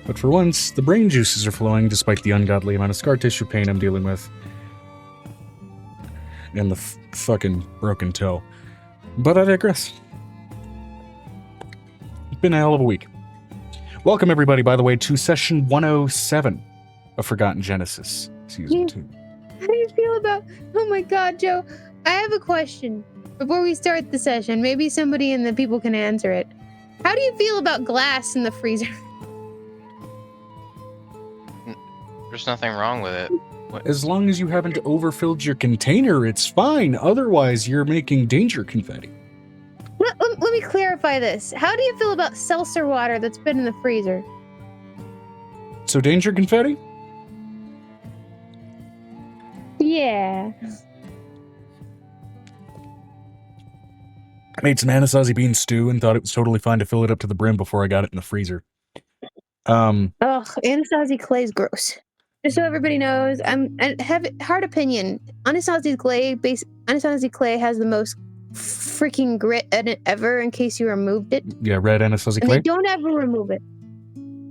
But for once, the brain juices are flowing despite the ungodly amount of scar tissue pain I'm dealing with. And the fucking broken toe. But I digress. It's been a hell of a week. Welcome, everybody, by the way, to session 107 of Forgotten Genesis, Season 2. How do you feel about... Oh my god, Joe. I have a question before we start the session. Maybe somebody in the people can answer it. How do you feel about glass in the freezer? There's nothing wrong with it. What? As long as you haven't overfilled your container, it's fine. Otherwise, you're making danger confetti. Let me clarify this. How do you feel about seltzer water that's been in the freezer? So danger confetti? Yeah. I made some Anasazi bean stew and thought it was totally fine to fill it up to the brim before I got it in the freezer. Ugh, Anasazi clay is gross. Just so everybody knows, I have hard opinion. Anasazi clay has the most freaking grit in it ever. In case you removed it. Yeah, red Anasazi clay. And they don't ever remove it.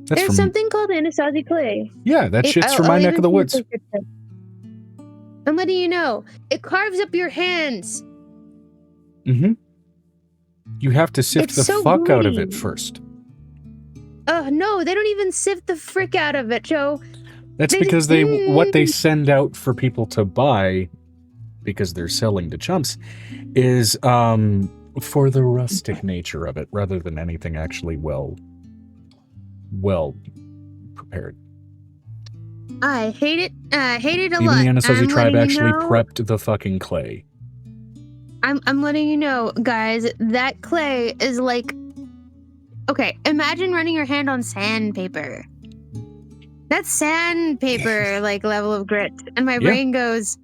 There's something called Anasazi clay. Yeah, that shit's from my neck of the woods. I'm letting you know, it carves up your hands. Mm-hmm. You have to sift the fuck out of it first. No, they don't even sift the frick out of it, Joe. That's because what they send out for people to buy, because they're selling to chumps, is for the rustic nature of it, rather than anything actually well prepared. I hate it. I hate it a lot. Even the Anasazi tribe actually prepped the fucking clay. I'm letting you know, guys, that clay is like... Okay, imagine running your hand on sandpaper. That's sandpaper, like, level of grit. And my brain goes,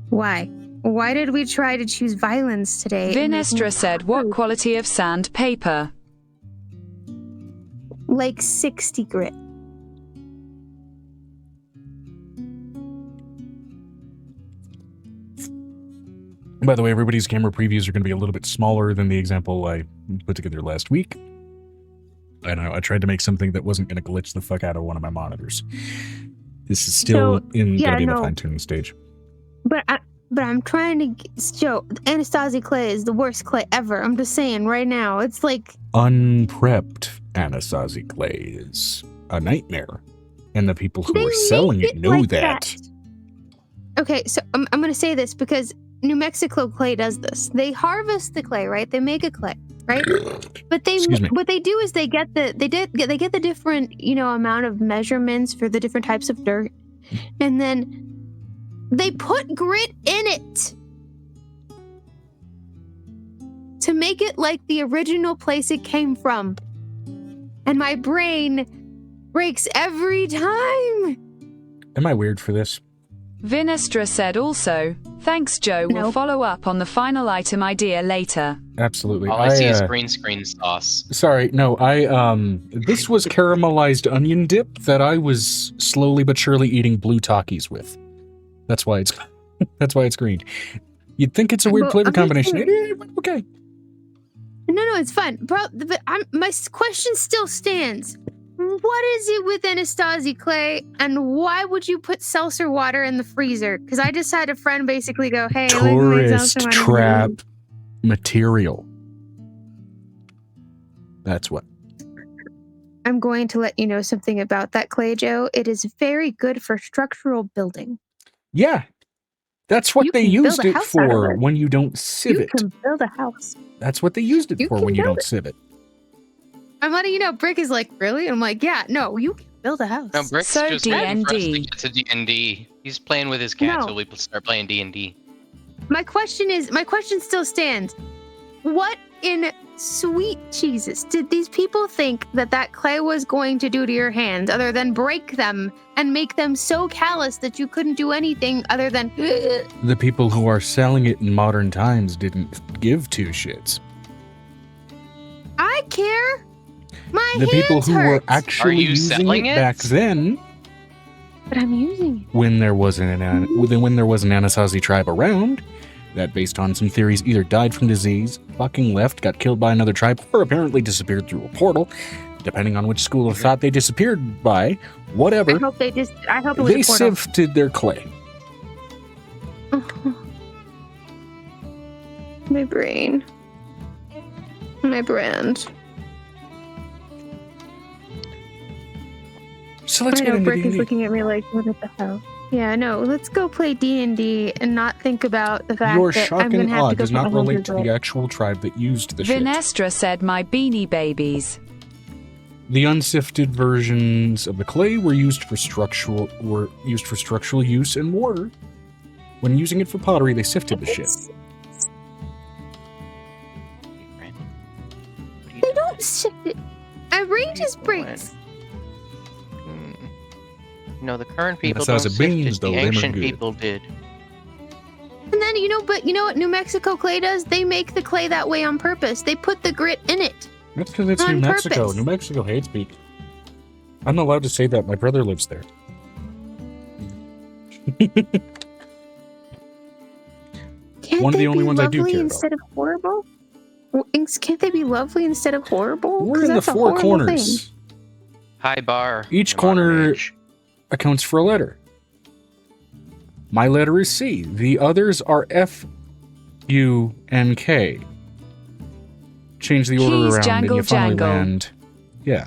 why? Why did we try to choose violence today? Vinestra said, what quality of sandpaper? Like 60 grit. By the way, everybody's camera previews are going to be a little bit smaller than the example I put together last week. I know, I tried to make something that wasn't going to glitch the fuck out of one of my monitors. This is still going to be in the fine-tuning stage. But I'm trying to show Anasazi clay is the worst clay ever. I'm just saying right now. It's like... Unprepped Anasazi clay is a nightmare. And the people who are selling it know that. Okay, so I'm going to say this because New Mexico clay does this. They harvest the clay, right? They make a clay, right? But what they do is they get the different, amount of measurements for the different types of dirt. And then they put grit in it to make it like the original place it came from. And my brain breaks every time. Am I weird for this? Vinestra said also, thanks, Joe. We'll follow up on the final item idea later. Absolutely. All I see is green screen sauce. Sorry, no, this was caramelized onion dip that I was slowly but surely eating blue Takis with. That's why it's green. You'd think it's a weird flavor combination. Okay. No, it's fine. Bro, but my question still stands. What is it with Anasazi clay, and why would you put seltzer water in the freezer? Because I just had a friend basically go, hey, tourist trap material. That's what. I'm going to let you know something about that clay, Joe. It is very good for structural building. Yeah. That's what they used it for when you don't sieve it. You can build a house. That's what they used it for when you don't sieve it. I'm letting you know, Brick is like, really? I'm like, yeah, no, you can build a house. No, Brick's just waiting for us to get to D&D. He's playing with his cat until we start playing D&D. My question still stands. What in sweet Jesus did these people think that clay was going to do to your hands other than break them and make them so callous that you couldn't do anything other than... The people who are selling it in modern times didn't give two shits. I care. The people who were actually using it back then. But I'm using it. When there was an Anasazi tribe around, that based on some theories either died from disease, fucking left, got killed by another tribe, or apparently disappeared through a portal, depending on which school of thought they disappeared by, whatever. I hope it was a portal. Sifted their clay. My brain. My brand. So let's get into Brick D&D. is looking at me like, what the hell? Yeah, no, let's go play D&D and not think about the fact Your that shock I'm going and to have awe to go does put not my relate hands to into the it. actual tribe that used the shit. Vinestra said my beanie babies. The unsifted versions of the clay were used for structural use in mortar. When using it for pottery, they sifted the shit. They don't sift it. I range his bricks. No, the current people That's how don't it sift beans, it. though. The Them are ancient good. people did. And then, but you know what New Mexico clay does? They make the clay that way on purpose. They put the grit in it. That's because it's On New Mexico. purpose. New Mexico hates me. I'm allowed to say that. My brother lives there. Can't One of they the only be ones I do lovely care about. instead of horrible? Can't they be lovely instead of horrible? We're 'Cause in the that's a four horrible corners. thing. High bar. Each in the modern corner age. accounts for a letter. My letter is C. The others are F, U, and K. Change the order Keys around and you jangle finally jangle. land. Yeah.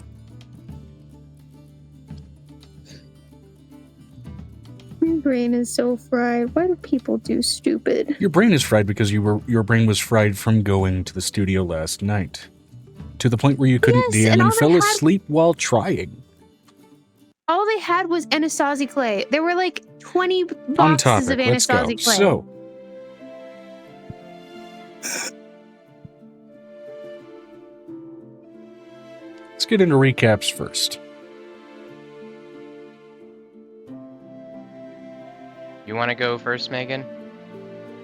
My brain is so fried. Why do people do stupid? Your brain is fried because your brain was fried from going to the studio last night. To the point where you couldn't Yes, DM and all and they fell had- asleep while trying. All they had was Anasazi clay. There were like 20 On boxes topic, of let's go. Anasazi clay. So, let's get into recaps first. You want to go first, Megan?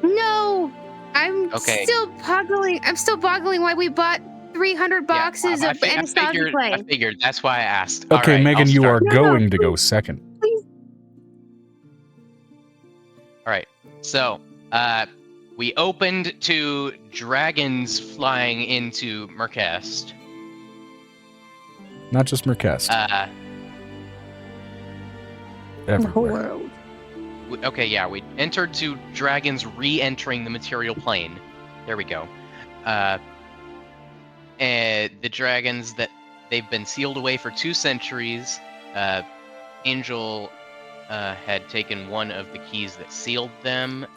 No! I'm Okay. still boggling why we bought 300 boxes Yeah, of Anasazi clay. I figured. That's why I asked. Okay, All right, Megan, I'll you start. are going to go second. All right. So, we opened to dragons flying into Mercast. Not just Mercast. The whole Everywhere. world. Okay, yeah, we entered to dragons re-entering the material plane. There we go. And the dragons that they've been sealed away for 2 centuries. Angel had taken one of the keys that sealed them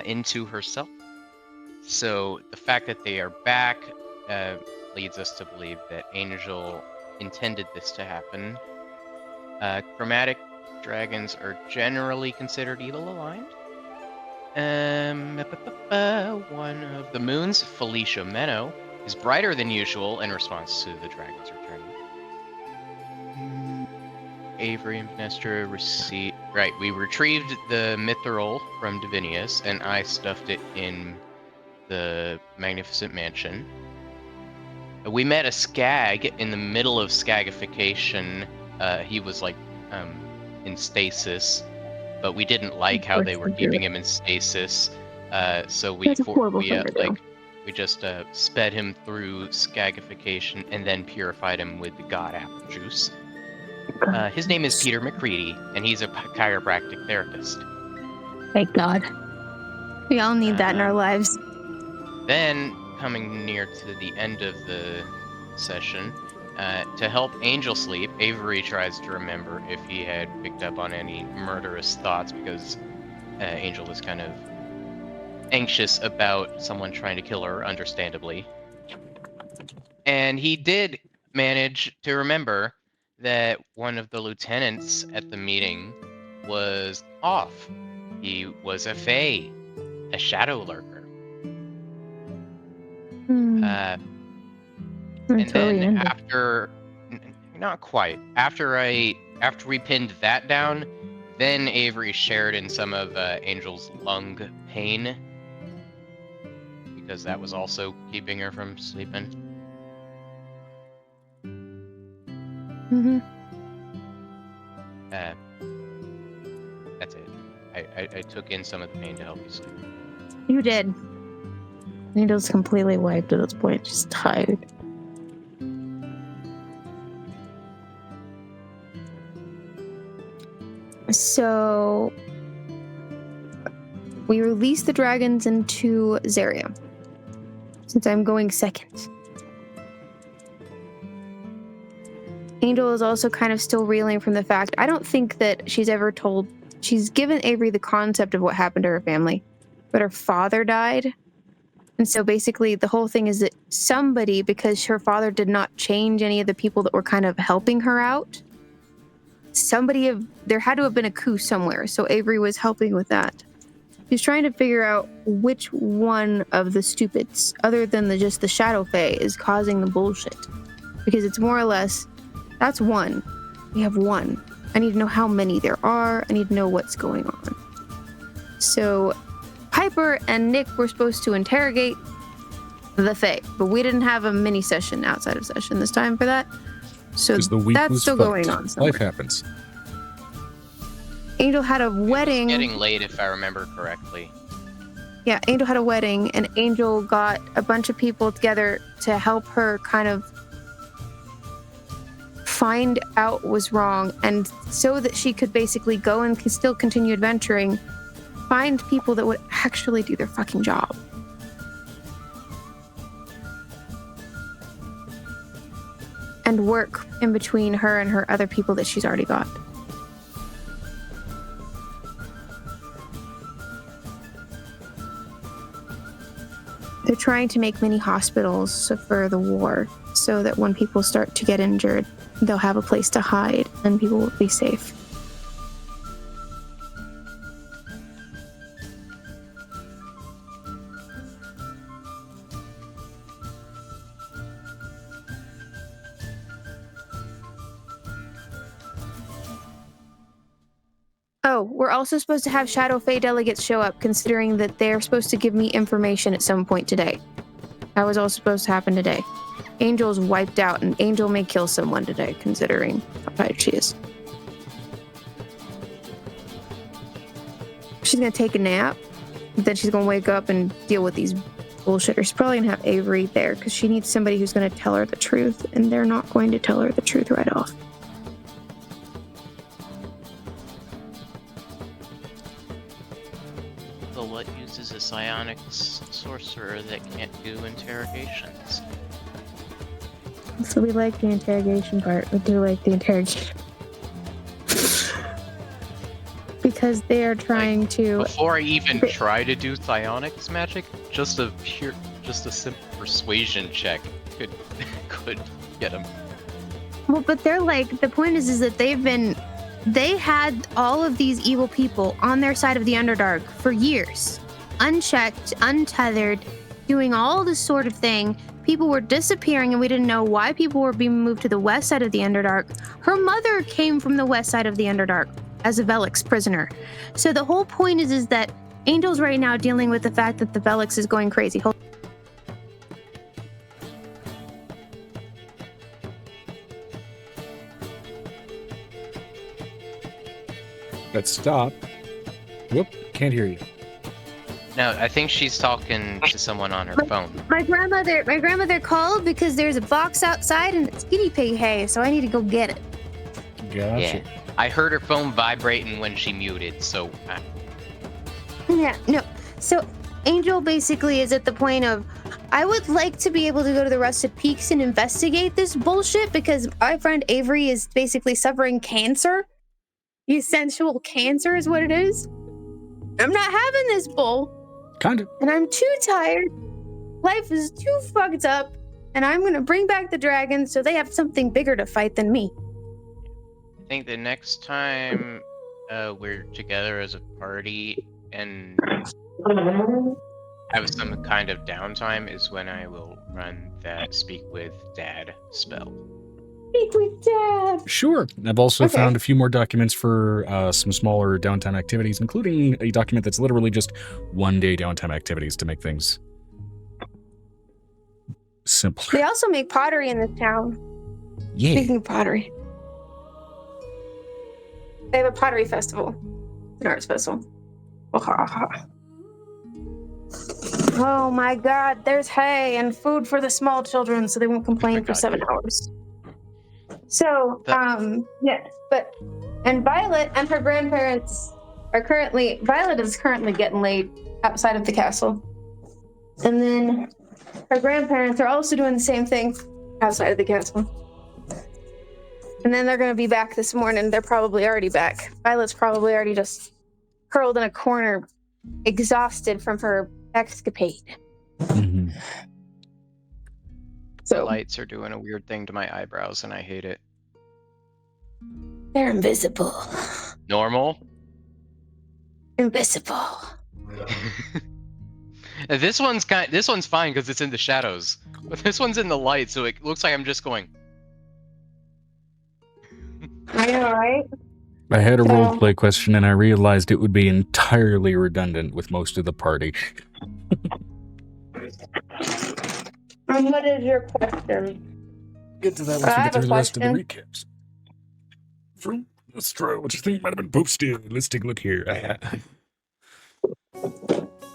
into herself. So the fact that they are back leads us to believe that Angel intended this to happen. Chromatic dragons are generally considered evil aligned. One of the moons, Felicia Menno, is brighter than usual in response to the dragon's return. Avery and Nestor received... Right, we retrieved the mithril from Divinius, and I stuffed it in the Magnificent Mansion. We met a skag in the middle of skagification. He was like in stasis, but we didn't like how they were keeping him in stasis. So we That's a horrible thing to do. we just sped him through skagification and then purified him with the god apple juice. His name is Peter McCready, and he's a chiropractic therapist. Thank God. We all need that in our lives. Then, coming near to the end of the session, to help Angel sleep, Avery tries to remember if he had picked up on any murderous thoughts, because Angel was kind of anxious about someone trying to kill her, understandably. And he did manage to remember that one of the lieutenants at the meeting was off. He was a fae, a shadow lurker. And then after, not quite, after we pinned that down, then Avery shared in some of Angel's lung pain, because that was also keeping her from sleeping. That's it. I took in some of the pain to help you sleep. You did. Needle's completely wiped at this point, just tired. So we release the dragons into Zaria, since I'm going second. Angel is also kind of still reeling from the fact, I don't think that she's given Avery the concept of what happened to her family, but her father died. And so basically the whole thing is that somebody, because her father did not change any of the people that were kind of helping her out, there had to have been a coup somewhere. So Avery was helping with that. She's trying to figure out which one of the stupids, other than just the Shadow Fae, is causing the bullshit. Because it's more or less, that's one. We have one. I need to know how many there are. I need to know what's going on. So Piper and Nick were supposed to interrogate the Fae, but we didn't have a mini session outside of session this time for that. So that's still going on somewhere. Life happens. Angel had a wedding. It was getting late, if I remember correctly. Yeah, Angel had a wedding, and Angel got a bunch of people together to help her kind of find out what was wrong, and so that she could basically go and still continue adventuring, find people that would actually do their fucking job. And work in between her and her other people that she's already got. They're trying to make mini hospitals for the war so that when people start to get injured, they'll have a place to hide and people will be safe. Oh, we're also supposed to have Shadow Fae delegates show up, considering that they're supposed to give me information at some point today. That was all supposed to happen today. Angel's wiped out, and Angel may kill someone today, considering how tired she is. She's gonna take a nap, then she's gonna wake up and deal with these bullshitters. She's probably gonna have Avery there, because she needs somebody who's gonna tell her the truth, and they're not going to tell her the truth right off. The what uses a psionics sorcerer that can't do interrogations? So we like the interrogation part. We do like the interrogation. Because they are trying to... Before I even try to do psionics magic, just a simple persuasion check could get them. Well, but they're like, the point is that they had all of these evil people on their side of the Underdark for years. Unchecked, untethered, doing all this sort of thing. People were disappearing and we didn't know why people were being moved to the west side of the Underdark. Her mother came from the west side of the Underdark as a Velix prisoner. So the whole point is that Angel's right now dealing with the fact that the Velix is going crazy. Let's stop. Whoop, can't hear you. No, I think she's talking to someone on her phone. My grandmother called because there's a box outside and it's guinea pig hay, so I need to go get it. Gotcha. Yeah, I heard her phone vibrating when she muted, so... Yeah, no. So Angel basically is at the point of, I would like to be able to go to the Rusted Peaks and investigate this bullshit because my friend Avery is basically suffering cancer. Essential cancer is what it is. I'm not having this bull. Kind of. And I'm too tired. Life is too fucked up. And I'm going to bring back the dragons so they have something bigger to fight than me. I think the next time we're together as a party and have some kind of downtime is when I will run that Speak with Dad spell. Speak with Dad. Sure. I've also found a few more documents for some smaller downtime activities, including a document that's literally just 1 day downtime activities to make things simpler. They also make pottery in this town. Yeah. Speaking of pottery. They have a pottery festival. An arts festival. Oh my god, there's hay and food for the small children so they won't complain for 7 hours. So, yeah, but And Violet and her grandparents are Violet is currently getting laid outside of the castle. And then her grandparents are also doing the same thing outside of the castle. And then they're going to be back this morning. They're probably already back. Violet's probably already just curled in a corner, exhausted from her escapade. Mm-hmm. The So lights are doing a weird thing to my eyebrows, and I hate it. they're invisible. Normal? Invisible. This one's fine because it's in the shadows, but this one's in the light, so it looks like I'm just going. I know, right? I had a roleplay question and I realized it would be entirely redundant with most of the party. And what is your question? Get to that once we get through the rest of the recaps. From Astro, what you think might have been posted? Let's take a look here.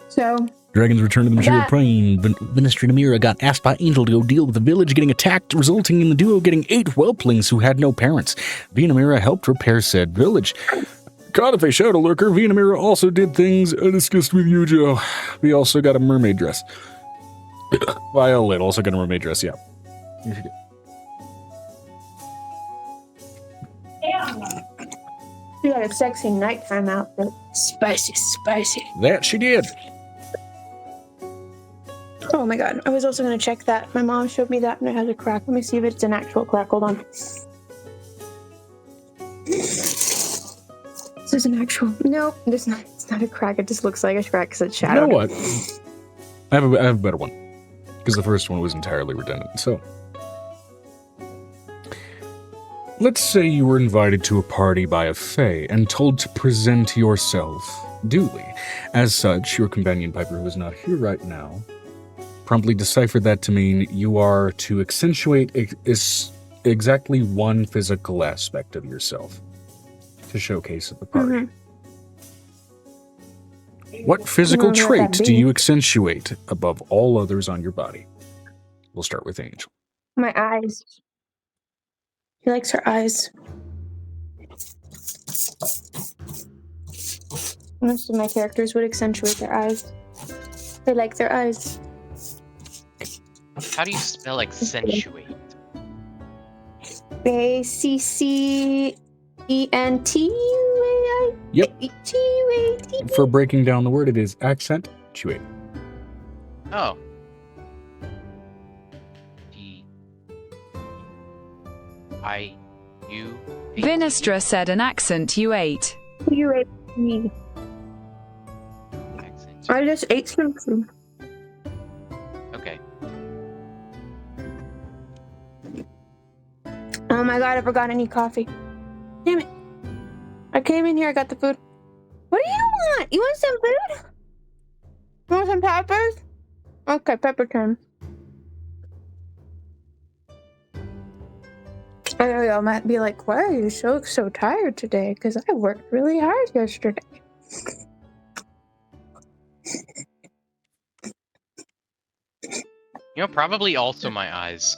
So, Dragons return to the material plane. Ministry Namira got asked by Angel to go deal with the village getting attacked, resulting in the duo getting 8 whelplings who had no parents. Namira helped repair said village. God, if they showed a lurker, Namira also did things I discussed with you, Joe. We also got a mermaid dress. Violet also got a mermaid dress, yeah. she got a sexy nighttime outfit. Spicy. That she did. Oh my god, I was also going to check that. My mom showed me that and it has a crack. Let me see if it's an actual crack. Hold on. This is an actual... No, it's not a crack. It just looks like a crack because it's shadowed. You know what? I have a better one. Because the first one was entirely redundant. So, let's say you were invited to a party by a fae and told to present yourself duly. As such, your companion Piper, who is not here right now, promptly deciphered that to mean you are to accentuate exactly one physical aspect of yourself to showcase at the party. Mm-hmm. What physical trait do you accentuate above all others on your body? We'll start with Angel. My eyes. She likes her eyes. Most of my characters would accentuate their eyes. They like their eyes. How do you spell accentuate? ACCENT. Yep. For breaking down the word, it is accentuate. Oh. Vinestra said an accent you ate. You ate me. I just ate something. Okay. Oh my god, I forgot I need coffee. Damn it. I came in here, I got the food. What do you want? You want some food? You want some peppers? Okay, pepper time. I know y'all might be like, why are you so tired today? Because I worked really hard yesterday. Probably also my eyes.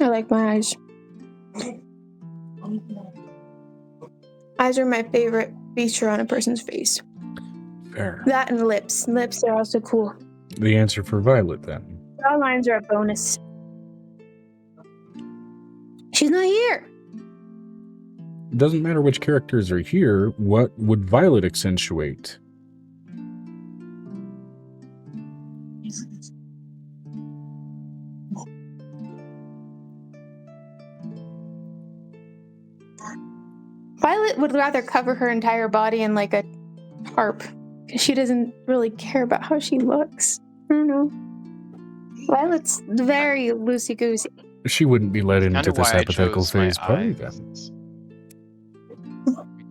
I like my eyes. Eyes are my favorite feature on a person's face. Fair. That and lips. Lips are also cool. The answer for Violet, then. Brow lines are a bonus. She's not here. Doesn't matter which characters are here. What would Violet accentuate? Violet would rather cover her entire body in like a tarp because she doesn't really care about how she looks. I don't know. Violet's very loosey-goosey. She wouldn't be let into this hypothetical phase party then.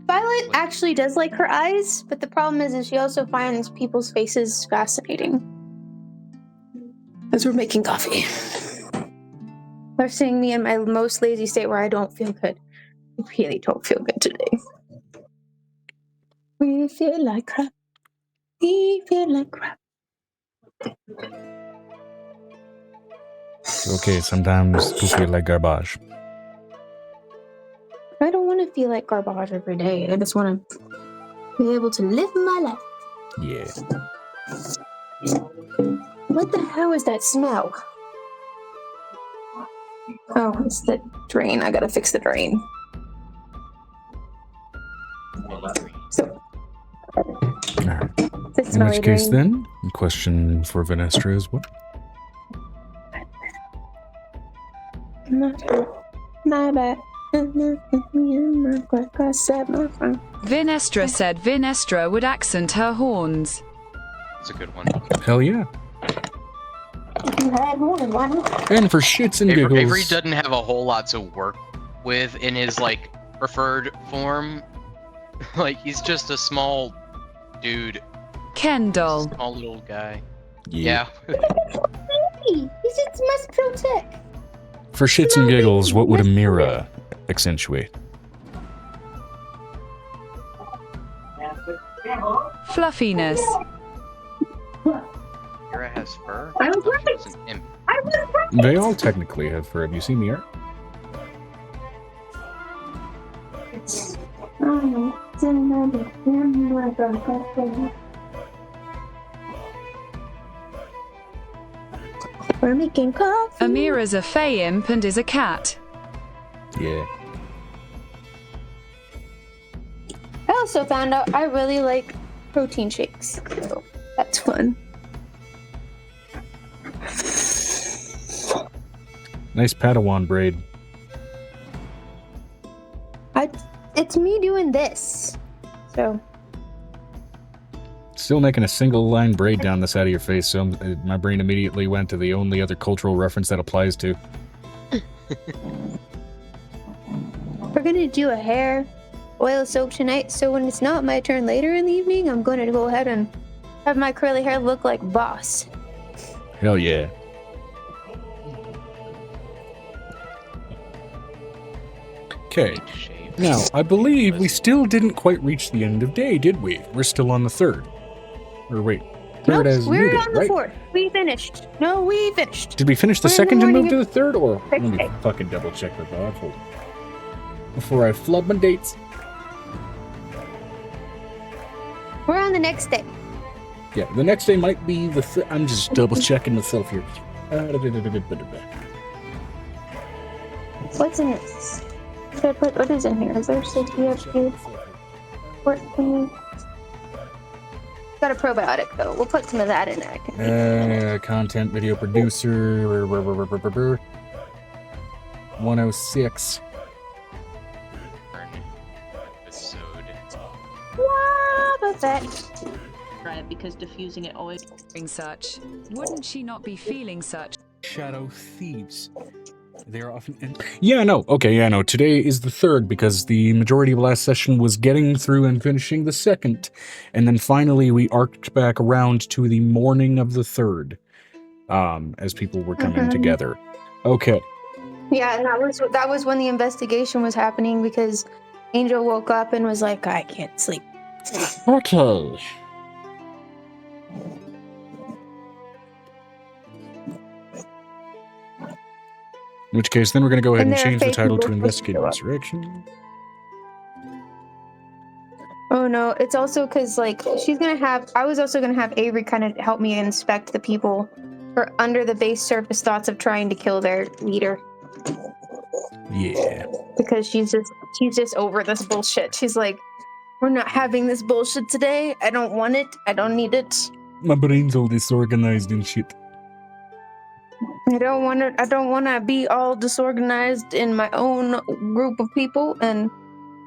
Violet actually does like her eyes, but the problem is she also finds people's faces fascinating. As we're making coffee. They're seeing me in my most lazy state where I don't feel good. I really don't feel good today. We feel like crap. We feel like crap. Okay, sometimes we feel like garbage. feel like garbage every day. I just want to be able to live my life. Yeah. What the hell is that smell? Oh, it's the drain. I gotta fix the drain. So, In which case, then, the question for Venestra is what? My bad. Vinestra said Vinestra would accent her horns. That's a good one. Hell yeah. You had more than one. And for shits and giggles. Avery doesn't have a whole lot to work with in his, like, preferred form. Like, he's just a small dude. Kendall. Small little guy. Yeah. He's just must protect. For shits and giggles, what would Amira accentuate? Fluffiness. Mira has fur? I was thought she right. was an imp. I was right. They all technically have fur. Have you seen Mira? We're making coffee. Amira's a fey imp and is a cat. Yeah. I also found out I really like protein shakes. So that's fun. Nice Padawan braid. It's me doing this. So Still making a single line braid down the side of your face, so my brain immediately went to the only other cultural reference that applies to. we're gonna do a hair oil soap tonight. So when it's not my turn later in the evening, I'm gonna go ahead and have my curly hair look like boss. Hell yeah. Okay. Now, I believe we still didn't quite reach the end of day, did we? We're still on the third. Or wait, third Nope, as we're needed, on the right? fourth. We finished. No, we finished. Did we finish the We're in the second and move morning to the third, or let me Okay. fucking double check the God hold on. Before I flub my dates. We're on the next day. Yeah, the next day might be the. I'm just double checking myself here. What's in this? Should I put what is in here? Is there CPFP? Got a probiotic though. We'll put some of that in there. Content video producer 106. Episode. What about that? Right, because diffusing it always. Such. Wouldn't she not be feeling such? Shadow thieves. They are often. Yeah, no. Okay, yeah, no. Today is the third because the majority of last session was getting through and finishing the second, and then finally we arced back around to the morning of the third, as people were coming together. Okay. Yeah, and that was when the investigation was happening because Angel woke up and was like, I can't sleep. Okay. In which case, then we're going to go ahead And and there are change the fake title to people Investigate show up. Insurrection. Oh no, it's also because like I was also gonna have Avery kind of help me inspect the people for under the base surface thoughts of trying to kill their leader. Yeah. Because she's just over this bullshit. She's like, we're not having this bullshit today. I don't want it. I don't need it. My brain's all disorganized and shit. I don't want to be all disorganized in my own group of people, and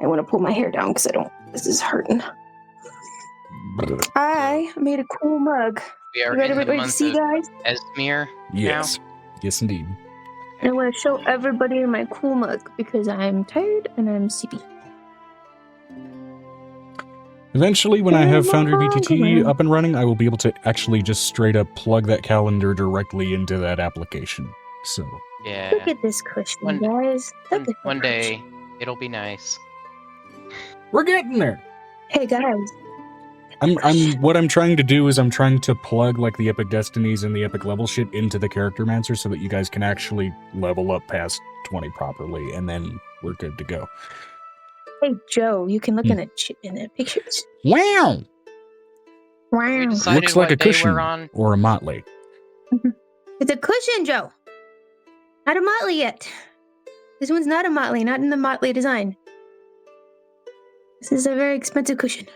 I want to pull my hair down because this is hurting. I made a cool mug. We are You ready in the to month see, of guys? Esmir Yes. Yes, indeed. I want to show everybody my cool mug because I'm tired and I'm sleepy. Eventually, when I have Foundry VTT up and running, I will be able to actually just straight up plug that calendar directly into that application. So, Yeah. Look at this cushion, guys. Look at One that day, cushion. it'll be nice. we're getting there. Hey guys, What I'm trying to do is I'm trying to plug like the epic destinies and the epic level shit into the character mancer so that you guys can actually level up past 20 properly, and then we're good to go. Hey, Joe, you can look in the pictures. Wow! We Wow. decided Looks like what a day cushion we're on. or a motley. It's a cushion, Joe. Not a motley yet. This one's not a motley, not in the motley design. This is a very expensive cushion.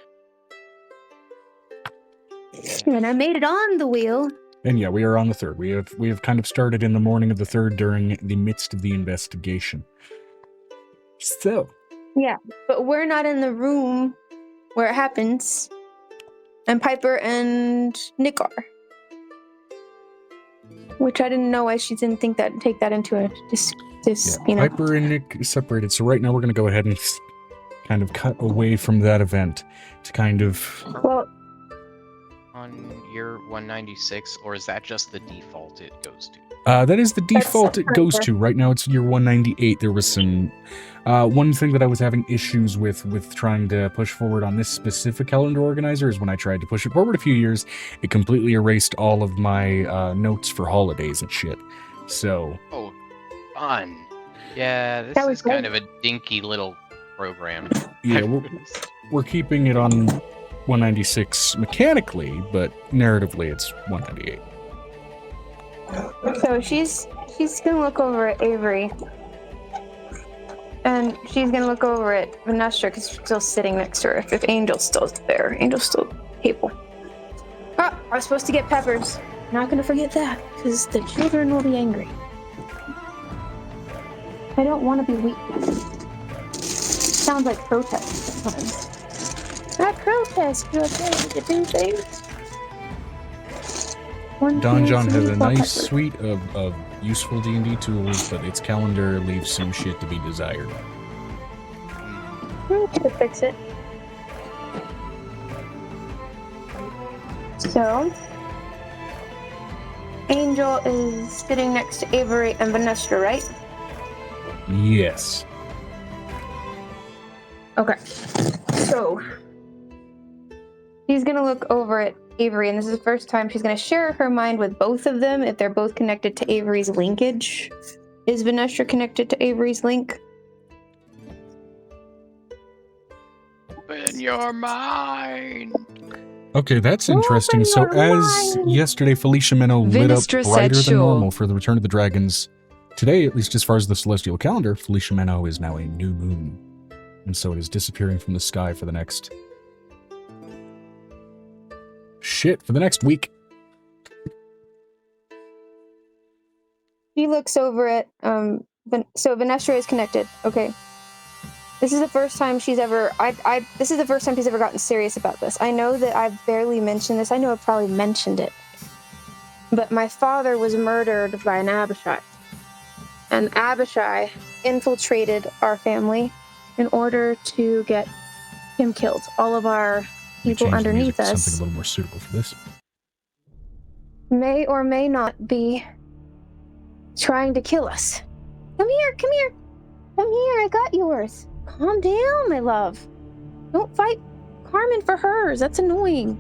And I made it on the wheel. And yeah, we are on the 3rd. We have kind of started in the morning of the 3rd during the midst of the investigation. So. Yeah, but we're not in the room where it happens. And Piper and Nick are. Which I didn't know why she didn't take that into it. Piper and Nick separated. So right now we're going to go ahead and kind of cut away from that event to kind of... Well, on year 196, or is that just the default it goes to? That is the default it goes to. Right now it's year 198. There was some... one thing that I was having issues with trying to push forward on this specific calendar organizer is when I tried to push it forward a few years, it completely erased all of my notes for holidays and shit. So... Oh, fun. Yeah, this is kind of a dinky little program. Yeah, we're keeping it on 196 mechanically, but narratively it's 198. So she's gonna look over at Avery. And she's gonna look over at Vanessa because she's still sitting next to her. If Angel's still there, Angel's still able. Oh, I was supposed to get peppers. Not gonna forget that, because the children will be angry. I don't want to be weak. Sounds like protest sometimes. Not protest, you're okay to do things. Don John has a nice suite of useful D&D tools, but its calendar leaves some shit to be desired. We could fix it. So, Angel is sitting next to Avery and Vanessa, right? Yes. Okay. So, she's gonna look over at Avery, and this is the first time she's going to share her mind with both of them if they're both connected to Avery's linkage. Is Vanessa connected to Avery's link? Open your mind! Okay, that's interesting. So as yesterday 𝕲𝖓𝖓𝖊𝖓𝖊𝖓𝖊𝖘𝖎𝖚 Vinistra little brighter said than sure. normal for the Return of the Dragons, today, at least as far as the celestial calendar, 𝕲𝖓𝖓𝖓𝖊𝖓𝖓 is now a new moon. And so it is disappearing from the sky for the next... for the next week. She looks over at, so Vanessa is connected. Okay. This is the first time she's ever, this is the first time she's ever gotten serious about this. I know that I've barely mentioned this. I know I've probably mentioned it. But my father was murdered by an Abishai. And Abishai infiltrated our family in order to get him killed. All of our people underneath us something a little more suitable for this. May or may not be trying to kill us. Come here, come here. Come here, I got yours. Calm down, my love. Don't fight Carmen for hers. That's annoying.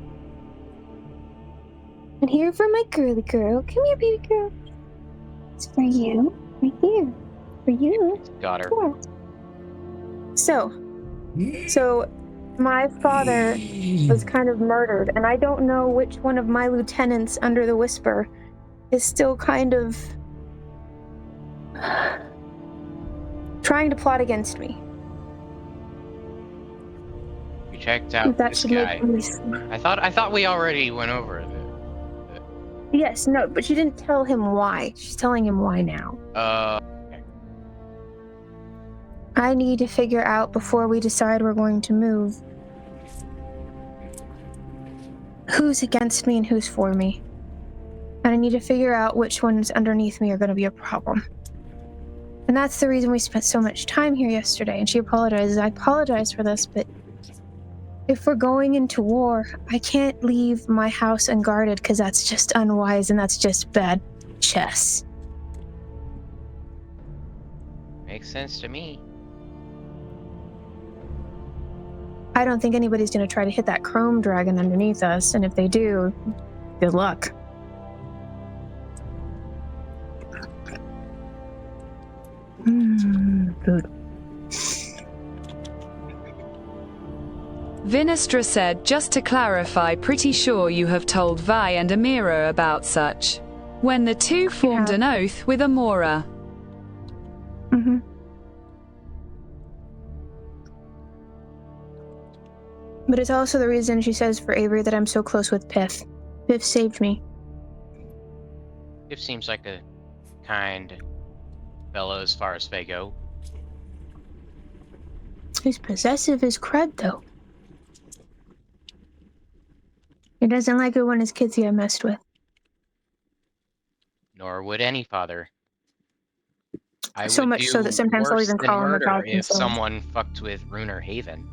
And here for my girly girl. Come here, baby girl. It's for you. Right here. For you. Got her. Sure. So my father was kind of murdered, and I don't know which one of my lieutenants under the Whisper is still kind of trying to plot against me. We checked out That this should guy. make me... I thought we already went over it. Yes, no, but she didn't tell him why. She's telling him why now. Okay. I need to figure out before we decide we're going to move who's against me and who's for me. And I need to figure out which ones underneath me are going to be a problem. And that's the reason we spent so much time here yesterday. And she apologizes. I apologize for this, but if we're going into war, I can't leave my house unguarded because that's just unwise and that's just bad chess. Makes sense to me. I don't think anybody's going to try to hit that chrome dragon underneath us, and if they do, good luck. Food. Vinestra said, just to clarify, pretty sure you have told Vi and Amira about such. When the two formed an oath with Amora. Mm-hmm. But it's also the reason she says for Avery that I'm so close with Piff. Piff saved me. Piff seems like a kind fellow as far as they go. He's possessive as crud, though. He doesn't like it when his kids get messed with. Nor would any father. I So would much do so that sometimes they'll worse even than call him a murder god if themselves. someone fucked with Runer Haven.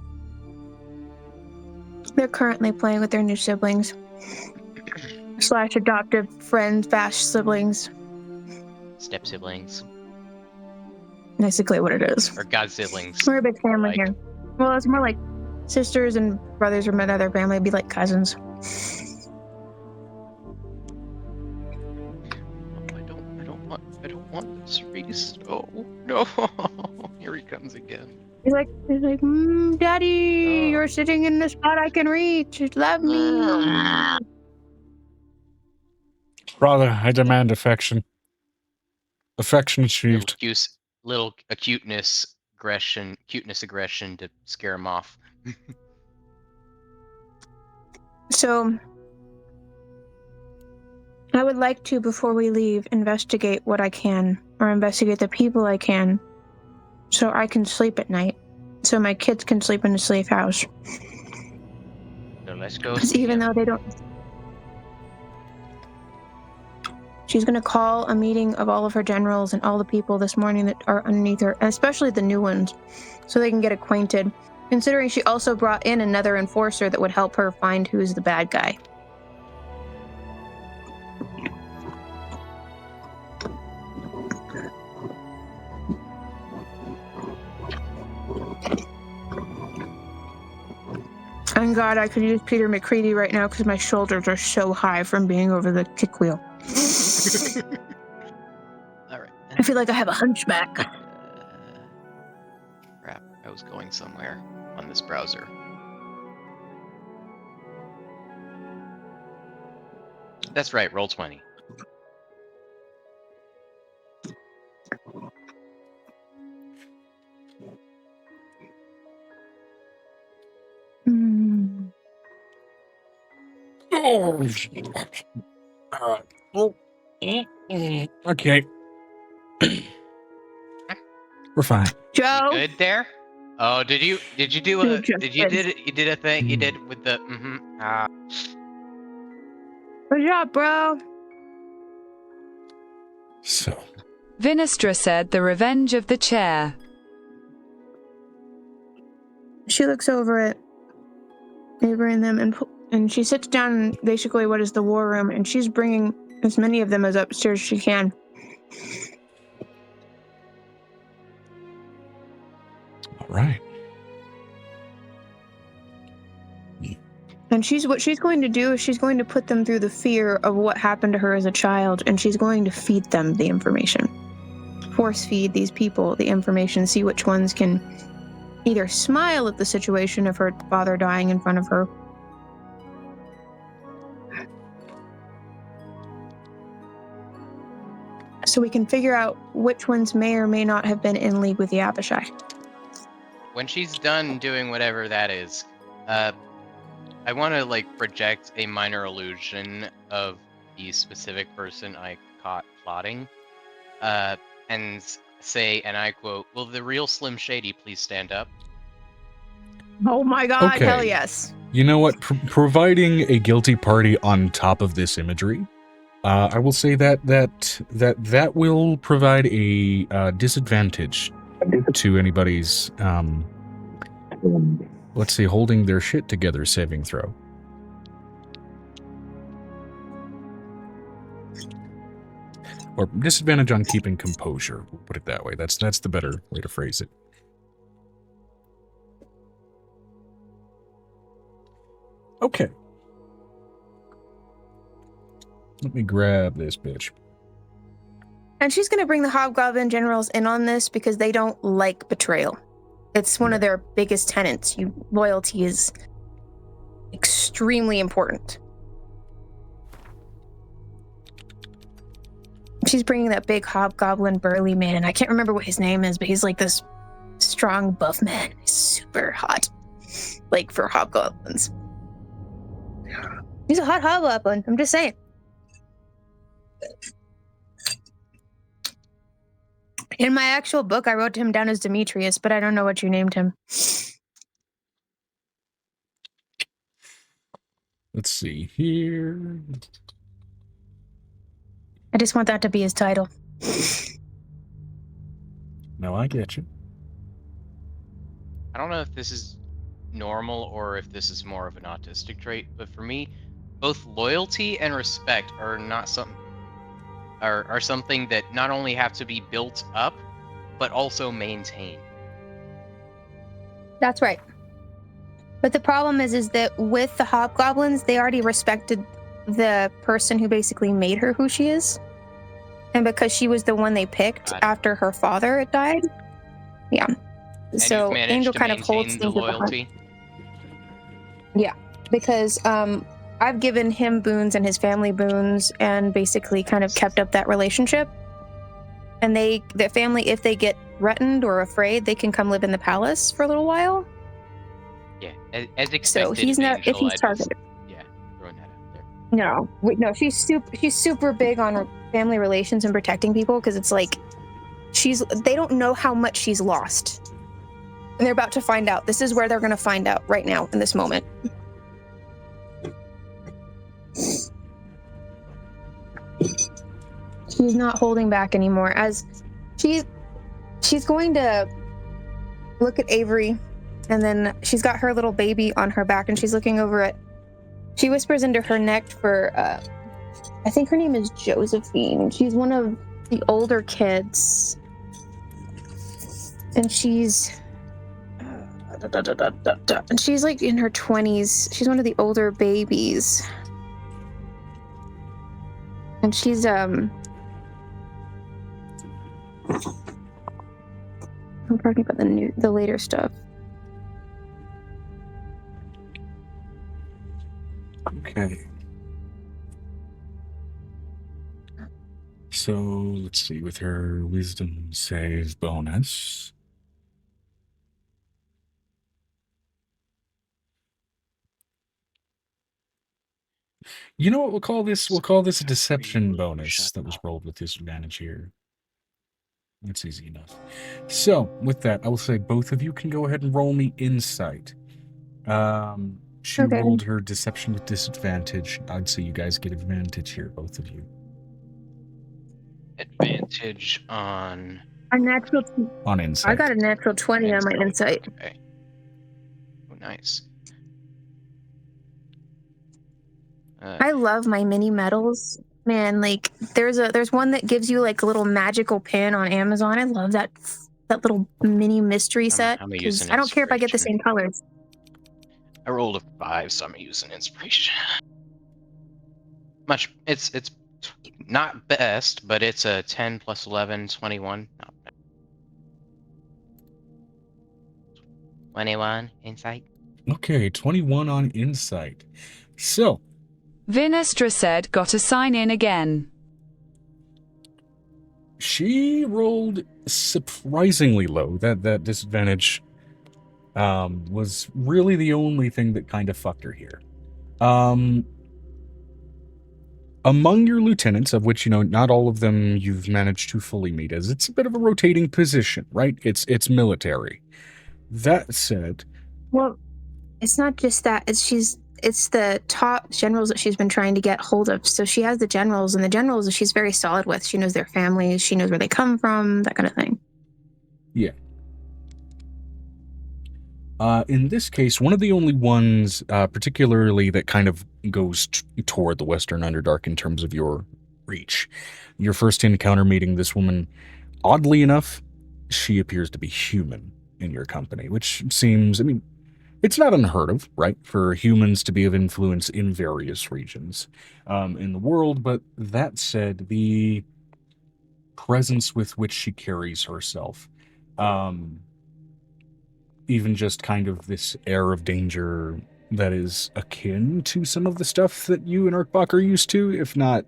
They're currently playing with their new siblings. / adoptive friends, bash siblings. Step siblings. Basically what it is. Or god siblings. We're a big family like. here. Well, it's more like sisters and brothers from another family. It'd be like cousins. I don't want this, Reese. Oh, no. Here he comes again. He's like, Daddy, you're sitting in the spot I can reach. Love me. Brother, I demand affection. Affection achieved. Little cuteness aggression to scare him off. So, I would like to, before we leave, investigate what I can, or investigate the people I can, so I can sleep at night, so my kids can sleep in a safe house. So let's go. Because even though they don't... She's going to call a meeting of all of her generals and all the people this morning that are underneath her, and especially the new ones, so they can get acquainted, considering she also brought in another enforcer that would help her find who's the bad guy. Thank God I could use Peter McCready right now because my shoulders are so high from being over the kick wheel. All right. I feel like I have a hunchback. Crap, I was going somewhere on this browser. That's right, roll 20. Okay. We're fine. Joe? You good there? Oh, did you do a you did a thing you did with the Good job, bro. So Vinestra said, the revenge of the chair. She looks over at Avery and them, and she sits down in basically what is the war room, and she's bringing as many of them as upstairs as she can. all right. And what she's going to do is she's going to put them through the fear of what happened to her as a child, and she's going to feed them the information. Force feed these people the information, see which ones can either smile at the situation of her father dying in front of her, so we can figure out which ones may or may not have been in league with the Abishai. when she's done doing whatever that is, I want to project a minor illusion of the specific person I caught plotting, and say, and I quote, "Will the real Slim Shady please stand up?" Oh my God! Okay. Hell yes. You know what? Providing a guilty party on top of this imagery, I will say that will provide a disadvantage to anybody's let's say holding their shit together saving throw. Or disadvantage on keeping composure. We'll put it that way. That's the better way to phrase it. Okay. Let me grab this bitch. And she's going to bring the Hobgoblin generals in on this because they don't like betrayal. It's one of their biggest tenets. Loyalty is extremely important. She's bringing that big hobgoblin burly man. I can't remember what his name is, but he's like this strong buff man. He's super hot, like for hobgoblins. He's a hot hobgoblin. I'm just saying. In my actual book, I wrote him down as Demetrius, but I don't know what you named him. Let's see here. I just want that to be his title. No, I get you. I don't know if this is normal or if this is more of an autistic trait, but for me, both loyalty and respect are not something are something that not only have to be built up, but also maintained. That's right. But the problem is that with the hobgoblins, they already respected the person who basically made her who she is. And because she was the one they picked after her father had died. Yeah. And so Angel kind of holds the loyalty. Yeah. Because I've given him boons and his family boons and basically kind of kept up that relationship. And the family, if they get threatened or afraid, they can come live in the palace for a little while. Yeah, as expected. So he's not, Angel, if he's targeted. Yeah, throwing that out there. No, she's super big on family relations and protecting people, because it's like they don't know how much she's lost. And they're about to find out. This is where they're going to find out right now in this moment. She's not holding back anymore, as she's going to look at Avery, and then she's got her little baby on her back, and she's looking over it. She whispers into her neck for I think her name is Josephine. She's one of the older kids, and she's like in her 20s. She's one of the older babies, and she's I'm talking about the later stuff. Okay. So let's see, with her wisdom save bonus. You know what we'll call this? We'll call this a deception bonus that was rolled with disadvantage here. That's easy enough. So, with that, I will say both of you can go ahead and roll me insight. She rolled her deception with disadvantage. I'd say you guys get advantage here, both of you. Advantage on... A natural... On insight. I got a natural 20 on my insight. Okay. Oh, nice. I love my mini medals. Man, like there's one that gives you like a little magical pin on Amazon. I love that little mini mystery set. I'm using I don't care if I get the same colors. I rolled a 5, so I'm using inspiration. It's not best, but it's a 10 plus 11, 21. Not bad. 21 insight. Okay, 21 on insight. So 𝕲𝖓 got a sign in again. She rolled surprisingly low. That disadvantage was really the only thing that kind of fucked her here. Among your lieutenants, of which, not all of them you've managed to fully meet, as it's a bit of a rotating position, right? It's military. That said... Well, it's not just that. It's the top generals that she's been trying to get hold of. So she has the generals, and the generals she's very solid with. She knows their families. She knows where they come from, that kind of thing. Yeah. In this case, one of the only ones, particularly that kind of goes toward the Western Underdark in terms of your reach. Your first encounter meeting this woman, oddly enough, she appears to be human in your company, which seems, it's not unheard of, right, for humans to be of influence in various regions in the world, but that said, the presence with which she carries herself, even just kind of this air of danger, that is akin to some of the stuff that you and 𝕱𝖓𝖓 are used to, if not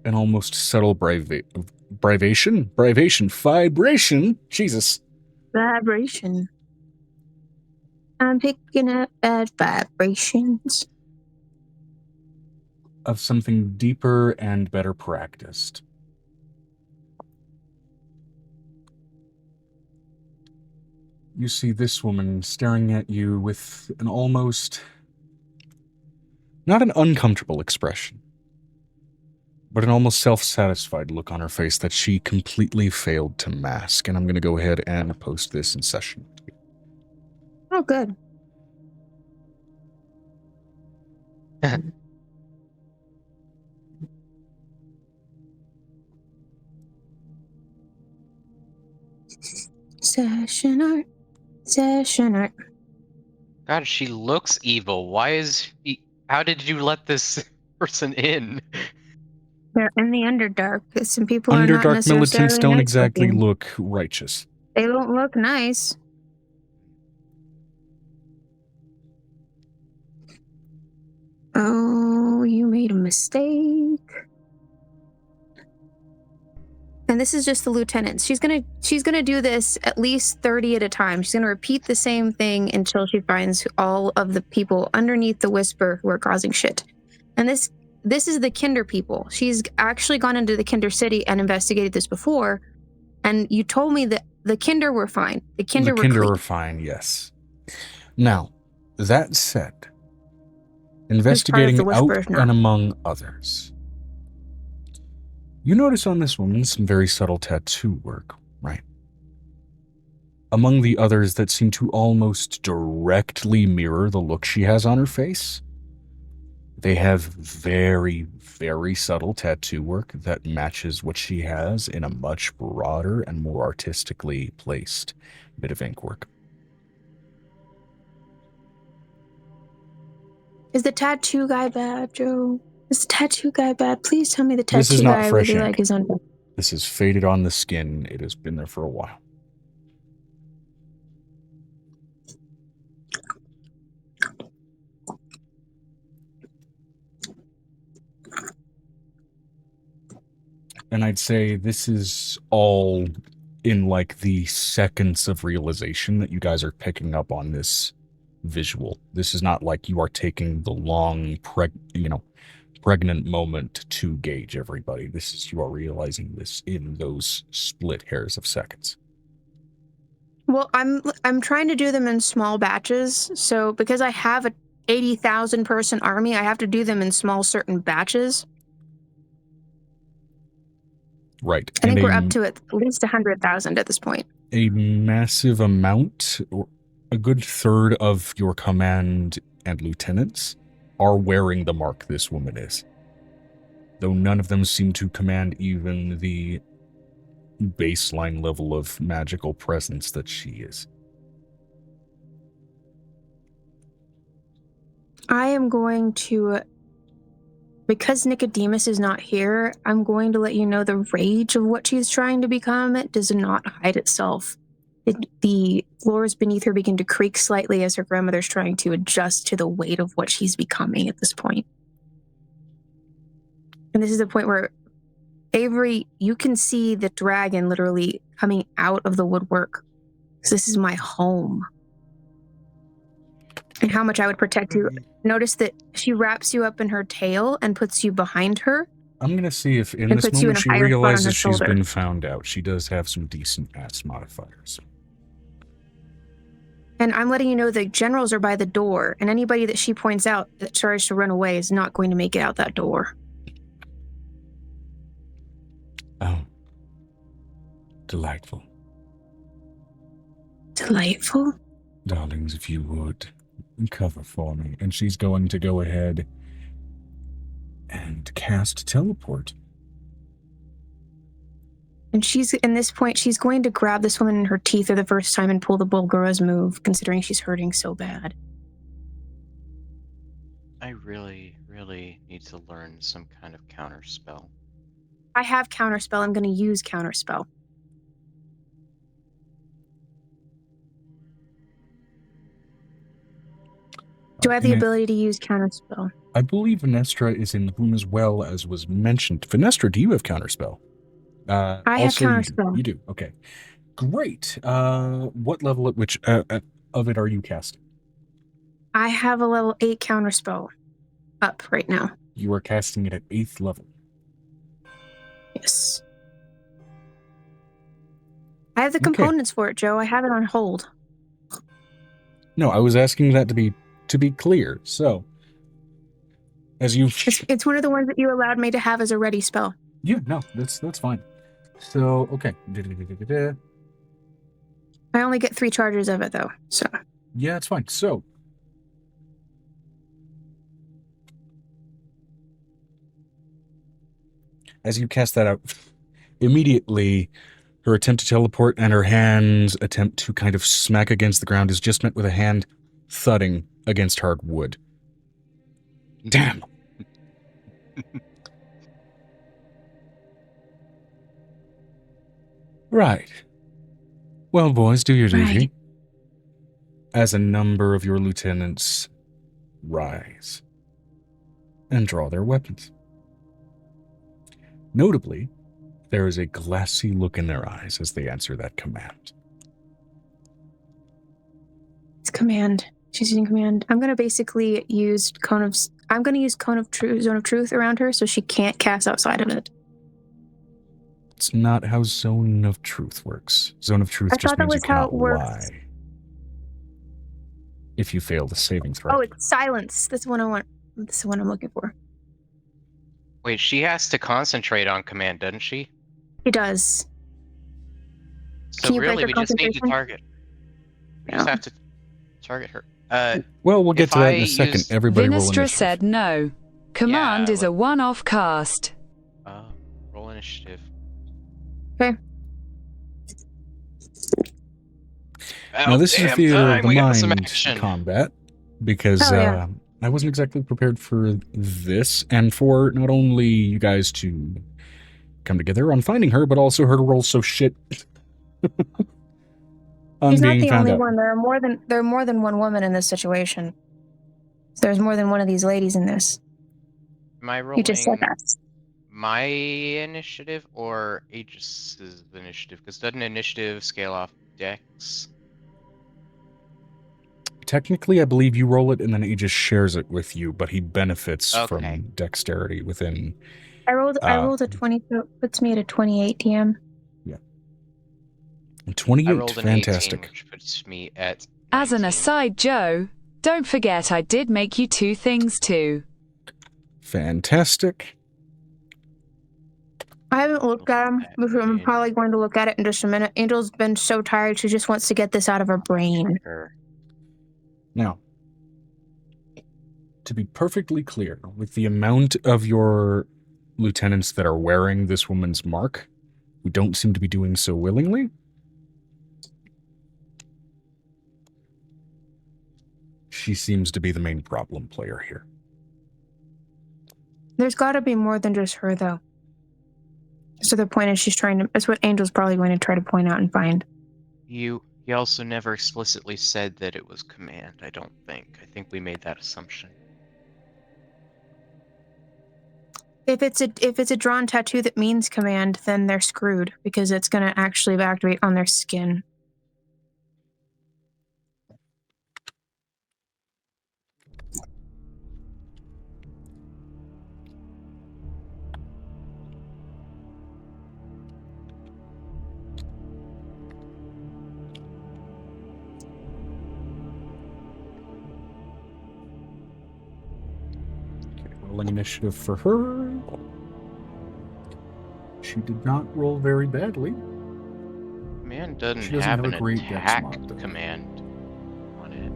an almost subtle vibration. Jesus. Vibration. I'm picking up bad vibrations. Of something deeper and better practiced. You see this woman staring at you with an almost, not an uncomfortable expression, but an almost self-satisfied look on her face that she completely failed to mask. And I'm going to go ahead and post this in session. Oh, good. Session art. Session art. God, she looks evil. Why is she... How did you let this person in? They're in the Underdark. Some people are not Underdark necessarily militants don't nice exactly looking. look righteous. They don't look nice. Oh, you made a mistake. And this is just the lieutenants. She's gonna do this at least 30 at a time. She's gonna repeat the same thing until she finds all of the people underneath the whisper who are causing shit. And this is the Kinder people. She's actually gone into the Kinder city and investigated this before. And you told me that the Kinder were fine. The Kinder were fine, yes. Now, that said, investigating out and among others, you notice on this woman some very subtle tattoo work, right? Among the others that seem to almost directly mirror the look she has on her face, they have very, very subtle tattoo work that matches what she has in a much broader and more artistically placed bit of ink work. Is the tattoo guy bad, Joe? Is the tattoo guy bad? Please tell me the tattoo guy I really like is on. This is faded on the skin. It has been there for a while. And I'd say this is all in like the seconds of realization that you guys are picking up on this visual. This is not like you are taking the long, pregnant moment to gauge everybody. This is, you are realizing this in those split hairs of seconds. Well, I'm trying to do them in small batches. So because I have a 80,000 person army, I have to do them in small certain batches. Right. I think we're up to at least 100,000 at this point. A massive amount, or a good third of your command and lieutenants are wearing the mark this woman is. Though none of them seem to command even the baseline level of magical presence that she is. I am going to, because Nicodemus is not here, I'm going to let you know the rage of what she's trying to become. It does not hide itself. The floors beneath her begin to creak slightly as her grandmother's trying to adjust to the weight of what she's becoming at this point. And this is the point where, Avery, you can see the dragon literally coming out of the woodwork. So this is my home. And how much I would protect you. Notice that she wraps you up in her tail and puts you behind her. I'm going to see if in this moment she realizes she's been found out. She does have some decent ass modifiers. And I'm letting you know the generals are by the door, and anybody that she points out that tries to run away is not going to make it out that door. Oh. Delightful. Delightful? Darlings, if you would, cover for me. And she's going to go ahead and cast teleport. And she's, in this point, she's going to grab this woman in her teeth for the first time and pull the 𝕱𝖓𝖓 move, considering she's hurting so bad. I really, really need to learn some kind of counterspell. I have counterspell. I'm going to use counterspell. Do I have the ability to use counterspell? I believe Venestra is in whom as well as was mentioned. Venestra, do you have counterspell? I have counterspell. You do. Okay. Great. What level at which of it are you casting? I have a level 8 counterspell up right now. You are casting it at 8th level. Yes. I have the components for it, Joe. I have it on hold. No, I was asking that to be clear. So, as you, it's one of the ones that you allowed me to have as a ready spell. Yeah, no, that's fine. So, okay. I only get 3 charges of it though. So. Yeah, it's fine. So, as you cast that out, immediately her attempt to teleport and her hand's attempt to kind of smack against the ground is just met with a hand thudding against hard wood. Damn. Right. Well, boys, do your duty. Right. As a number of your lieutenants rise and draw their weapons. Notably, there is a glassy look in their eyes as they answer that command. It's command. She's using command. I'm going to basically use Zone of Truth around her so she can't cast outside of it. It's not how Zone of Truth works. Zone of Truth just means you cannot lie. If you fail the saving throw. Oh, it's silence. That's what I want. That's the one I'm looking for. Wait, she has to concentrate on command, doesn't she? She does. So really, we just need to target. We just have to target her. Well, we'll get to that in a second. Everybody roll initiative. Vinestra said no. Command is a one-off cast. Roll initiative. Okay. Now, this is a theater of the mind combat, because I wasn't exactly prepared for this, and for not only you guys to come together on finding her, but also her to roll so shit. She's not the only one. There are more than one woman in this situation. So there's more than one of these ladies in this. Am I rolling? You just said that. My initiative or Aegis's initiative? Because doesn't initiative scale off dex? Technically, I believe you roll it and then Aegis shares it with you, but he benefits from dexterity within. I rolled a 20, so it puts me at a 28 DM. Yeah. 28, I rolled an fantastic. 18, which puts me at 19. As an aside, Joe, don't forget I did make you 2 things too. Fantastic. I haven't looked at them, but I'm probably going to look at it in just a minute. Angel's been so tired, she just wants to get this out of her brain. Now, to be perfectly clear, with the amount of your lieutenants that are wearing this woman's mark, who don't seem to be doing so willingly, she seems to be the main problem player here. There's got to be more than just her, though. So the point is that's what Angel's probably going to try to point out and find. He also never explicitly said that it was command, I don't think. I think we made that assumption. If it's a drawn tattoo that means command, then they're screwed because it's going to actually activate on their skin. Rolling initiative for her. She did not roll very badly. Command doesn't have a great attack command on it.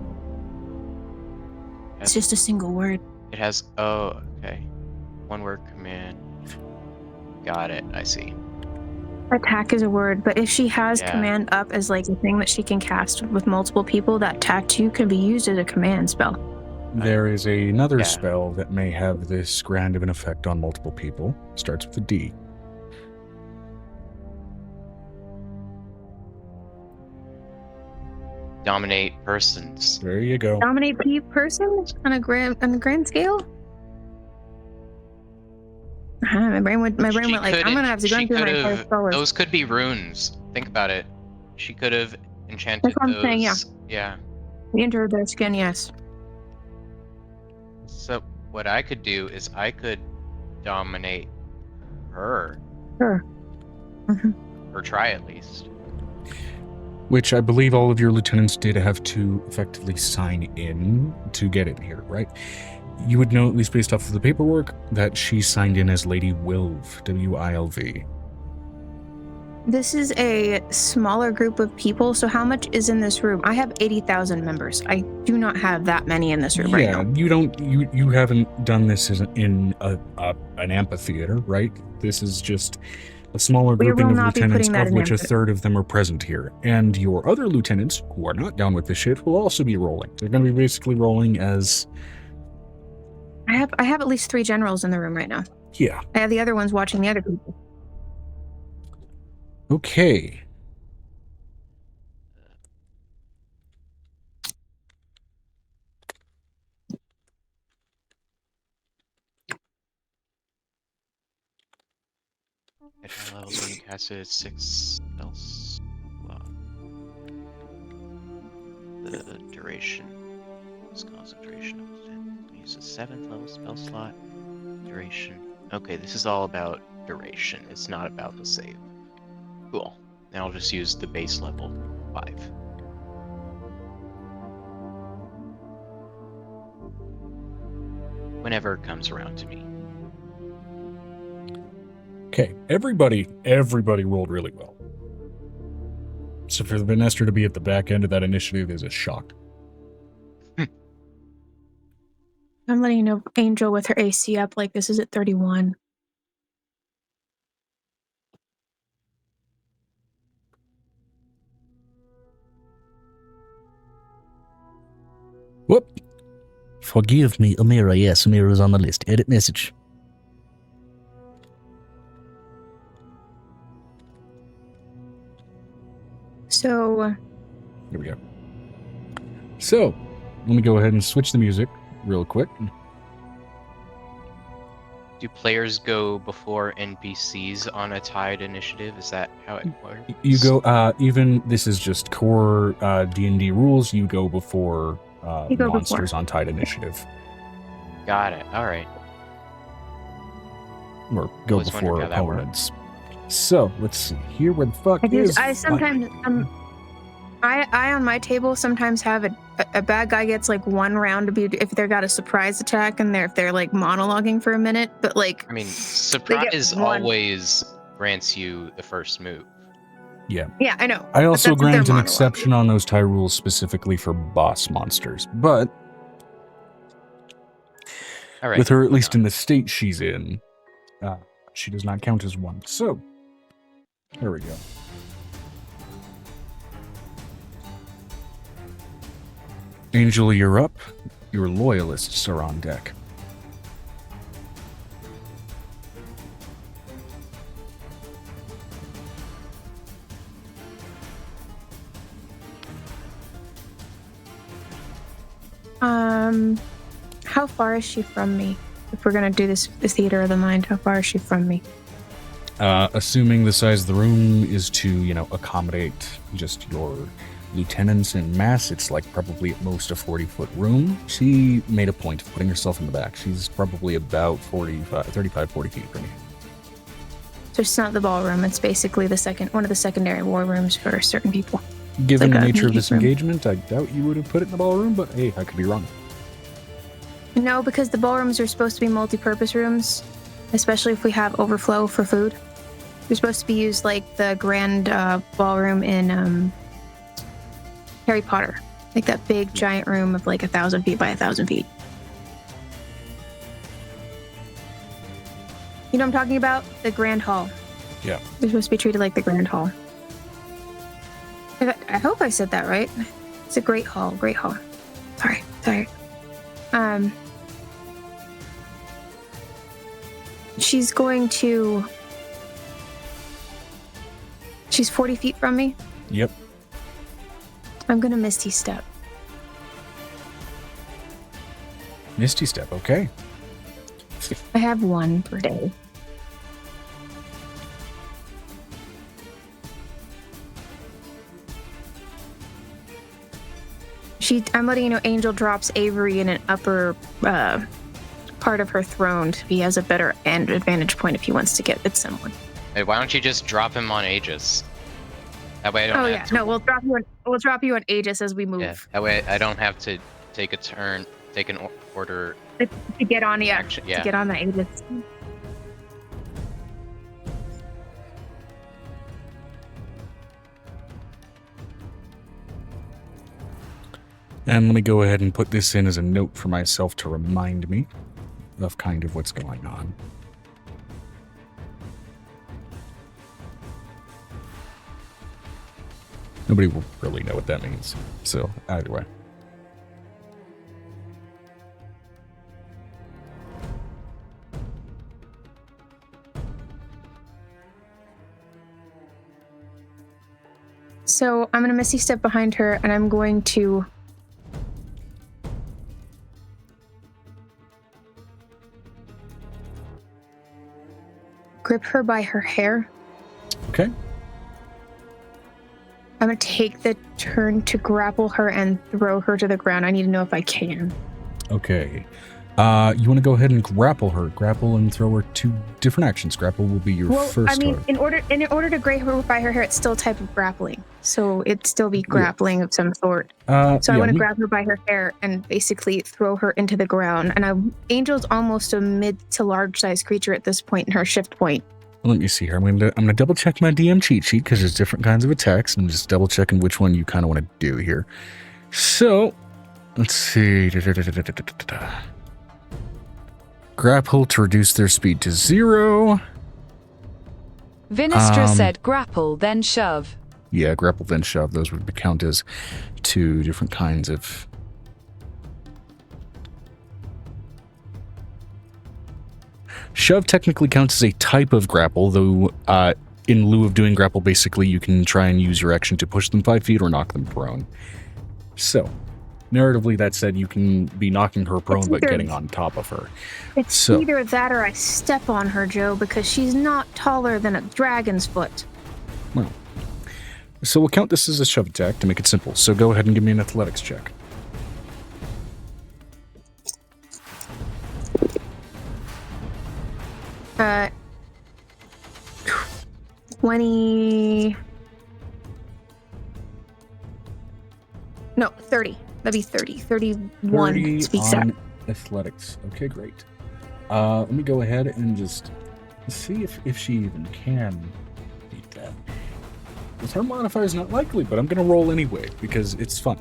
It's just a single word. It has, oh, okay. One word command. Got it, I see. Attack is a word, but if she has command up as like a thing that she can cast with multiple people, that tattoo can be used as a command spell. There is another spell that may have this grand of an effect on multiple people. Starts with a D. Dominate persons. There you go. Dominate person on a grand scale. My brain went like, I'm gonna have to go She into my could've- first scholars. Those could be runes. Think about it. She could have enchanted That's what I'm those. saying, yeah. Yeah. We entered their skin, yes. So what I could do is I could dominate her. Sure. Mhm. Or try at least. Which I believe all of your lieutenants did have to effectively sign in to get in here, right? You would know, at least based off of the paperwork, that she signed in as Lady Wilv, W-I-L-V. This is a smaller group of people, so how much is in this room? I have 80,000 members. I do not have that many in this room right now. You haven't done this in an amphitheater, right? This is just a smaller grouping of lieutenants, of which a third of them are present here. And your other lieutenants, who are not down with this shit, will also be rolling. They're going to be basically rolling as... I have at least 3 generals in the room right now. Yeah. I have the other ones watching the other people. Okay. At high levels, when you cast it, it's 6 spells. The duration is concentration of 10. Use a 7th level spell slot. Duration. Okay, this is all about duration. It's not about the save. Cool. Now I'll just use the base level 5. Whenever it comes around to me. Okay, everybody rolled really well. So for the Benester to be at the back end of that initiative is a shock. I'm letting you know, Angel with her AC up, like this is at 31. Whoop. Forgive me, Amira. Yes, Amira's on the list. Edit message. So... Here we go. So, let me go ahead and switch the music real quick. Do players go before NPCs on a tied initiative? Is that how it works? You go, even, this is just core D&D rules, you go before monsters on tied initiative. Got it. All right. Or go Always wondered before how that opponents. So, let's see here. Where the fuck I sometimes... I on my table sometimes have a bad guy gets like 1 round to be if they got a surprise attack and if they're like monologuing for a minute, but like I mean, surprise always grants you the first move. Yeah. Yeah, I know. I also grant an exception on those tie rules specifically for boss monsters, but all right. With her, at least in the state she's in, she does not count as one. So, there we go. Angel, you're up. Your loyalists are on deck. How far is she from me? If we're gonna do this theater of the mind, how far is she from me? Assuming the size of the room is to, accommodate just your lieutenants in mass, it's like probably at most a 40-foot room. She made a point of putting herself in the back. She's probably about 35, 40 feet from you. So it's not the ballroom. It's basically one of the secondary war rooms for certain people. Given the nature of this engagement, I doubt you would have put it in the ballroom, but hey, I could be wrong. No, because the ballrooms are supposed to be multi-purpose rooms, especially if we have overflow for food. They're supposed to be used like the grand ballroom in Harry Potter. Like that big giant room of like 1,000 feet by 1,000 feet. You know what I'm talking about? The Grand Hall. Yeah. They're supposed to be treated like the Grand Hall. I hope I said that right. It's a great hall. Great hall. Sorry. She's 40 feet from me. Yep. I'm gonna Misty Step. Misty Step, okay. I have one per day. I'm letting you know Angel drops Avery in an upper part of her throne. He has a better advantage point if he wants to get at someone. Hey, why don't you just drop him on Aegis? That way I don't Oh have yeah, to... no, we'll drop you on Aegis as we move. Yeah, that way I don't have to take a turn, take an order... To get on, yeah. Action, yeah. To get on the Aegis. And let me go ahead and put this in as a note for myself to remind me of kind of what's going on. Nobody will really know what that means. So, either way. So I'm going to Misty Step behind her, and I'm going to grip her by her hair. Okay. I'm going to take the turn to grapple her and throw her to the ground. I need to know if I can. Okay. You want to go ahead and grapple her. Grapple and throw her 2 different actions. Grapple will be your first target. in order to grab her by her hair, it's still a type of grappling. So it'd still be grappling of some sort. I want to grab her by her hair and basically throw her into the ground. And Angel's almost a mid to large size creature at this point in her shift point. Let me see here. I'm gonna double check my DM cheat sheet because there's different kinds of attacks. I'm just double checking which one you kind of want to do here. So let's see. Grapple to reduce their speed to 0. Vinistra said grapple, then shove. Yeah, grapple, then shove. Those would count as 2 different kinds of... Shove technically counts as a type of grapple, though in lieu of doing grapple, basically you can try and use your action to push them 5 feet or knock them prone. So, narratively, that said, you can be knocking her prone but getting on top of her. It's either that or I step on her, Joe, because she's not taller than a dragon's foot. Well, so we'll count this as a shove attack to make it simple. So go ahead and give me an athletics check. Uh, 20... No, 30. That'd be 30. 31 to be exact. Athletics. Okay, great. Let me go ahead and just see if she even can beat that. Because her modifier is not likely, but I'm going to roll anyway because it's fun.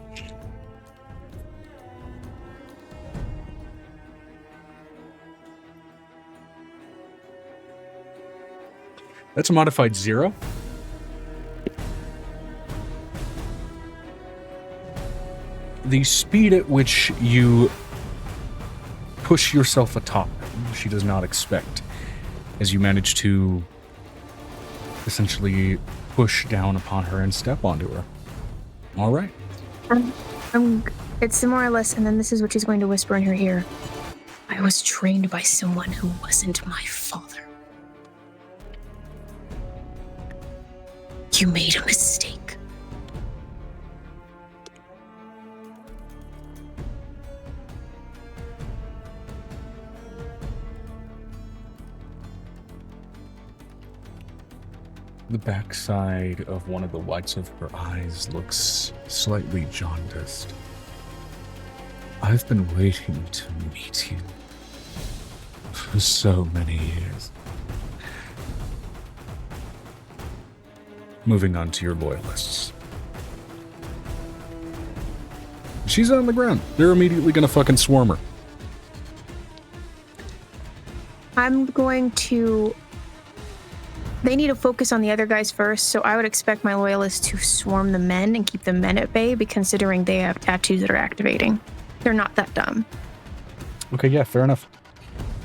That's a modified 0. The speed at which you push yourself atop, she does not expect, as you manage to essentially push down upon her and step onto her. All right. It's more or less, and then this is what she's going to whisper in her ear. I was trained by someone who wasn't my father. You made a mistake. The backside of one of the whites of her eyes looks slightly jaundiced. I've been waiting to meet you for so many years. Moving on to your loyalists. She's on the ground. They're immediately gonna fucking swarm her. I'm going to... They need to focus on the other guys first, so I would expect my loyalists to swarm the men and keep the men at bay, considering they have tattoos that are activating. They're not that dumb. Okay, yeah, fair enough.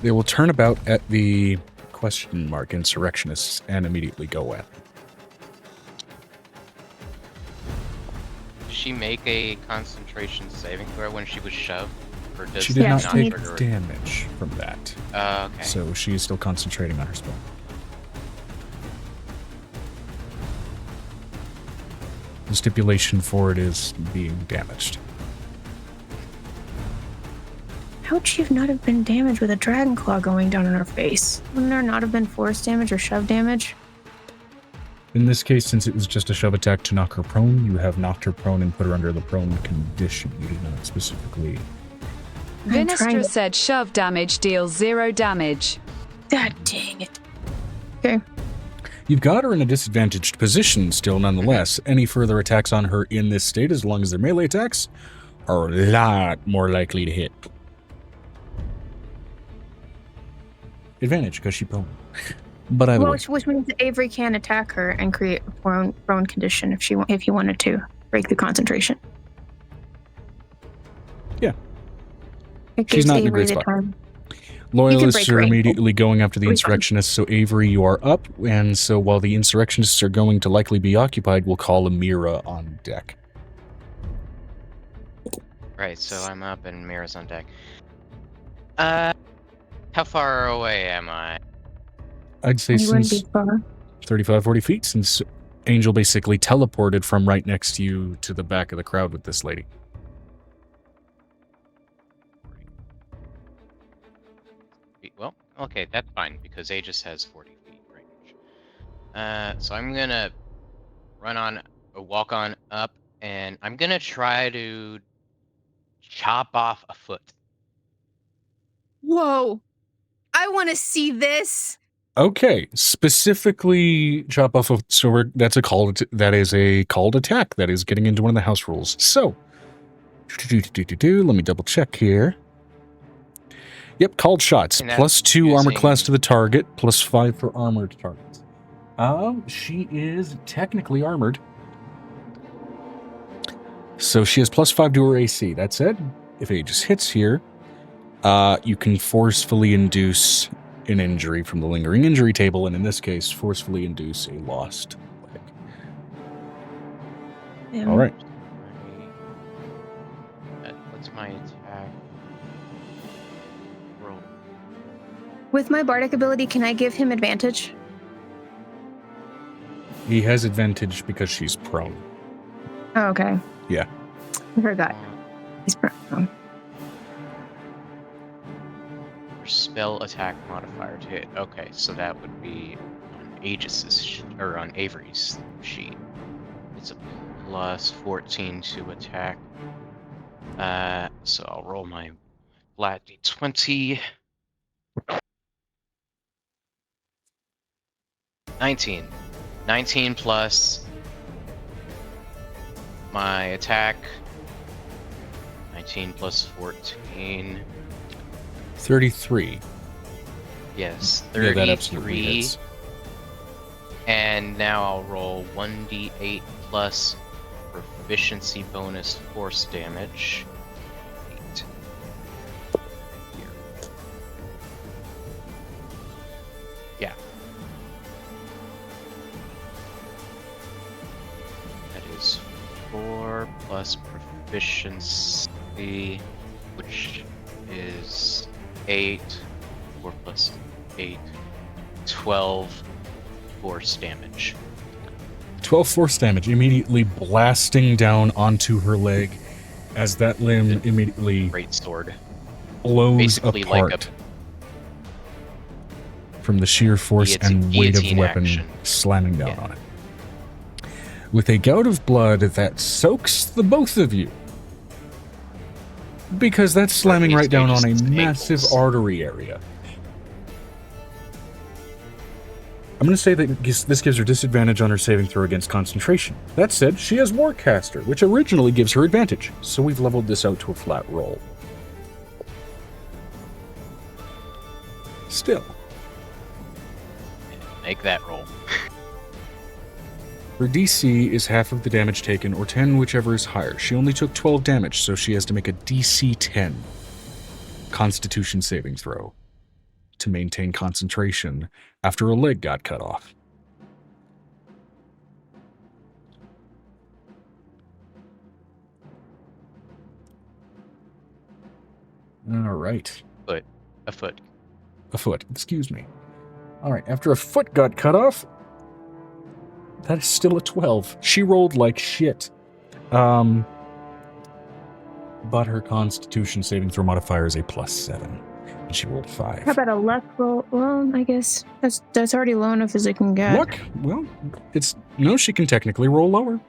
They will turn about at the question mark insurrectionists and immediately go at them. she make a concentration saving throw when she was shoved? Or does She did that not take trigger it? damage from that. Okay. So she is still concentrating on her spell. The stipulation for it is being damaged. How would she have not have been damaged with a dragon claw going down in her face? Wouldn't there not have been force damage or shove damage? In this case, since it was just a shove attack to knock her prone, you have knocked her prone and put her under the prone condition. You did not specifically. Vinestra said shove damage deals 0 damage. God dang it. Okay. You've got her in a disadvantaged position still, nonetheless. Any further attacks on her in this state, as long as they're melee attacks, are a lot more likely to hit. Advantage, because she prone. But either way. Which means that Avery can attack her and create a prone condition if he wanted to break the concentration. Yeah. It She's gives not in a Avery great the spot. time. Loyalists are break immediately going after the It'll be fine. insurrectionists, so Avery, you are up, and so while the insurrectionists are going to likely be occupied, we'll call Amira on deck. Right, so I'm up and Mira's on deck. How far away am I? I'd say You wouldn't since be far. 35, 40 feet, since Angel basically teleported from right next to you to the back of the crowd with this lady. Well, okay, that's fine, because Aegis has 40 feet range. So I'm gonna walk on up, and I'm gonna try to chop off a foot. Whoa. I want to see this. Okay, specifically chop off of, that's a called, that is a called attack. That is getting into one of the house rules. So, let me double check here. Yep, called shots. +2 armor class to the target, +5 for armored targets. She is technically armored. So she has +5 to her AC. That said, if Aegis hits here, you can forcefully induce an injury from the lingering injury table, and in this case, forcefully induce a lost leg. All right. What's my attack roll? With my bardic ability, can I give him advantage? He has advantage because she's prone. Oh, okay. Yeah. I forgot. He's prone. Spell attack modifier to hit. Okay, so that would be on Aegis's or on Avery's sheet. It's a +14 to attack. So I'll roll my flat d20. 19. 19 plus my attack. 19 plus 14. 33. Yes, Yeah, 33. that absolutely hits. And now I'll roll 1d8 plus proficiency bonus force damage. 8. Here. Yeah. That is 4 plus proficiency, which is 8. 4 plus 8. 12 force damage. 12 force damage, immediately blasting down onto her leg as that limb immediately Great sword. blows Basically apart like from the sheer force and weight of the guillotine weapon action. slamming down on it. With a gout of blood that soaks the both of you. Because that's slamming right down on a Aegis' massive ankles. artery area. I'm going to say that this gives her disadvantage on her saving throw against concentration. That said, she has Warcaster, which originally gives her advantage, so we've leveled this out to a flat roll. Still, Make that roll. her DC is half of the damage taken, or 10, whichever is higher. She only took 12 damage, so she has to make a DC 10 Constitution saving throw to maintain concentration after a leg got cut off. All right. A foot. A foot. Excuse me. All right. After a foot got cut off, that is still a 12. She rolled like shit. But her Constitution saving throw modifier is a +7. And she rolled 5. How about a luck roll? Well, I guess that's already low enough as it can get. Luck? Well, she can technically roll lower.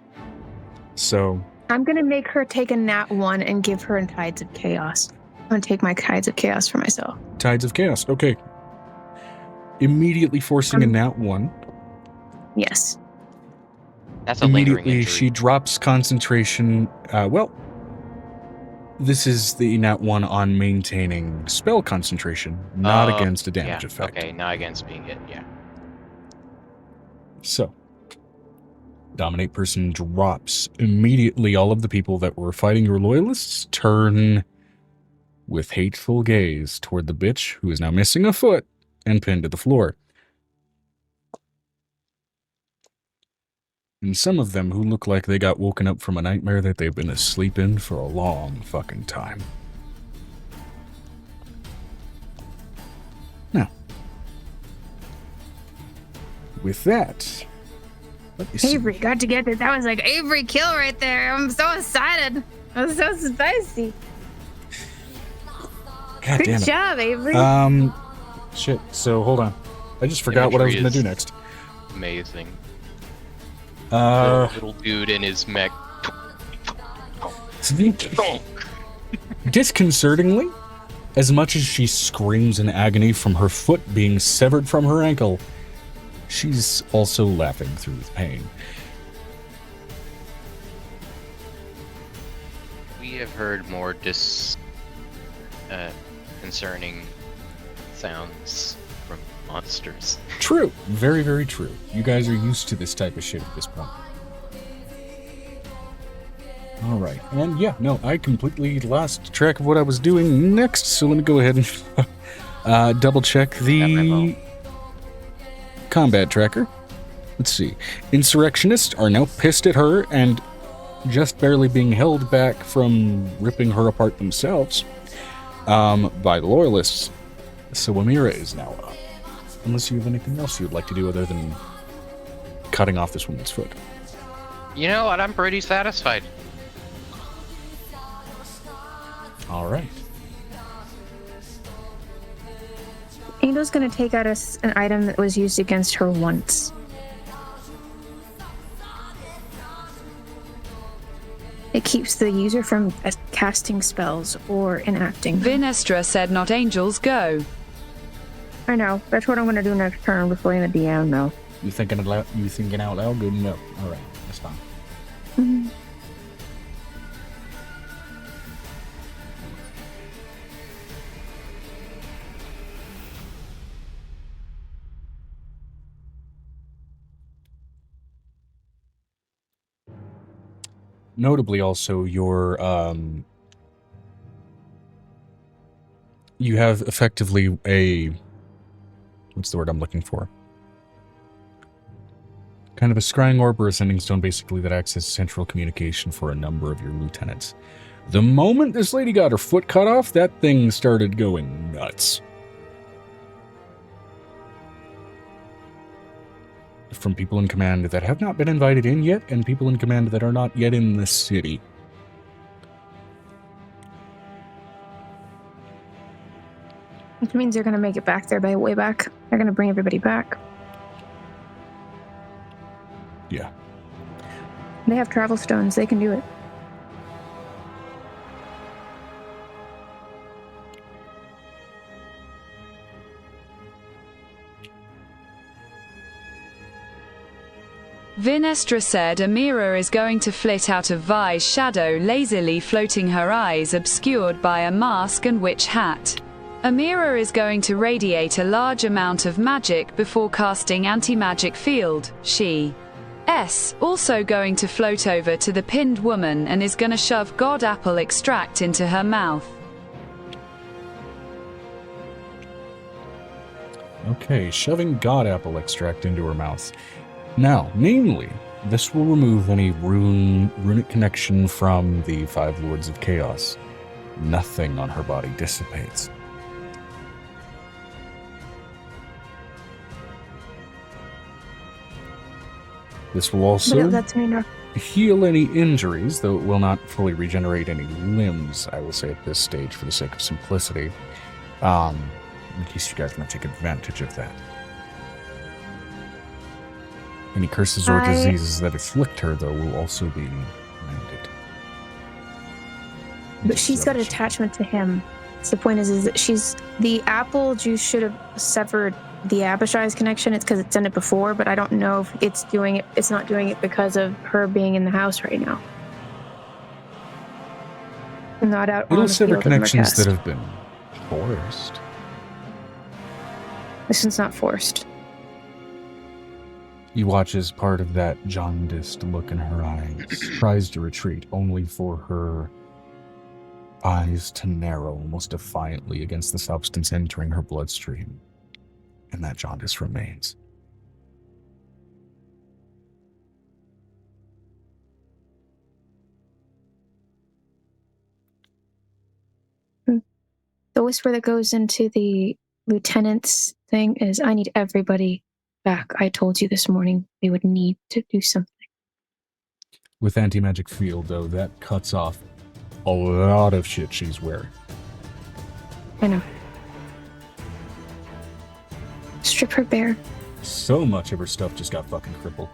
So. I'm going to make her take a nat 1 and give her a Tides of Chaos. I'm going to take my Tides of Chaos for myself. Tides of Chaos. Okay. Immediately forcing a nat 1. Yes. That's a lingering Immediately, injury. she drops concentration. This is the nat 1 on maintaining spell concentration, not against a damage effect. Okay, not against being hit, yeah. So, Dominate person drops. Immediately, all of the people that were fighting your loyalists turn with hateful gaze toward the bitch, who is now missing a foot and pinned to the floor. And some of them who look like they got woken up from a nightmare that they've been asleep in for a long fucking time. Now, with that, let me see. Avery, got to get it. That was like Avery kill right there. I'm so excited. I'm so spicy. God Good damn it. job, Avery. Shit, so hold on. I just forgot what I was going to do next. Amazing. The little dude in his mech. Disconcertingly, as much as she screams in agony from her foot being severed from her ankle, she's also laughing through the pain. We have heard more concerning sounds from monsters. True. Very, very true. You guys are used to this type of shit at this point. Alright. And yeah, no, I completely lost track of what I was doing next, so let me go ahead and double check the combat tracker. Let's see. Insurrectionists are now pissed at her and just barely being held back from ripping her apart themselves by the loyalists. So Amira is now up. Unless you have anything else you'd like to do other than cutting off this woman's foot. You know what? I'm pretty satisfied. All right. Angel's going to take out an item that was used against her once. It keeps the user from casting spells or enacting. Vinestra said not angels go. I know. That's what I'm going to do next turn before the DM, though. You thinking out loud? Good enough. All right. That's fine. Mm-hmm. Notably, also, you have effectively a, what's the word I'm looking for? Kind of a scrying orb or a sending stone, basically, that acts as central communication for a number of your lieutenants. The moment this lady got her foot cut off, that thing started going nuts. From people in command that have not been invited in yet, and people in command that are not yet in the city. Which means they're going to make it back there by way back. They're going to bring everybody back. Yeah. They have travel stones. They can do it. Vinestra said Amira is going to flit out of Vi's shadow, lazily floating her eyes obscured by a mask and witch hat. Amira is going to radiate a large amount of magic before casting anti-magic field. She's also going to float over to the pinned woman and is going to shove god apple extract into her mouth. Okay, shoving god apple extract into her mouth. Now, namely, this will remove any runic connection from the 5 Lords of Chaos. Nothing on her body dissipates. This will also heal any injuries, though it will not fully regenerate any limbs, I will say at this stage for the sake of simplicity. In case you guys want to take advantage of that. Any curses or diseases that afflict her, though, will also be mended. But she's got an attachment to him. So the point is that the apple juice should have severed the 𝕲𝖊𝖓𝖓𝖊𝖘 connection. It's because it's done it before, but I don't know if it's doing it. It's not doing it because of her being in the house right now. I'm not out. It'll sever connections that have been forced. This one's not forced. You watch as part of that jaundiced look in her eyes tries to retreat, only for her eyes to narrow almost defiantly against the substance entering her bloodstream. And that jaundice remains. The whisper that goes into the lieutenant's thing is, I need everybody back. I told you this morning we would need to do something. With anti-magic field, though, that cuts off a lot of shit she's wearing. I know. Strip her bare. So much of her stuff just got fucking crippled.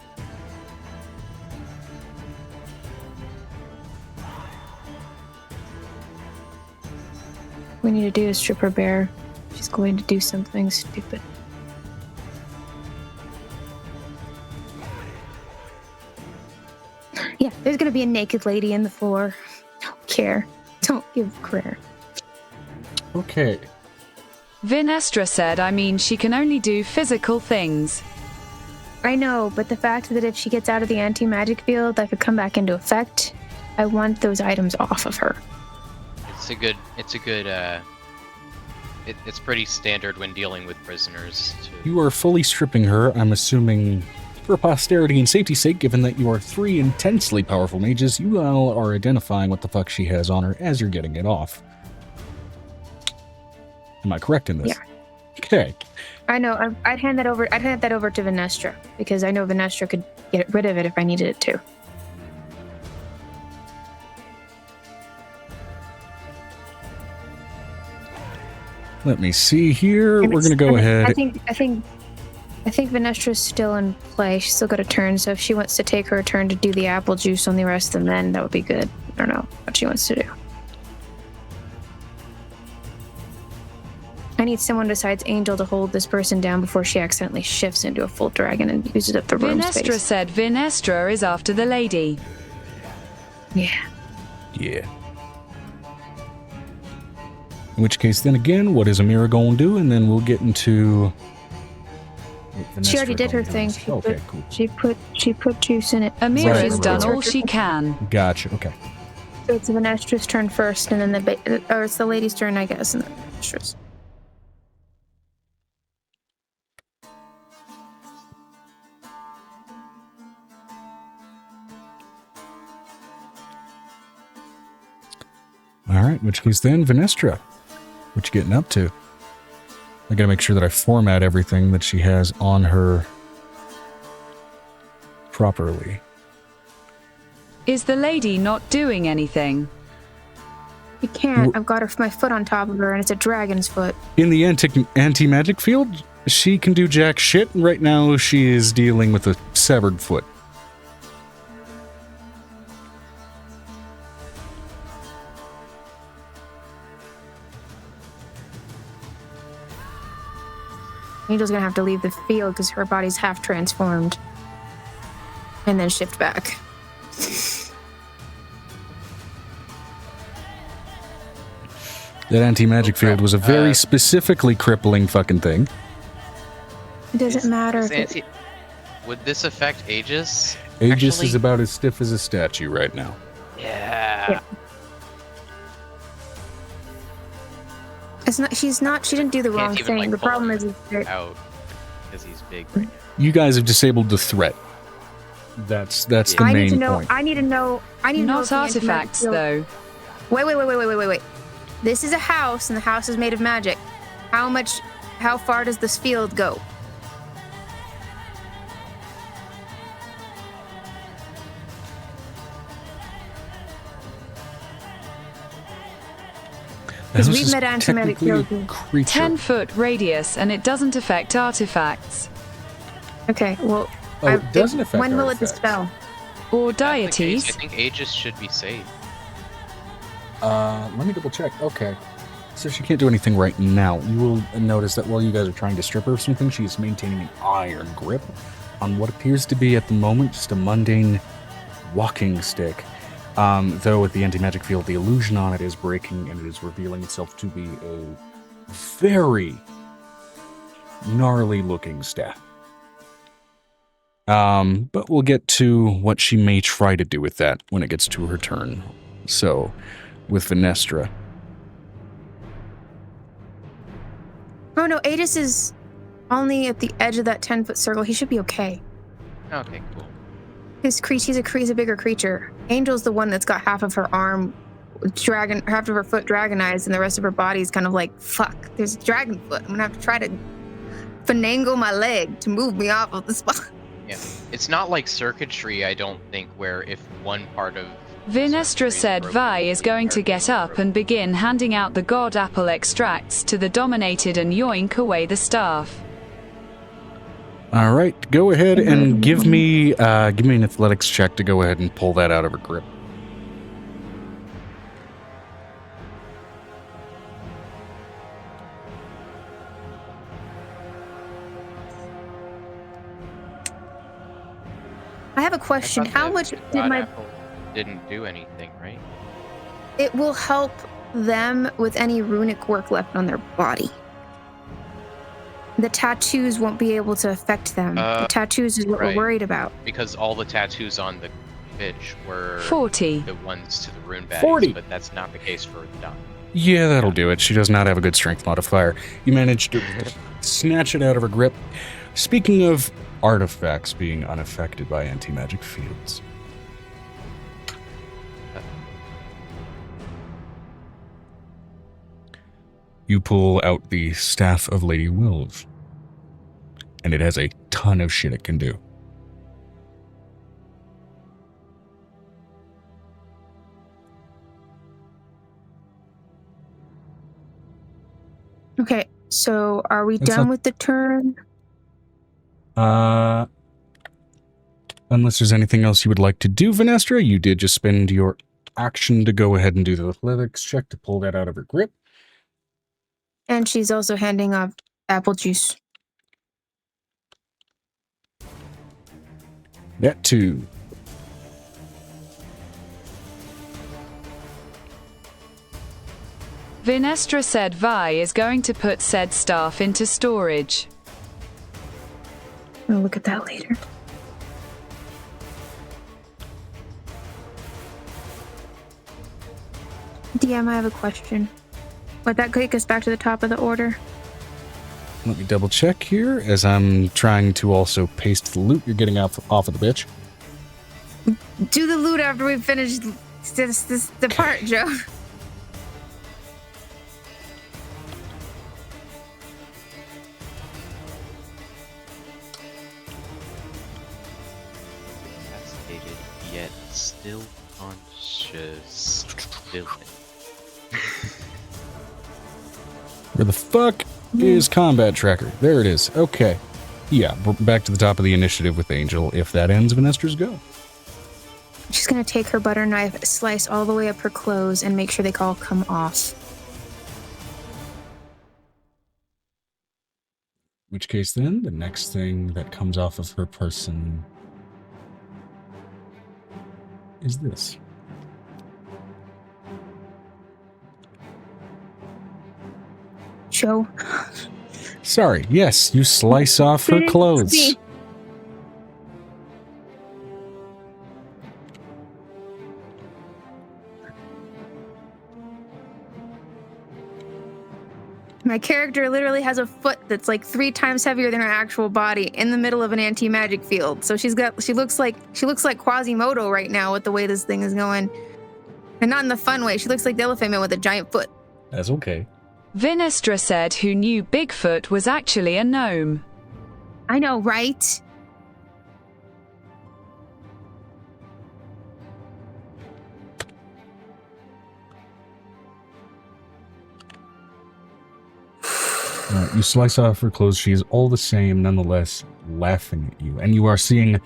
What we need to do is strip her bare. She's going to do something stupid. Yeah, there's going to be a naked lady in the floor. Don't care. Don't give prayer. Okay. 𝕲𝖓𝖓 said, I mean, she can only do physical things. I know, but the fact that if she gets out of the anti-magic field, that could come back into effect, I want those items off of her. It's pretty standard when dealing with prisoners. You are fully stripping her, I'm assuming, for posterity and safety's sake, given that you are 3 intensely powerful mages, you all are identifying what the fuck she has on her as you're getting it off. Am I correct in this? Yeah. Okay. I know. I'd hand that over. I'd hand that over to 𝕲𝖓𝖓 because I know 𝕲𝖓𝖓 could get rid of it if I needed it to. Let me see here. We're gonna go ahead. I think 𝕲𝖓𝖓's still in play. She's still got a turn, so if she wants to take her turn to do the apple juice on the rest of them, then that would be good. I don't know what she wants to do. I need someone besides Angel to hold this person down before she accidentally shifts into a full dragon and uses up the room space. 𝕲𝖓𝖓 said 𝕲𝖓𝖓 is after the lady. Yeah. Yeah. In which case, then again, what is Amira going to do? And then we'll get into... She already did her thing. She put juice in it. Amira's done all she can. Gotcha, okay. So it's 𝕲𝖓𝖓's turn first, and then or it's the lady's turn, I guess, and then 𝕲𝖓𝖓's. Alright, in which case then, 𝕲𝖓𝖓. What you getting up to? I gotta make sure that I format everything that she has on her properly. Is the lady not doing anything? You can't. I've got my foot on top of her, and it's a dragon's foot. In the anti-magic field, she can do jack shit. Right now, she is dealing with a severed foot. Angel's gonna have to leave the field because her body's half transformed. And then shift back. That anti-magic field was a very specifically crippling fucking thing. It doesn't matter. Would this affect Aegis? Aegis Actually, is about as stiff as a statue right now. Yeah. It's not. She didn't do the wrong even, thing. like, The pull problem her is that out because he's big right now. You guys have disabled the threat. That's the main point. I need to know. Not artifacts, though. Wait. This is a house, and the house is made of magic. How far does this field go? Because we've met anti-magic fields. 10-foot radius, and it doesn't affect artifacts. Okay, well, it doesn't affect when will it artifacts. dispel? Or If that's the case, deities. I think Aegis should be safe. Let me double check. Okay. So she can't do anything right now. You will notice that while you guys are trying to strip her of something, she is maintaining an iron grip on what appears to be at the moment just a mundane walking stick. Though with the anti-magic field, the illusion on it is breaking and it is revealing itself to be a very gnarly looking staff. But we'll get to what she may try to do with that when it gets to her turn. So, with Venestra. Oh no, Aegis is only at the edge of that 10-foot circle. He should be okay. Okay, cool. He's a bigger creature. Angel's the one that's got half of her arm half of her foot dragonized, and the rest of her body's kind of like, fuck, there's a dragon foot. I'm gonna have to try to finagle my leg to move me off of the spot. Yeah, it's not like circuitry, I don't think, where if one part of Venestra said Vi is going to get up and begin handing out the god apple extracts to the dominated and yoink away the staff. All right, go ahead and give me an athletics check to go ahead and pull that out of her grip. I have a question. How much did my... apple didn't do anything, right? It will help them with any runic work left on their body. The tattoos won't be able to affect them. The tattoos is what right. we're worried about. Because all the tattoos on the bitch were 40. the ones to the rune bags, 40. but that's not the case for the dog. Yeah, that'll do it. She does not have a good strength modifier. You managed to snatch it out of her grip. Speaking of artifacts being unaffected by anti-magic fields. You pull out the Staff of Lady Wills, and it has a ton of shit it can do. Okay, so are we done with the turn? Unless there's anything else you would like to do, Venestra, you did just spend your action to go ahead and do the athletics check to pull that out of her grip. And she's also handing off apple juice. That too. Venestra said Vi is going to put said staff into storage. We'll look at that later. DM, I have a question. Would that take us back to the top of the order? Let me double check here as I'm trying to also paste the loot you're getting off of the bitch. Do the loot after we finish the part, Joe. Incapacitated, yet still conscious. Where the fuck is Combat Tracker? There it is. Okay. Yeah, we're back to the top of the initiative with Angel. If that ends, Venestra's go. She's gonna take her butter knife, slice all the way up her clothes, and make sure they all come off. In which case then, the next thing that comes off of her person is this. Joe. Sorry, yes, you slice off her clothes. My character literally has a foot that's like 3 times heavier than her actual body in the middle of an anti-magic field. So she looks like Quasimodo right now with the way this thing is going. And not in the fun way. She looks like the Elephant Man with a giant foot. That's okay. Vinestra said who knew Bigfoot was actually a gnome. I know, right? You slice off her clothes. She is all the same, nonetheless, laughing at you. And you are seeing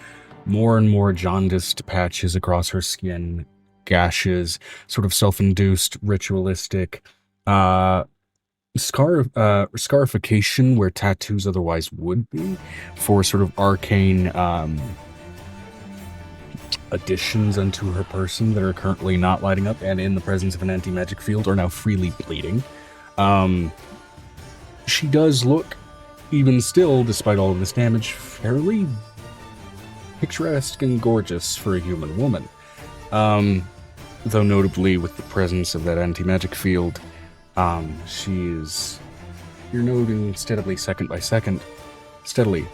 more and more jaundiced patches across her skin, gashes, sort of self-induced, ritualistic, scarification where tattoos otherwise would be, for sort of arcane additions unto her person that are currently not lighting up and in the presence of an anti-magic field are now freely bleeding. She does look, even still, despite all of this damage, fairly picturesque and gorgeous for a human woman. Though notably with the presence of that anti-magic field, she is, you're noting steadily, second by second, starting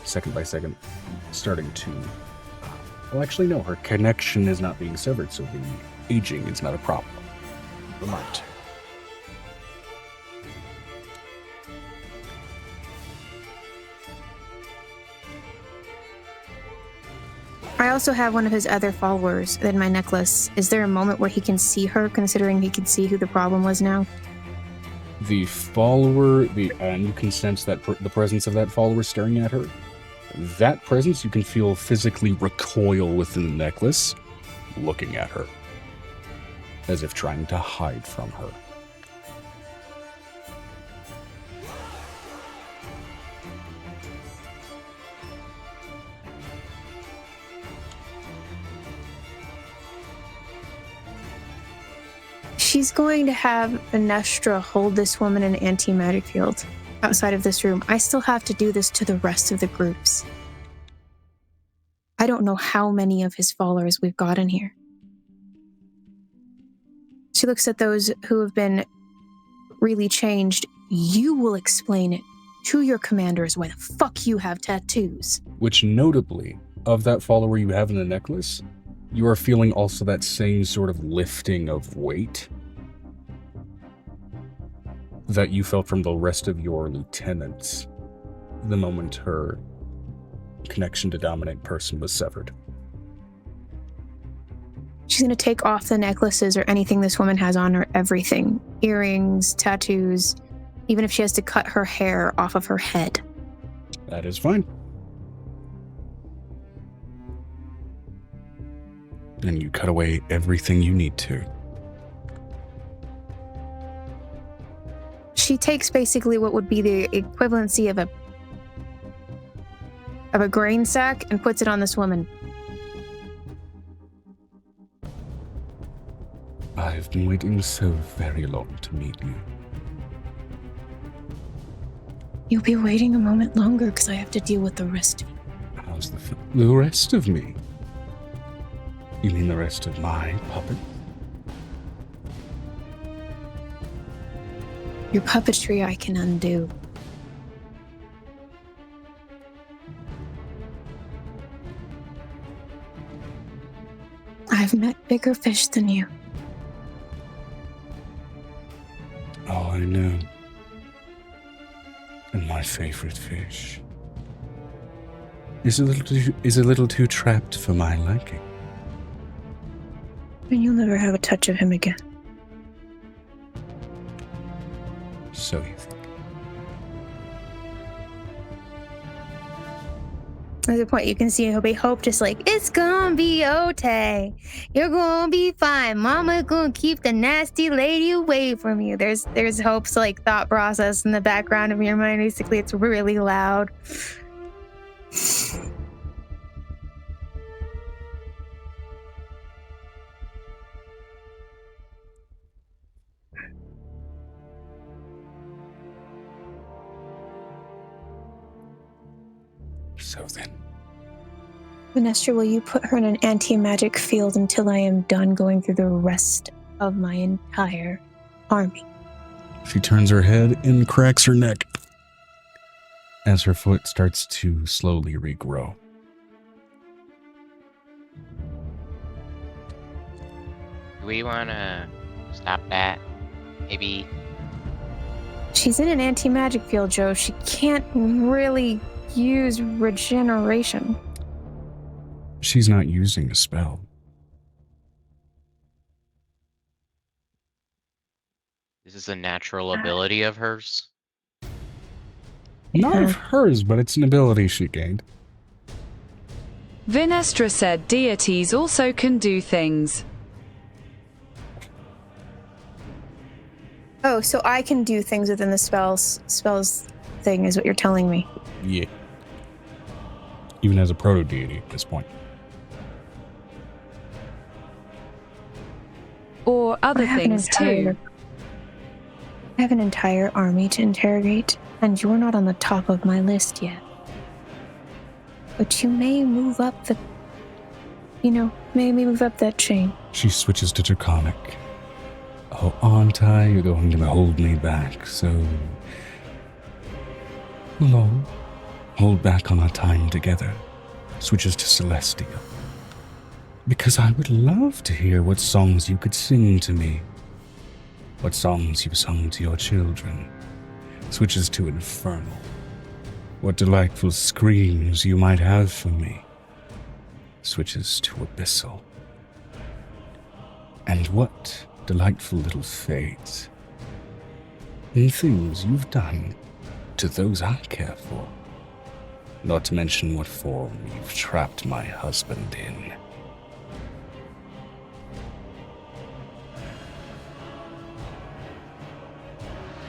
to, well, actually no, her connection is not being severed, so the aging is not a problem. Vermont. I also have one of his other followers in my necklace. Is there a moment where he can see her, considering he can see who the problem was now? The follower, and you can sense that the presence of that follower staring at her. That presence you can feel physically recoil within the necklace, looking at her, as if trying to hide from her. She's going to have Vinestra hold this woman in an anti-magic field outside of this room. I still have to do this to the rest of the groups. I don't know how many of his followers we've got in here. She looks at those who have been really changed. You will explain it to your commanders why the fuck you have tattoos. Which notably, of that follower you have in the necklace, you are feeling also that same sort of lifting of weight that you felt from the rest of your lieutenants the moment her connection to dominate person was severed. She's going to take off the necklaces or anything this woman has on her, everything. Earrings, tattoos, even if she has to cut her hair off of her head. That is fine. And you cut away everything you need to. She takes basically what would be the equivalency of a grain sack and puts it on this woman. I've been waiting so very long to meet you. You'll be waiting a moment longer because I have to deal with the rest of you. How's the rest of me? You mean the rest of my puppet? Your puppetry I can undo. I've met bigger fish than you. Oh, I know. And my favorite fish is a little too trapped for my liking. And you'll never have a touch of him again. So you think. There's a point you can see Hope just like, it's gonna be okay. You're gonna be fine. Mama's gonna keep the nasty lady away from you. There's Hope's like thought process in the background of your mind. Basically, it's really loud. So then. Vinestra, will you put her in an anti-magic field until I am done going through the rest of my entire army? She turns her head and cracks her neck as her foot starts to slowly regrow. Do we want to stop that? Maybe She's in an anti-magic field, Joe. She can't really use regeneration. She's not using a spell. This is a natural ability of hers. Not of hers, but it's an ability she gained. Vinestra said deities also can do things. Oh, so I can do things within the spells thing is what you're telling me. Yeah. Even as a proto-deity at this point. Or other things too. I have an entire army to interrogate, and you're not on the top of my list yet. But you may move up the... maybe move up that chain. She switches to Draconic. Oh, aren't I? You're going to hold me back so long. Hold back on our time together. Switches to Celestial. Because I would love to hear what songs you could sing to me. What songs you sung to your children. Switches to Infernal. What delightful screams you might have for me. Switches to Abyssal. And what delightful little fades and things you've done to those I care for. Not to mention what form you've trapped my husband in.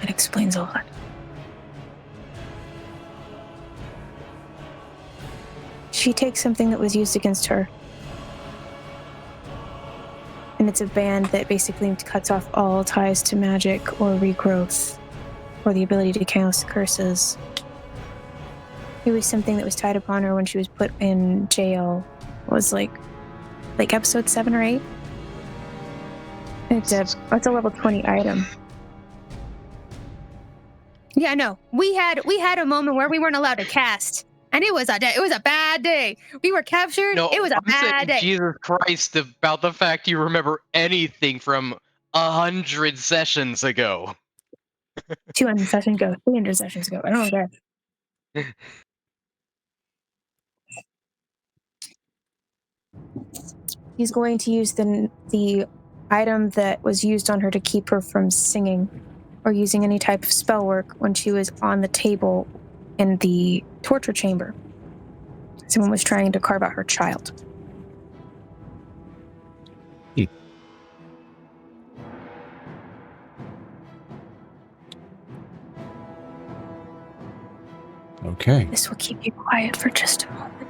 That explains a lot. She takes something that was used against her, and it's a band that basically cuts off all ties to magic or regrowth or the ability to cast curses. It was something that was tied upon her when she was put in jail. It was like episode 7 or 8. It's a level 20 item. Yeah, no. We had a moment where we weren't allowed to cast. And it was a day. It was a bad day. We were captured. No, it was a I'm saying, bad day. Jesus Christ, about the fact you remember anything from 100 sessions ago. 200 sessions ago, 300 sessions ago. I don't care. He's going to use the item that was used on her to keep her from singing or using any type of spell work when she was on the table in the torture chamber. Someone was trying to carve out her child. Okay. This will keep you quiet for just a moment.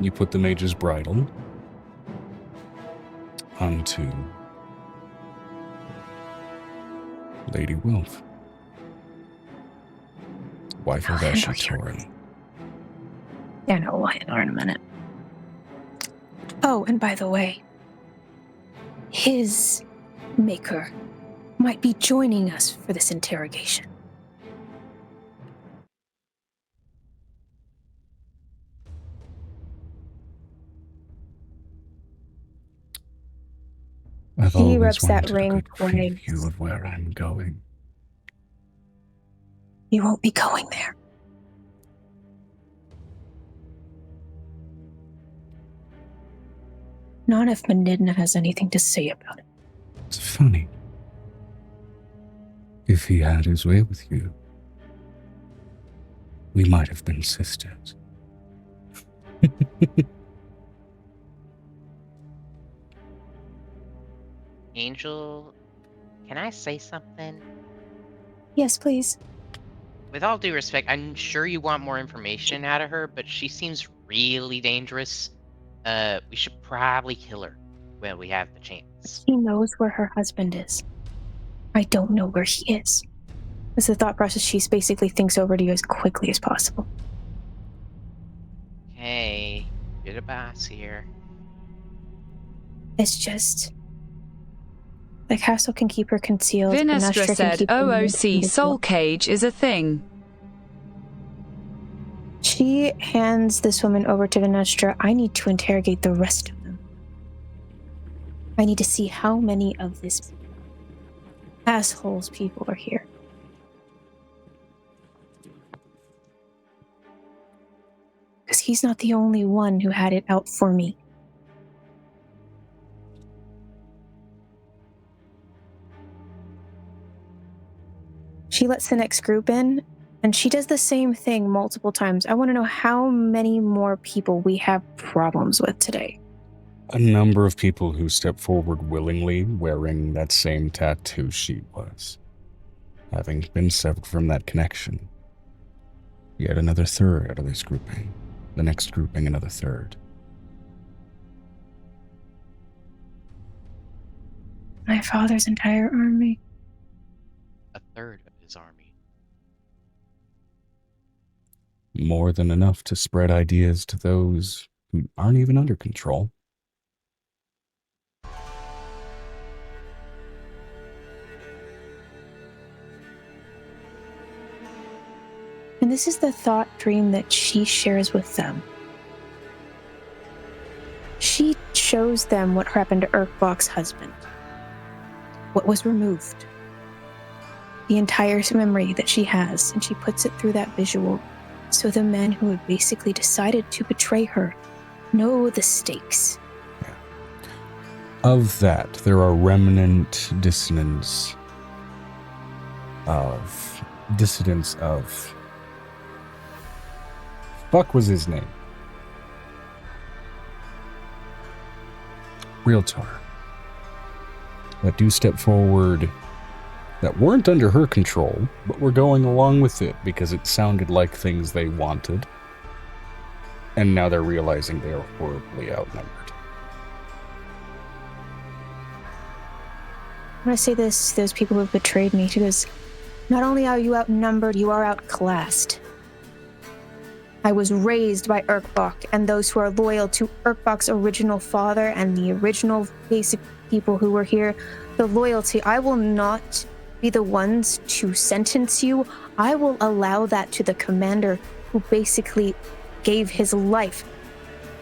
You put the mage's bridle onto Lady Wilf, wife of 𝕲𝖊𝖓. Yeah, no, we'll handle her in a minute. Oh, and by the way, his maker might be joining us for this interrogation. I've He always rubs that wanted a ring good twice. preview of where I'm going. You won't be going there. Not if 𝕲𝖊𝖓 has anything to say about it. It's funny. If he had his way with you, we might have been sisters. Angel, can I say something? Yes, please. With all due respect, I'm sure you want more information out of her, but she seems really dangerous. We should probably kill her when we have the chance. She knows where her husband is. I don't know where he is. It's the thought process she basically thinks over to you as quickly as possible. Hey, you're the boss here. It's just... the castle can keep her concealed. Vinestra can said keep her OOC soul cage is a thing. She hands this woman over to Vinestra. I need to interrogate the rest of them. I need to see how many of this assholes people are here. Because he's not the only one who had it out for me. She lets the next group in, and she does the same thing multiple times. I want to know how many more people we have problems with today. A number of people who step forward willingly wearing that same tattoo she was, having been severed from that connection. Yet another third out of this grouping. The next grouping, another third. My father's entire army. A third of his army. More than enough to spread ideas to those who aren't even under control. And this is the thought dream that she shares with them. She shows them what happened to 𝕱𝖊𝖓𝖓𝖊𝖘𝖎𝖚 husband. What was removed. The entire memory that she has, and she puts it through that visual, so the men who have basically decided to betray her know the stakes. Of that, there are remnant dissidents of... Fuck was his name? Realtar. That do step forward that weren't under her control, but were going along with it because it sounded like things they wanted. And now they're realizing they are horribly outnumbered. When I say this, those people who have betrayed me, she goes, not only are you outnumbered, you are outclassed. I was raised by 𝕱𝖓𝖓𝖓 and those who are loyal to 𝕱𝖓𝖓𝖓's original father and the original basic people who were here. The loyalty, I will not be the ones to sentence you. I will allow that to the commander who basically gave his life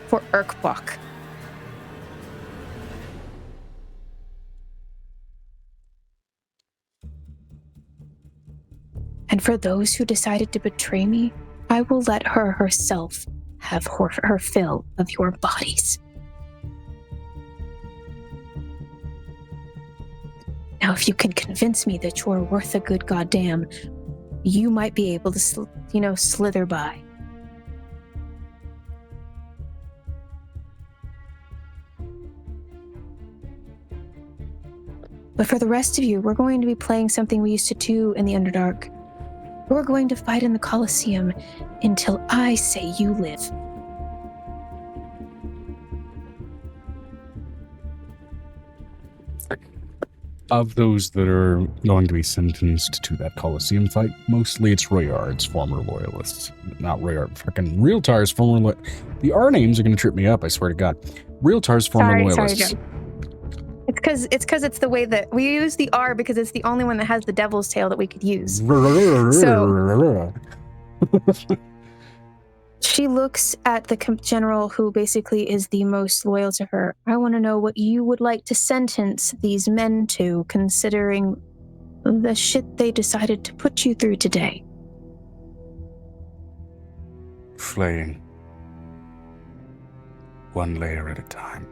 for 𝕱𝖓𝖓𝖓. And for those who decided to betray me, I will let her herself have her fill of your bodies. Now, if you can convince me that you're worth a good goddamn, you might be able to, slither by. But for the rest of you, we're going to be playing something we used to do in the Underdark. We're going to fight in the Colosseum until I say you live. Of those that are going to be sentenced to that Colosseum fight, mostly it's Royard's former loyalists. Not Royard, fucking Realtar's former The R names are going to trip me up, I swear to God. Realtar's former loyalists. Sorry, It's because it's the way that we use the R because it's the only one that has the devil's tail that we could use. So she looks at the general who basically is the most loyal to her. I want to know what you would like to sentence these men to, considering the shit they decided to put you through today. Flaying. One layer at a time.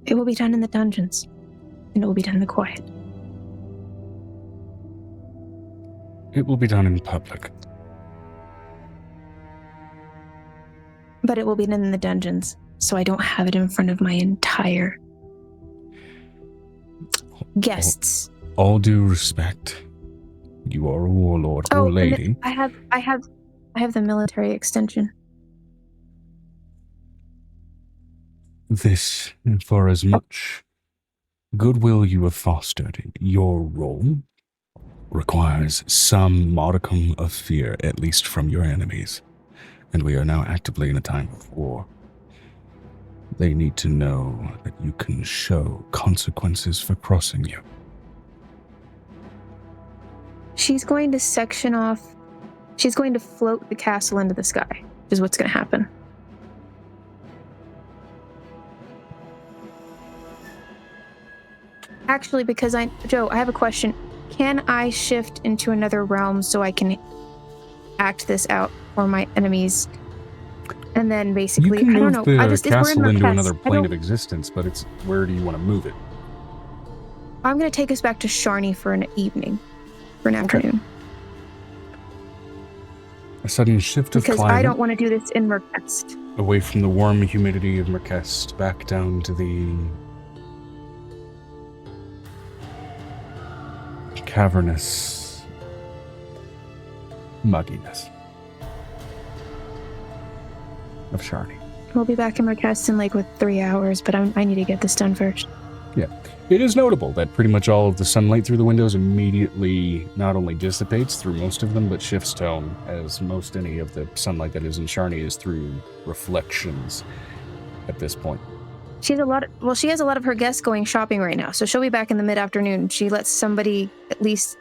It will be done in the dungeons, and it will be done in the quiet. It will be done in public. But it will be done in the dungeons, so I don't have it in front of my entire guests. All due respect, you are a warlord or lady. I have the military extension. This, for as much goodwill you have fostered, your role requires some modicum of fear, at least from your enemies. And we are now actively in a time of war. They need to know that you can show consequences for crossing you. She's going to section off. She's going to float the castle into the sky, is what's going to happen. Actually, because Joe, I have a question. Can I shift into another realm so I can act this out for my enemies? And then basically, you can I don't move know. the castle into another I plane don't- of existence, but it's where do you want to move it? I'm going to take us back to Sharni for an evening, for an Okay. afternoon. A sudden shift of Because climate I don't want to do this in Merkest. away from the warm humidity of Merkest back down to the cavernous mugginess of Sharni. We'll be back in Merkest in with 3 hours, but I need to get this done first. Yeah. It is notable that pretty much all of the sunlight through the windows immediately not only dissipates through most of them, but shifts tone, as most any of the sunlight that is in Sharni is through reflections at this point. She has a lot of her guests going shopping right now, so she'll be back in the mid-afternoon. She lets somebody, at least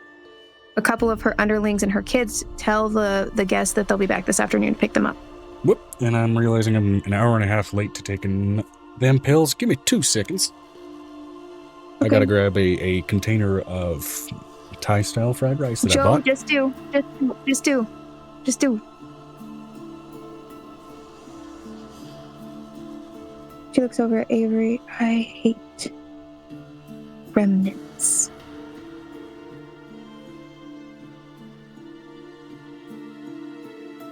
a couple of her underlings and her kids, tell the guests that they'll be back this afternoon to pick them up. Whoop, and I'm realizing I'm an hour and a half late to taking them pills. Give me 2 seconds. I gotta grab a container of Thai-style fried rice that I Joe, bought. just do. She looks over at Avery. I hate remnants.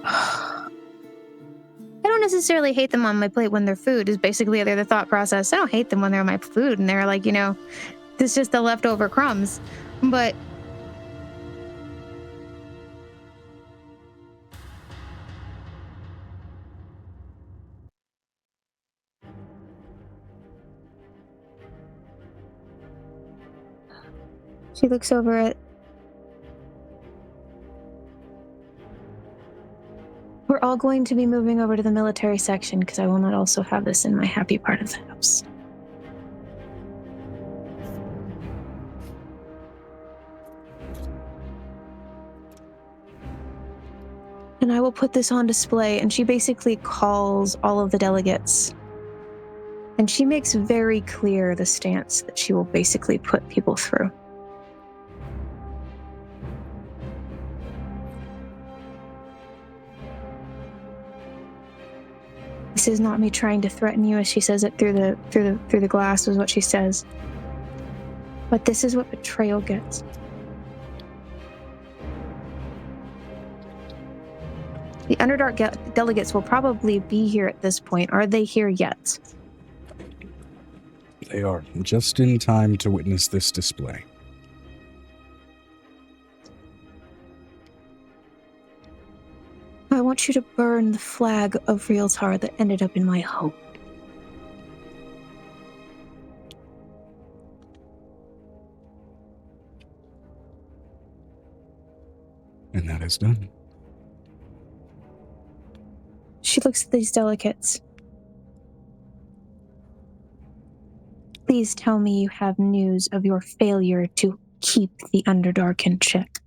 I don't necessarily hate them on my plate when they're food, is basically the thought process. I don't hate them when they're on my food and they're it's just the leftover crumbs. But She looks over at... We're all going to be moving over to the military section because I will not also have this in my happy part of the house. And I will put this on display, and she basically calls all of the delegates. And she makes very clear the stance that she will basically put people through. This is not me trying to threaten you, as she says it through the glass, is what she says. But this is what betrayal gets. The Underdark delegates will probably be here at this point. Are they here yet? They are just in time to witness this display. I want you to burn the flag of Realtar that ended up in my home. And that is done. She looks at these delegates. Please tell me you have news of your failure to keep the Underdark in check.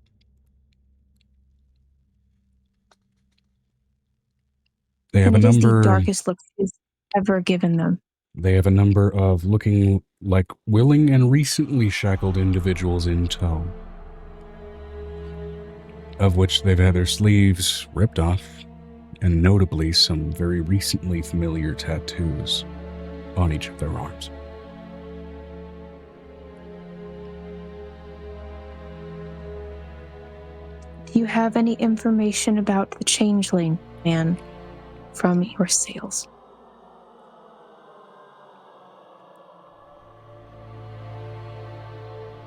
They have a It is number. the darkest look she's ever given them. They have a number of looking like willing and recently shackled individuals in tow, of which they've had their sleeves ripped off, and notably some very recently familiar tattoos on each of their arms. Do you have any information about the changeling man from your sales?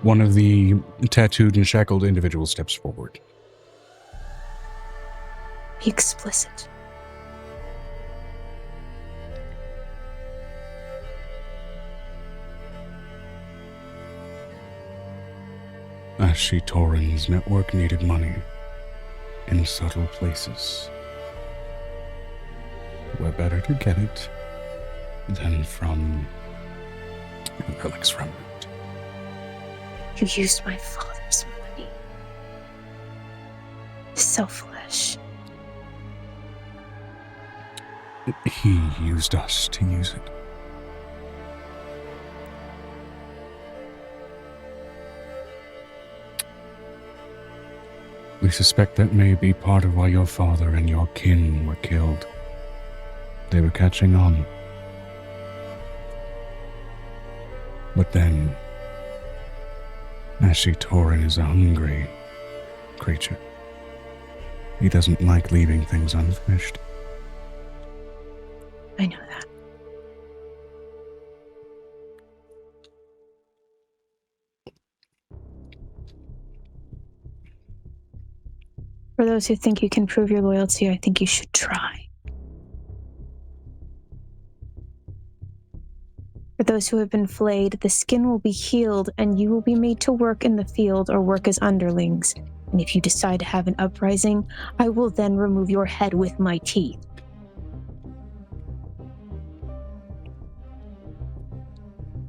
One of the tattooed and shackled individuals steps forward. Be explicit. Ashi Torin's network needed money in subtle places. Where better to get it than from relics from it. You used my father's money. Selfish. He used us to use it. We suspect that may be part of why your father and your kin were killed. They were catching on. But then, 𝕲𝖊𝖓𝖓𝖊𝖓 is a hungry creature. He doesn't like leaving things unfinished. I know that. For those who think you can prove your loyalty, I think you should try. For those who have been flayed, the skin will be healed and you will be made to work in the field or work as underlings. And if you decide to have an uprising, I will then remove your head with my teeth.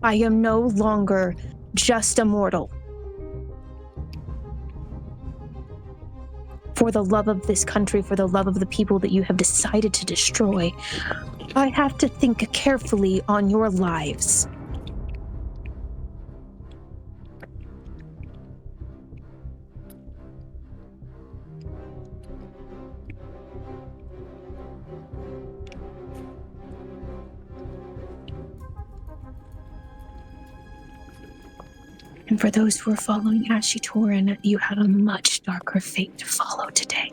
I am no longer just a mortal. For the love of this country, for the love of the people that you have decided to destroy, I have to think carefully on your lives. And for those who are following 𝕲𝖊𝖓𝖓𝖊𝖓, you have a much darker fate to follow today.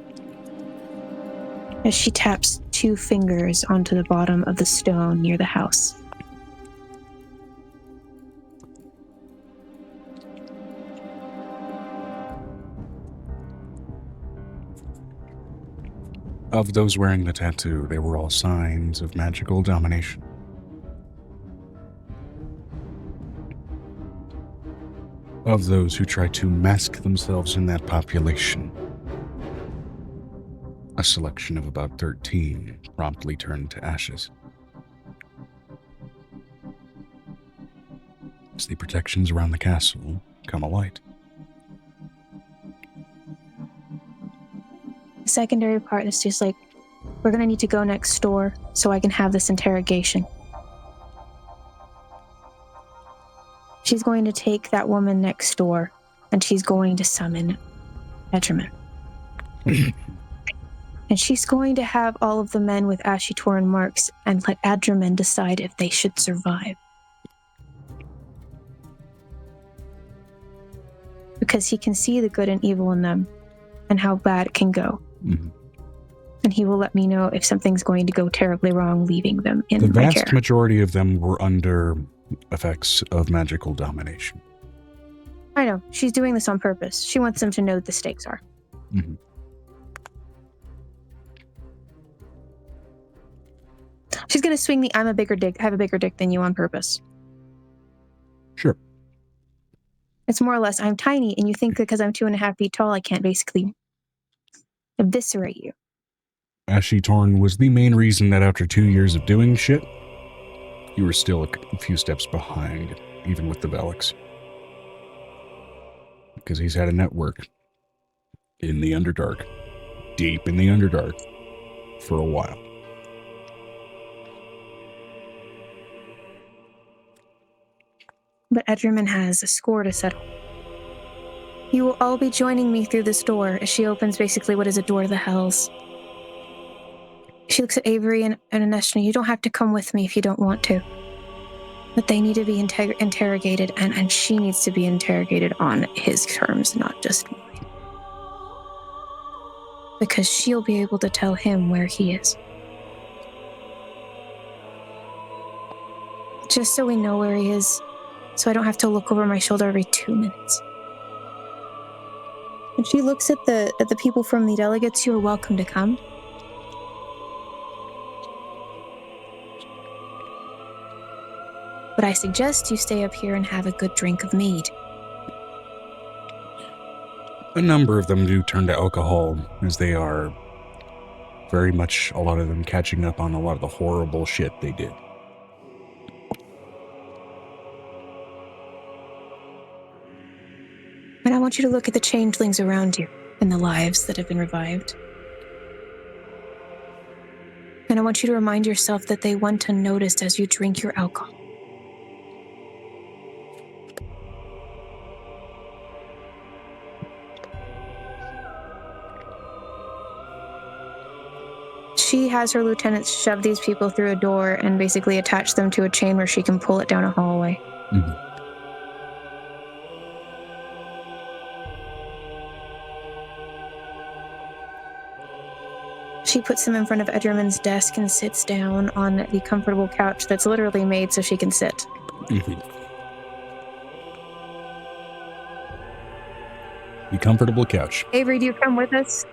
As she taps 2 fingers onto the bottom of the stone near the house. Of those wearing the tattoo, they were all signs of magical domination. Of those who try to mask themselves in that population, a selection of about 13 promptly turned to ashes. As the protections around the castle come alight. The secondary part is just like, we're going to need to go next door so I can have this interrogation. She's going to take that woman next door and she's going to summon 𝕲𝖊𝖓𝖓. And she's going to have all of the men with 𝕲𝖊𝖓𝖓 marks and let 𝕲𝖊𝖓𝖓 decide if they should survive. Because he can see the good and evil in them and how bad it can go. Mm-hmm. And he will let me know if something's going to go terribly wrong leaving them in the my vast care. majority of them were under effects of magical domination. I know. She's doing this on purpose. She wants them to know what the stakes are. Mm-hmm. She's going to swing the I have a bigger dick than you on purpose. Sure. It's more or less, I'm tiny, and you think that because I'm 2.5 feet tall, I can't basically eviscerate you. 𝕲𝖊𝖓𝖓𝖓 was the main reason that after 2 years of doing shit, you were still a few steps behind, even with the Veliks. Because he's had a network in the Underdark, deep in the Underdark, for a while. But 𝕲𝖊𝖓𝖓𝖓 has a score to settle. You will all be joining me through this door as she opens basically what is a door to the hells. She looks at Avery and Aneshna. You don't have to come with me if you don't want to. But they need to be interrogated, and she needs to be interrogated on his terms, not just mine. Because she'll be able to tell him where he is. Just so we know where he is, so I don't have to look over my shoulder every 2 minutes. And she looks at the people from the delegates. You are welcome to come. But I suggest you stay up here and have a good drink of mead. A number of them do turn to alcohol, as they are very much, a lot of them, catching up on a lot of the horrible shit they did. And I want you to look at the changelings around you and the lives that have been revived. And I want you to remind yourself that they went unnoticed as you drink your alcohol. She has her lieutenants shove these people through a door and basically attach them to a chain where she can pull it down a hallway. Mm-hmm. She puts them in front of Edgerman's desk and sits down on the comfortable couch that's literally made so she can sit. Mm-hmm. The comfortable couch. Avery, do you come with us?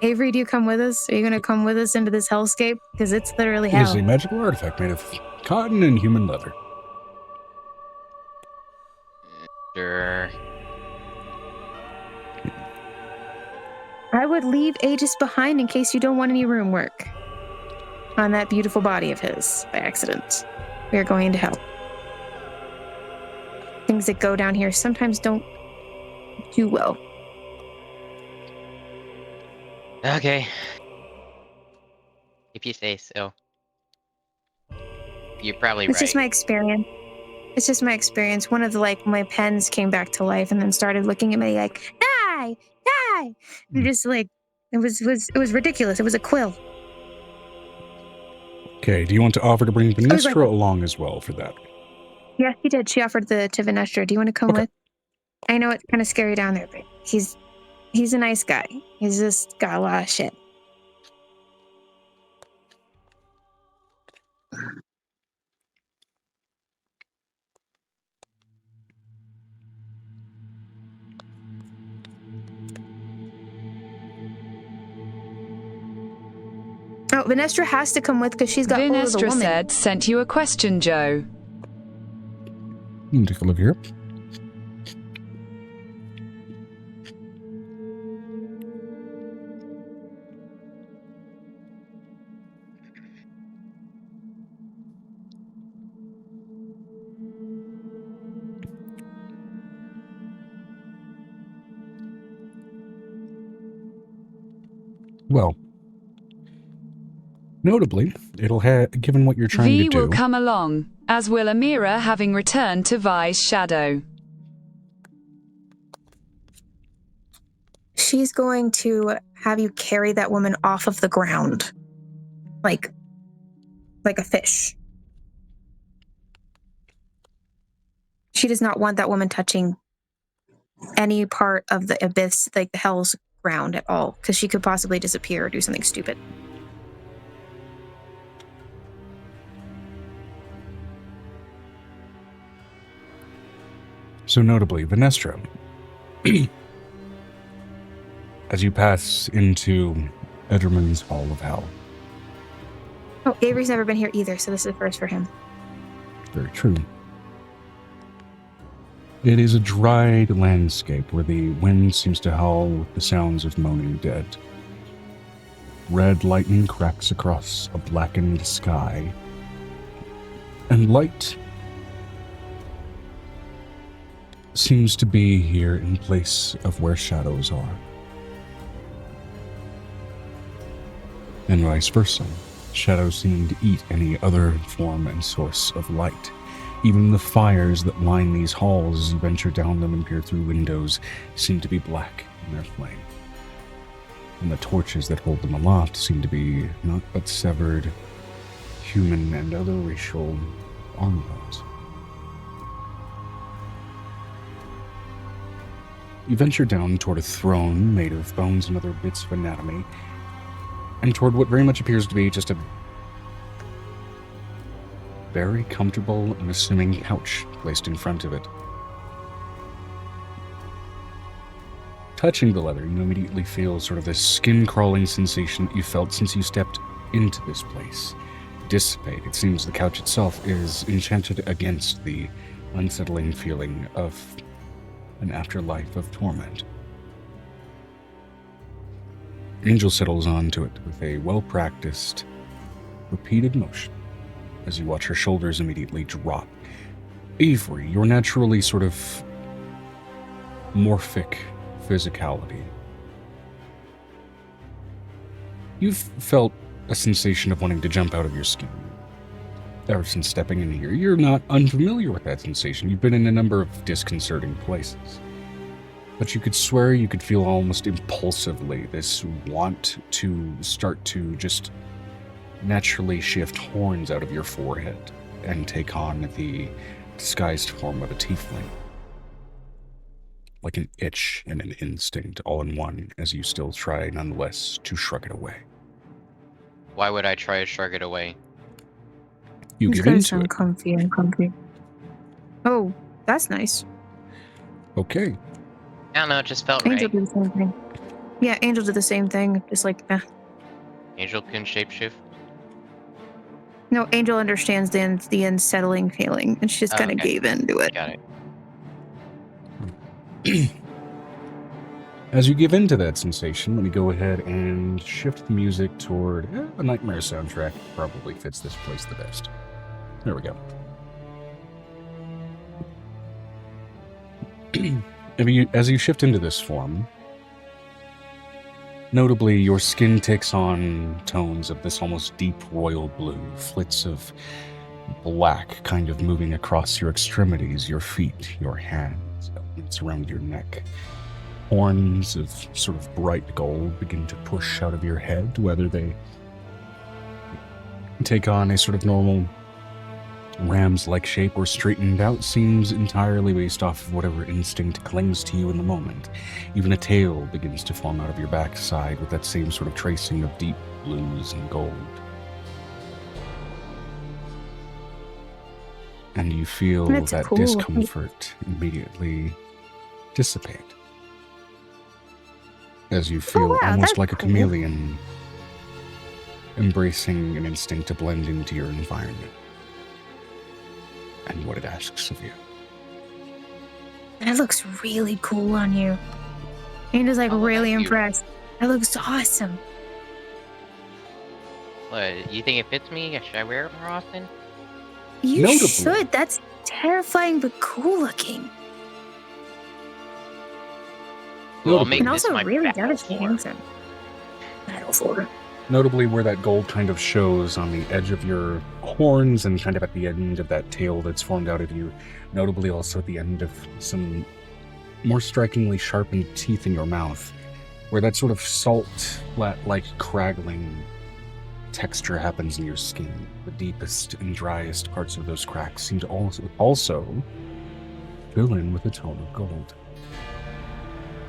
Avery, do you come with us? Are you going to come with us into this hellscape? Because it's literally It is hell. a magical artifact made of cotton and human leather. Sure. I would leave Aegis behind in case you don't want any room work on that beautiful body of his by accident. We are going to hell. Things that go down here sometimes don't do well. Okay. If you say so. You're probably It's right. just my experience. It's just my experience. One of the, my pens came back to life and then started looking at me like, die, die. And just it was ridiculous. It was a quill. Okay, do you want to offer to bring was like- Venestra along as well for that? Yeah, he did. She offered to Venestra. Do you want to come Okay. with? I know it's kind of scary down there, but he's a nice guy. He's just got a lot of shit. Oh, Venestra has to come with because she's got hold of the Venestra woman. said, sent you a question, Joe. Take a look here. Well, notably, it'll given what you're trying V to do. will come along, as will Amira, having returned to Vi's shadow. She's going to have you carry that woman off of the ground. Like a fish. She does not want that woman touching any part of the abyss, like the hell's ground at all, because she could possibly disappear or do something stupid. So notably, Venestra, as you pass into Edgerman's Hall of Hell. Oh, Avery's never been here either, so this is a first for him. Very true. It is a dried landscape where the wind seems to howl with the sounds of moaning dead. Red lightning cracks across a blackened sky, and light seems to be here in place of where shadows are. And vice versa. Shadows seem to eat any other form and source of light. Even the fires that line these halls as you venture down them and peer through windows seem to be black in their flame. And the torches that hold them aloft seem to be not but severed human and other racial arm bones. You venture down toward a throne made of bones and other bits of anatomy, and toward what very much appears to be just a very comfortable and assuming couch placed in front of it. Touching the leather, you immediately feel sort of this skin-crawling sensation that you felt since you stepped into this place dissipate. It seems the couch itself is enchanted against the unsettling feeling of an afterlife of torment. Angel settles onto it with a well-practiced, repeated motion as you watch her shoulders immediately drop. Avery, your naturally sort of morphic physicality. You've felt a sensation of wanting to jump out of your skin. Ever since stepping in here, you're not unfamiliar with that sensation. You've been in a number of disconcerting places. But you could swear you could feel almost impulsively this want to start to just naturally shift horns out of your forehead and take on the disguised form of a tiefling. Like an itch and an instinct all in one, as you still try nonetheless to shrug it away. Why would I try to shrug it away? You It's give gonna into sound it. comfy and comfy. Oh, that's nice. Okay. I don't know, it just felt Angel right. did the same thing. Yeah, Angel did the same thing. Just like, Angel can shapeshift. No, Angel understands the unsettling feeling, and she just Oh, kind of okay. gave in to it. Got it. As you give into that sensation, let me go ahead and shift the music toward a Nightmare soundtrack. Probably fits this place the best. There we go. As you shift into this form, notably your skin takes on tones of this almost deep royal blue, flits of black kind of moving across your extremities, your feet, your hands, elements around your neck. Horns of sort of bright gold begin to push out of your head, whether they take on a sort of normal ram's-like shape or straightened out seems entirely based off of whatever instinct clings to you in the moment. Even a tail begins to form out of your backside with that same sort of tracing of deep blues and gold. And you feel That's that cool. discomfort immediately dissipate. As you feel wow, almost that's like a cool. chameleon embracing an instinct to blend into your environment and what it asks of you. That looks really cool on you. Angel's like Oh, really thank you. impressed. That looks awesome. What, you think it fits me? Should I wear it more often? You Notably. should. That's terrifying but cool looking. Well, I'll Notably. make And this also my really battle devastating. form. Battle for. Notably where that gold kind of shows on the edge of your horns and kind of at the end of that tail that's formed out of you. Notably also at the end of some more strikingly sharpened teeth in your mouth, where that sort of salt-like craggling texture happens in your skin. The deepest and driest parts of those cracks seem to also fill in with a tone of gold.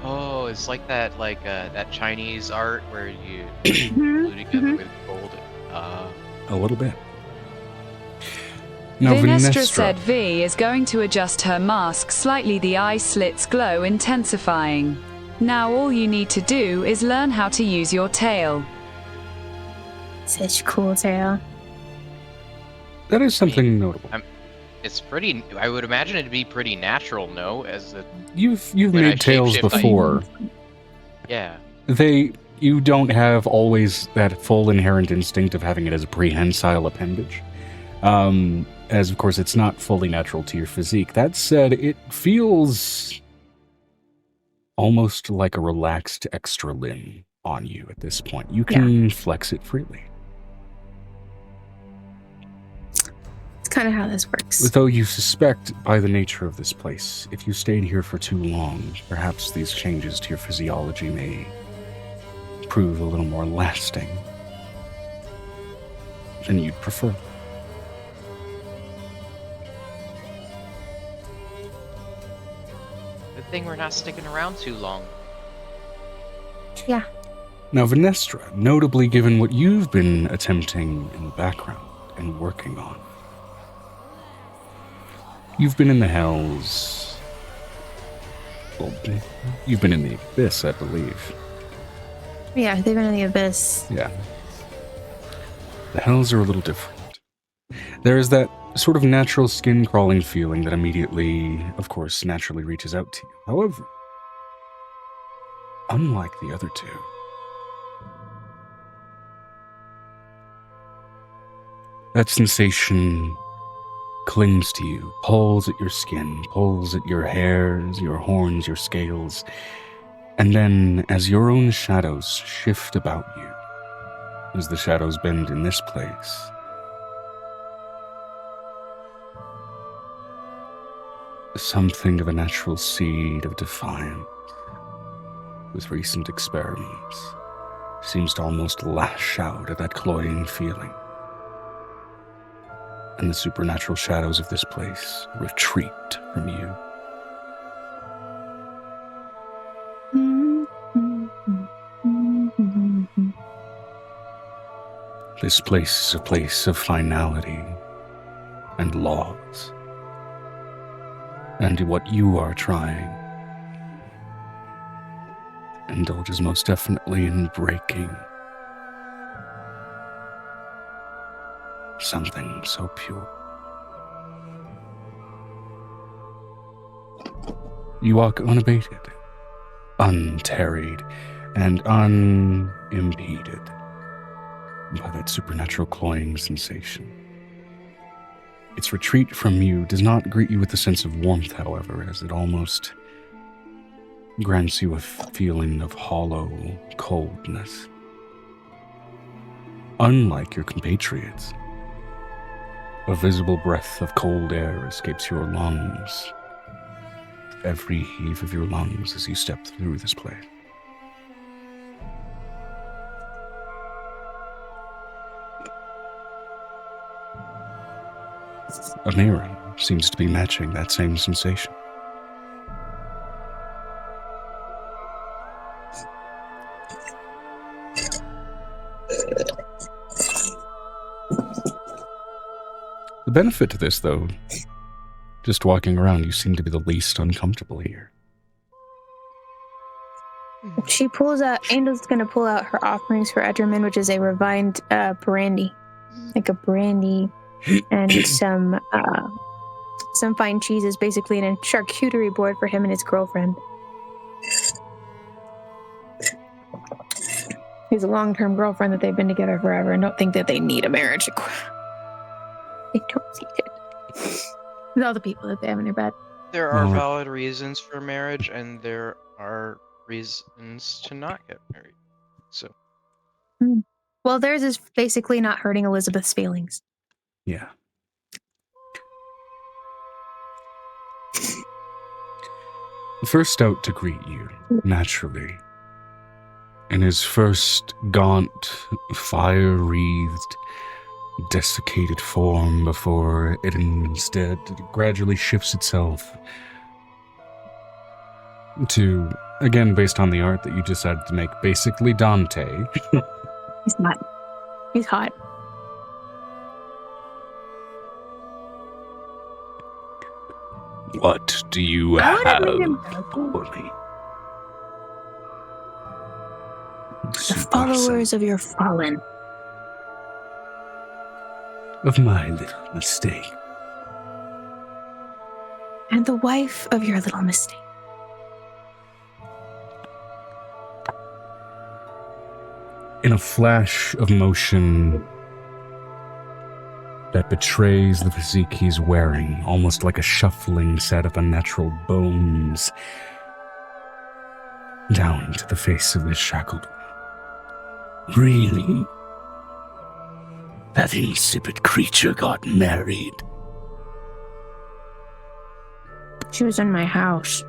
Oh, it's like that Chinese art where you Mhm, glue together mhm. with gold. A little bit. Now, Vinestra said V is going to adjust her mask slightly. The eye slits glow, intensifying. Now all you need to do is learn how to use your tail. Such cool tail. that is something notable. It's pretty. I would imagine it'd be pretty natural, no? As a You've when I made tails shapeshift, before. yeah. You don't have always that full inherent instinct of having it as a prehensile appendage. As of course it's not fully natural to your physique. That said, it feels almost like a relaxed extra limb on you at this point. You can flex it freely. It's kind of how this works. Though you suspect by the nature of this place, if you stayed here for too long, perhaps these changes to your physiology may prove a little more lasting than you'd prefer. Good thing we're not sticking around too long. Yeah. Now, Vinestra, notably given what you've been attempting in the background and working on, you've been in the hells. Well, you've been in the abyss, I believe. Yeah, they've been in the abyss. Yeah. The hells are a little different. There is that sort of natural skin-crawling feeling that immediately, of course, naturally reaches out to you. However, unlike the other two, that sensation clings to you, pulls at your skin, pulls at your hairs, your horns, your scales, and then as your own shadows shift about you, as the shadows bend in this place, something of a natural seed of defiance, with recent experiments, seems to almost lash out at that cloying feeling and the supernatural shadows of this place retreat from you. This place is a place of finality and laws. And what you are trying indulges most definitely in breaking something so pure. You walk unabated, unterried, and unimpeded by that supernatural cloying sensation. Its retreat from you does not greet you with a sense of warmth, however, as it almost grants you a feeling of hollow coldness. Unlike your compatriots, a visible breath of cold air escapes your lungs, every heave of your lungs as you step through this place. A mirror seems to be matching that same sensation. The benefit to this, though, just walking around, you seem to be the least uncomfortable here. She pulls out, Angel's gonna pull out her offerings for Edgerman, which is a refined brandy. Like a brandy and some fine cheeses, basically, and a charcuterie board for him and his girlfriend. He's a long-term girlfriend that they've been together forever and don't think that they need a marriage. They don't see it. With all the people that they have in their bed. There are valid reasons for marriage, and there are reasons to not get married. So, well, theirs is basically not hurting Elizabeth's feelings. Yeah. First out to greet you, naturally, in his first gaunt, fire-wreathed, desiccated form before it instead gradually shifts itself to, again, based on the art that you decided to make, basically Dante. He's not. He's hot. What do you have for me? The followers of your fallen. Of my little mistake. And the wife of your little mistake. In a flash of motion that betrays the physique he's wearing, almost like a shuffling set of unnatural bones, down to the face of this shackled one. Really? That insipid creature got married. She was in my house.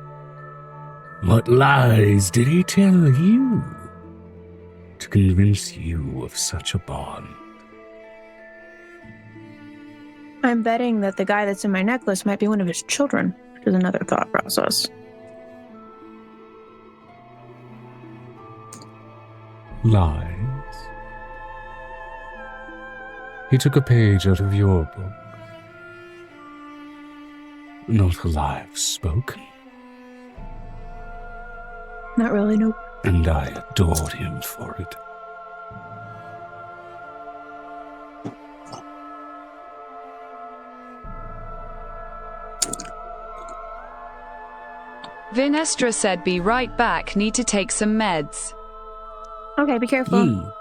What lies did he tell you to convince you of such a bond? I'm betting that the guy that's in my necklace might be one of his children, which is another thought process. Lies? He took a page out of your book. Not alive spoken. Not really, nope. And I adored him for it. Vinestra said be right back, need to take some meds. Okay, be careful.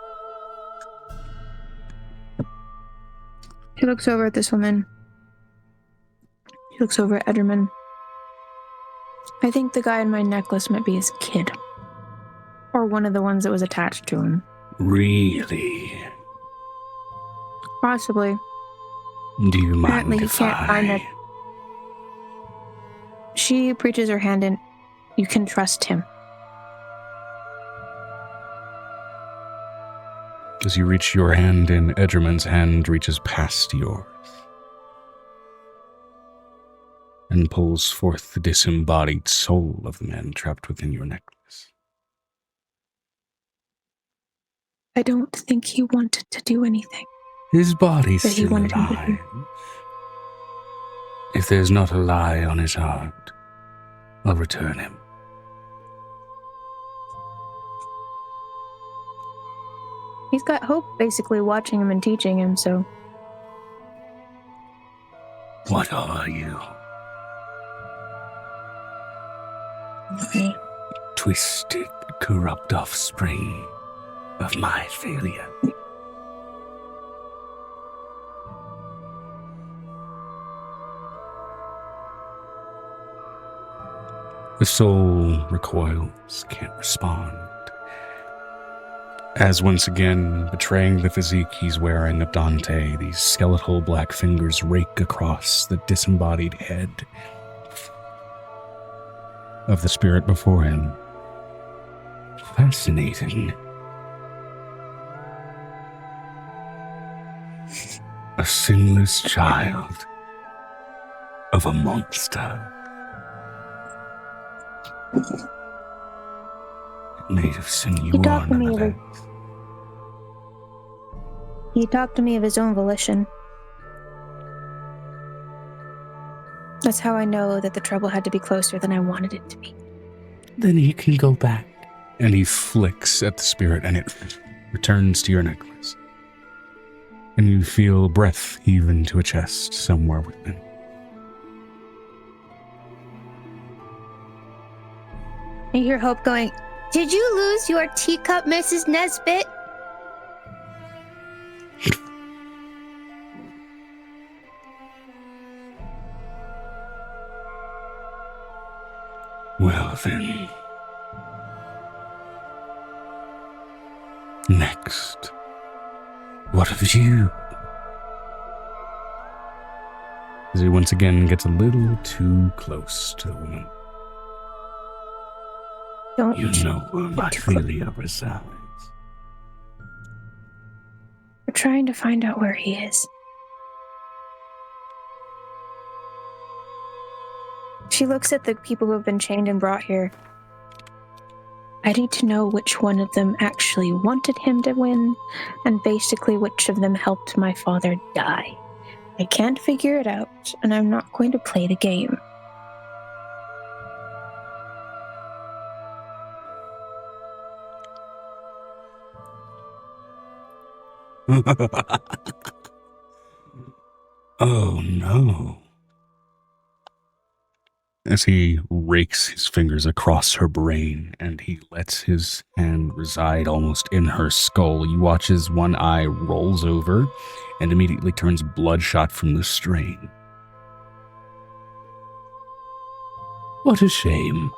He looks over at this woman. He looks over at Edgerman. I think the guy in my necklace might be his kid. Or one of the ones that was attached to him. Really? Possibly. Do you mind Apparently he if can't find it. She reaches her hand in. You can trust him. As you reach your hand in, Edgerman's hand reaches past yours. and pulls forth the disembodied soul of the man trapped within your necklace. I don't think he wanted to do anything. His body's But he still wanted him to alive. If there's not a lie on his heart, I'll return him. He's got Hope basically watching him and teaching him, so... What are you? Me. Twisted, corrupt offspring of my failure. The soul recoils, can't respond. As once again, betraying the physique he's wearing of Dante, these skeletal black fingers rake across the disembodied head of the spirit before him. Fascinating. A sinless child of a monster. Made of sinew. He talked to me of his own volition. That's how I know that the trouble had to be closer than I wanted it to be. Then he can go back. And he flicks at the spirit and it returns to your necklace. And you feel breath heave into a chest somewhere within. You hear Hope going, "Did you lose your teacup, Mrs. Nesbit?" Well then. Next. What of you? As he once again gets a little too close to the woman. Don't You know where my failure resides. We're trying to find out where he is. She looks at the people who have been chained and brought here. I need to know which one of them actually wanted him to win, and basically which of them helped my father die. I can't figure it out, and I'm not going to play the game. Oh no. As he rakes his fingers across her brain and he lets his hand reside almost in her skull, you watch as one eye rolls over and immediately turns bloodshot from the strain. What a shame.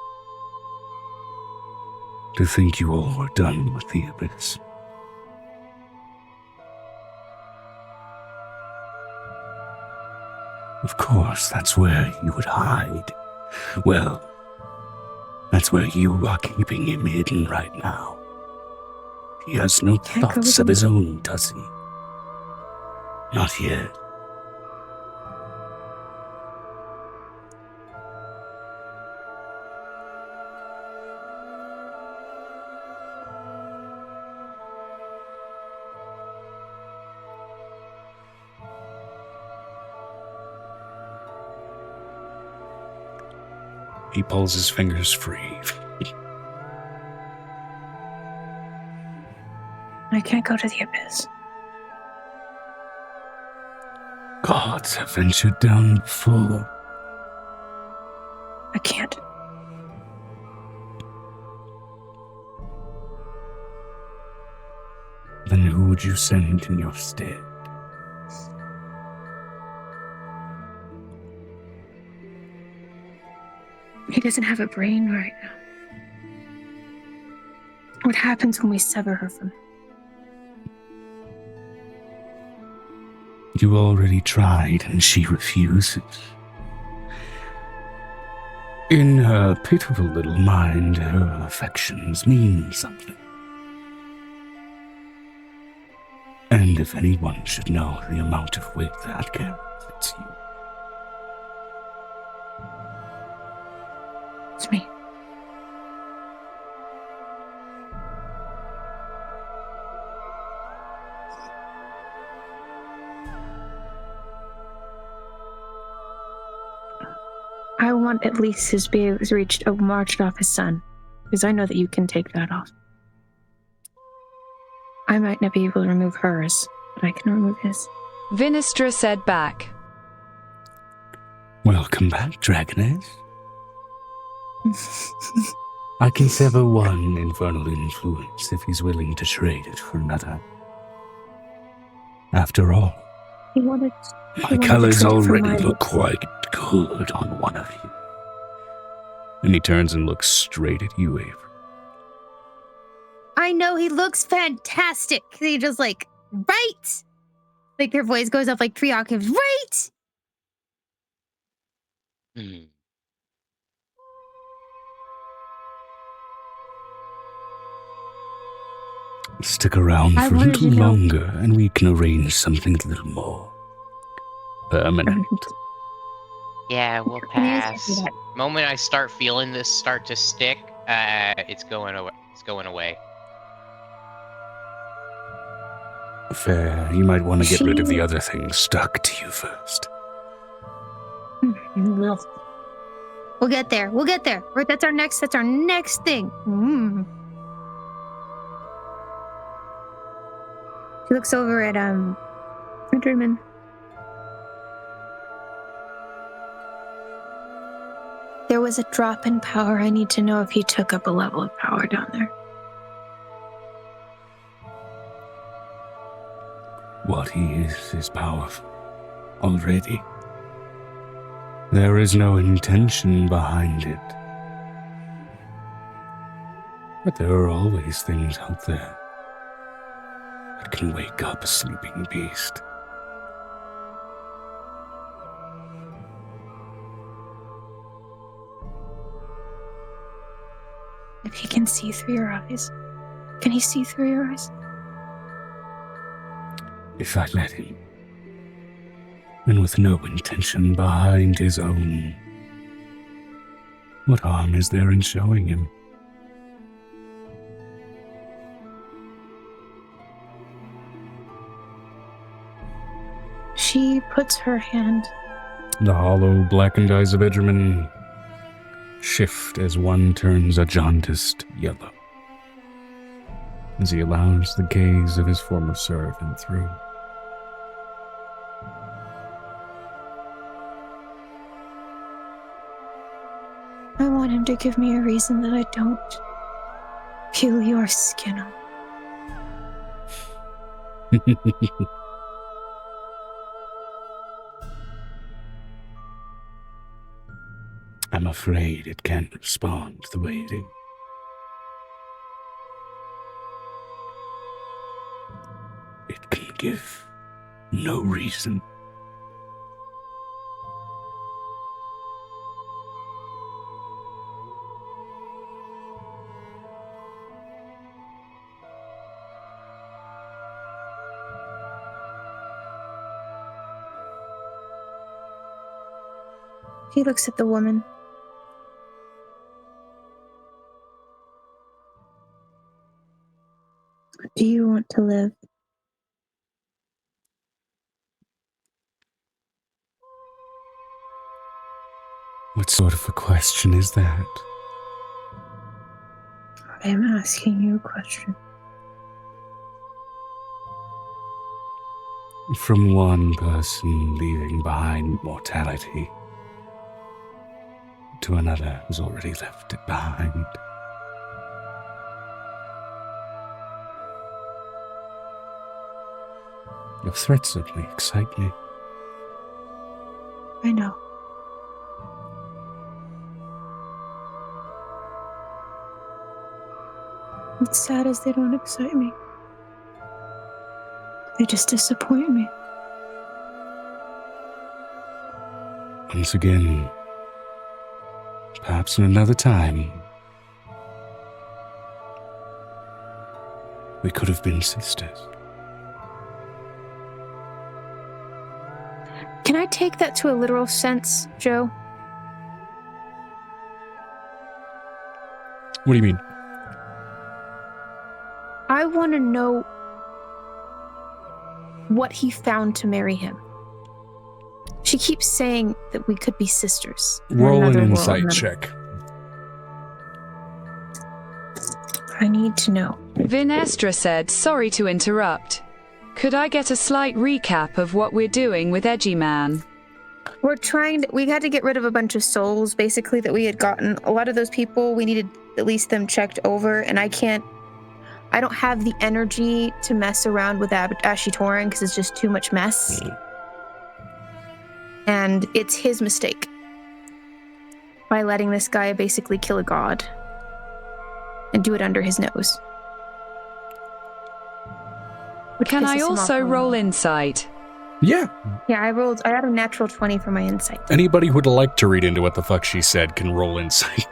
To think you all were done with the abyss. Of course, that's where you would hide. Well, that's where you are keeping him hidden right now. He has no thoughts of his own, does he? Not yet. He pulls his fingers free. I can't go to the abyss. Gods have ventured down before. I can't. Then who would you send in your stead? He doesn't have a brain right now. What happens when we sever her from him? You already tried and she refuses. In her pitiful little mind, her affections mean something. And if anyone should know the amount of weight that carries, it's you. It's me. I want at least his be marched off his son, because I know that you can take that off. I might not be able to remove hers, but I can remove his. Vinestra said back. Welcome back, Dragoness. I can sever one infernal influence if he's willing to trade it for another. After all, my colors already look quite good on one of you. And he turns and looks straight at you, Avery. I know he looks fantastic. He just like, right? Like their voice goes up like 3 octaves, right? Stick around for a little longer and we can arrange something a little more permanent. Yeah, we'll pass. Moment I start feeling this start to stick, it's going away. It's going away. Fair. You might want to get rid of the other thing stuck to you first. We'll get there. We'll get there. Right, that's our next thing. He looks over at Drummond. There was a drop in power. I need to know if he took up a level of power down there. What he is powerful already. There is no intention behind it. But there are always things out there that can wake up a sleeping beast. If he can see through your eyes, can he see through your eyes? If I let him, and with no intention behind his own, what harm is there in showing him? She puts her hand. The hollow, blackened eyes of 𝕱𝖓 shift as one turns a jaundiced yellow, as he allows the gaze of his former servant through. I want him to give me a reason that I don't peel your skin off. I'm afraid it can't respond the way it is. It can give no reason. He looks at the woman. Do you want to live? What sort of a question is that? I am asking you a question. From one person leaving behind mortality to another who's already left it behind. Your threats certainly excite me. I know. What's sad is they don't excite me. They just disappoint me. Once again, perhaps in another time, we could have been sisters. Can I take that to a literal sense, Joe? What do you mean? I want to know what he found to marry him. She keeps saying that we could be sisters. in Roll an another world, insight another- check. I need to know. Vinestra said, sorry to interrupt. Could I get a slight recap of what we're doing with Edgy Man? We're trying to, we had to get rid of a bunch of souls, basically, that we had gotten. A lot of those people, we needed at least them checked over, and I don't have the energy to mess around with 𝕲𝖊𝖓𝖊𝖓 because it's just too much mess. And it's his mistake by letting this guy basically kill a god and do it under his nose. Which Can I pisses him off also a lot. roll insight? Yeah. Yeah, I got a natural 20 for my insight. Anybody who would like to read into what the fuck she said can roll insight.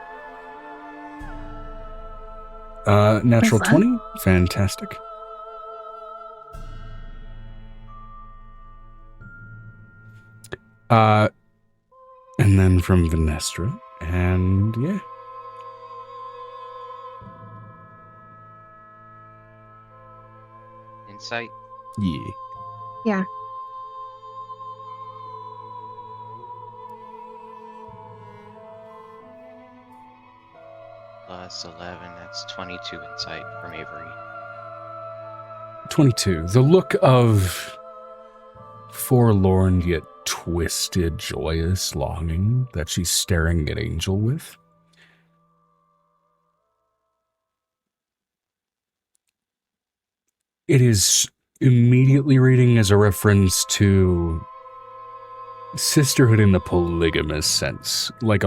Natural Fun. 20? Fantastic. And then from Vinestra, and yeah. Insight. Yeah. Yeah. Plus 11, that's 22 insight from Avery. 22. The look of forlorn yet twisted, joyous longing that she's staring at Angel with. It is immediately reading as a reference to sisterhood in the polygamous sense. Like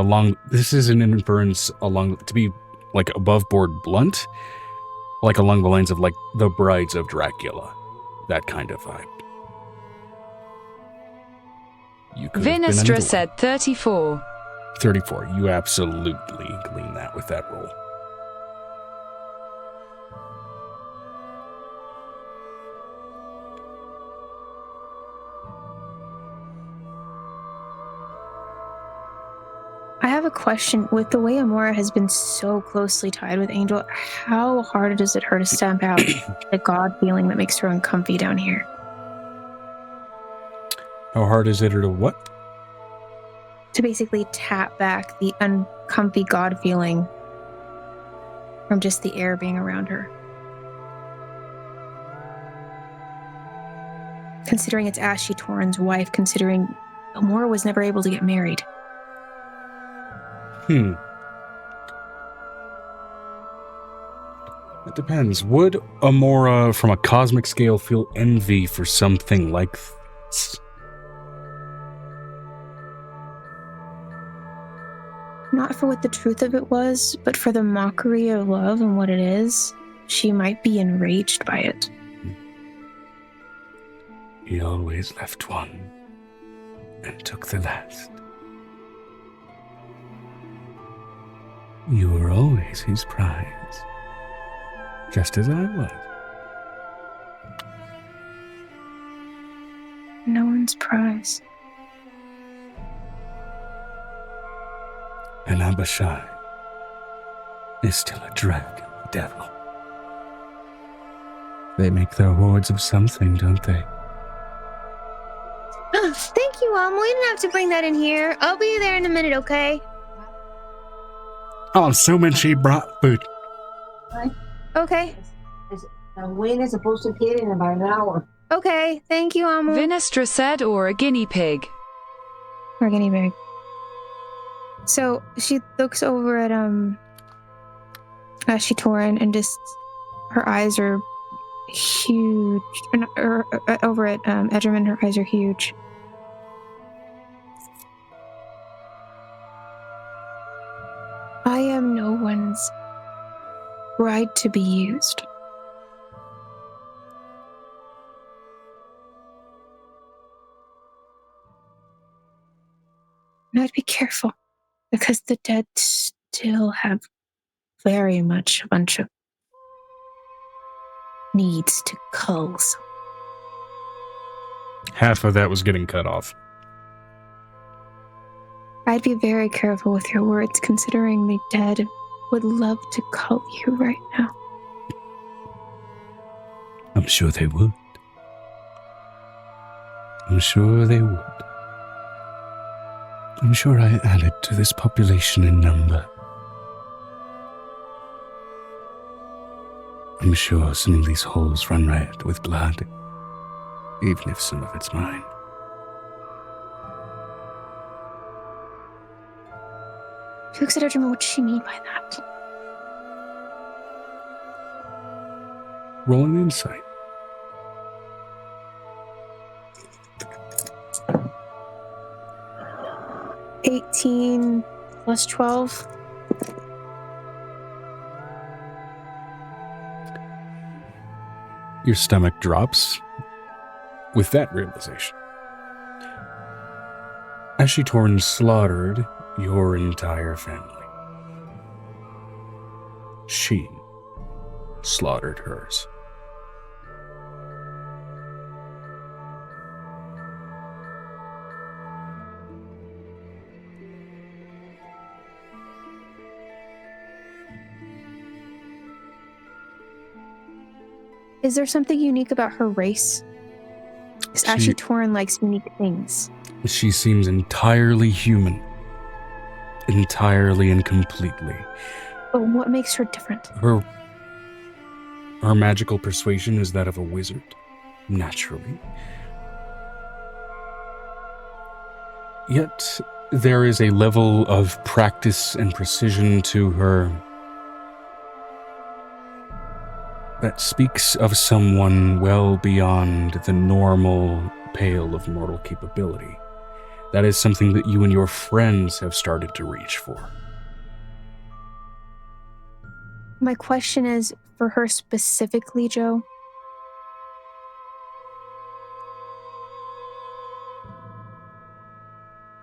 this is an inference to be like above board blunt, like along the lines of like the Brides of Dracula. That kind of vibe. You could have been Vinestra another said 34. one. 34. You absolutely glean that with that roll. I have a question. With the way Amora has been so closely tied with Angel, how hard does it her to stamp out the god feeling that makes her uncomfy down here? How hard is it or to what? To basically tap back the uncomfy god feeling from just the air being around her. Considering it's 𝕲𝖊𝖓𝖓𝖊𝖓's wife, considering Amora was never able to get married. It depends. Would Amora, from a cosmic scale, feel envy for something like this? Not for what the truth of it was, but for the mockery of love and what it is. She might be enraged by it. He always left one and took the last. You were always his prize, just as I was. No one's prize. And 𝕲𝖊𝖓𝖓 is still a dragon devil. They make their hordes of something, don't they? Thank you, we didn't have to bring that in here. I'll be there in a minute, okay? I'm assuming she brought food. Okay. Wayne is supposed to get in about an hour. Okay, thank you, Amu. Vinestra said, or a guinea pig. Or guinea pig. So she looks over at 𝕲𝖊𝖓𝖓𝖊𝖓 and just her eyes are huge. Over at Edgerman, her eyes are huge. I am no one's bride to be used. And I'd be careful, because the dead still have very much a bunch of needs to cull. Half of that was getting cut off. I'd be very careful with your words, considering the dead would love to cult you right now. I'm sure they would. I'm sure they would. I'm sure I added to this population in number. I'm sure some of these halls run red with blood, even if some of it's mine. She looks at Edgerman. What does she mean by that? Roll an insight. $18 plus 12. Your stomach drops with that realization. 𝕱𝖊𝖓𝖓 slaughtered your entire family. She slaughtered hers. Is there something unique about her race? Because 𝕱𝖊𝖓𝖓 likes unique things. She seems entirely human. Entirely and completely. But what makes her different? Her magical persuasion is that of a wizard, naturally. Yet there is a level of practice and precision to her that speaks of someone well beyond the normal pale of mortal capability. That is something that you and your friends have started to reach for. My question is, for her specifically, Joe,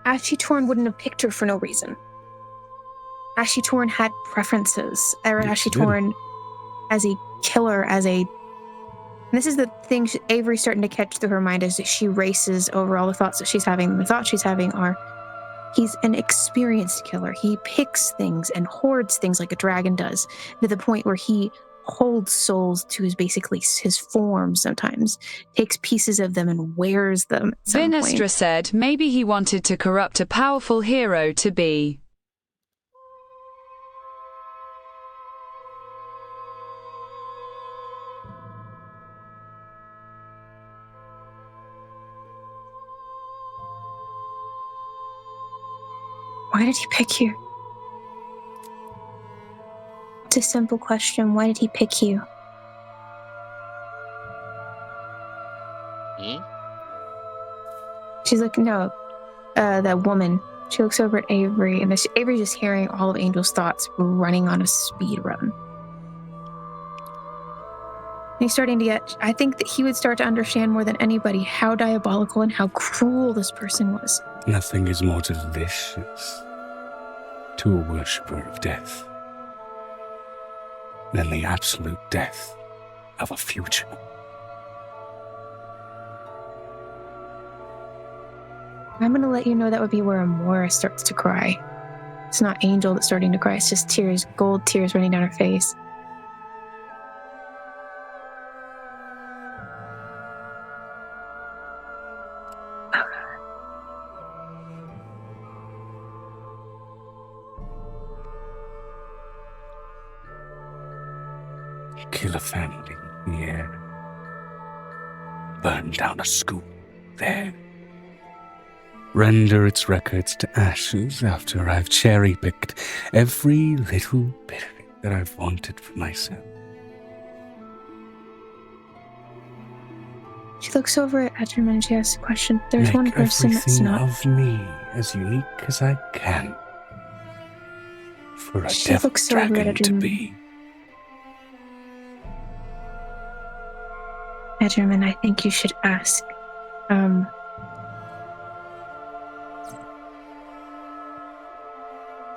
𝕱𝖊𝖓𝖓 wouldn't have picked her for no reason. 𝕱𝖊𝖓𝖓 had preferences. 𝕱𝖊𝖓𝖓 as a killer, and this is the thing Avery's starting to catch through her mind as she races over all the thoughts that she's having. The thoughts she's having are, he's an experienced killer. He picks things and hoards things like a dragon does, to the point where he holds souls to his form sometimes, takes pieces of them and wears them at some point. 𝕲𝖊𝖓𝖓 said maybe he wanted to corrupt a powerful hero to be. Why did he pick you? It's a simple question. Why did he pick you? Me? She's like, no, that woman. She looks over at Avery, and Avery's just hearing all of Angel's thoughts running on a speed run. He's starting to get, I think that he would start to understand more than anybody how diabolical and how cruel this person was. Nothing is more delicious to a worshipper of death than the absolute death of a future. I'm going to let you know that would be where Amora starts to cry. It's not Angel that's starting to cry, it's just tears, gold tears running down her face. Kill a family here. Burn down a school there. Render its records to ashes after I've cherry-picked every little bit of it that I've wanted for myself. She looks over at 𝕱𝖓𝖓 and she asks a question. There's one person that's not. Make everything of me as unique as I can for a She death looks over at dragon to 𝕱𝖓𝖓. be. 𝕱𝖓𝖓, I think you should ask,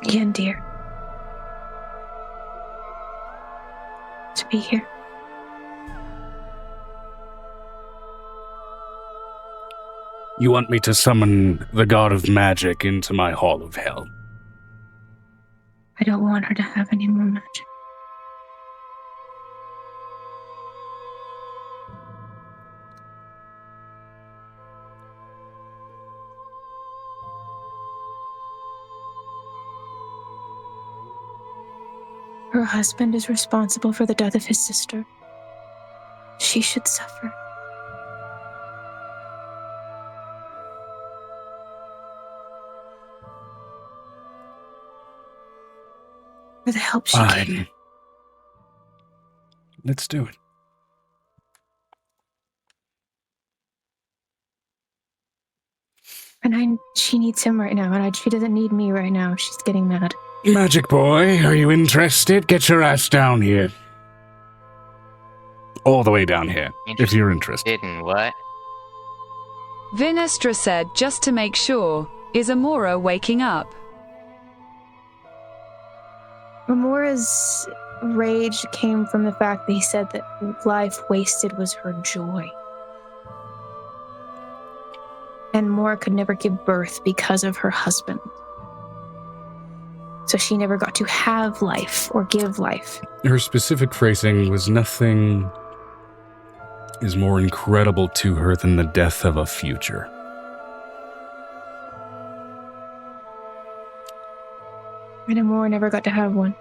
Yandir to be here. You want me to summon the god of magic into my hall of hell? I don't want her to have any more magic. Her husband is responsible for the death of his sister. She should suffer. For the help she gave. Let's do it. And she needs him right now, and she doesn't need me right now. She's getting mad. Magic boy, are you interested? Get your ass down here. All the way down here, if you're interested. In what? Vinestra said, just to make sure, is Amora waking up? Amora's rage came from the fact that he said that life wasted was her joy. And Mora could never give birth because of her husband. So she never got to have life or give life. Her specific phrasing was nothing is more incredible to her than the death of a future. And Amora never got to have one.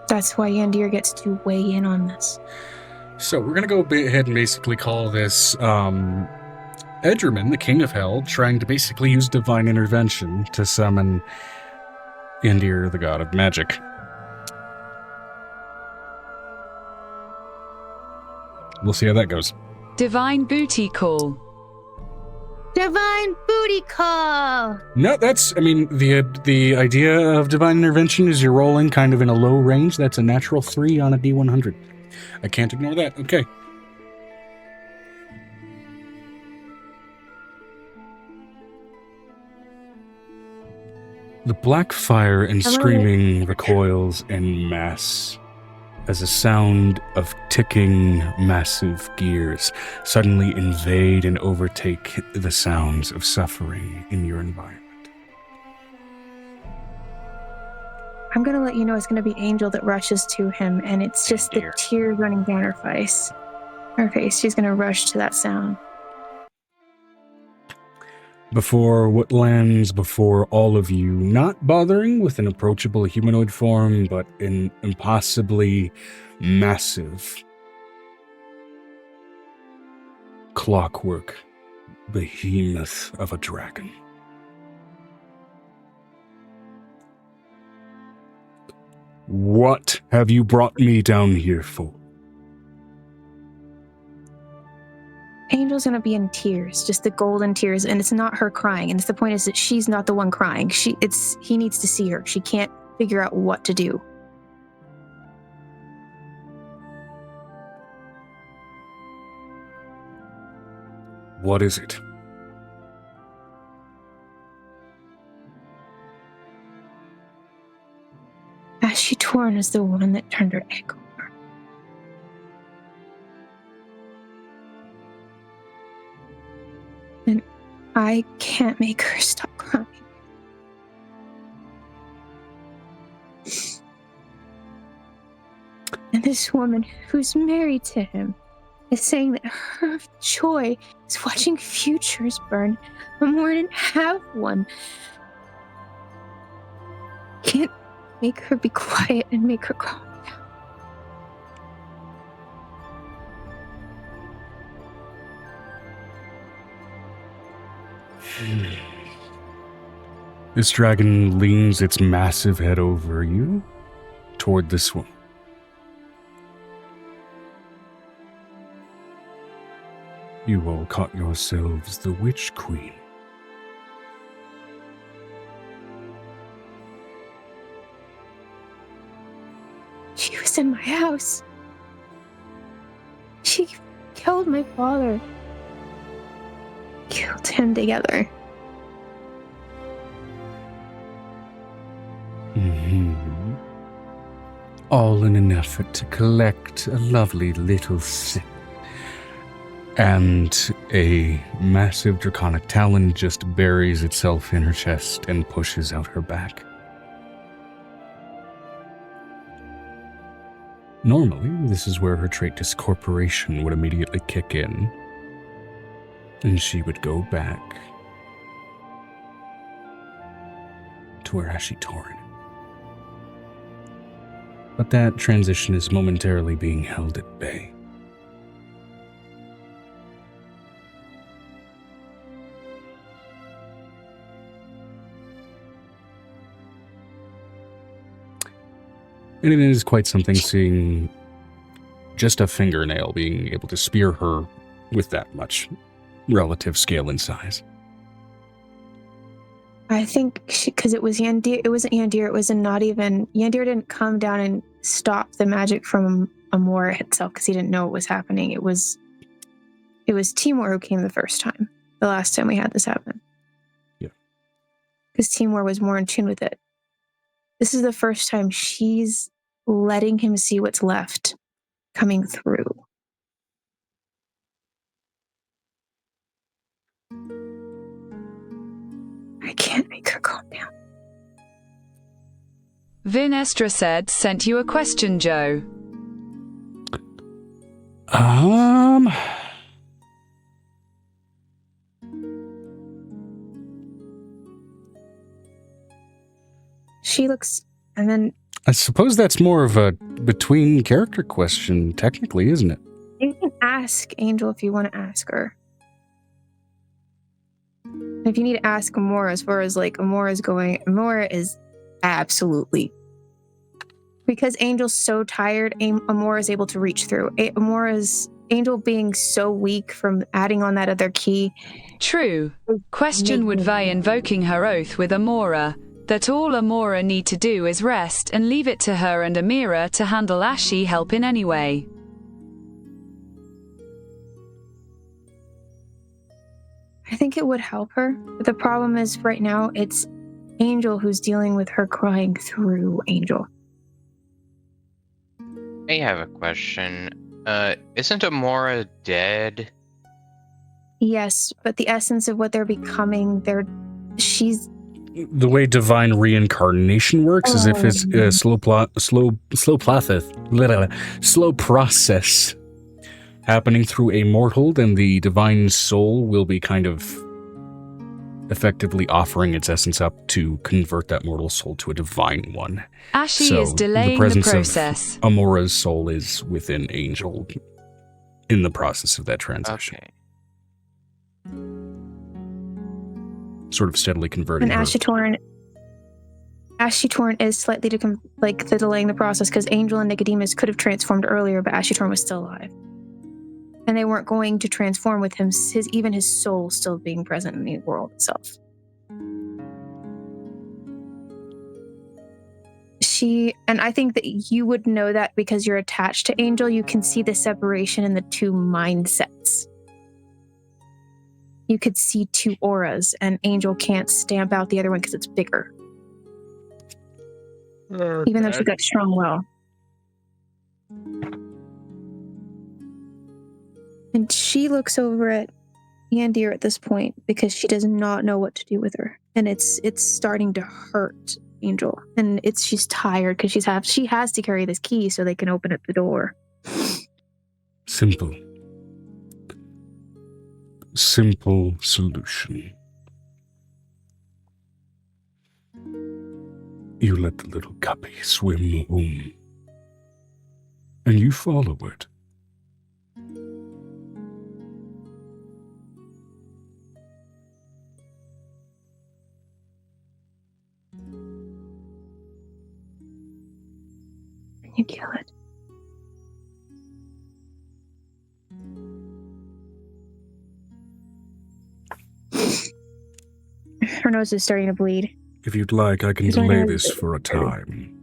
That's why Yandir gets to weigh in on this. So we're going to go ahead and basically call this 𝕱𝖓𝖓, the king of hell, trying to basically use divine intervention to summon Yandir, the god of magic. We'll see how that goes. Divine booty call. Divine booty call. No, that's, I mean, the idea of divine intervention is you're rolling kind of in a low range. That's a natural 3 on a D100. I can't ignore that. Okay. The black fire and screaming recoils en masse as a sound of ticking massive gears suddenly invade and overtake the sounds of suffering in your environment. I'm going to let you know it's going to be Angel that rushes to him, and it's just the tears running down her face. She's going to rush to that sound. Before what lands before all of you, not bothering with an approachable humanoid form, but an impossibly massive clockwork behemoth of a dragon. What have you brought me down here for? Angel's gonna be in tears, just the golden tears, and it's not her crying. And the point is that she's not the one crying. He needs to see her. She can't figure out what to do. What is it? Ashy Torn is the one that turned her egg over. And I can't make her stop crying. And this woman who's married to him is saying that her joy is watching futures burn. Amora didn't have one. Can't make her be quiet and make her calm down. This dragon leans its massive head over you, toward this one. You all caught yourselves the Witch Queen. She was in my house. She killed my father. Killed him together. Mm-hmm. All in an effort to collect a lovely little sin. And a massive draconic talon just buries itself in her chest and pushes out her back. Normally, this is where her trait Discorporation would immediately kick in, and she would go back to where 𝕲𝖊𝖓𝖓𝖊𝖘𝖎𝖘. But that transition is momentarily being held at bay. And it is quite something seeing just a fingernail being able to spear her with that much relative scale and size. I think because it was Yandir, it wasn't Yandir, it was not even, Yandir didn't come down and stop the magic from Amora itself because he didn't know what was happening. It was Timur who came the first time, the last time we had this happen. Yeah. Because Timur was more in tune with it. This is the first time she's letting him see what's left coming through. I can't make her calm down. Vinestra said, sent you a question, Joe. She looks, and then I suppose that's more of a between character question, technically, isn't it? you can ask Angel if you want to ask her. If you need to ask Amora, as far as like Amora's going, Amora is absolutely. Because Angel's so tired, Amora's able to reach through. Angel being so weak from adding on that other key. True. Question would Vai invoking her oath with Amora, that all Amora need to do is rest and leave it to her and Amira to handle 𝕲𝖊𝖓𝖓 help in any way. I think it would help her. But the problem is right now it's Angel who's dealing with her crying through Angel. I have a question. Isn't Amora dead? Yes, but the essence of what they're becoming, she's The way divine reincarnation works is if it's a slow process happening through a mortal, then the divine soul will be kind of effectively offering its essence up to convert that mortal soul to a divine one. 𝕲𝖊𝖓 is delaying the process. Of Amora's soul is within Angel in the process of that transition. Okay. Sort of steadily converting and her. 𝕲𝖊𝖓𝖓 is slightly the delaying the process because Angel and Nicodemus could have transformed earlier, but 𝕲𝖊𝖓 was still alive. And they weren't going to transform with him, even his soul still being present in the world itself. And I think that you would know that because you're attached to Angel, you can see the separation in the two mindsets. You could see two auras, and Angel can't stamp out the other one because it's bigger. Okay. Even though she's got strong will. And she looks over at Yandir at this point because she does not know what to do with her. And it's starting to hurt Angel. And she's tired because she has to carry this key so they can open up the door. Simple solution. You let the little guppy swim home, and you follow it. You kill it. Her nose is starting to bleed. If you'd like, I can delay this for a time.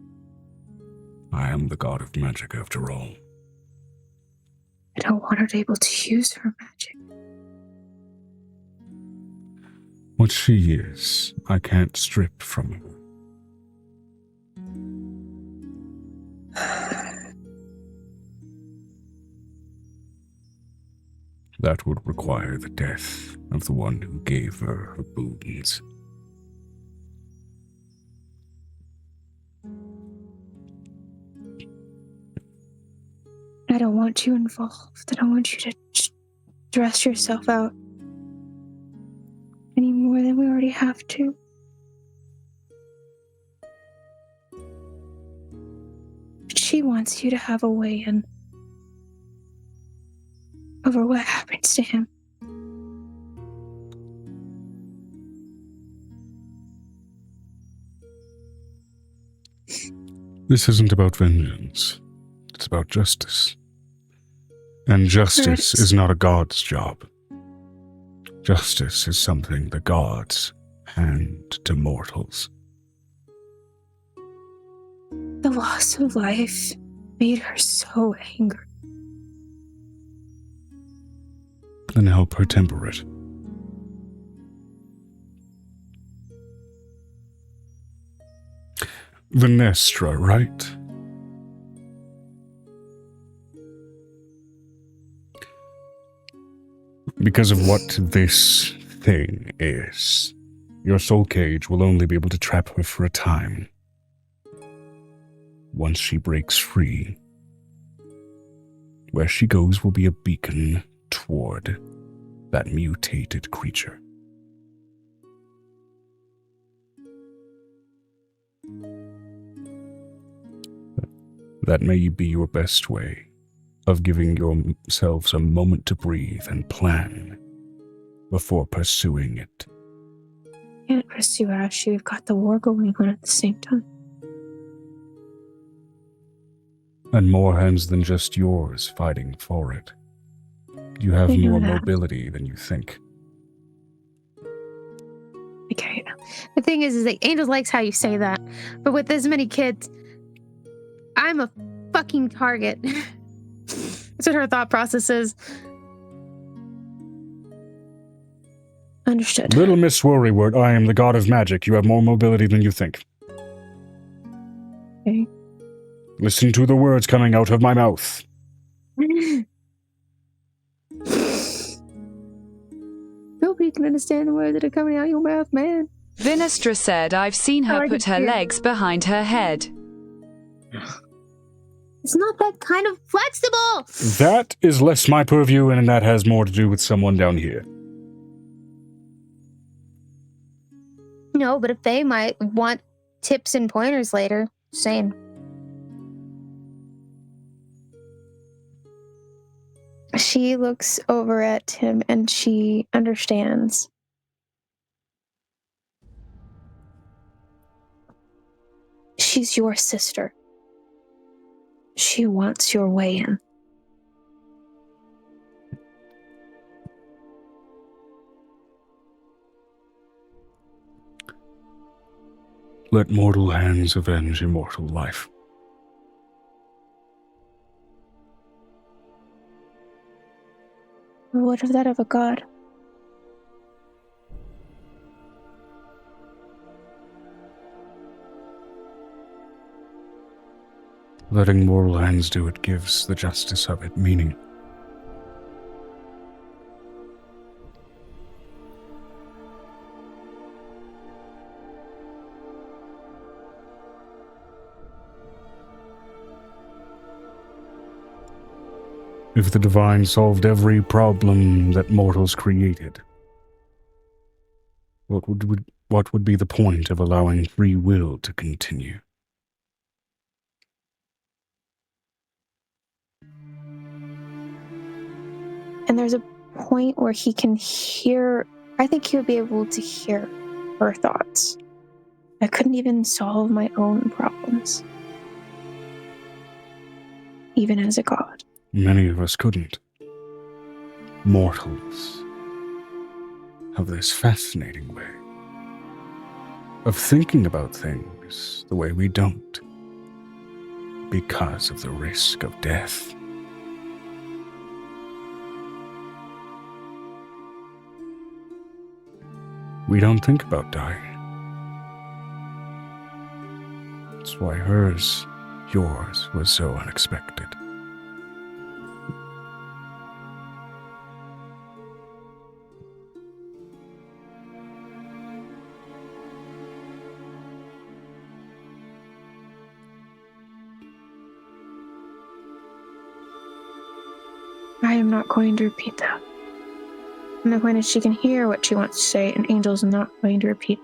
I am the god of magic, after all. I don't want her to be able to use her magic. What she is, I can't strip from her. That would require the death of the one who gave her her boons. I don't want you involved. I don't want you to stress yourself out any more than we already have to. But she wants you to have a way in over what happens to him. This isn't about vengeance. It's about justice. And justice is not a god's job. Justice is something the gods hand to mortals. The loss of life made her so angry. Then help her temper it. 𝕲𝖓, right? Because of what this thing is, your soul cage will only be able to trap her for a time. Once she breaks free, where she goes will be a beacon toward that mutated creature. That may be your best way of giving yourselves a moment to breathe and plan before pursuing it. Can't pursue Ashley. We've got the war going on at the same time. And more hands than just yours fighting for it. You have more mobility than you think. Okay. The thing is that Angel likes how you say that, but with this many kids, I'm a fucking target. That's what her thought process is. Understood. Little Miss Worrywart, I am the god of magic. You have more mobility than you think. Okay. Listen to the words coming out of my mouth. Nobody can understand the words that are coming out of your mouth, man. 𝕲𝖓 said, I've seen her put her legs behind her head. It's not that kind of flexible. That is less my purview, and that has more to do with someone down here. No, but if they might want tips and pointers later, same. She looks over at him and she understands. She's your sister. She wants your way in. Let mortal hands avenge immortal life. What of that of a god? Letting mortal hands do it gives the justice of it meaning. If the divine solved every problem that mortals created, what would be the point of allowing free will to continue? And there's a point where he can hear, I think he would be able to hear her thoughts. I couldn't even solve my own problems, even as a god. Many of us couldn't. Mortals have this fascinating way of thinking about things the way we don't, because of the risk of death. We don't think about dying. That's why yours was so unexpected. I am not going to repeat that. And the point is she can hear what she wants to say, and Angel's not going to repeat.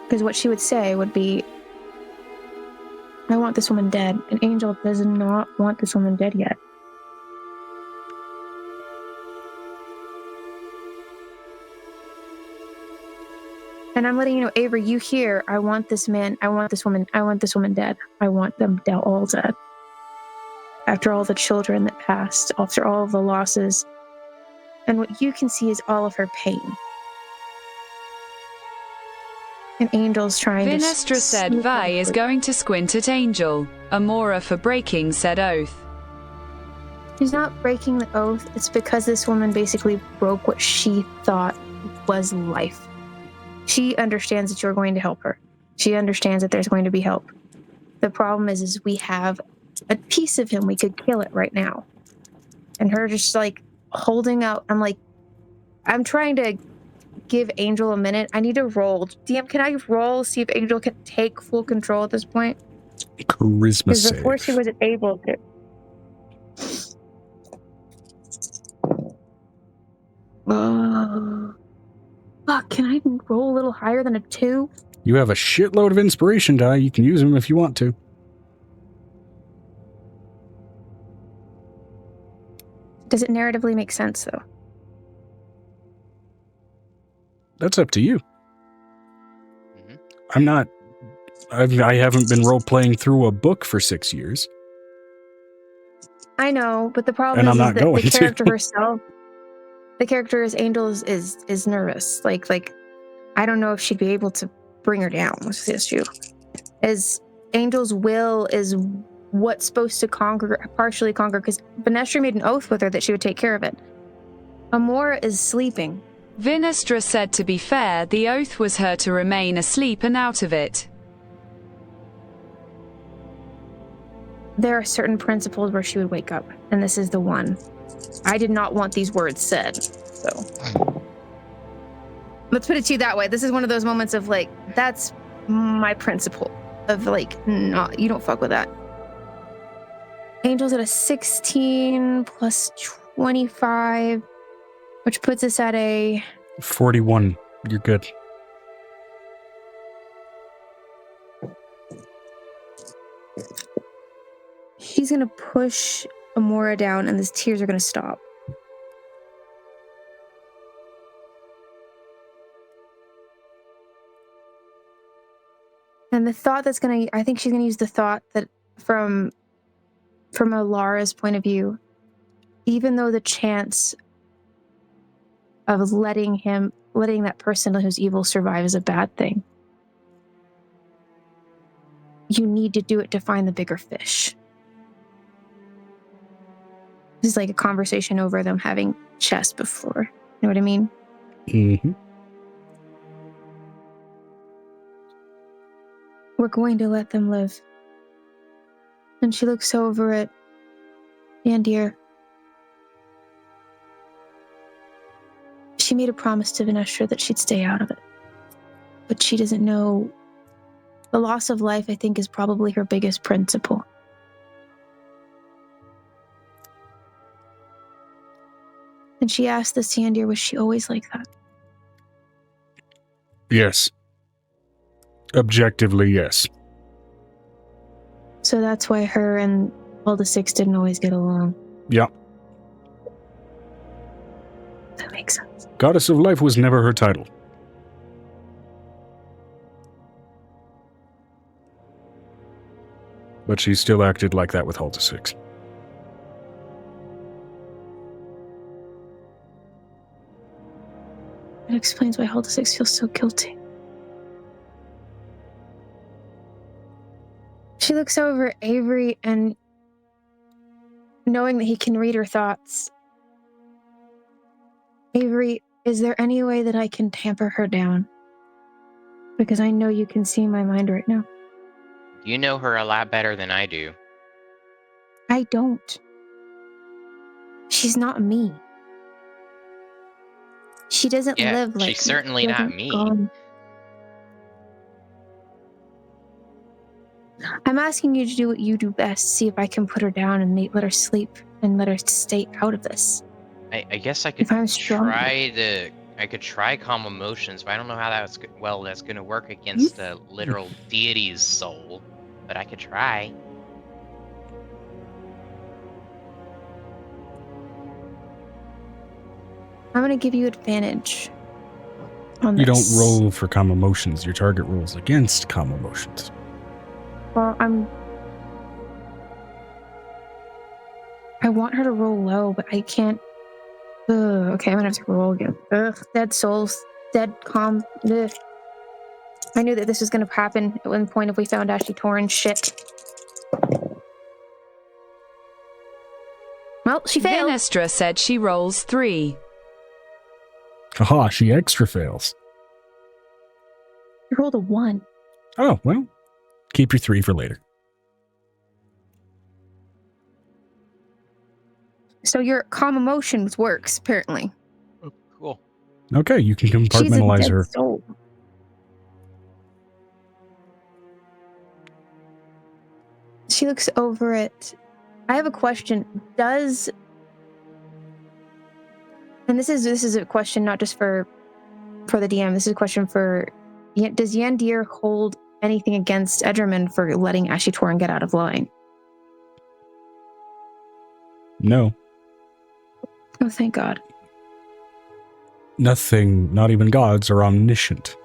Because what she would say would be, I want this woman dead, and Angel does not want this woman dead yet. And I'm letting you know, Avery, you hear, I want this man, I want this woman dead. I want them all dead. After all the children that passed, after all of the losses, and what you can see is all of her pain. And Angel's trying to... 𝕲𝖓 said Vi is going to squint at Angel. Amora for breaking said oath. She's not breaking the oath. It's because this woman basically broke what she thought was life. She understands that you're going to help her. She understands that there's going to be help. The problem is we have a piece of him. We could kill it right now. And her just like holding out. I'm trying to give Angel a minute. I need to roll. DM, can I roll, see if Angel can take full control at this point? Charisma Because save. before she wasn't able to. Fuck, can I roll a little higher than a 2? You have a shitload of inspiration die. You can use them if you want to. Does it narratively make sense, though? That's up to you. Mm-hmm. I'm not... I haven't been role-playing through a book for 6 years. I know, but the problem And is I'm not that going the character to. herself, the character as Angel is nervous. Like I don't know if she'd be able to bring her down. What's the issue? As Angel's will is what's supposed to partially conquer, because 𝕲𝖓 made an oath with her that she would take care of it. Amora is sleeping. 𝕲𝖓 said to be fair, the oath was her to remain asleep and out of it. There are certain principles where she would wake up, and this is the one. I did not want these words said, so. Let's put it to you that way. This is one of those moments of like, that's my principle of like, no, you don't fuck with that. Angel's at a 16 plus 25, which puts us at a 41. You're good. She's gonna push Amora down, and these tears are gonna stop. And the thought that's gonna, I think she's gonna use the thought that from Alara's point of view, even though the chance of letting that person who's evil survive is a bad thing, you need to do it to find the bigger fish. This is like a conversation over them having chess before. You know what I mean? Mm-hmm. We're going to let them live. And she looks over at Yandir. She made a promise to 𝕲𝖓 that she'd stay out of it. But she doesn't know. The loss of life, I think, is probably her biggest principle. And she asked this to Yandir, was she always like that? Yes. Objectively, yes. So that's why her and 𝕲𝖓 didn't always get along. Yeah. That makes sense. Goddess of Life was never her title. But she still acted like that with 𝕲𝖓. It explains why 𝕲𝖓 feels so guilty. She looks over at Avery, and knowing that he can read her thoughts, Avery, is there any way that I can tamper her down? Because I know you can see my mind right now. You know her a lot better than I do. I don't. She's not me. She doesn't live like she's certainly not me. I'm asking you to do what you do best. See if I can put her down and let her sleep and let her stay out of this. I guess I could If I'm strong. I could try calm emotions, but I don't know how that's gonna work against a literal deity's soul. But I could try. I'm gonna give you advantage on this. You don't roll for calm emotions. Your target rolls against calm emotions. Well, I want her to roll low, but I can't. Okay, I'm gonna have to roll again. Dead souls, dead calm. Ugh. I knew that this was gonna happen at one point if we found Ashley Torrance shit. Well, she failed. Vinestra said she rolls 3. Haha, she extra fails. You rolled a 1. Oh, well. Keep your 3 for later. So your calm emotions works, apparently. Oh, cool. Okay, you can She's a compartmentalize dead her. soul. She looks over it. I have a question. And this is a question not just for the DM. This is a question for. Does Yandir hold anything against Ederman for letting Ashley Torrance get out of line? No. Oh, thank God. Nothing, not even gods, are omniscient.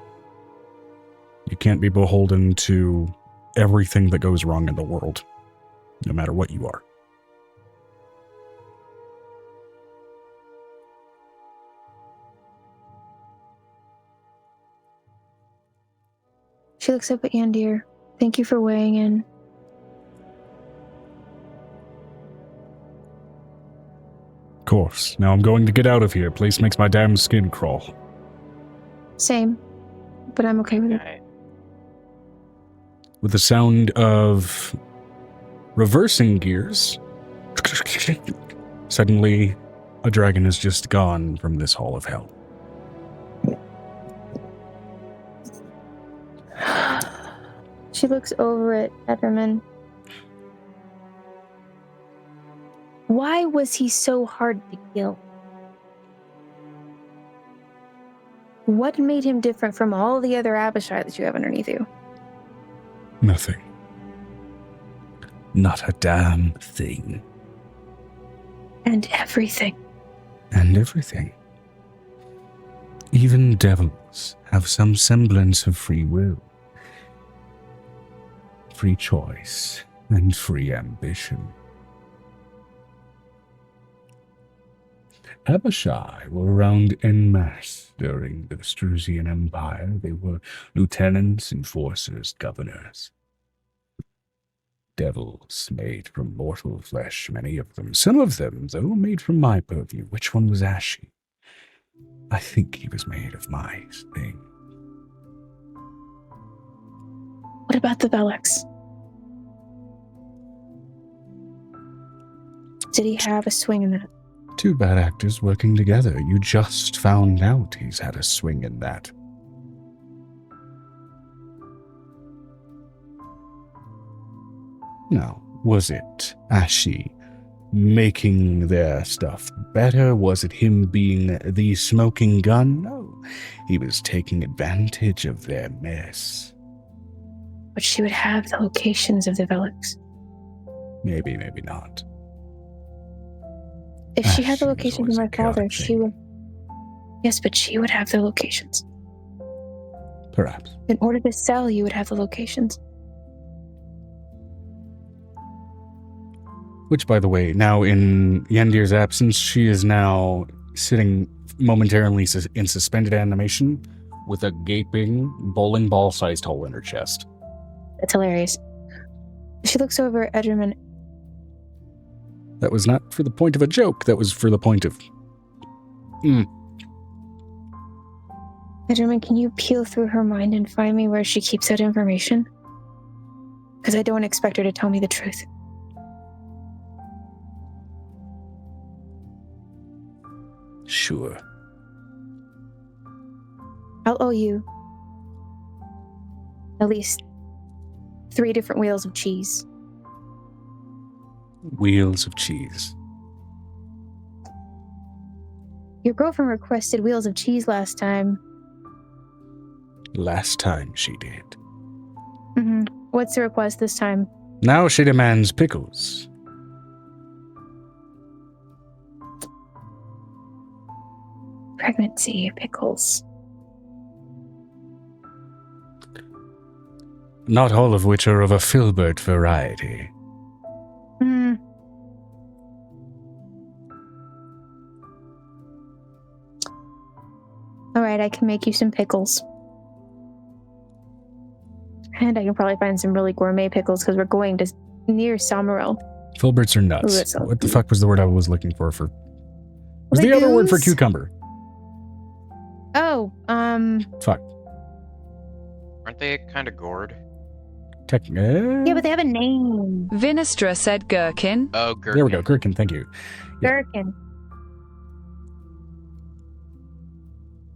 You can't be beholden to everything that goes wrong in the world, no matter what you are. She looks up at Yandir. Thank you for weighing in. Of course. Now I'm going to get out of here. Place makes my damn skin crawl. Same. But I'm okay with it. Alright. With the sound of reversing gears, suddenly a dragon is just gone from this hall of hell. She looks over at Ederman. Why was he so hard to kill? What made him different from all the other Abishai that you have underneath you? Nothing. Not a damn thing. And everything. And everything. Even devils have some semblance of free will, free choice, and free ambition. Abishai were around en masse during the 𝕲𝖊𝖓 Empire. They were lieutenants, enforcers, governors. Devils made from mortal flesh, many of them. Some of them, though, made from my purview. Which one was Ashy? I think he was made of my thing. What about the 𝕲𝖓𝖓? Did he have a swing in that? 2 bad actors working together. You just found out he's had a swing in that. Now, was it Ashy making their stuff better? Was it him being the smoking gun? No, he was taking advantage of their mess. But she would have the locations of the 𝕲𝖓𝖓s. Maybe, maybe not. If she had the Ashley was locations of always my a chaotic father, she would. Yes, but she would have the locations. Perhaps. In order to sell, you would have the locations. Which, by the way, now in Yandir's absence, she is now sitting momentarily in suspended animation with a gaping bowling ball-sized hole in her chest. That's hilarious. She looks over at Ederman. That was not for the point of a joke. That was for the point of... Ederman, can you peel through her mind and find me where she keeps that information? Because I don't expect her to tell me the truth. Sure. I'll owe you at least 3 different wheels of cheese. Wheels of cheese. Your girlfriend requested wheels of cheese last time. Last time she did. Mm-hmm. What's the request this time? Now she demands pickles. Pregnancy pickles. Not all of which are of a filbert variety. Hmm. Alright, I can make you some pickles. And I can probably find some really gourmet pickles because we're going to near Somerville. Filberts are nuts. Ooh, What the fuck was the word I was looking for? What's the other word for Legumes? cucumber? Oh, Fuck. Aren't they kind of gourd? yeah, but they have a name. Vinestra said gherkin. Oh, gherkin. There we go. Gherkin, thank you. Yeah. Gherkin.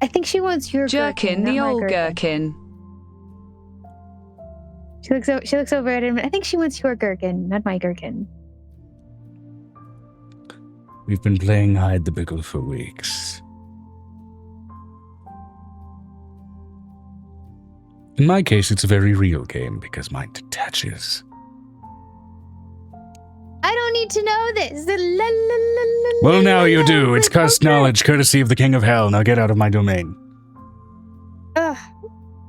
I think she wants your Jerkin, gherkin, the not my old gherkin. She looks over at him. I think she wants your gherkin, not my gherkin. We've been playing hide the pickle for weeks. In my case, it's a very real game because mine detaches. I don't need to know this. Well, now you do. It's cursed knowledge, courtesy of the King of Hell. Now get out of my domain. Ugh.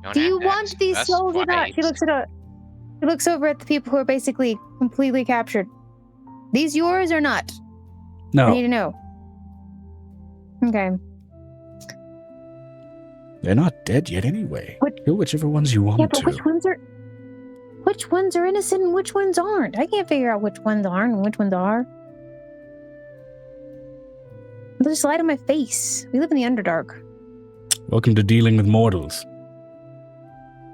Don't Do have you to want ask these us souls or not? twice. She looks over at the people who are basically completely captured. These yours or not? I need No, to know. Okay. they're not dead yet anyway. What- Kill whichever ones you want Yeah, but to. which ones are innocent and which ones aren't? I can't figure out which ones aren't and which ones are. They'll just lie to my face. We live in the Underdark. Welcome to dealing with mortals.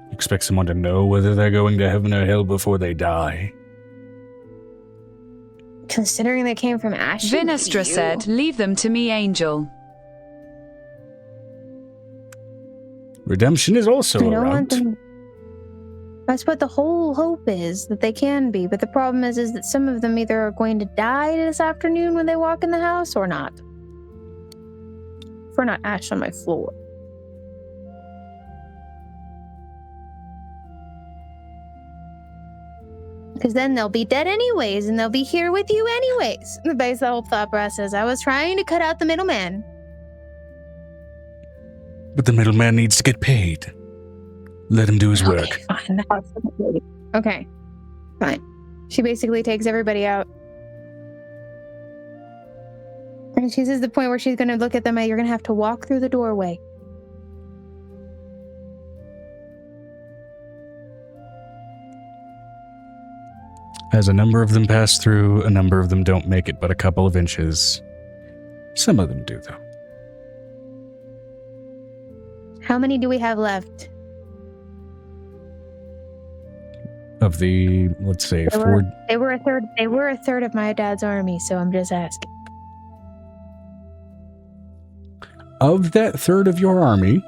You expect someone to know whether they're going to heaven or hell before they die? Considering they came from Ash. Vinestra said, leave them to me, Angel. Redemption is also I don't around. want them. That's what the whole hope is, that they can be. But the problem is that some of them either are going to die this afternoon when they walk in the house or not. If we're not ash on my floor. Because then they'll be dead anyways, and they'll be here with you anyways. The base of the whole thought process. I was trying to cut out the middleman. But the middleman needs to get paid. Let him do his work. Okay, fine. Okay, fine. She basically takes everybody out. And she's at the point where she's going to look at them and you're going to have to walk through the doorway. As a number of them pass through, a number of them don't make it but a couple of inches. Some of them do, though. How many do we have left? Of the, let's say, They four. They were a third. They were a third of my dad's army, so I'm just asking. Of that third of your army,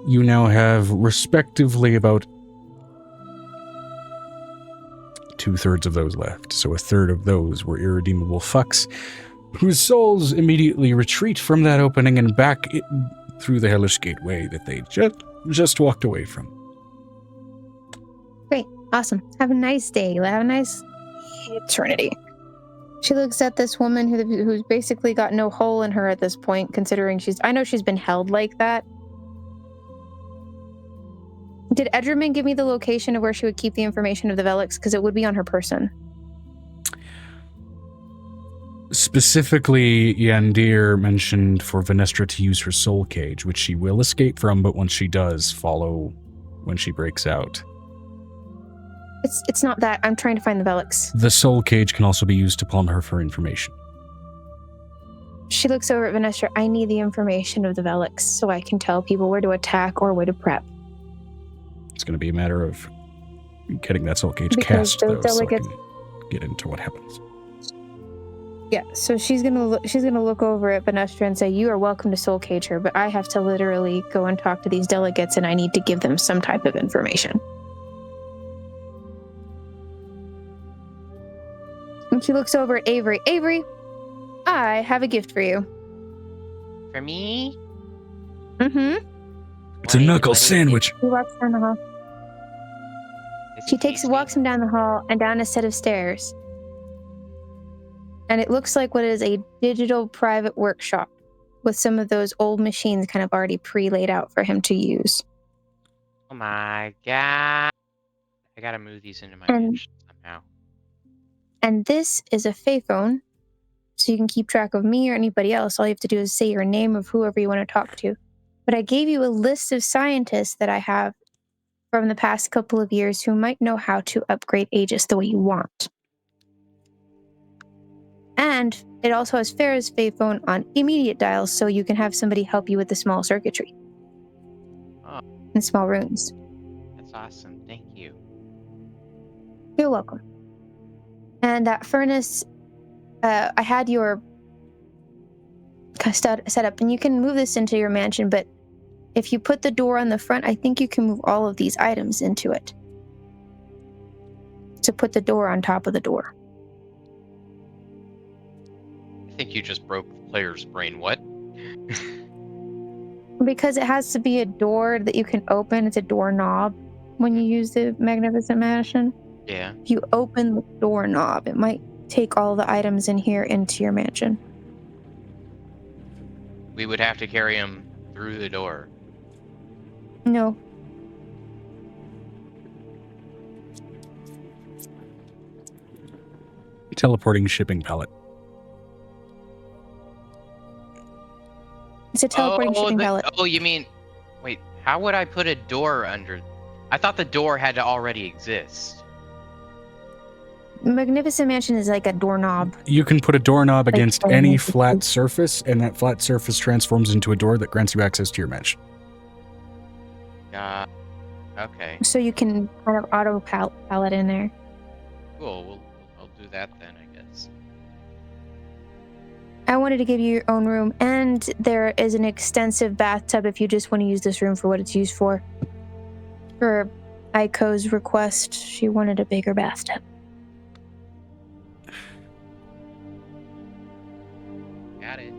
you now have respectively about 2/3 of those left. So a third of those were irredeemable fucks, whose souls immediately retreat from that opening and back through the hellish gateway that they just walked away from. Great. Awesome. Have a nice day. Have a nice eternity. She looks at this woman who's basically got no hole in her at this point, considering I know she's been held like that. Did Edgerman give me the location of where she would keep the information of the Velix? Because it would be on her person. Specifically, Yandir mentioned for Vinestra to use her soul cage, which she will escape from, but once she does, follow when she breaks out. It's not that. I'm trying to find the Velix. The soul cage can also be used to plumb her for information. She looks over at Vinestra. I need the information of the Velix so I can tell people where to attack or where to prep. It's going to be a matter of getting that soul cage Because cast, those though, so I delegates- can get into what happens. Yeah, so she's gonna look over at Benestra and say, "You are welcome to soul cage her, but I have to literally go and talk to these delegates, and I need to give them some type of information." And she looks over at Avery. Avery, I have a gift for you. For me? Mm-hmm. It's a knuckle sandwich. She walks down the hall. Walks him down the hall and down a set of stairs. And it looks like what is a digital private workshop with some of those old machines kind of already pre-laid out for him to use. Oh my god. I gotta move these into my mansion somehow. And this is a Fae phone, so you can keep track of me or anybody else. All you have to do is say your name of whoever you want to talk to. But I gave you a list of scientists that I have from the past couple of years who might know how to upgrade Aegis the way you want. And it also has Farrah's Fae phone on immediate dials, so you can have somebody help you with the small circuitry. Oh. And small rooms. That's awesome. Thank you. You're welcome. And that furnace, I had your set up, and you can move this into your mansion, but if you put the door on the front, I think you can move all of these items into it. To put the door on top of the door. I think you just broke the player's brain. What? Because it has to be a door that you can open. It's a doorknob when you use the Magnificent Mansion. Yeah. If you open the doorknob, it might take all the items in here into your mansion. We would have to carry him through the door. No. Teleporting shipping pallet. It's a teleporting shipping pallet. Oh, you mean... Wait, how would I put a door under... I thought the door had to already exist. Magnificent Mansion is like a doorknob. You can put a doorknob against any flat surface, and that flat surface transforms into a door that grants you access to your mansion. Okay. So you can kind of auto pallet in there. Cool. I'll do that then, I guess. I wanted to give you your own room, and there is an extensive bathtub if you just want to use this room for what it's used for. For Aiko's request, she wanted a bigger bathtub. Got it.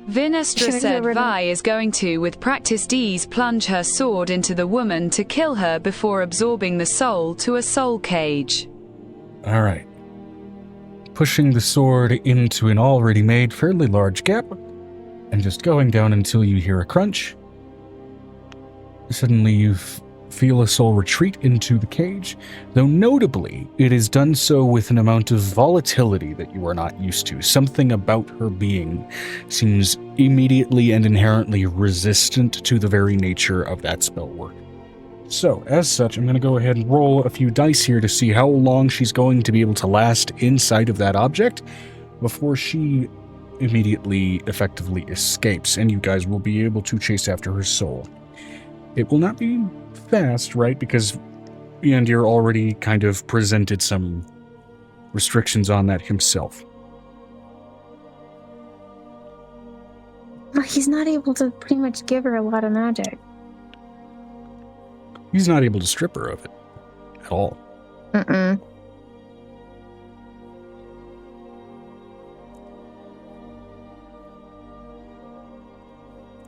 𝕬𝖓 said Vi is going to, with practiced ease, plunge her sword into the woman to kill her before absorbing the soul to a soul cage. All right. Pushing the sword into an already made fairly large gap, and just going down until you hear a crunch. Suddenly you feel a soul retreat into the cage, though notably it is done so with an amount of volatility that you are not used to. Something about her being seems immediately and inherently resistant to the very nature of that spell work. So, as such, I'm going to go ahead and roll a few dice here to see how long she's going to be able to last inside of that object before she immediately, effectively escapes, and you guys will be able to chase after her soul. It will not be fast, right? Because Yandir already kind of presented some restrictions on that himself. He's not able to pretty much give her a lot of magic. He's not able to strip her of it at all. Mm-mm.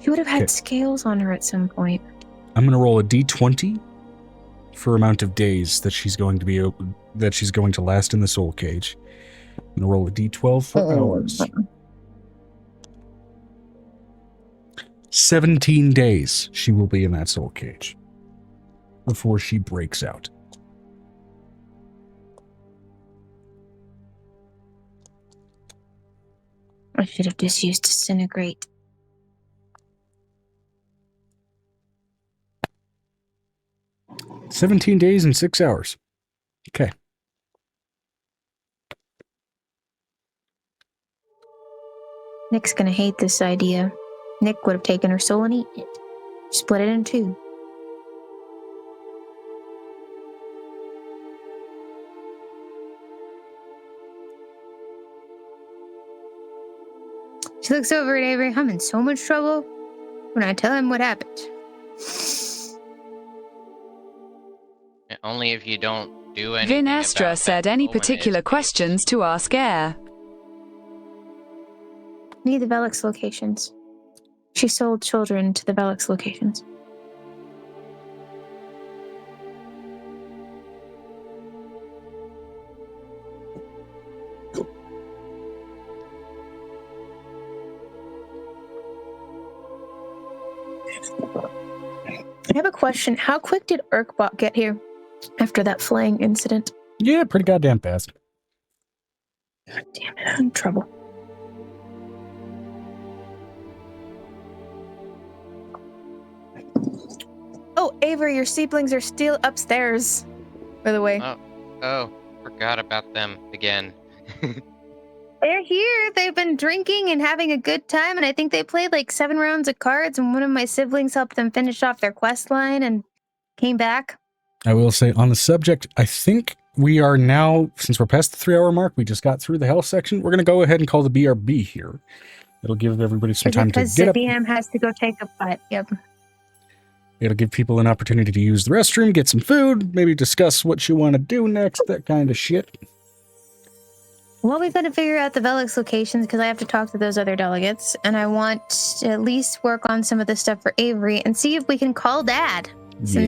He would have had scales on her at some point. I'm going to roll a d20 for amount of days that she's going to be that she's going to last in the soul cage. I'm going to roll a d12 for hours. 17 days she will be in that soul cage before she breaks out. I should have just used disintegrate. "17 days and 6 hours. Okay. Nick's gonna hate this idea. Nick would have taken her soul and eaten it. Split it in two. She looks over at Avery. I'm in so much trouble when I tell him what happened. Only if you don't do anything. 𝕲𝖓𝖓 said any particular questions to ask Air. Need the 𝕲𝖓𝖓 locations. She sold children to the 𝕲𝖓𝖓 locations. I have a question. How quick did 𝕱𝖓𝖓𝖓𝖊𝖓 get here after that flaying incident? Yeah, pretty goddamn fast. God damn it, I'm in trouble. Oh, Avery, your siblings are still upstairs, by the way. Oh, forgot about them again. They're here. They've been drinking and having a good time, and I think they played like 7 rounds of cards, and one of my siblings helped them finish off their quest line and came back. I will say on the subject, I think we are now, since we're past the 3-hour mark, we just got through the health section. We're going to go ahead and call the BRB here. It'll give everybody some time to get up. Because the BM has to go take a butt. Yep. It'll give people an opportunity to use the restroom, get some food, maybe discuss what you want to do next, that kind of shit. Well, we've got to figure out the 𝕲𝖓𝖓 locations because I have to talk to those other delegates, and I want to at least work on some of the stuff for Avery and see if we can call Dad. Yeah.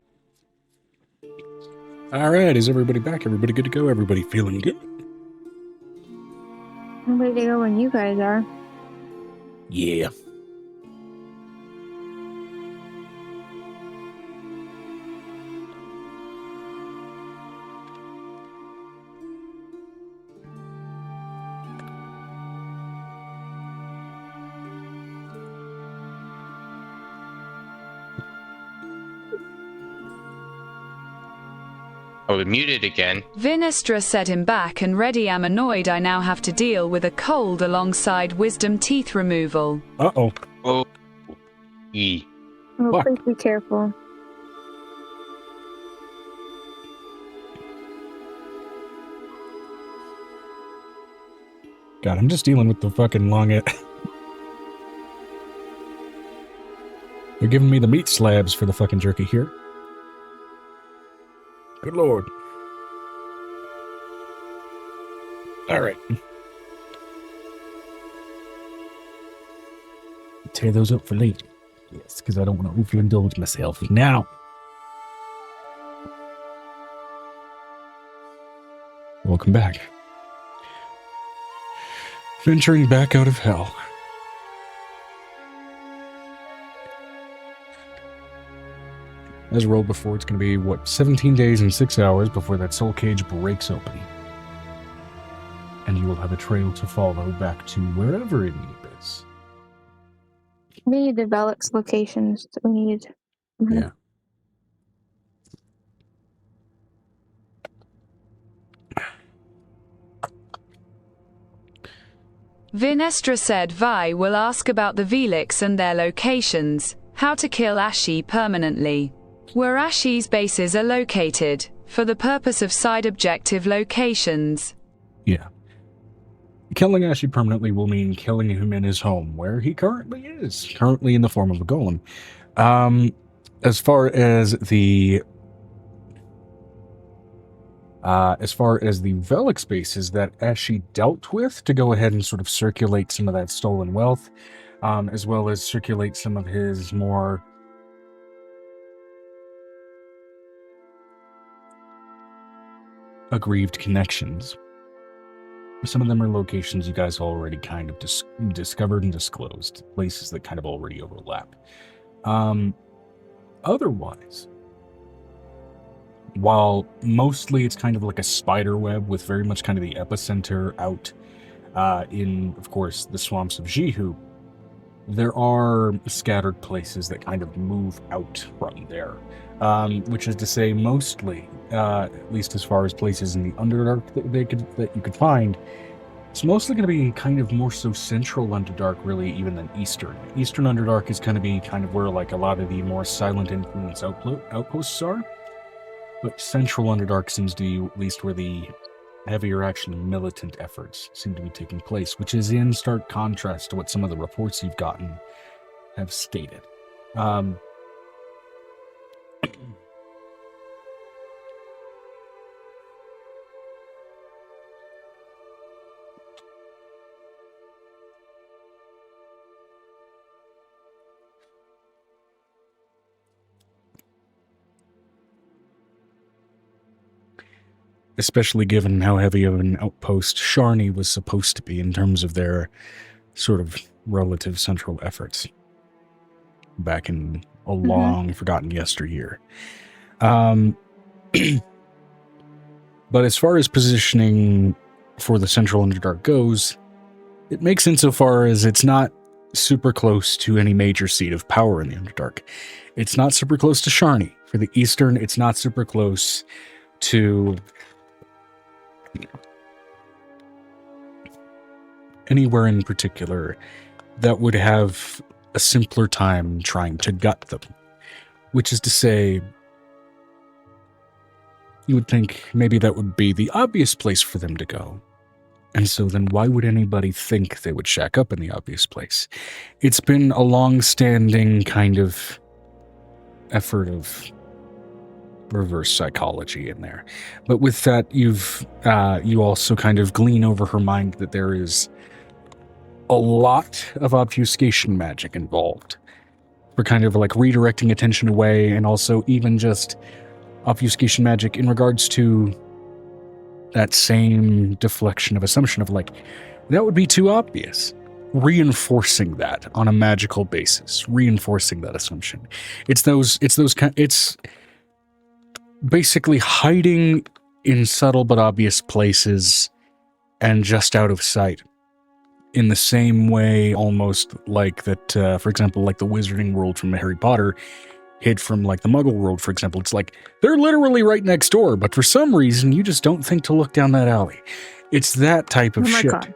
All right, is everybody back? Everybody good to go? Everybody feeling good? I'm ready to go when you guys are. Yeah. Oh, muted again. 𝕲𝖓𝖓 said him back and ready am annoyed I now have to deal with a cold alongside wisdom teeth removal. Uh-oh. Oh. E. Oh, Fuck. please be careful. God, I'm just dealing with the fucking long it. They're giving me the meat slabs for the fucking jerky here. Good lord. Alright. Tear those up for later. Yes, because I don't want to overindulge myself now. Welcome back. Venturing back out of hell. As rolled before, it's going to be, what, 17 days and 6 hours before that soul cage breaks open. And you will have a trail to follow back to wherever it is. We need the 𝕲𝖓𝖓 locations. We need. Yeah. 𝕲𝖓𝖓 said Vi will ask about the 𝕲𝖓𝖓s and their locations, how to kill 𝕲𝖓𝖓 permanently. Where 𝕲𝖓𝖓's bases are located, for the purpose of side objective locations. Yeah. Killing 𝕲𝖓𝖓 permanently will mean killing him in his home, where he currently is, currently in the form of a golem. As far as the 𝕲𝖓𝖓 spaces that 𝕲𝖓𝖓 dealt with to go ahead and sort of circulate some of that stolen wealth, as well as circulate some of his more aggrieved connections. Some of them are locations you guys already kind of discovered and disclosed, places that kind of already overlap. Otherwise, while mostly it's kind of like a spider web with very much kind of the epicenter out in, of course, the swamps of 𝕲𝖓, there are scattered places that kind of move out from there. Which is to say, mostly, at least as far as places in the Underdark that you could find, it's mostly going to be kind of more so Central Underdark, really, even than Eastern. Eastern Underdark is going to be kind of where like a lot of the more silent influence outposts are, but Central Underdark seems to be at least where the heavier, actually militant efforts seem to be taking place, which is in stark contrast to what some of the reports you've gotten have stated. Especially given how heavy of an outpost Sharni was supposed to be in terms of their sort of relative central efforts back in a long forgotten yesteryear. But as far as positioning for the Central Underdark goes, it makes insofar as it's not super close to any major seat of power in the Underdark. It's not super close to Sharni. For the Eastern, it's not super close to anywhere in particular that would have a simpler time trying to gut them. Which is to say, you would think maybe that would be the obvious place for them to go. And so then why would anybody think they would shack up in the obvious place? It's been a long-standing kind of effort of reverse psychology in there. But with that, you also kind of glean over her mind that there is a lot of obfuscation magic involved for kind of like redirecting attention away, and also even just obfuscation magic in regards to that same deflection of assumption of like, that would be too obvious. Reinforcing that on a magical basis, reinforcing that assumption. It's basically hiding in subtle but obvious places and just out of sight. In the same way, almost like that, for example, like the wizarding world from Harry Potter hid from like the Muggle world, for example. It's like, they're literally right next door, but for some reason, you just don't think to look down that alley. It's that type of shit. God.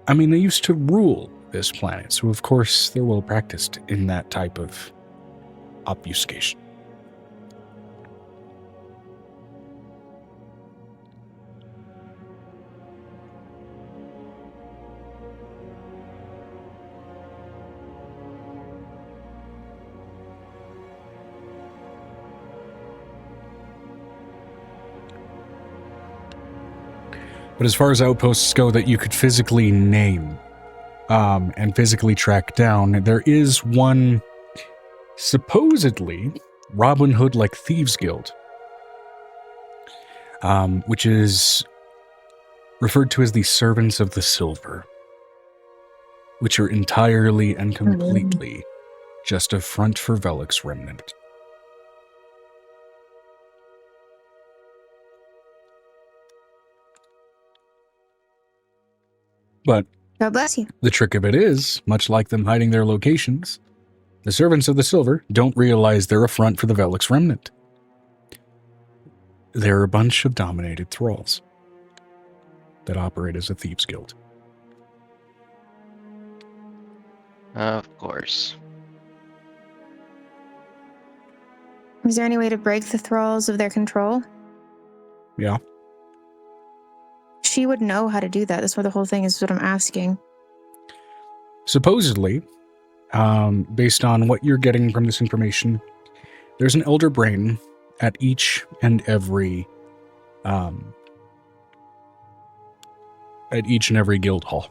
I mean, they used to rule this planet, so of course they're well practiced in that type of obfuscation. But as far as outposts go that you could physically name and physically track down, there is one supposedly Robin Hood-like thieves guild, which is referred to as the Servants of the Silver, which are entirely and completely just a front for 𝕲𝖓𝖓 remnant. But God bless you. the trick of it is, much like them hiding their locations, the Servants of the Silver don't realize they're a front for the 𝕲𝖓𝖓 remnant. They're a bunch of dominated thralls that operate as a thieves guild. Of course. Is there any way to break the thralls of their control? Yeah. She would know how to do that. That's what the whole thing is, what I'm asking. Supposedly, based on what you're getting from this information, there's an elder brain at each and every guild hall.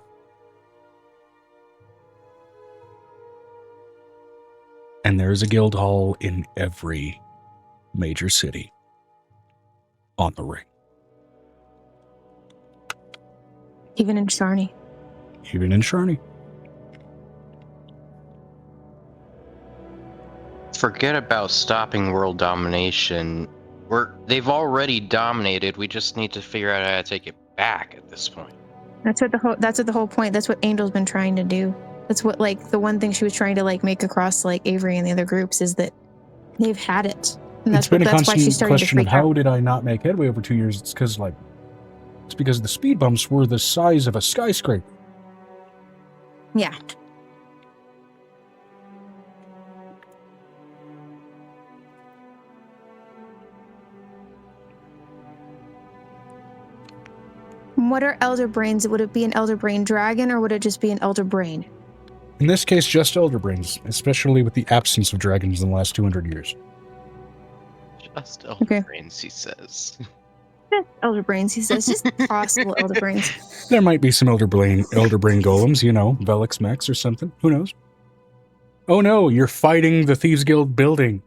And there's a guild hall in every major city on the ring. Even in Sharni. Even in Sharni. Forget about stopping world domination. They've already dominated. We just need to figure out how to take it back at this point. That's what the whole point. That's what Angel's been trying to do. That's what, like, the one thing she was trying to, like, make across, like, Avery and the other groups is that they've had it. And that's It's been a why she's constant starting to question of freak how out. did I not make headway over 2 years? It's because the speed bumps were the size of a skyscraper. Yeah. What are elder brains? Would it be an elder brain dragon or would it just be an elder brain? In this case, just elder brains, especially with the absence of dragons in the last 200 years. Just elder Okay. brains, he says. Elder brains, he says. Just possible elder brains. There might be some elder brain golems, you know, 𝕲𝖓𝖓𝖓𝖊𝖓𝖓𝖊𝖘𝖎𝖚 or something. Who knows? Oh no, you're fighting the Thieves Guild building.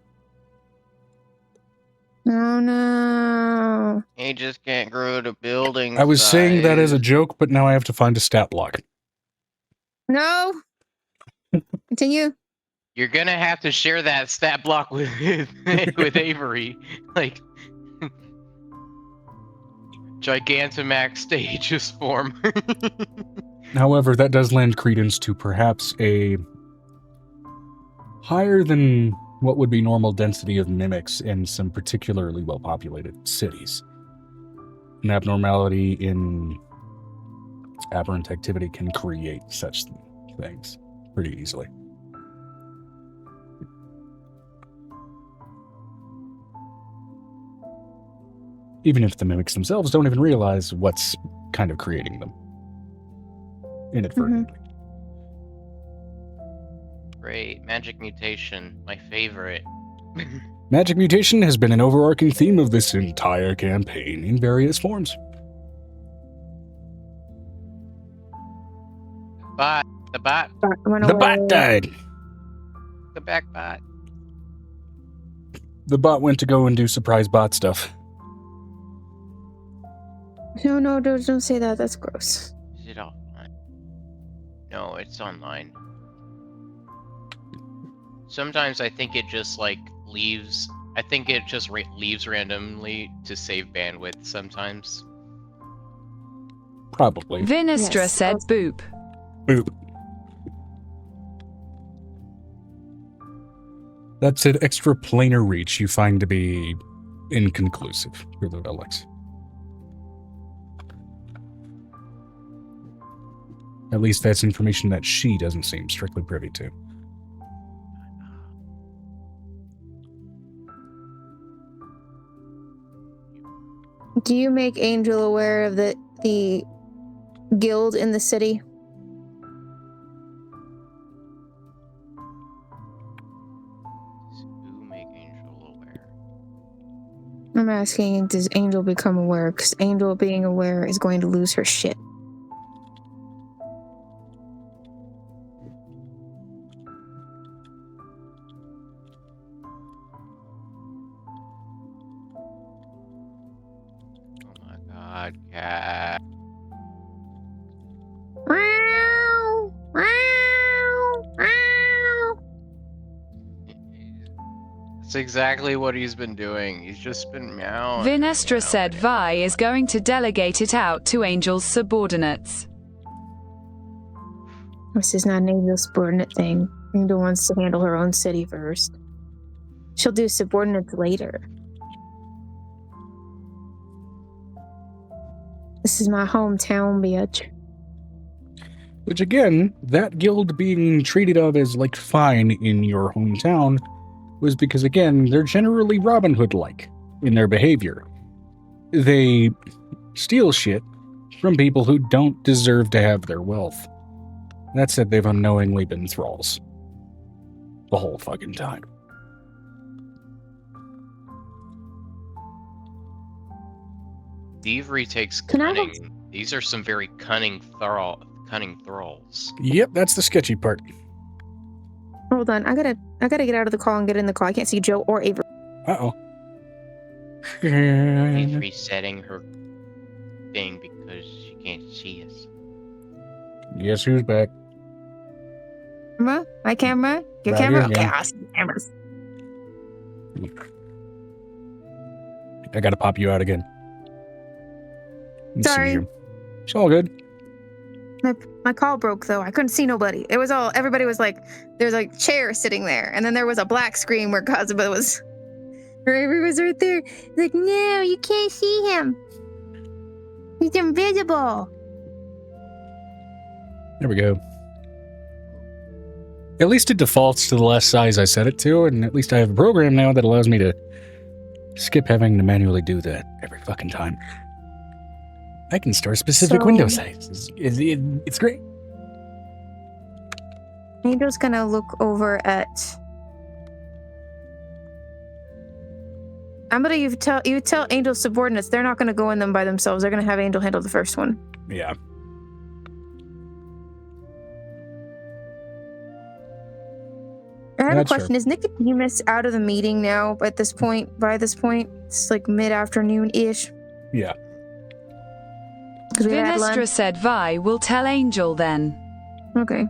Oh no. He just can't grow to building I was saying that as a size. joke, but now I have to find a stat block. No. Continue. You're gonna have to share that stat block with with Avery. Like Gigantamax stages form. However, that does lend credence to perhaps a higher than what would be normal density of mimics in some particularly well-populated cities. An abnormality in aberrant activity can create such things pretty easily. Even if the mimics themselves don't even realize what's kind of creating them inadvertently. Great. Magic mutation. My favorite. Magic mutation has been an overarching theme of this entire campaign in various forms. Bot. The bot. The bot died! The back bot. The bot went to go and do surprise bot stuff. No, don't say that. That's gross. Is it offline? No, it's online. Sometimes I think it just like leaves. I think it just leaves randomly to save bandwidth sometimes. Probably. Vinestra Yes. said boop. Boop. That said, extra planar reach you find to be inconclusive for the Alex. At least that's information that she doesn't seem strictly privy to. Do you make Angel aware of the guild in the city? Who make Angel aware? I'm asking, does Angel become aware? Because Angel being aware is going to lose her shit. Oh my god, cat. Meow, meow, meow. That's exactly what he's been doing. He's just been meowing. Vinestra said Vi is going to delegate it out to Angel's subordinates. This is not an Angel subordinate thing. Angel wants to handle her own city first. She'll do subordinates later. This is my hometown, bitch. Which again, that guild being treated of as like fine in your hometown was because again, they're generally Robin Hood-like in their behavior. They steal shit from people who don't deserve to have their wealth. That said, they've unknowingly been thralls. The whole fucking time. Thievery takes Can I cunning. These are some very cunning thralls. Yep, that's the sketchy part. Hold on, I gotta get out of the call and get in the call. I can't see Joe or Avery. Uh-oh. Avery's setting her thing because she can't see us. Guess who's back? Camera? My camera? Your Right camera? here, Okay, yeah. I'll see the cameras. I gotta pop you out again. Let's see Sorry. here. It's all good. My call broke though. I couldn't see nobody. It was all everybody was like there's like chairs sitting there, and then there was a black screen where Kazuba was Avery was right there. Like, no, you can't see him. He's invisible. There we go. At least it defaults to the last size I set it to, and at least I have a program now that allows me to skip having to manually do that every fucking time. I can store specific window sizes. It's great. Angel's gonna look over at. I'm gonna you tell Angel's subordinates they're not gonna go in them by themselves. They're gonna have Angel handle the first one. Yeah. I have a That's question. Is Nicodemus out of the meeting now at this point? By this point, it's like mid-afternoon-ish. Yeah. 𝕲𝖊𝖓𝖓𝖊𝖘 will tell Angel then. Okay.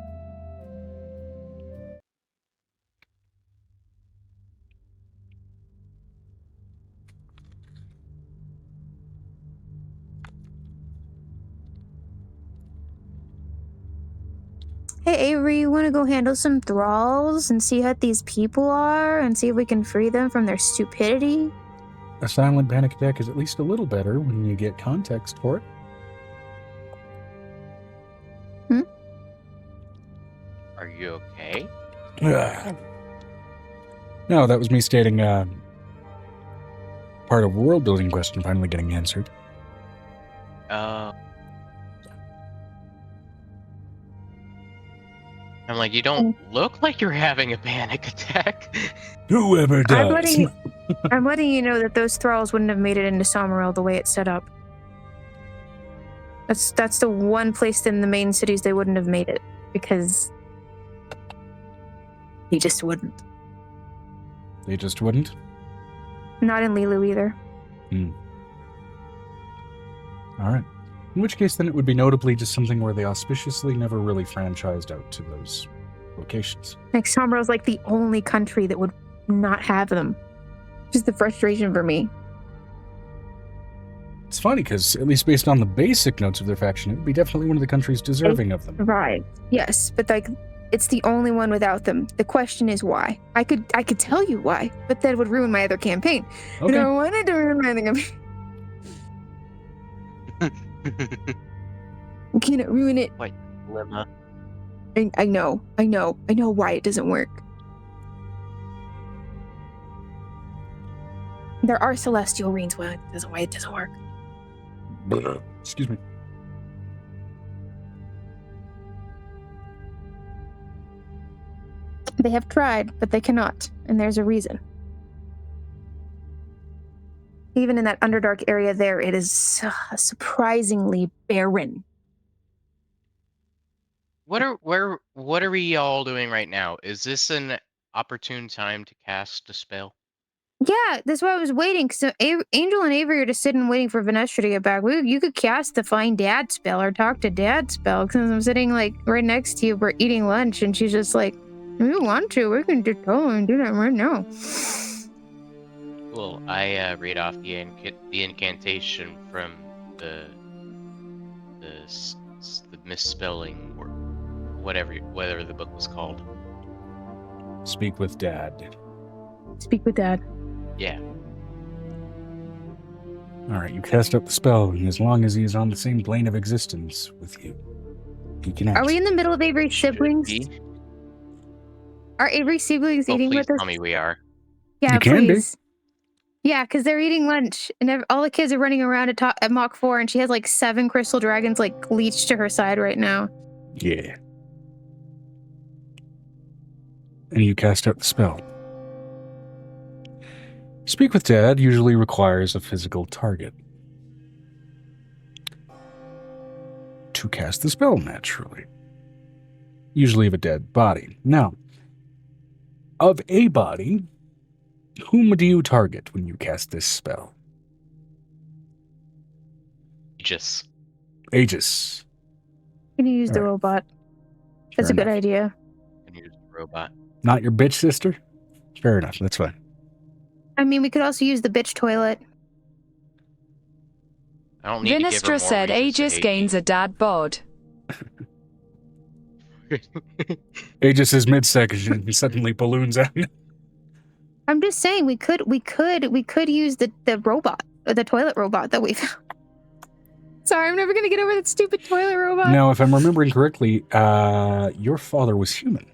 Hey Avery, you want to go handle some thralls and see what these people are and see if we can free them from their stupidity? A silent panic attack is at least a little better when you get context for it. Are you okay? No, that was me stating part of world building question finally getting answered. I'm like, you don't look like you're having a panic attack. Whoever does. I'm letting you know that those thralls wouldn't have made it into Summerall the way it's set up. That's the one place in the main cities they wouldn't have made it, because they just wouldn't. They just wouldn't? Not in Lilu either. Alright. In which case, then it would be notably just something where they auspiciously never really franchised out to those locations. Like, Summerall's like the only country that would not have them. Just the frustration for me. It's funny, because at least based on the basic notes of their faction, it would be definitely one of the countries deserving of them. Right. Yes, but like, it's the only one without them. The question is why. I could tell you why, but that would ruin my other campaign. Okay. You know, I wanted to ruin my other campaign. You cannot ruin it. What dilemma? I know why it doesn't work. There are celestial rings why it doesn't work. Excuse me. They have tried, but they cannot, and there's a reason. Even in that Underdark area there, it is surprisingly barren. What are we all doing right now? Is this an opportune time to cast a spell? Yeah, that's why I was waiting. So Angel and Avery are just sitting waiting for Vanessa to get back. You could cast the Find Dad spell or Talk to Dad spell, because I'm sitting like right next to you. We're eating lunch, and she's just like, "If you want to, we can just go and do that right now." Well, I read off the incantation from the misspelling or whatever the book was called. Speak with Dad. Speak with Dad. Yeah. Alright, you cast out the spell, and as long as he is on the same plane of existence with you, he can act. Are we in the middle of Avery's siblings? Are Avery's siblings eating please with us? tell me we are. Yeah, You can be. please. Yeah, because they're eating lunch, and all the kids are running around at Mach 4, and she has like 7 crystal dragons like leeched to her side right now. Yeah. And you cast out the spell. Speak with Dad usually requires a physical target to cast the spell naturally. Usually of a dead body. Now, of a body, whom do you target when you cast this spell? Aegis. Aegis. Can you use the Alright. robot? That's a Fair good enough. idea. And use the robot. Not your bitch sister? Fair enough, that's fine. I mean, we could also use the bitch toilet. I don't need to give her Vinestra more said reasons to Aegis hate gains me. a dad bod. Aegis is midsection and suddenly balloons out. I'm just saying we could use the robot, or the toilet robot that we found. Sorry, I'm never gonna get over that stupid toilet robot. Now, if I'm remembering correctly, your father was human.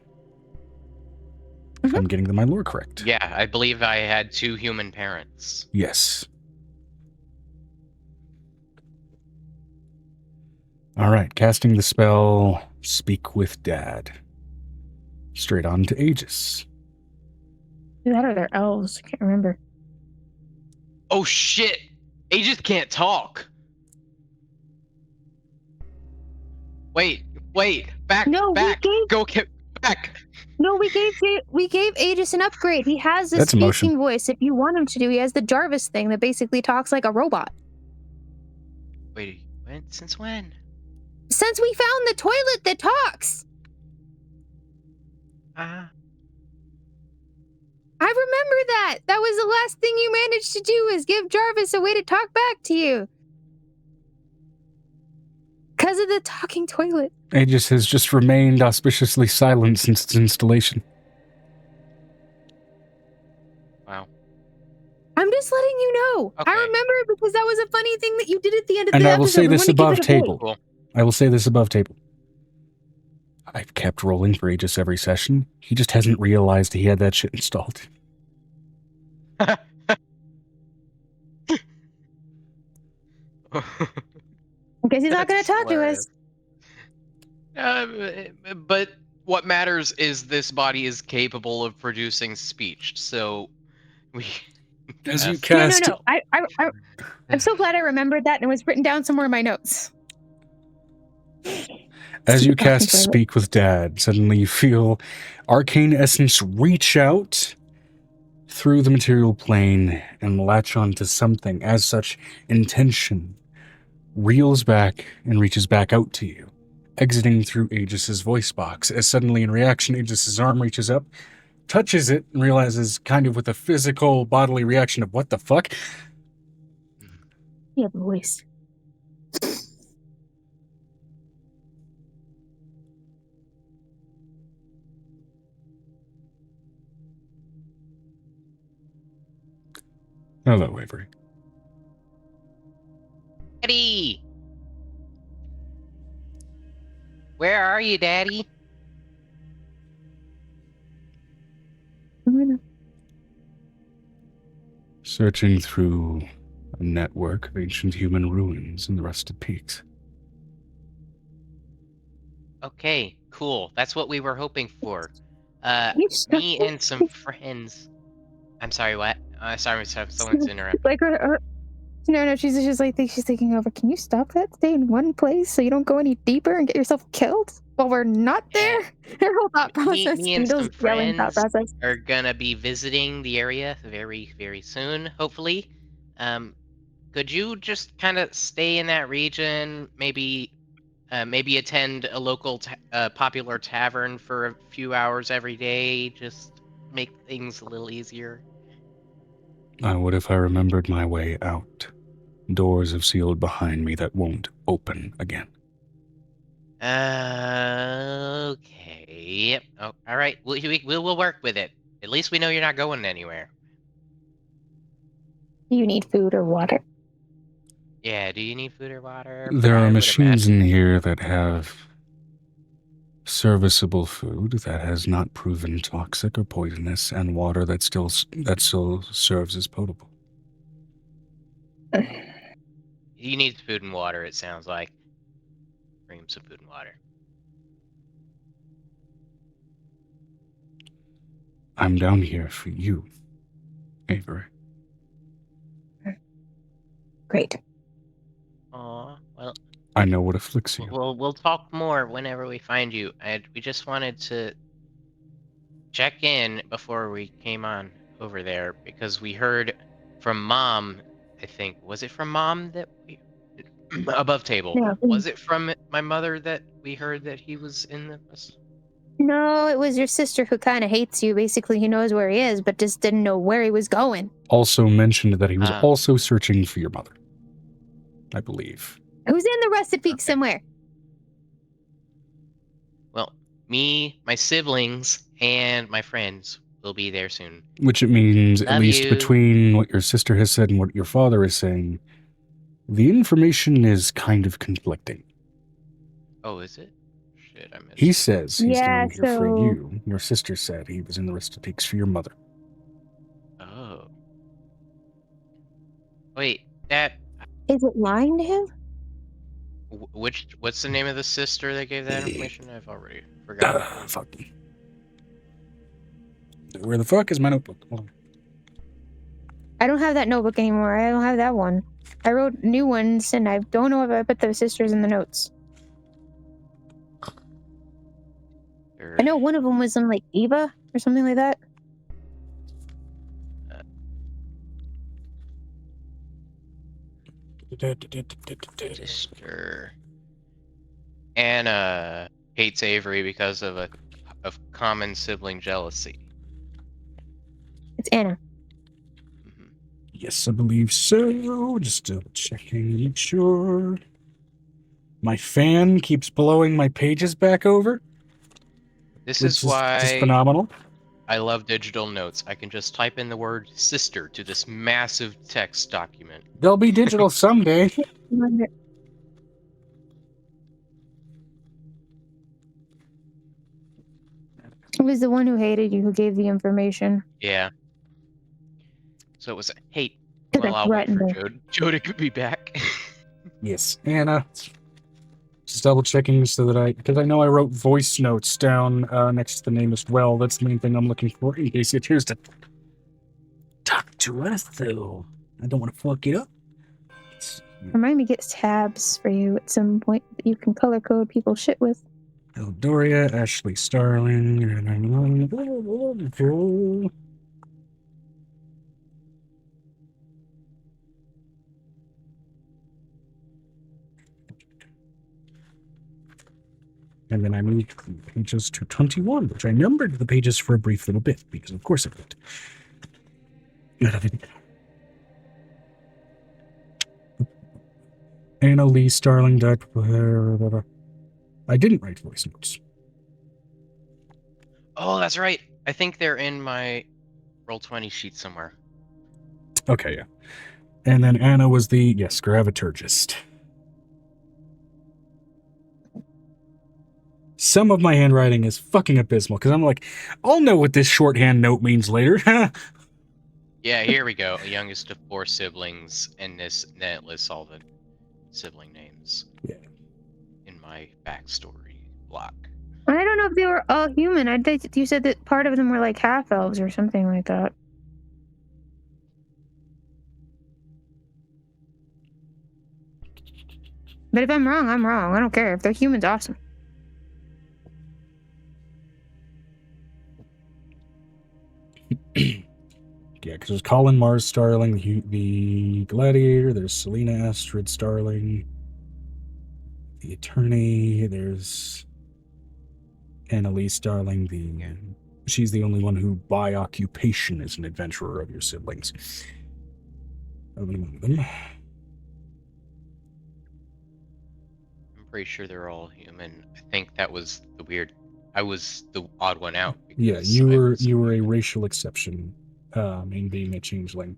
If I'm getting my lore correct. Yeah, I believe I had 2 human parents. Yes. All right, casting the spell Speak with Dad. Straight on to Aegis. That or they're elves. I can't remember. Oh shit! Aegis can't talk. Wait, back, No, back, back. No, we gave Aegis an upgrade. He has a That's speaking emotion. voice if you want him to do. He has the Jarvis thing that basically talks like a robot. Wait, when? Since when? Since we found the toilet that talks. Ah. I remember that. That was the last thing you managed to do, is give Jarvis a way to talk back to you. Because of the talking toilet. Aegis has just remained auspiciously silent since its installation. Wow. I'm just letting you know. Okay. I remember it because that was a funny thing that you did at the end of the And episode. I will say We this wanted to give above it a voice. table. Cool. I will say this above table. I've kept rolling for Aegis every session. He just hasn't realized he had that shit installed. I guess he's not going to That's talk to us. But what matters is this body is capable of producing speech. So we. As you No. cast, I'm so glad I remembered that and it was written down somewhere in my notes. as you cast Speak with Dad, suddenly you feel arcane essence reach out through the material plane and latch onto something. As such, intention reels back and reaches back out to you, exiting through Aegis's voice box. As suddenly, in reaction, Aegis's arm reaches up, touches it, and realizes, kind of with a physical bodily reaction of what the fuck. You have a voice. Hello, Avery. Daddy! Where are you, Daddy? Searching through a network of ancient human ruins in the Rusted Peaks. Okay, cool. That's what we were hoping for. You stop Me and some friends. I'm sorry, what? Sorry, someone's interrupting. Like no, she's just like she's thinking over. Can you stop that? Stay in one place so you don't go any deeper and get yourself killed while we're not there. Her whole thought process. Me and some yelling thought friends process. are gonna be visiting the area very, very soon, hopefully. Could you just kind of stay in that region? Maybe attend a local popular tavern for a few hours every day. Just make things a little easier. I would if I remembered my way out. Doors have sealed behind me that won't open again. Okay. Oh, all right. We'll work with it. At least we know you're not going anywhere. Do you need food or water? Yeah. Do you need food or water? There I are would machines imagine. in here that have serviceable food that has not proven toxic or poisonous, and water that still serves as potable. You need food and water. It sounds like. Bring him some food and water. I'm down here for you, Avery. Great. Aw, well, I know what afflicts you. we'll talk more whenever we find you. We just wanted to check in before we came on over there because we heard from Mom. I think was it from Mom that we above table? No. Was it from my mother that we heard that he was in the? No, it was your sister who kind of hates you. Basically, he knows where he is, but just didn't know where he was going. Also mentioned that he was also searching for your mother, I believe. Who's in the Rusted Peak somewhere? Well, me, my siblings, and my friends will be there soon. Which it means, at Love least you. between what your sister has said and what your father is saying, the information is kind of conflicting. Oh, is it? Shit, I missed. He says he's Yeah, down here for so- you. Your sister said he was in the Rusted Peaks for your mother. Oh. Wait, that. Is it lying to him? What's the name of the sister that gave that information? I've already forgotten. Fuck. Where the fuck is my notebook? Hold on. I don't have that notebook anymore. I don't have that one. I wrote new ones, and I don't know if I put the sisters in the notes. I know one of them was in, like, Eva or something like that. Sister Anna hates Avery because of common sibling jealousy. It's Anna. Yes, I believe so. Just double checking, make sure. My fan keeps blowing my pages back over. This is why just phenomenal. I love digital notes. I can just type in the word sister to this massive text document. They'll be digital someday. Who was the one who hated you, who gave the information? Yeah. So it was hate. Well, I'll wait for Joe to be back. Yes, Anna. Just double checking so that because I know I wrote voice notes down next to the name as well. That's the main thing I'm looking for in case you choose to talk to us, though. I don't want to fuck it up. Remind me, get tabs for you at some point that you can color code people's shit with. Eldoria, Ashley Starling. And then I moved pages to 21, which I numbered the pages for a brief little bit, because of course I did. Anna Lee Starling died. I didn't write voice notes. Oh, that's right. I think they're in my Roll20 sheet somewhere. Okay, yeah. And then Anna was the, graviturgist. Some of my handwriting is fucking abysmal, because I'm like, I'll know what this shorthand note means later. Yeah, here we go. A youngest of 4 siblings, and then it lists all the sibling names. Yeah. In my backstory block. I don't know if they were all human. I think you said that part of them were like half elves or something like that. But if I'm wrong, I'm wrong. I don't care. If they're humans, awesome. Yeah, because there's Colin Mars Starling, the Gladiator, there's Selena Astrid Starling, the Attorney, there's Annalise Starling, she's the only one who by occupation is an adventurer of your siblings. Only one of them. I'm pretty sure they're all human. I think that was I was the odd one out. Yeah, you were a racial exception. In being a changeling.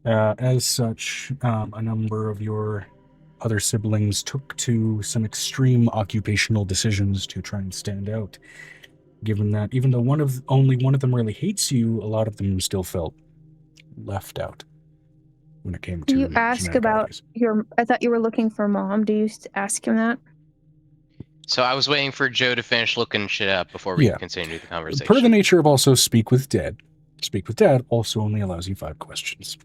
As such, a number of your other siblings took to some extreme occupational decisions to try and stand out. Given that, even though only one of them really hates you, a lot of them still felt left out when it came to. You ask about I thought you were looking for Mom. Do you ask him that? So I was waiting for Joe to finish looking shit up before we continue the conversation. Per the nature of also Speak with Dad also only allows you 5 questions.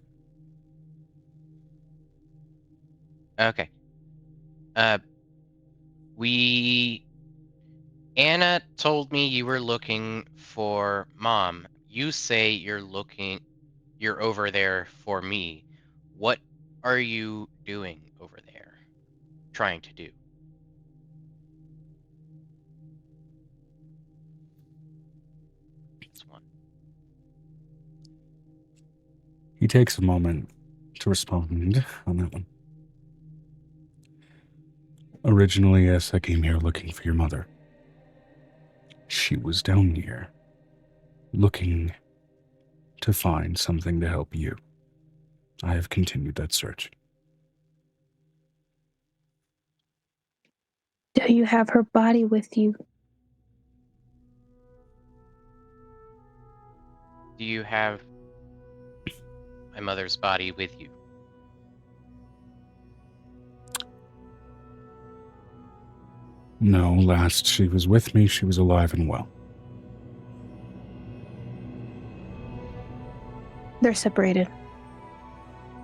Okay. Anna told me you were looking for Mom. You say you're over there for me. What are you doing over there? Trying to do? He takes a moment to respond on that one. Originally, yes, I came here looking for your mother. She was down here, looking to find something to help you. I have continued that search. Do you have her body with you? Do you have my mother's body with you? No, last she was with me, she was alive and well. They're separated.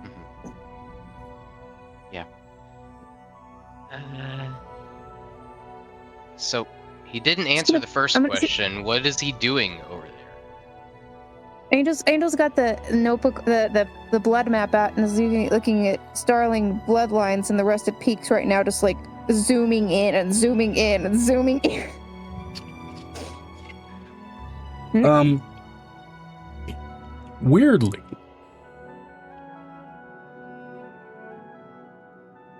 Mhm. Yeah. So, he didn't answer the first question. What is he doing over there? Angel's got the notebook, the blood map out, and is looking at starling bloodlines and the rusted peaks right now, just like zooming in and zooming in and zooming in. Weirdly,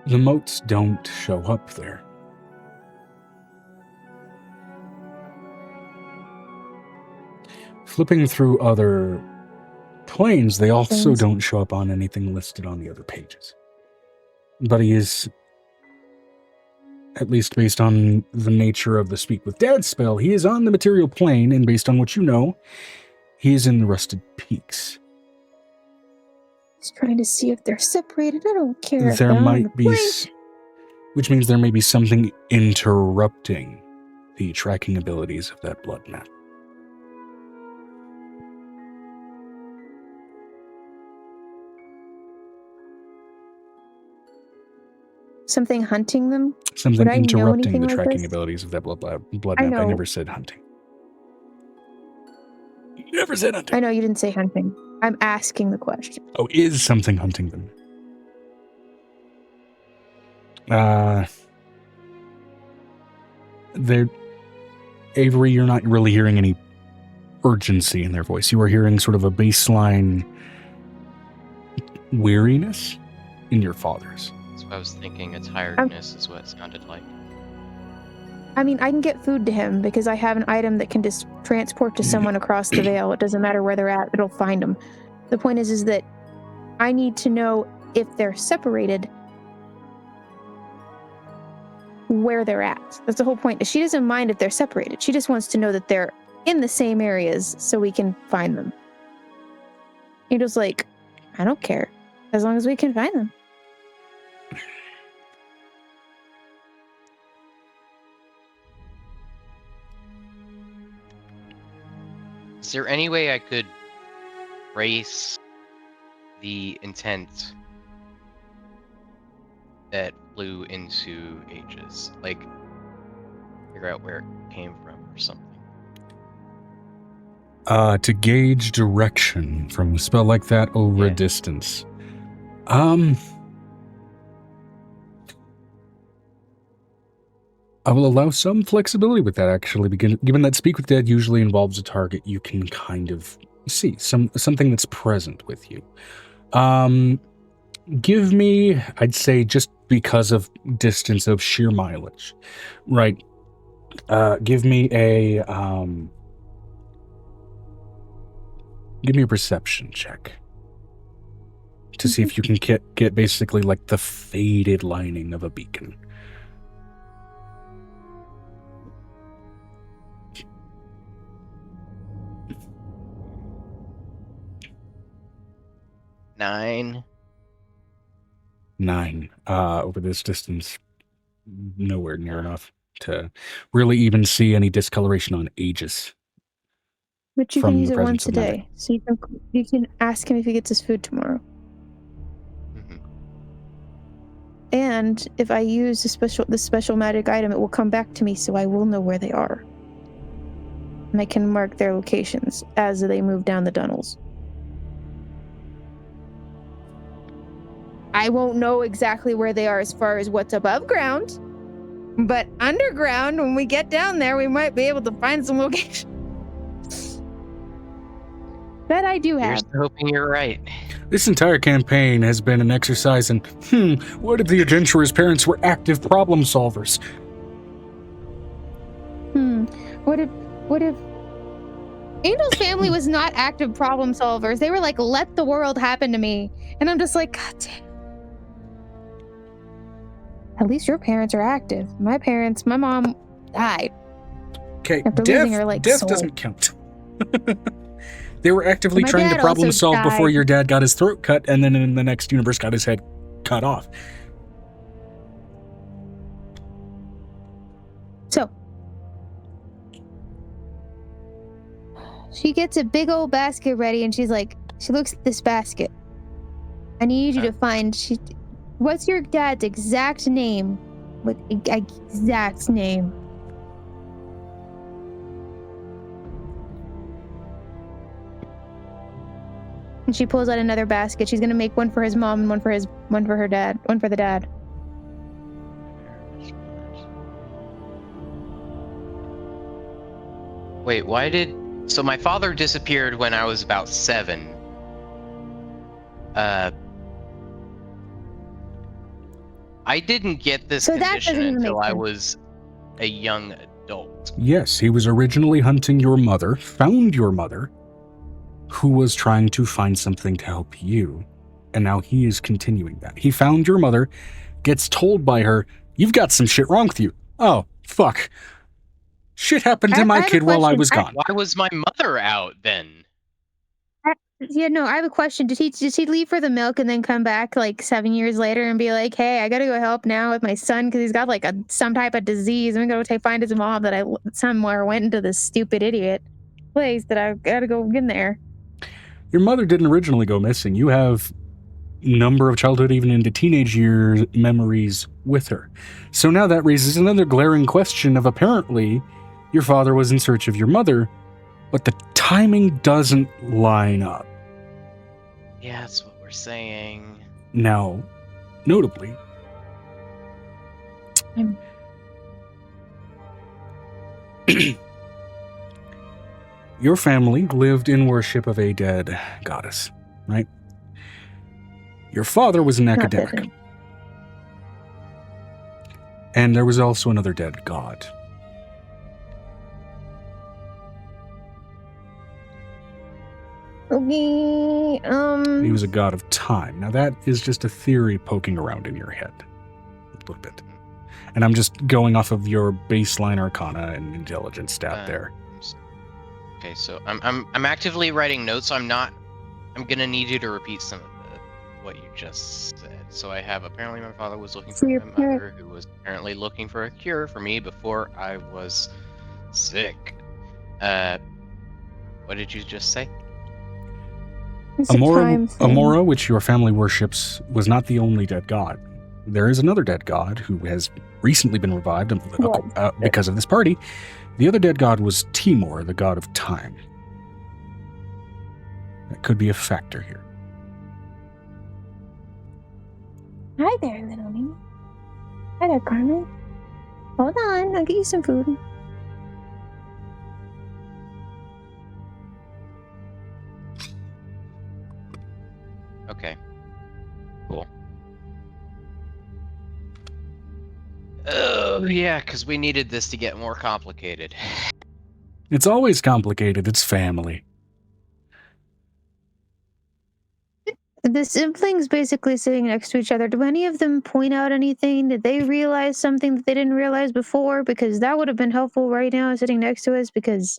the motes don't show up there. Flipping through other planes, they also don't show up on anything listed on the other pages. But he is, at least based on the nature of the Speak with Dad spell, he is on the material plane, and based on what you know, he is in the Rusted Peaks. Just trying to see if they're separated. I don't care. There might be, which means there may be something interrupting the tracking abilities of that blood map. Something hunting them? Something interrupting the tracking abilities of that blood map. I never said hunting. Never said hunting. I know you didn't say hunting. I'm asking the question. Oh, is something hunting them? Avery, you're not really hearing any urgency in their voice. You are hearing sort of a baseline weariness in your father's. So I was thinking a tiredness is what it sounded like. I mean, I can get food to him because I have an item that can just transport to someone across the veil. It doesn't matter where they're at, it'll find them. The point is that I need to know if they're separated, where they're at. That's the whole point. She doesn't mind if they're separated. She just wants to know that they're in the same areas so we can find them. Angel's like, I don't care, as long as we can find them. Is there any way I could trace the intent that flew into Aegis? Like, figure out where it came from or something? To gauge direction from a spell like that over a distance. I will allow some flexibility with that, actually, given that Speak with Dead usually involves a target you can kind of see, something that's present with you. Give me, I'd say, just because of distance of sheer mileage, right? Give me a perception check to see if you can get basically like the faded lining of a beacon. Nine. Over this distance, nowhere near enough to really even see any discoloration on Aegis. But you can use it once a day, so you can ask him if he gets his food tomorrow. Mm-hmm. And if I use the special magic item, it will come back to me, so I will know where they are, and I can mark their locations as they move down the tunnels. I won't know exactly where they are as far as what's above ground, but underground, when we get down there, we might be able to find some location. That I do have. Here's hoping you're right. This entire campaign has been an exercise in, what if the adventurer's parents were active problem solvers? What if Angel's family was not active problem solvers? They were like, let the world happen to me. And I'm just like, God damn. At least your parents are active. My mom died. Okay, after losing her, like, death soul. doesn't count. They were actively My trying to dad problem also solve before died. your dad got his throat cut, and then in the next universe got his head cut off. So, she gets a big old basket ready, and she's like, she looks at this basket. I need you to find, what's your dad's exact name? What exact name? And she pulls out another basket. She's gonna make one for his mom and one for her dad, one for the dad. Wait, so my father disappeared when I was about 7. I didn't get this condition until I was a young adult. Yes, he was originally hunting your mother, found your mother, who was trying to find something to help you, and now he is continuing that. He found your mother, gets told by her, you've got some shit wrong with you. Oh, fuck. Shit happened to my kid while I was gone. Why was my mother out then? Yeah, no, I have a question. Did he leave for the milk and then come back like 7 years later and be like, hey, I gotta go help now with my son because he's got like some type of disease. I'm gonna go find his mom that I somewhere went into this stupid idiot place that I gotta go in there. Your mother didn't originally go missing. You have number of childhood, even into teenage years, memories with her. So now that raises another glaring question of apparently your father was in search of your mother, but the timing doesn't line up. Yeah, that's what we're saying. Now, notably, your family lived in worship of a dead goddess, right? Your father was an academic. And there was also another dead god. Okay, He was a god of time. Now that is just a theory poking around in your head a little bit. And I'm just going off of your baseline arcana and intelligence stat there. Okay, so I'm actively writing notes, so I'm gonna need you to repeat some of what you just said. So I have, apparently my father was looking for my mother, who was apparently looking for a cure for me before I was sick. What did you just say? Amora, which your family worships, was not the only dead god. There is another dead god who has recently been revived because of this party. The other dead god was Timor, the god of time. That could be a factor here. Hi there, little me. Hi there, Carmen. Hold on, I'll get you some food. Okay. Cool. Oh, yeah, because we needed this to get more complicated. It's always complicated. It's family. The siblings basically sitting next to each other. Do any of them point out anything? Did they realize something that they didn't realize before? Because that would have been helpful right now, sitting next to us, because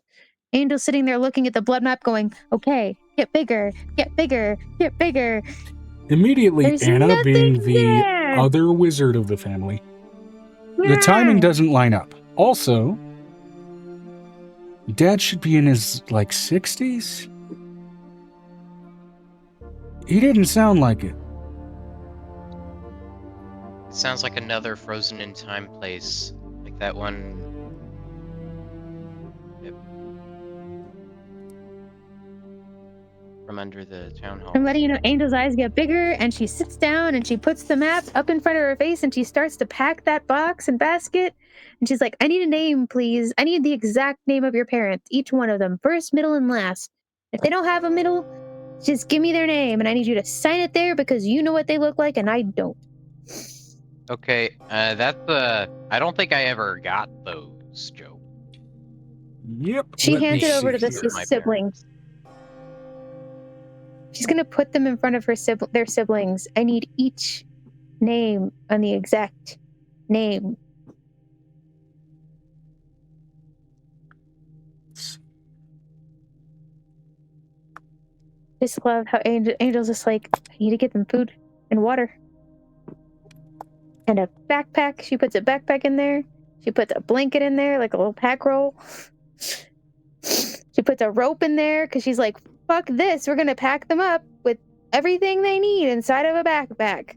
Angel's sitting there looking at the blood map going, okay, get bigger, get bigger, get bigger. Immediately, There's Anna, being the there. other wizard of the family, the timing doesn't line up. Also, Dad should be in his, 60s? He didn't sound like it. It sounds like another Frozen in Time place. Like that one. Yep. From under the town hall. I'm letting you know, Angel's eyes get bigger, and she sits down and she puts the map up in front of her face and she starts to pack that box and basket. And she's like, I need a name, please. I need the exact name of your parents, each one of them, first, middle, and last. If they don't have a middle, just give me their name, and I need you to sign it there because you know what they look like and I don't. Okay, I don't think I ever got those, Joe. Yep. She hands it over to the siblings. She's gonna put them in front of their siblings. I need each name on the exact name. Just love how Angel's just like, I need to get them food and water. And a backpack. She puts a backpack in there. She puts a blanket in there, like a little pack roll. She puts a rope in there because she's like, fuck this. We're going to pack them up with everything they need inside of a backpack.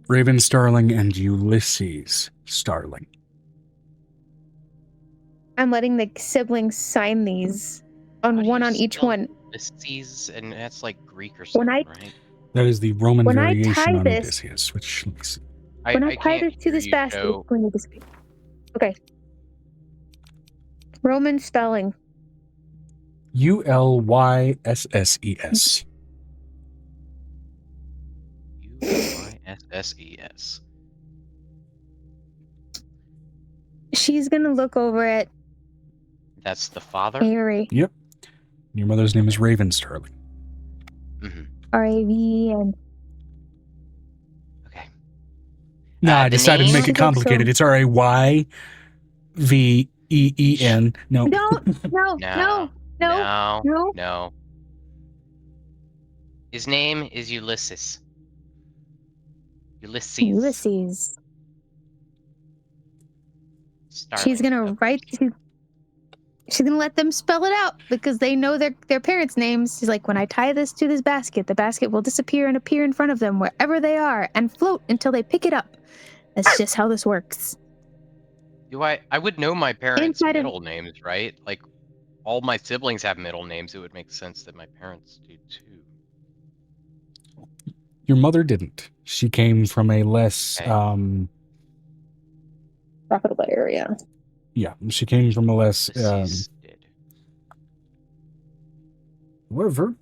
Raven Starling and Ulysses Starling. I'm letting the siblings sign these on one on each one. Ulysses, and that's like Greek or something, right? That is the Roman When I variation tie on this- Odysseus, which looks... When I tie this to this basket, it's going to disappear. Okay. Roman spelling. ULYSSES. UYSSES. She's going to look over at That's the father? Ari. Yep. Your mother's name is Raven Starling. Mm-hmm. R-A-V-E-N. Okay. Nah, I the decided to name- make it complicated. It's RAYVEEN. No. No. His name is Ulysses. Ulysses. Starling. She's going to write... She's gonna let them spell it out because they know their parents' names. She's like, when I tie this to this basket, the basket will disappear and appear in front of them wherever they are and float until they pick it up. That's just how this works. I would know my parents' Inside of- middle names, right? Like, all my siblings have middle names. It would make sense that my parents do too. Your mother didn't. She came from a less... Okay. Profitable area. Yeah, she came from a less... Ulysses did. However...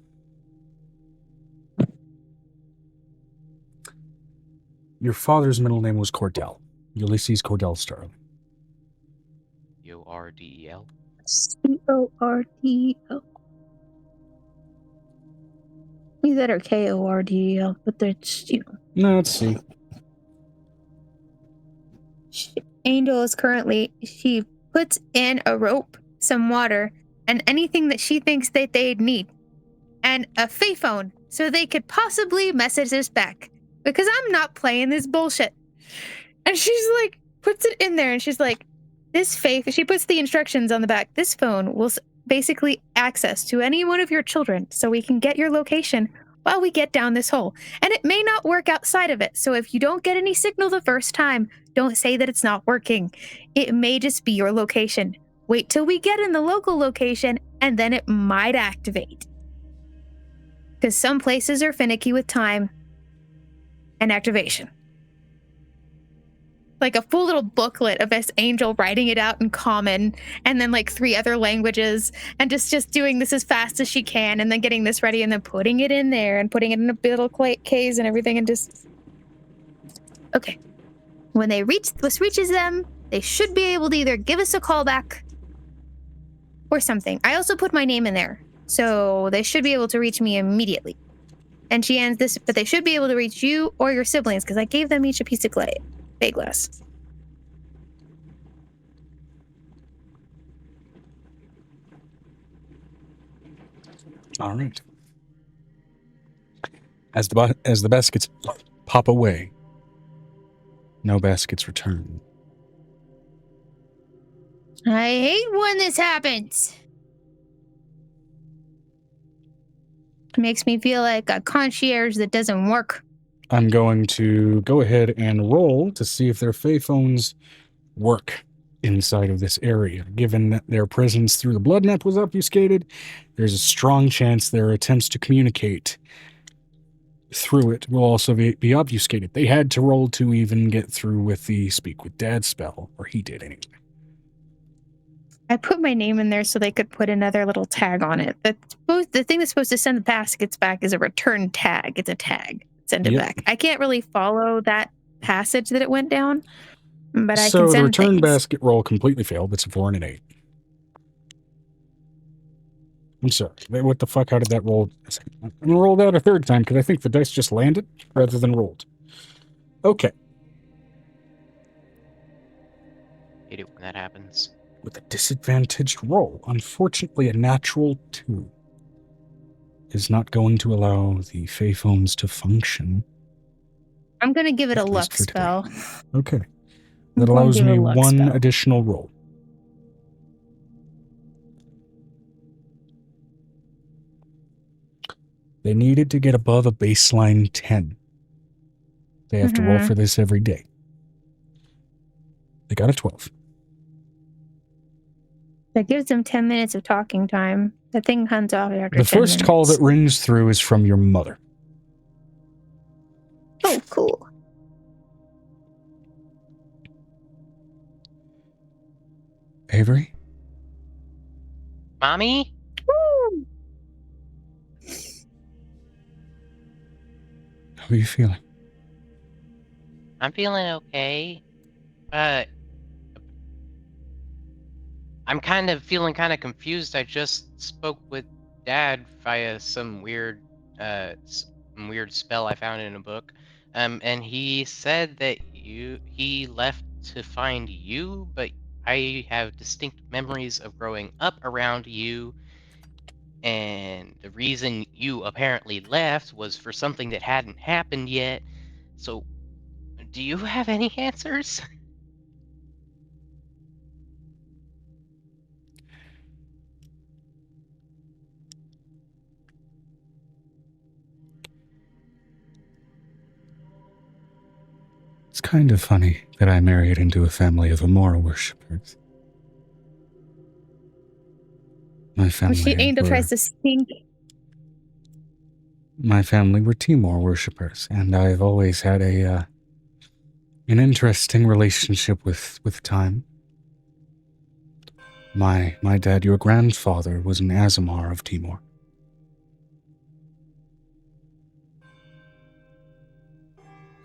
Your father's middle name was Cordell. Ulysses Cordell Starling. Cordel. C-O-R-D-E-L. Either or K-O-R-D-E-L, but that's, No, let's see. Angel is currently, she puts in a rope, some water, and anything that she thinks that they'd need. And a Fae phone, so they could possibly message us back. Because I'm not playing this bullshit. And she's like, puts it in there, and she's like, this Fae, she puts the instructions on the back. This phone will basically access to any one of your children, so we can get your location while we get down this hole. And it may not work outside of it, so if you don't get any signal the first time, don't say that it's not working. It may just be your location. Wait till we get in the local location, and then it might activate. Because some places are finicky with time and activation. Like a full little booklet of this angel writing it out in common, and then like 3 other languages, and just doing this as fast as she can, and then getting this ready, and then putting it in there, and putting it in a little case and everything, and just... Okay. When this reaches them, they should be able to either give us a call back or something. I also put my name in there, so they should be able to reach me immediately. And she ends this, but they should be able to reach you or your siblings, because I gave them each a piece of clay. Bay glass. All right. As the baskets pop away, no baskets return. I hate when this happens. It makes me feel like a concierge that doesn't work. I'm going to go ahead and roll to see if their Fae phones work inside of this area. Given that their presence through the blood net was obfuscated, there's a strong chance their attempts to communicate through it will also be obfuscated. They had to roll to even get through with the Speak with Dad spell, or he did anyway. I put my name in there so they could put another little tag on it. The thing that's supposed to send the baskets back is a return tag. It's a tag. Send it back. I can't really follow that passage that it went down, but I can send the return things. basket roll completely failed. It's a 4 and an 8. I'm sorry. What the fuck? How did that roll? I'm going to roll that a third time because I think the dice just landed rather than rolled. Okay. Hate it when that happens. With a disadvantaged roll. Unfortunately, a natural 2. is not going to allow the Fey phones to function. I'm gonna give it a At luck least for today. spell. Okay. I'm That gonna allows give it me a luck one spell. additional roll. They needed to get above a baseline 10. They have to roll for this every day. They got a 12. That gives them 10 minutes of talking time. The thing hunts off after 10 The first minutes. call that rings through is from your mother. Oh, cool. Avery? Mommy? Woo! How are you feeling? I'm feeling okay. I'm feeling kind of confused. I just spoke with Dad via some weird spell I found in a book. And he said that he left to find you, but I have distinct memories of growing up around you, and the reason you apparently left was for something that hadn't happened yet. So, do you have any answers? It's kind of funny that I married into a family of Amora worshippers. My family Angel were, tries to stink. my family were Timor worshippers, and I've always had an interesting relationship with time. My dad, your grandfather, was an Aasimar of Timor.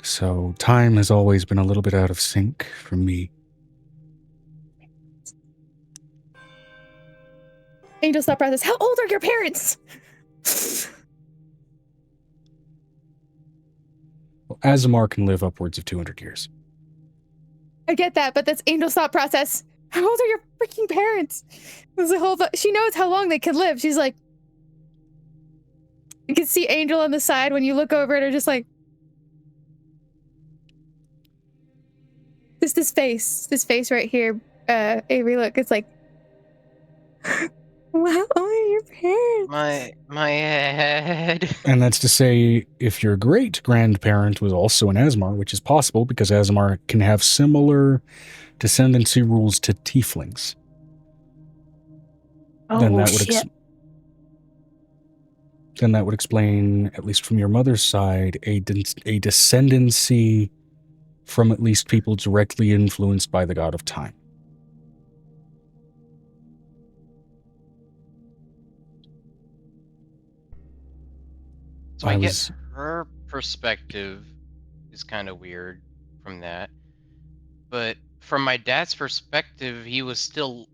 So time has always been a little bit out of sync for me. Angel, stop process. How old are your parents? Well, Aasimar can live upwards of 200 years. I get that, but that's Angel's thought process. How old are your freaking parents? There's a whole she knows how long they can live. She's like, you can see Angel on the side when you look over at her, just like, this face right here, Avery, look, it's like, wow, how old are your parents? My head. And that's to say, if your great-grandparent was also an Aasimar, which is possible because Aasimar can have similar descendancy rules to tieflings. Oh, then that would shit. then that would explain, at least from your mother's side, a descendancy from at least people directly influenced by the god of time. So I guess her perspective is kind of weird from that. But from my dad's perspective, she was still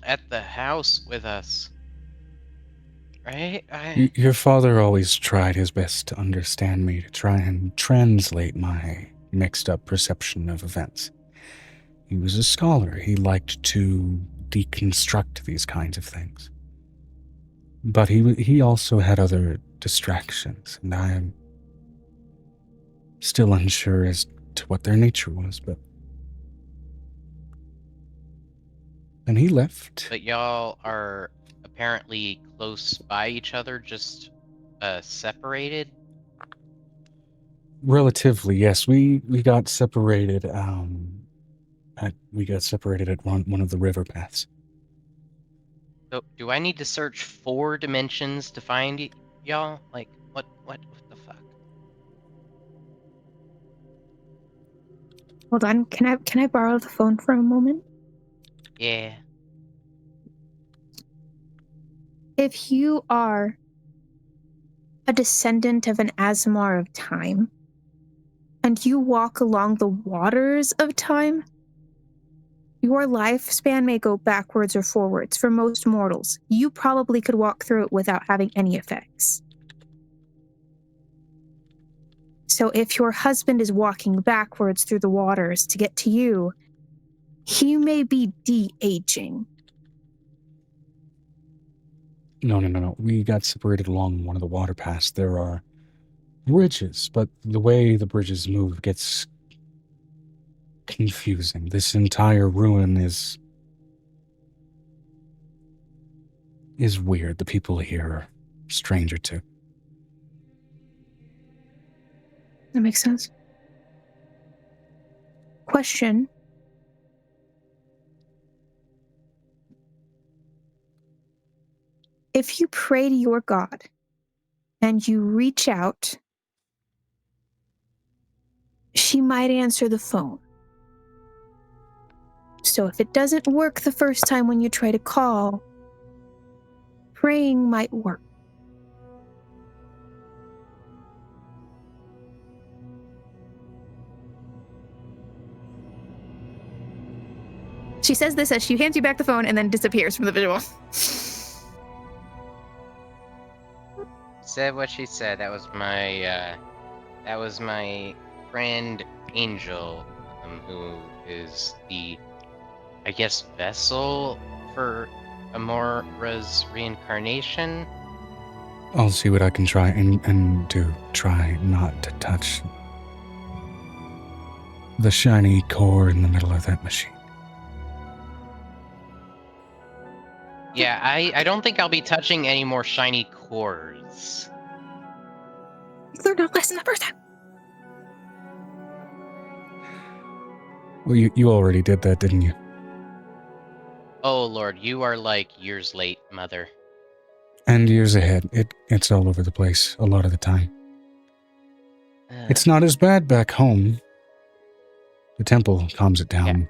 at the house with us. Right? Your father always tried his best to understand me, to try and translate my mixed up perception of events. He was a scholar. He liked to deconstruct these kinds of things. But he also had other distractions, and I am still unsure as to what their nature was, but... And he left. But y'all are apparently close by each other, just separated? Relatively, yes. We got separated, at one of the river paths. So, do I need to search 4 dimensions to find y'all? Like, what the fuck? Hold on. Can I borrow the phone for a moment? Yeah. If you are a descendant of an Aasimar of time, and you walk along the waters of time, your lifespan may go backwards or forwards for most mortals. You probably could walk through it without having any effects. So if your husband is walking backwards through the waters to get to you, he may be de-aging. No. We got separated along one of the water paths. There are bridges, but the way the bridges move gets confusing. This entire ruin is weird. The people here are a stranger to. That makes sense. Question. If you pray to your God and you reach out, she might answer the phone. So if it doesn't work the first time when you try to call, praying might work. She says this as she hands you back the phone and then disappears from the visual. Said what she said. That was my friend Angel, who is the, I guess, vessel for Amora's reincarnation. I'll see what I can try and do. Try not to touch the shiny core in the middle of that machine. Yeah, I don't think I'll be touching any more shiny cores. You learned a lesson the first time. Well, you already did that, didn't you? Oh Lord, you are like years late, Mother. And years ahead. It's all over the place a lot of the time. It's not as bad back home. The temple calms it down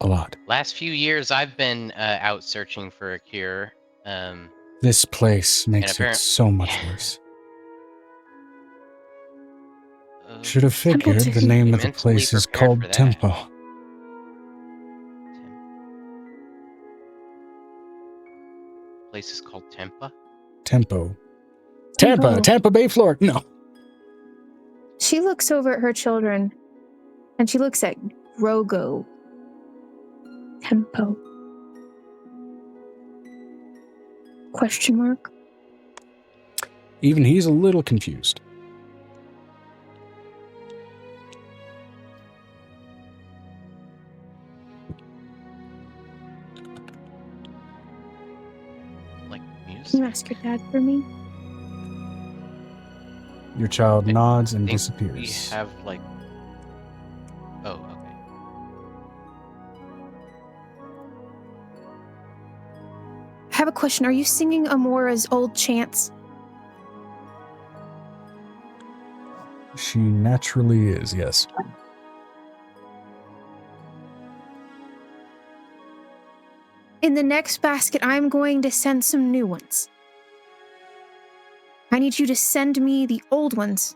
a lot. Last few years, I've been out searching for a cure. This place makes it so much worse. Should have figured the name of the place is called Tempo. Place is called Tempa? Tempo. Tampa Bay, Florida. No. She looks over at her children and she looks at Grogo. Tempo. Question mark? Even he's a little confused. Like music? Can you ask your dad for me? Your child nods and We disappears. have like... Oh, okay. I have a question. Are you singing Amora's old chants? She naturally is, yes. In the next basket, I'm going to send some new ones. I need you to send me the old ones,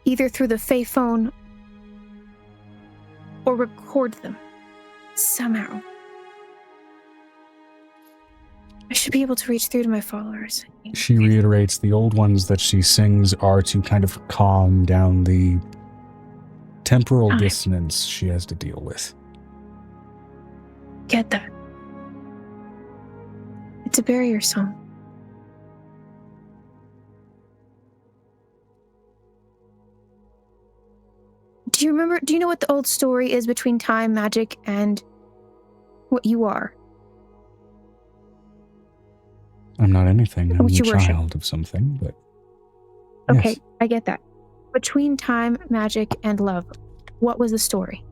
either through the Fae phone or record them somehow. I should be able to reach through to my followers. She reiterates the old ones that she sings are to kind of calm down the temporal dissonance she has to deal with. Get that. It's a barrier song. Do you know what the old story is between time, magic, and what you are? I'm not anything. I'm What the you worship. child of something, but... Okay, yes. I get that. Between time, magic, and love, what was the story?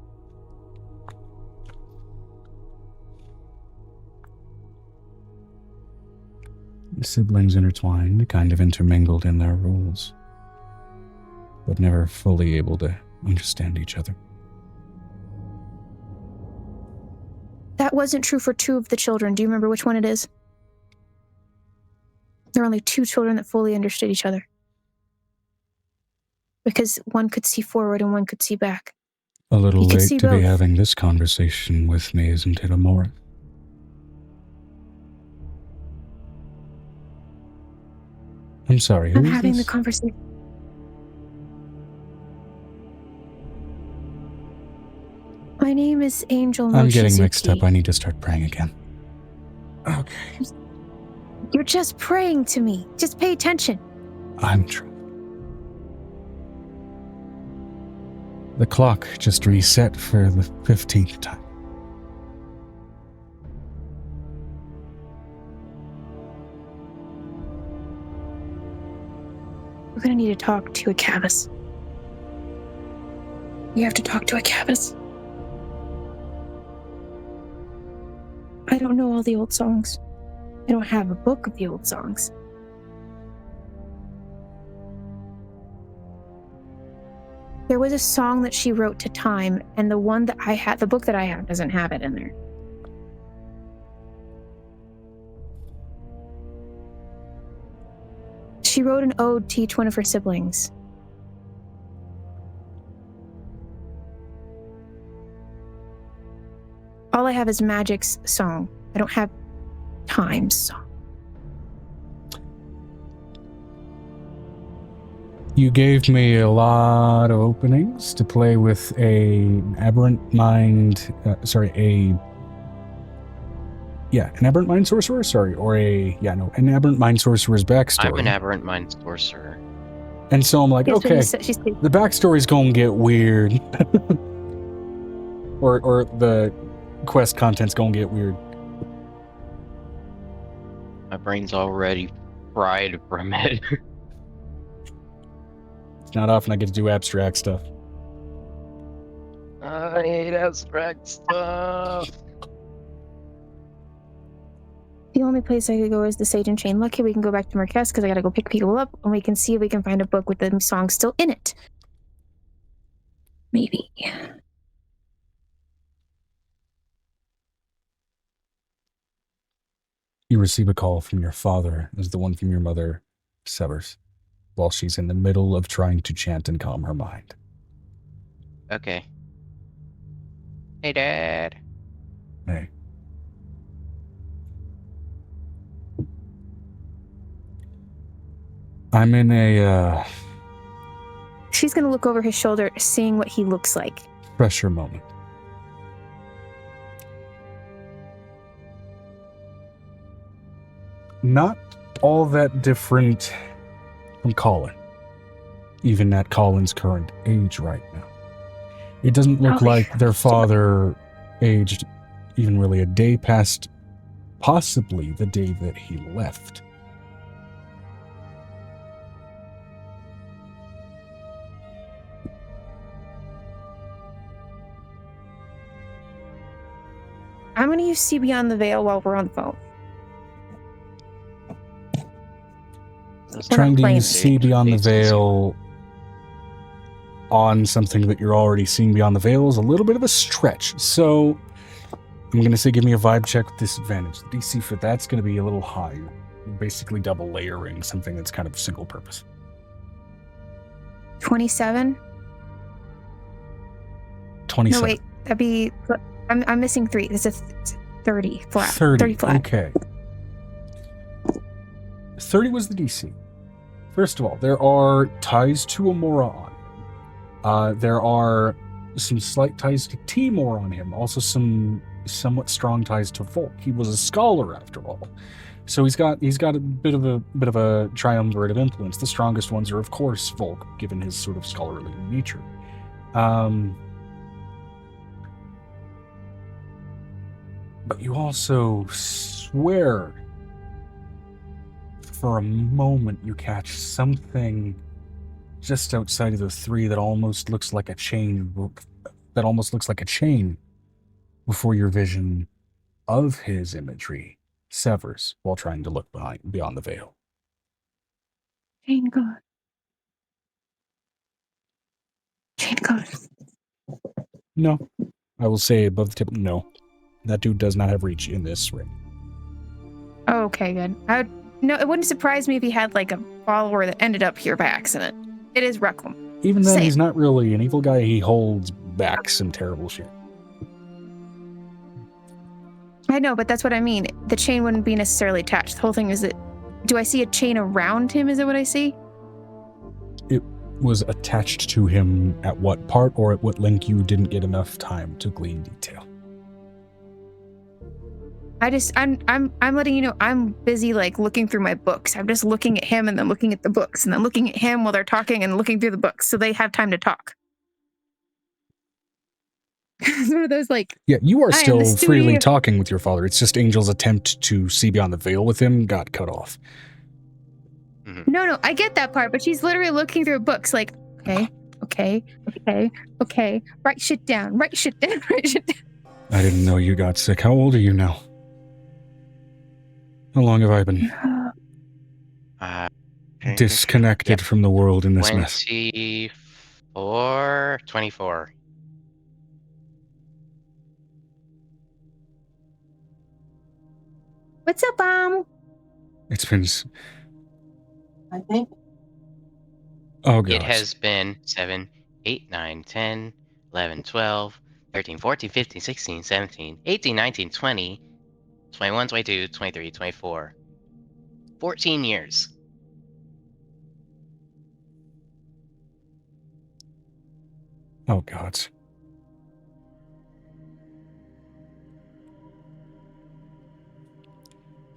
The siblings intertwined, kind of intermingled in their roles, but never fully able to understand each other. That wasn't true for two of the children. Do you remember which one it is? There were only two children that fully understood each other. Because one could see forward and one could see back. A little could late see to be both. having this conversation with me, isn't it, Amora? I'm sorry, who I'm is having this? the conversation. My name is Angel I'm getting Mochizuki. mixed up. I need to start praying again. Okay. You're just praying to me. Just pay attention. I'm trying. The clock just reset for the 15th time. We're gonna need to talk to 𝕲𝖊𝖓𝖓. You have to talk to 𝕲𝖊𝖓𝖓. I don't know all the old songs. I don't have a book of the old songs. There was a song that she wrote to time, and the one that I had, the book that I have, doesn't have it in there. She wrote an ode to each one of her siblings. All I have is Magic's song. I don't have Time's song. You gave me a lot of openings to play with an aberrant mind, an aberrant mind sorcerer, an aberrant mind sorcerer's backstory. I'm an aberrant mind sorcerer. And so I'm like, Yes, okay, the backstory's gonna get weird. or the quest content's gonna get weird. My brain's already fried from it. It's not often I get to do abstract stuff. I hate abstract stuff. The only place I could go is the Sage and Chain. Lucky we can go back to Marquez because I gotta go pick people up, and we can see if we can find a book with the song still in it. Maybe. You receive a call from your father as the one from your mother severs, while she's in the middle of trying to chant and calm her mind. Okay. Hey, Dad. Hey. I'm in a, She's gonna look over his shoulder, seeing what he looks like. pressure moment. Not all that different from Colin, even at Colin's current age right now. It doesn't look like their father aged even really a day past possibly the day that he left. I'm gonna use See Beyond the Veil while we're on the phone. Trying to use See Beyond the Veil on something that you're already seeing beyond the veil is a little bit of a stretch. So I'm going to say give me a vibe check with disadvantage. The DC for that's going to be a little high. You're basically double layering something that's kind of single purpose. 27? 27. No, wait. That'd be... I'm missing 3. This is 30 flat. 30 flat. Okay. 30 was the DC. First of all, there are ties to Amora on him. There are some slight ties to Timor on him. Also some somewhat strong ties to Volk. He was a scholar after all. So he's got a bit of a triumvirate of influence. The strongest ones are of course Volk, given his sort of scholarly nature. But you also swear for a moment you catch something just outside of the 3 that almost looks like a chain. Before your vision of his imagery severs while trying to look beyond the veil. Chain God. Chain God. No. I will say above the tip, no. That dude does not have reach in this ring. Oh, okay, good. No, it wouldn't surprise me if he had like a follower that ended up here by accident. It is 𝕱𝖓𝖓. Even then, he's not really an evil guy. He holds back some terrible shit. I know, but that's what I mean. The chain wouldn't be necessarily attached. The whole thing is that... Do I see a chain around him? Is that what I see? It was attached to him at what part or at what link you didn't get enough time to glean detail. I'm letting you know I'm busy like looking through my books. I'm just looking at him and then looking at the books and then looking at him while they're talking and looking through the books so they have time to talk. It's one of those like, Yeah, you are I am still the freely studio- talking with your father. It's just Angel's attempt to see beyond the veil with him got cut off. No, I get that part, but she's literally looking through books like, okay. Write shit down. Write shit down. I didn't know you got sick. How old are you now? How long have I been disconnected from the world in this mess? 24. What's up, It's been... I think. Oh, God. It has been 7, 8, 9, 10, 11, 12, 13, 14, 15, 16, 17, 18, 19, 20, 21, 22, 23, 24. 14 years. Oh, God.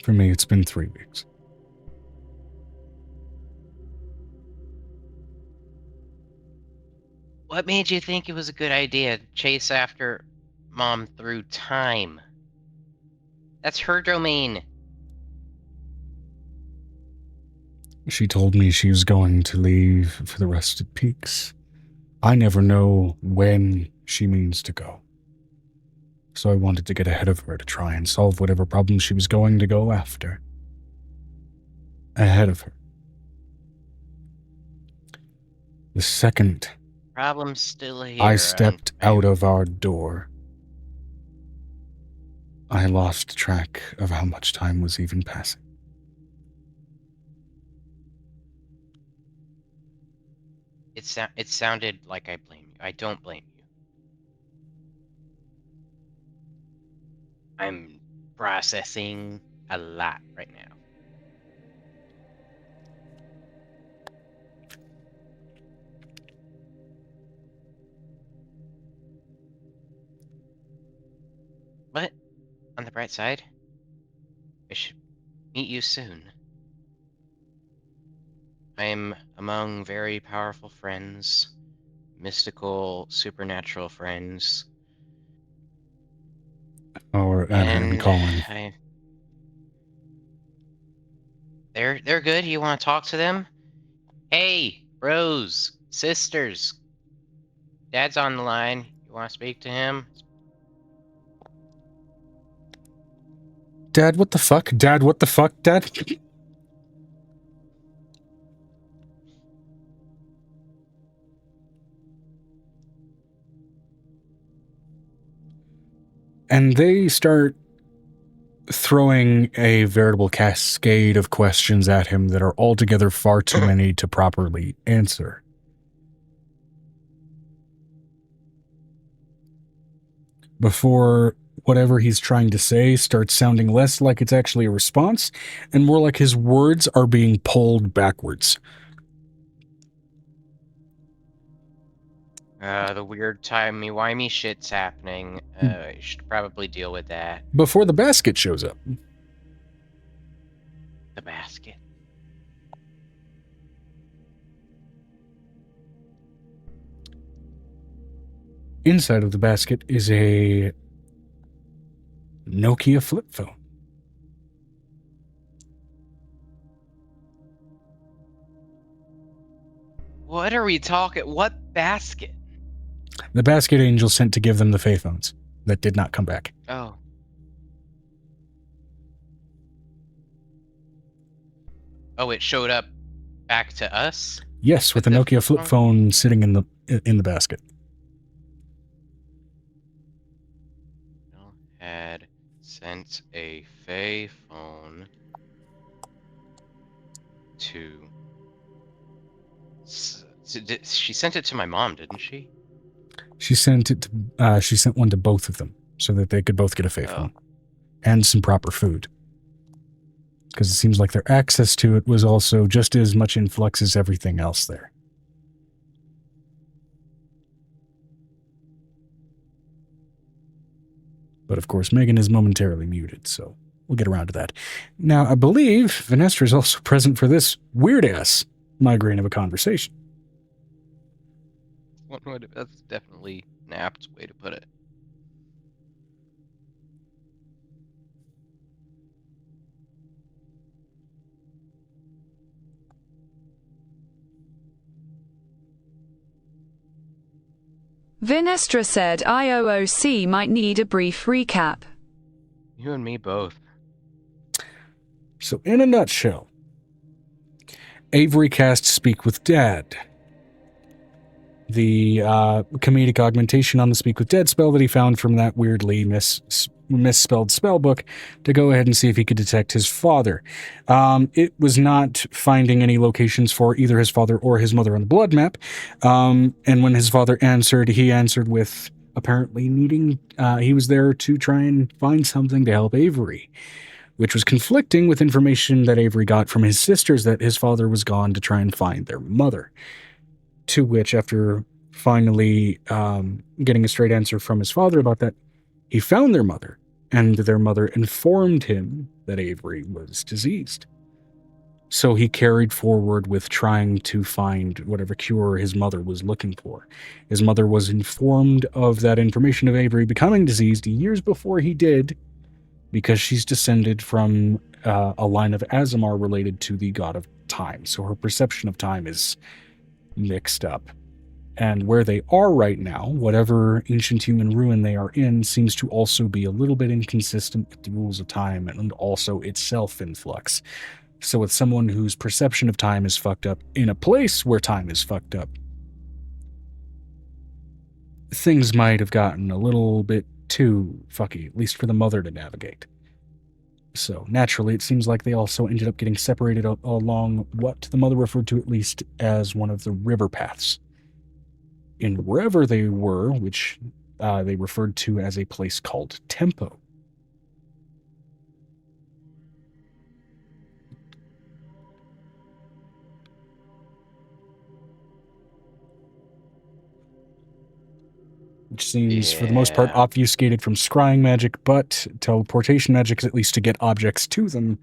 For me, it's been 3 weeks. What made you think it was a good idea to chase after Mom through time? That's her domain. She told me she was going to leave for the Rusted Peaks. I never know when she means to go. So I wanted to get ahead of her to try and solve whatever problems she was going to go after. Ahead of her. The second Problem's still here. I stepped out of our door, I lost track of how much time was even passing. It sounded like I blame you. I don't blame you. I'm processing a lot right now. But on the bright side, I should meet you soon. I am among very powerful friends, mystical, supernatural friends. Or Adrian Collin. They're good. You want to talk to them? Hey, bros, sisters. Dad's on the line. You want to speak to him? Dad, what the fuck? Dad, what the fuck, Dad? And they start throwing a veritable cascade of questions at him that are altogether far too many to properly answer. Before whatever he's trying to say starts sounding less like it's actually a response and more like his words are being pulled backwards. The weird timey-wimey shit's happening. You should probably deal with that. Before the basket shows up. The basket. Inside of the basket is a Nokia flip phone. What are we talking? What basket? The basket Angel sent to give them the Fae phones that did not come back. Oh. Oh, it showed up back to us? Yes, with a Nokia flip phone sitting in the basket. Had sent a Fae phone to... She sent it to my mom, didn't she? She sent it to, she sent one to both of them so that they could both get a Fae phone and some proper food. Because it seems like their access to it was also just as much in flux as everything else there. But of course, Megan is momentarily muted, so we'll get around to that. Now, I believe Vanestra is also present for this weird-ass migraine of a conversation. That's definitely an apt way to put it. Vinestra said IOOC might need a brief recap. You and me both. So, in a nutshell, Avery cast Speak with Dad, the comedic augmentation on the Speak with Dead spell that he found from that weirdly misspelled spell book to go ahead and see if he could detect his father. It was not finding any locations for either his father or his mother on the blood map. And when his father answered, he answered with apparently needing, he was there to try and find something to help Avery, which was conflicting with information that Avery got from his sisters that his father was gone to try and find their mother. To which, after finally getting a straight answer from his father about that, he found their mother, and their mother informed him that Avery was diseased. So he carried forward with trying to find whatever cure his mother was looking for. His mother was informed of that information of Avery becoming diseased years before he did, because she's descended from a line of Azamar related to the god of time. So her perception of time is mixed up. And where they are right now, whatever ancient human ruin they are in, seems to also be a little bit inconsistent with the rules of time and also itself in flux. So with someone whose perception of time is fucked up in a place where time is fucked up, things might have gotten a little bit too fucky, at least for the mother to navigate. So naturally, it seems like they also ended up getting separated along what the mother referred to at least as one of the river paths. In wherever they were, which they referred to as a place called Tempo. Which seems, for the most part, obfuscated from scrying magic, but teleportation magic is at least to get objects to them,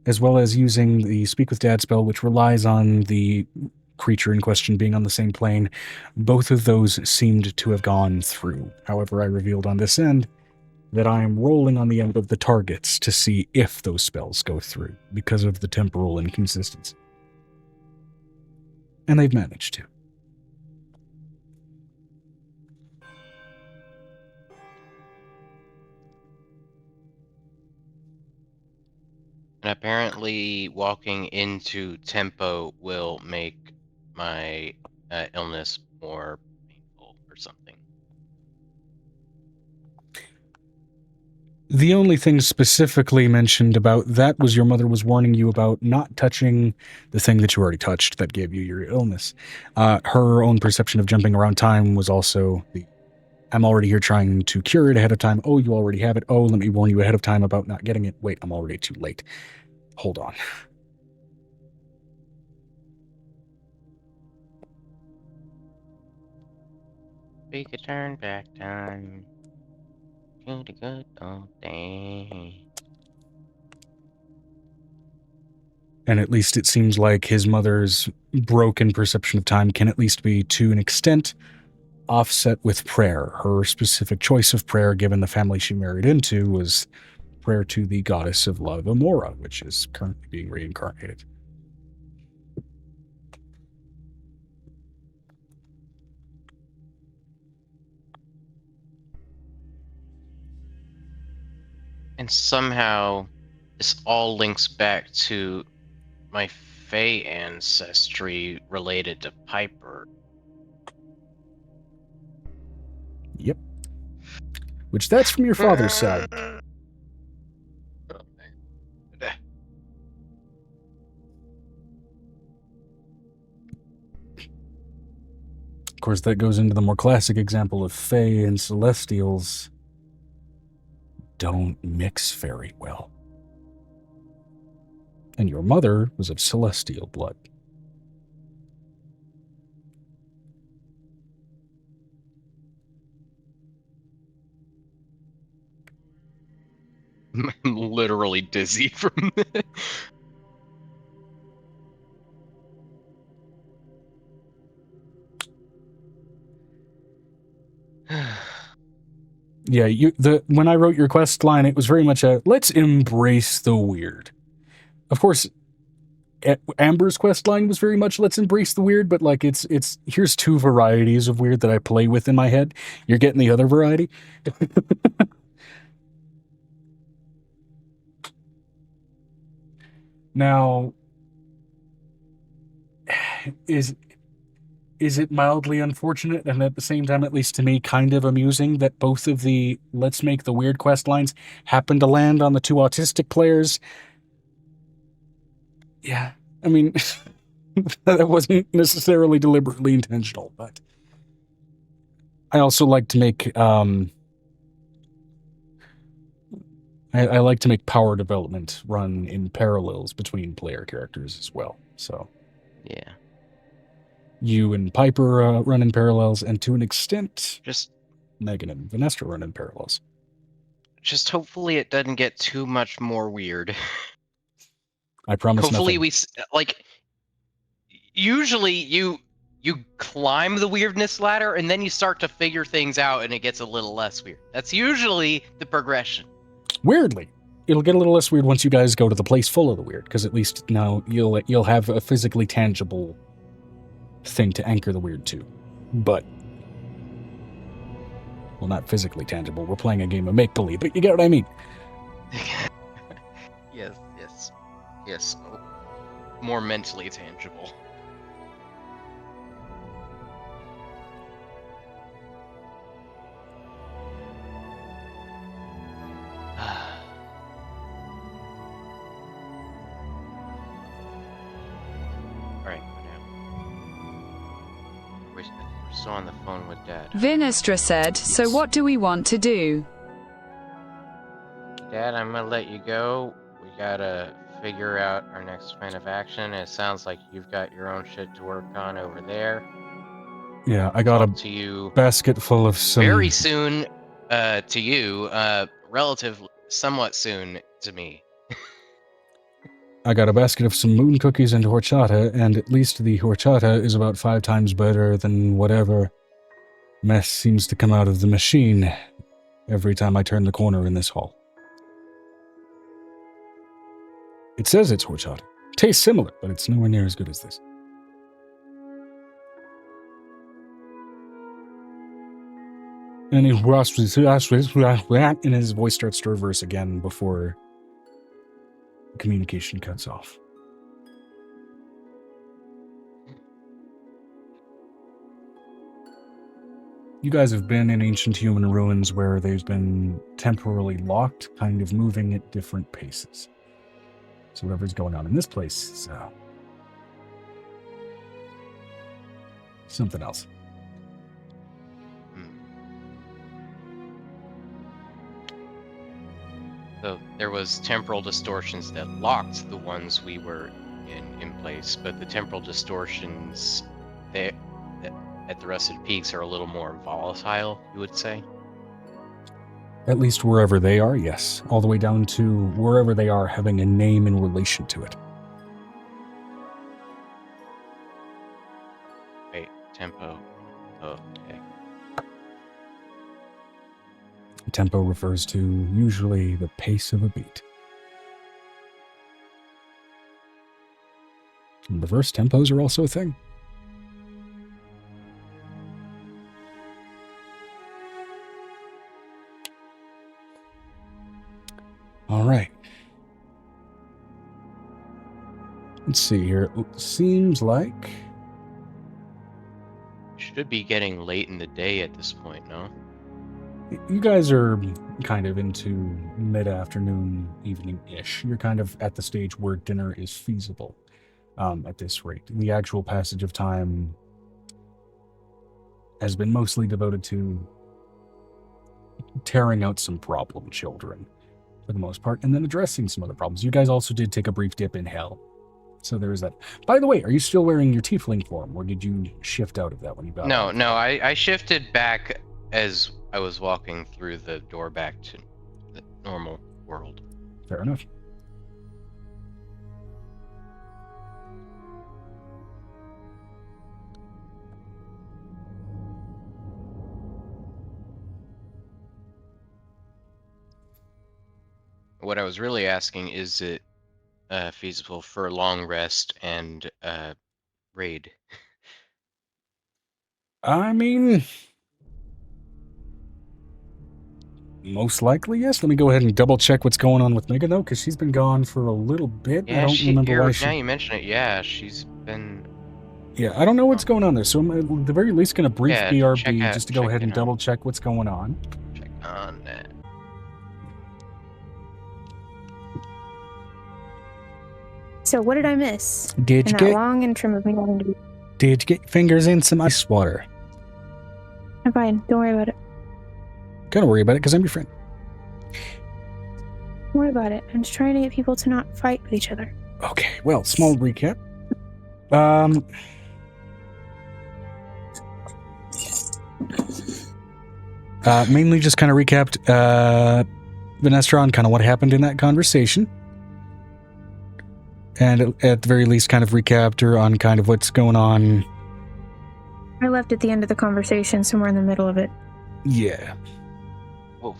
as well as using the Speak with Dad spell, which relies on the creature in question being on the same plane. Both of those seemed to have gone through. However, I revealed on this end that I am rolling on the end of the targets to see if those spells go through, because of the temporal inconsistency. And they've managed to. And apparently walking into Tempo will make my illness more painful or something. The only thing specifically mentioned about that was your mother was warning you about not touching the thing that you already touched that gave you your illness. Her own perception of jumping around time was also the, I'm already here trying to cure it ahead of time. Oh, you already have it. Oh, let me warn you ahead of time about not getting it. Wait, I'm already too late. Hold on. We could turn back time to the good old days. And at least it seems like his mother's broken perception of time can at least be, to an extent, offset with prayer. Her specific choice of prayer, given the family she married into, was prayer to the goddess of love, Amora, which is currently being reincarnated. And somehow this all links back to my Fey ancestry related to Piper. Yep. Which that's from your father's side. Of course, that goes into the more classic example of Fey and Celestials don't mix very well. And your mother was of Celestial blood. I'm literally dizzy from it. Yeah, when I wrote your quest line, it was very much a let's embrace the weird. Of course, Amber's quest line was very much let's embrace the weird, but like it's here's two varieties of weird that I play with in my head. You're getting the other variety. Now, is it mildly unfortunate and at the same time, at least to me, kind of amusing that both of the let's make the weird quest lines happen to land on the two autistic players? Yeah, I mean, that wasn't necessarily deliberately intentional, but I also like to make, I like to make power development run in parallels between player characters as well, so. Yeah. You and Piper run in parallels, and to an extent, Just Megan and Vanessa run in parallels. Just hopefully it doesn't get too much more weird. I promise Hopefully nothing. Usually you climb the weirdness ladder and then you start to figure things out and it gets a little less weird. That's usually the progression. Weirdly, it'll get a little less weird once you guys go to the place full of the weird, because at least now you'll have a physically tangible thing to anchor the weird to. But, well, not physically tangible. We're playing a game of make-believe, but you get what I mean. Yes. More mentally tangible. Alright, we're still on the phone with Dad. Vinestra said, so what do we want to do? Dad, I'm gonna let you go. We gotta figure out our next plan of action. It sounds like you've got your own shit to work on over there. Yeah, I got to a you basket full of some... very soon to you, somewhat soon to me. I got a basket of some moon cookies and horchata, and at least the horchata is about 5 times better than whatever mess seems to come out of the machine every time I turn the corner in this hall. It says it's horchata. Tastes similar, but it's nowhere near as good as this. And his voice starts to reverse again before the communication cuts off. You guys have been in ancient human ruins where they've been temporarily locked, kind of moving at different paces. So whatever's going on in this place is something else. So there was temporal distortions that locked the ones we were in place, but the temporal distortions at the Rusted Peaks are a little more volatile, you would say? At least wherever they are, yes. All the way down to wherever they are having a name in relation to it. Wait, tempo. Oh, okay. Tempo refers to usually the pace of a beat. And reverse tempos are also a thing. All right. Let's see here. It seems like... Should be getting late in the day at this point, no? You guys are kind of into mid-afternoon, evening-ish. You're kind of at the stage where dinner is feasible at this rate. The actual passage of time has been mostly devoted to tearing out some problem children, for the most part, and then addressing some other problems. You guys also did take a brief dip in hell. So there is that. By the way, are you still wearing your tiefling form, or did you shift out of that when you got out? No, I shifted back as I was walking through the door back to the normal world. Fair enough. What I was really asking, is it feasible for a long rest and raid? I mean, most likely, yes. Let me go ahead and double check what's going on with Megan, though, because she's been gone for a little bit. Yeah, I don't remember why now you mention it, yeah, she's been... Yeah, I don't know what's going on there, so I'm at the very least going to brief BRB just to go ahead and double check what's going on. Check on that. So what did I miss? Did you in that long interim of me wanting to be... Did you get your fingers in some ice water? I'm fine. Don't worry about it. Don't worry about it, because I'm your friend. Don't worry about it. I'm just trying to get people to not fight with each other. Okay, well, small recap. Mainly just kind of recapped Vanessa on kind of what happened in that conversation. And at the very least kind of recapped her on kind of what's going on. I left at the end of the conversation, somewhere in the middle of it. Yeah. Whoa.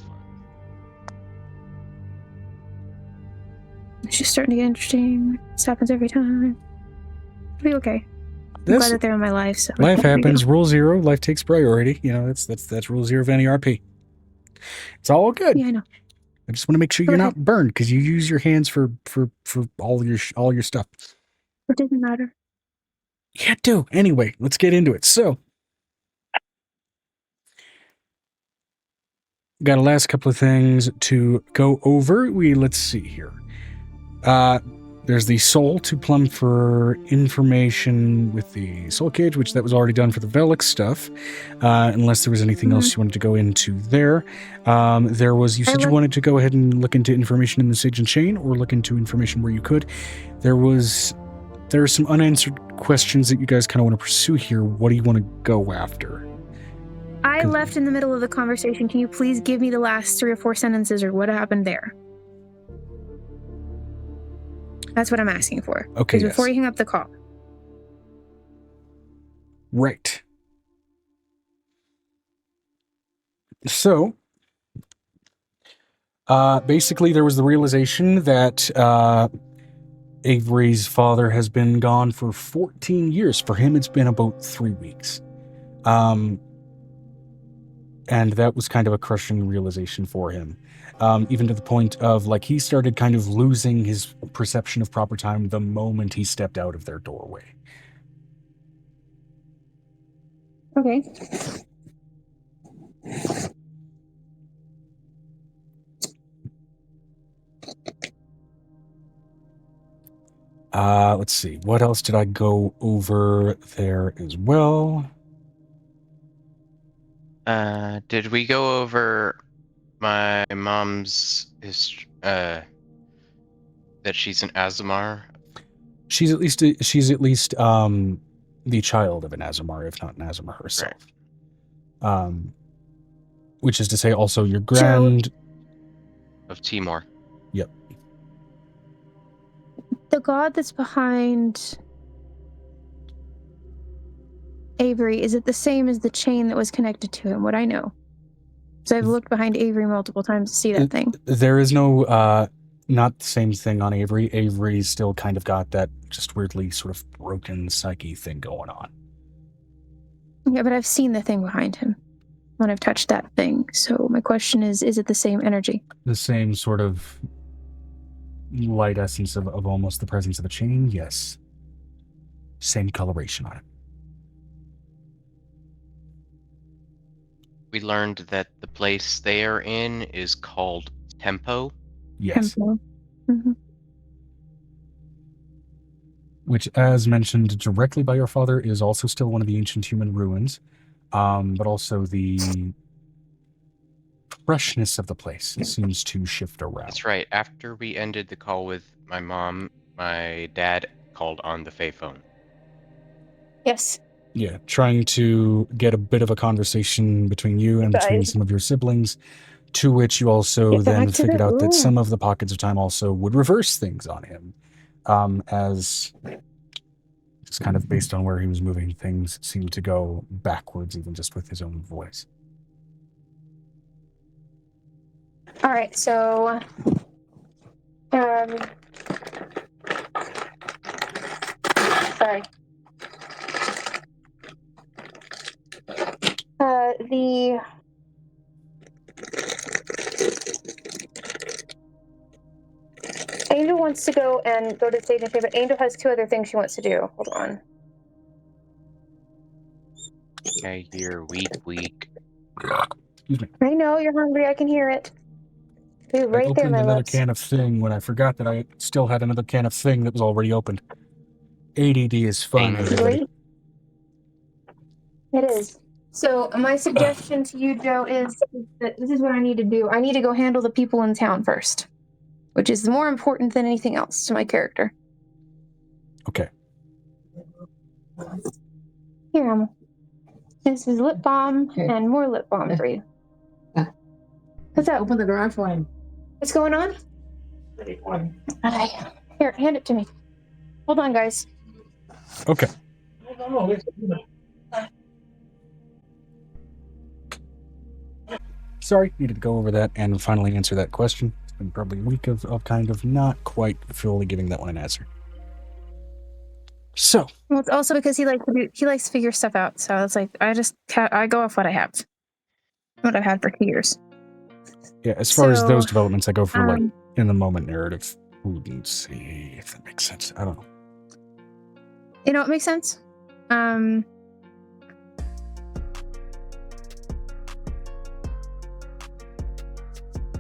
It's just starting to get interesting. This happens every time. It'll be okay. I'm glad that they're in my life. So life happens. Rule 0. Life takes priority. You know, that's rule 0 of any RP. It's all good. Yeah, I know. I just want to make sure you're not burned because you use your hands for all your stuff. It doesn't matter. Yeah, do. Anyway, let's get into it. So, got a last couple of things to go over. Let's see here. There's the soul to plumb for information with the soul cage, which that was already done for the Velic stuff. Unless there was anything else you wanted to go into there. There was, you said you wanted to go ahead and look into information in the Sage and Chain, or look into information where you could. There are some unanswered questions that you guys kind of want to pursue here. What do you want to go after? I left in the middle of the conversation. Can you please give me the last 3 or 4 sentences or what happened there? That's what I'm asking for. Okay, yes. Before you hang up the call. Right. So, basically there was the realization that Avery's father has been gone for 14 years. For him, it's been about 3 weeks. And that was kind of a crushing realization for him. Even to the point of, like, he started kind of losing his perception of proper time the moment he stepped out of their doorway. Okay. Let's see. What else did I go over there as well? Did we go over my mom's that she's an Aasimar? She's at least the child of an Aasimar, if not an Aasimar herself. Right. Which is to say, also your grand of Timor. Yep. The god that's behind Avery, is it the same as the chain that was connected to him? What I know. So I've looked behind Avery multiple times to see that thing. There is no, not the same thing on Avery. Avery's still kind of got that just weirdly sort of broken psyche thing going on. Yeah, but I've seen the thing behind him when I've touched that thing. So my question is it the same energy? The same sort of light essence of almost the presence of a chain? Yes. Same coloration on it. We learned that the place they are in is called Tempo. Yes. Tempo. Mm-hmm. Which, as mentioned directly by your father, is also still one of the ancient human ruins, but also the freshness of the place seems to shift around. That's right. After we ended the call with my mom, my dad called on the Fae phone. Yes. Yeah, trying to get a bit of a conversation between you and between some of your siblings To which you also Get then back to figured the out that room. some of the pockets of time also would reverse things on him, as just kind of based on where he was moving, things seemed to go backwards, even just with his own voice. All right, so sorry. The Angel wants to go to the stage and play, but Angel has 2 other things she wants to do. Hold on. I hear weak. Excuse me. I know you're hungry. I can hear it. You're I right there, opened my another loves. can of Thing when I forgot that I still had another can of Thing that was already opened. ADD is fun, Dang. everybody. It is. So my suggestion to you, Joe, is that this is what I need to do. I need to go handle the people in town first, which is more important than anything else to my character. Okay. Here, Emma. This is lip balm and more lip balm for you. What's up? Open the garage for him. What's going on? Hi. Here, hand it to me. Hold on, guys. Okay. Sorry, needed to go over that and finally answer that question. It's been probably a week of kind of not quite fully giving that one an answer. So, Well, it's also because he likes to figure stuff out. So it's like I go off what I have, what I've had for 2 years. yeah, as far as So, those developments, I go for like in the moment narrative. Let's see if that makes sense. I don't know. You know, it makes sense.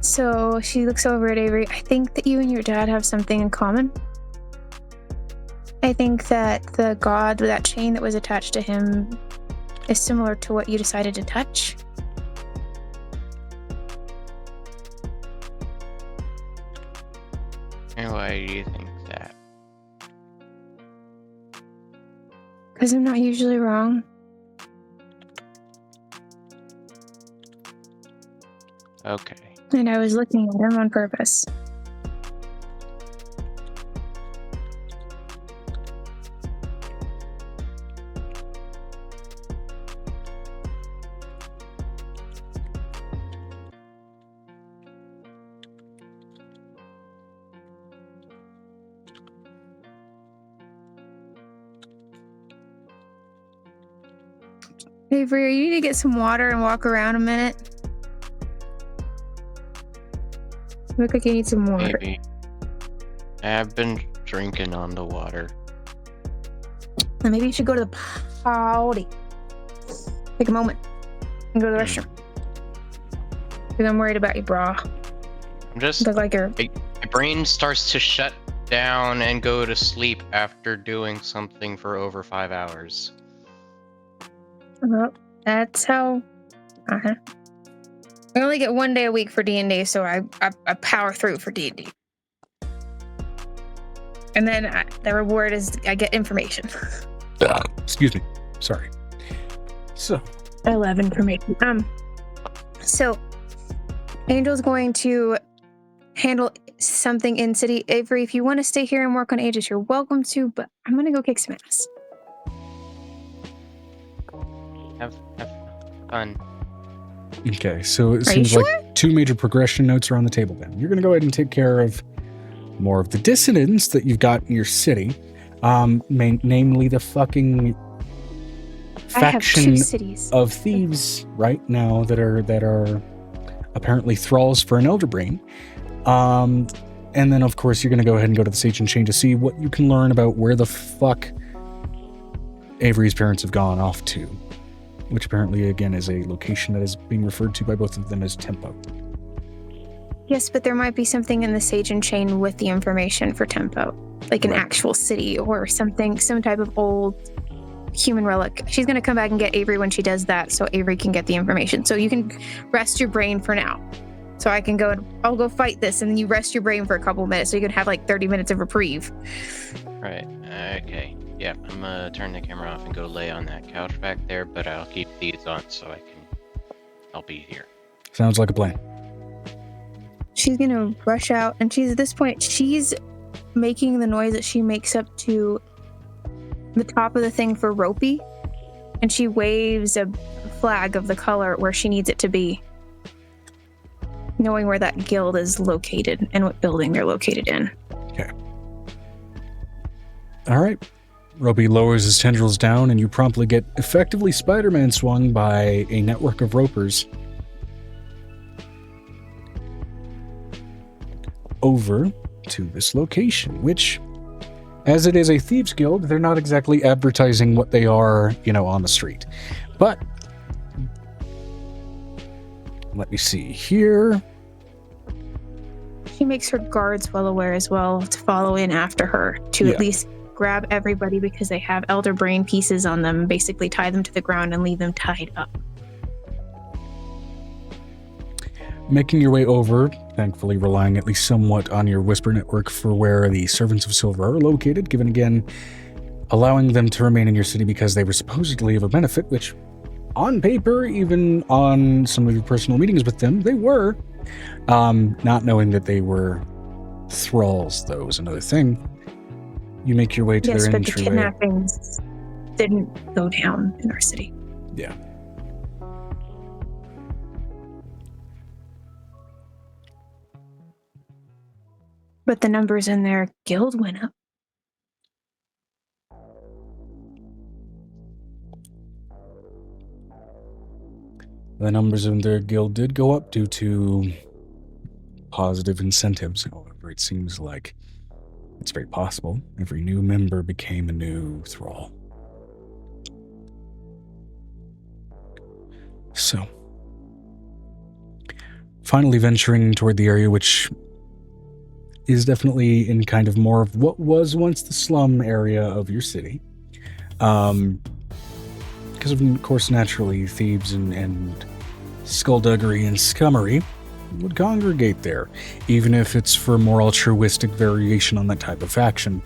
So she looks over at Avery. I think that you and your dad have something in common. I think that the god with that chain that was attached to him is similar to what you decided to touch. And why do you think that? Because I'm not usually wrong. Okay. And I was looking at him on purpose. Avery, you need to get some water and walk around a minute. You look like you need some water. Maybe. I've been drinking on the water. Then maybe you should go to the potty. Take a moment and go to the restroom. Because I'm worried about you, bra. I'm just... Look like you're... My brain starts to shut down and go to sleep after doing something for over 5 hours. Well, that's how... I only get 1 day a week for D&D, so I power through for D&D. And then the reward is I get information. Excuse me. Sorry. So, I love information. So Angel's going to handle something in city. Avery, if you want to stay here and work on Aegis, you're welcome to, but I'm gonna go kick some ass. Have fun. okay, so it Are you seems like 2 major progression notes are on the table then. You're going to go ahead and take care of more of the dissonance that you've got in your city, namely the fucking faction I have 2 cities. of thieves right now that are apparently thralls for an 𝕱𝖓𝖓. And then, of course, you're going to go ahead and go to the Sage and Chain to see what you can learn about where the fuck Avery's parents have gone off to, which apparently, again, is a location that is being referred to by both of them as Tempo. Yes, but there might be something in the Sage and Chain with the information for Tempo, like an actual city or something, some type of old human relic. She's going to come back and get Avery when she does that, so Avery can get the information. So you can rest your brain for now. So I can go, I'll go fight this, and then you rest your brain for a couple minutes, so you can have like 30 minutes of reprieve. Right. Okay. Yeah, I'm gonna turn the camera off and go lay on that couch back there, but I'll keep these on so I'll be here. Sounds like a plan. she's gonna rush out, and at this point, she's making the noise that she makes up to the top of the thing for Ropey, and she waves a flag of the color where she needs it to be, knowing where that guild is located and what building they're located in. Okay. All right. Ropey lowers his tendrils down, and you promptly get effectively Spider-Man swung by a network of ropers over to this location, which, as it is a thieves guild, they're not exactly advertising what they are, on the street. But let me see here. She makes her guards well aware as well to follow in after her to at least grab everybody, because they have elder brain pieces on them, basically tie them to the ground and leave them tied up. Making your way over, thankfully relying at least somewhat on your whisper network for where the Servants of Silver are located, given again, allowing them to remain in your city because they were supposedly of a benefit, which on paper, even on some of your personal meetings with them, they were. Not knowing that they were thralls, though, is another thing. You make your way to their entryway. Yes, but the kidnappings didn't go down in our city. Yeah. But the numbers in their guild went up. The numbers in their guild did go up due to positive incentives. However, it seems like it's very possible every new member became a new thrall. So, finally venturing toward the area, which is definitely in kind of more of what was once the slum area of your city. Because of course, naturally, thieves and skullduggery and scummery would congregate there, even if it's for more altruistic variation on that type of faction.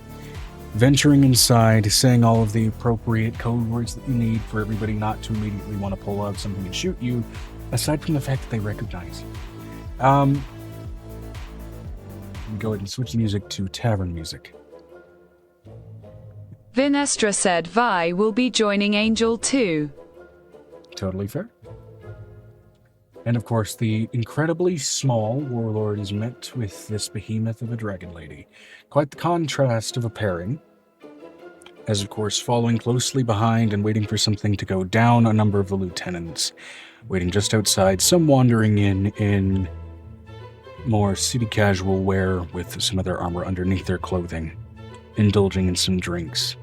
Venturing inside, saying all of the appropriate code words that you need for everybody not to immediately want to pull out something and shoot you, aside from the fact that they recognize you. Go ahead and switch the music to tavern music. 𝕲𝖊𝖓𝖓𝖊𝖓 will be joining Angel too. Totally fair. And of course, the incredibly small warlord is met with this behemoth of a dragon lady. Quite the contrast of a pairing. As of course, following closely behind and waiting for something to go down, a number of the lieutenants waiting just outside, some wandering in more city casual wear with some of their armor underneath their clothing, indulging in some drinks.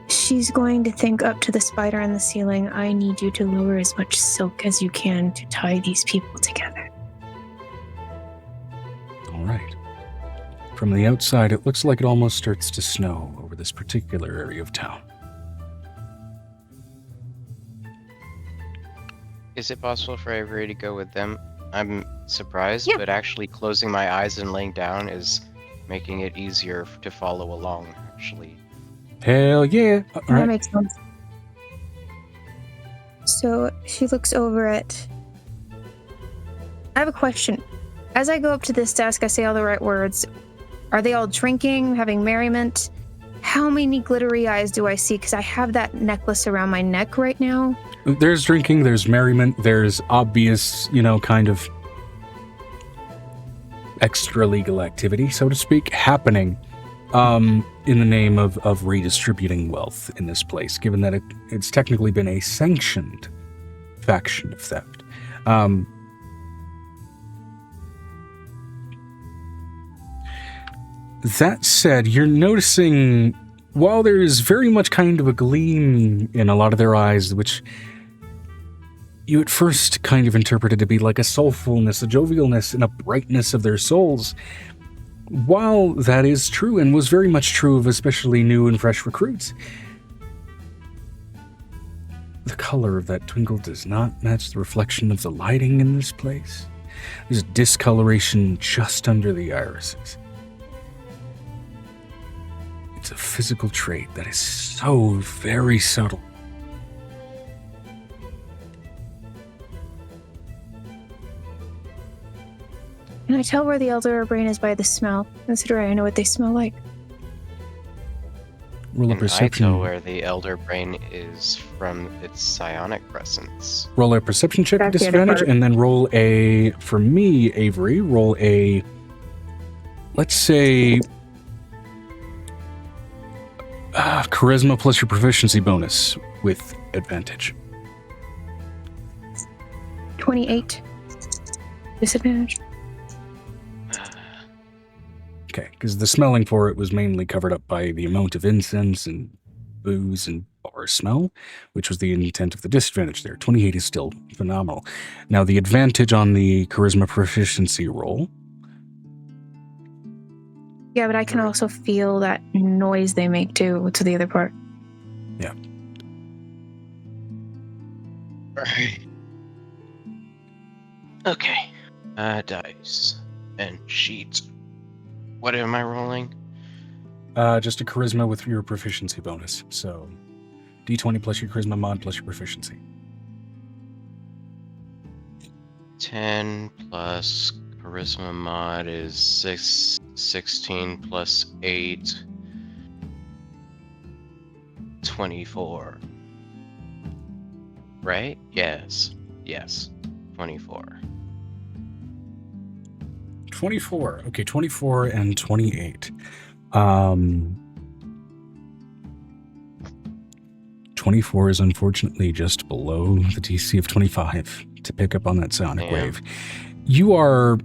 She's going to think up to the spider on the ceiling. I need you to lower as much silk as you can to tie these people together. All right. From the outside, it looks like it almost starts to snow over this particular area of town. Is it possible for Avery to go with them? I'm surprised, but actually closing my eyes and laying down is making it easier to follow along, actually. Hell yeah. All right. That makes sense. So she looks over at... I have a question. As I go up to this desk, I say all the right words. Are they all drinking, having merriment? How many glittery eyes do I see? Because I have that necklace around my neck right now. There's drinking, there's merriment, there's obvious, kind of extra legal activity, so to speak, happening in the name of redistributing wealth in this place, given that it's technically been a sanctioned faction of theft. That said, you're noticing, while there is very much kind of a gleam in a lot of their eyes, which you at first kind of interpreted to be like a soulfulness, a jovialness, and a brightness of their souls, while that is true and was very much true of especially new and fresh recruits, the color of that twinkle does not match the reflection of the lighting in this place. There's discoloration just under the irises. It's a physical trait that is so very subtle. Can I tell where the elder brain is by the smell? Considering I know what they smell like. Roll a Can I perception. tell where the elder brain is from its psionic presence? Roll a perception check with That's the other disadvantage, part. and then roll a, for me, Avery, roll a, let's say, charisma plus your proficiency bonus with advantage. 28. Disadvantage. Okay, because the smelling for it was mainly covered up by the amount of incense and booze and bar smell, which was the intent of the disadvantage there. 28 is still phenomenal. Now, the advantage on the charisma proficiency roll. Yeah, but I can also feel that noise they make too, to the other part. Yeah. Right. Okay. Dice and sheets. What am I rolling? Just a charisma with your proficiency bonus. So, D20 plus your charisma mod plus your proficiency. 10 plus charisma mod is 16 plus 8. 24. Right? Yes. 24. 24. Okay, 24 and 28. 24 is unfortunately just below the DC of 25 to pick up on that sonic Damn. wave. You are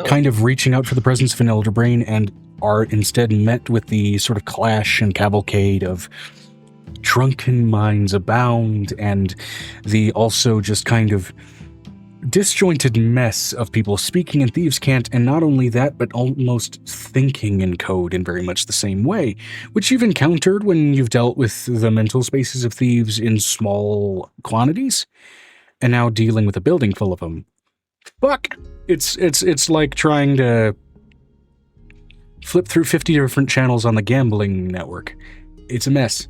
kind of reaching out for the presence of an elder brain and are instead met with the sort of clash and cavalcade of drunken minds abound and the also just kind of disjointed mess of people speaking in thieves' cant, and not only that, but almost thinking in code in very much the same way, which you've encountered when you've dealt with the mental spaces of thieves in small quantities, and now dealing with a building full of them. Fuck! It's like trying to flip through 50 different channels on the gambling network. It's a mess.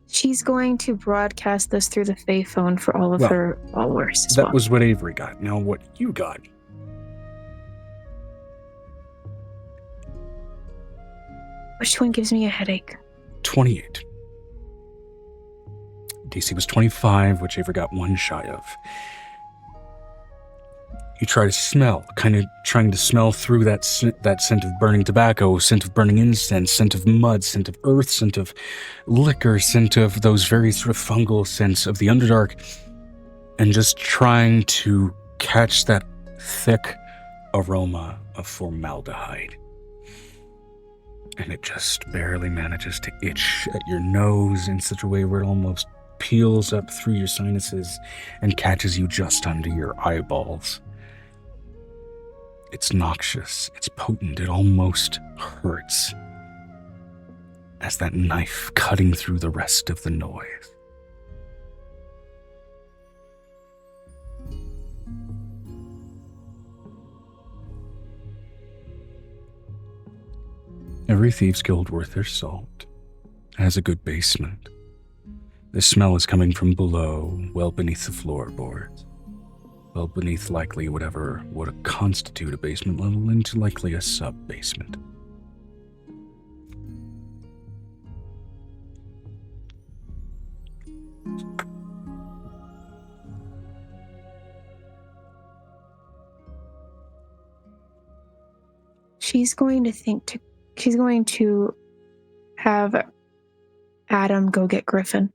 She's going to broadcast this through the Fae phone for all of her followers as That well. was what Avery got. Now what you got. Which one gives me a headache? 28. DC was 25, which Avery got one shy of. You try to smell, kind of trying to smell through that scent of burning tobacco, scent of burning incense, scent of mud, scent of earth, scent of liquor, scent of those very sort of fungal scents of the Underdark, and just trying to catch that thick aroma of formaldehyde. And it just barely manages to itch at your nose in such a way where it almost peels up through your sinuses and catches you just under your eyeballs. It's noxious, it's potent, it almost hurts as that knife cutting through the rest of the noise. Every Thieves' Guild worth their salt has a good basement. The smell is coming from below, well beneath the floorboards. Well beneath likely whatever would constitute a basement level into likely a sub-basement. She's going to have Adam go get Griffin.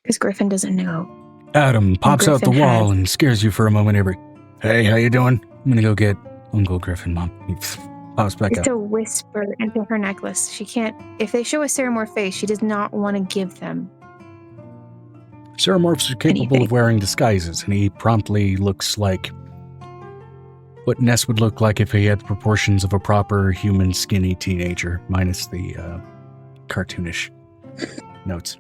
Because Griffin doesn't know. Adam pops out the Griffin wall has- and scares you for a moment, Avery. Hey, how you doing? I'm gonna go get Uncle Griffin, Mom. He pops back Just up. to whisper into her necklace. She can't. If they show a Ceramorph face, she does not want to give them. Ceramorphs are capable Anything. of wearing disguises, and he promptly looks like what Ness would look like if he had the proportions of a proper human skinny teenager, minus the cartoonish notes.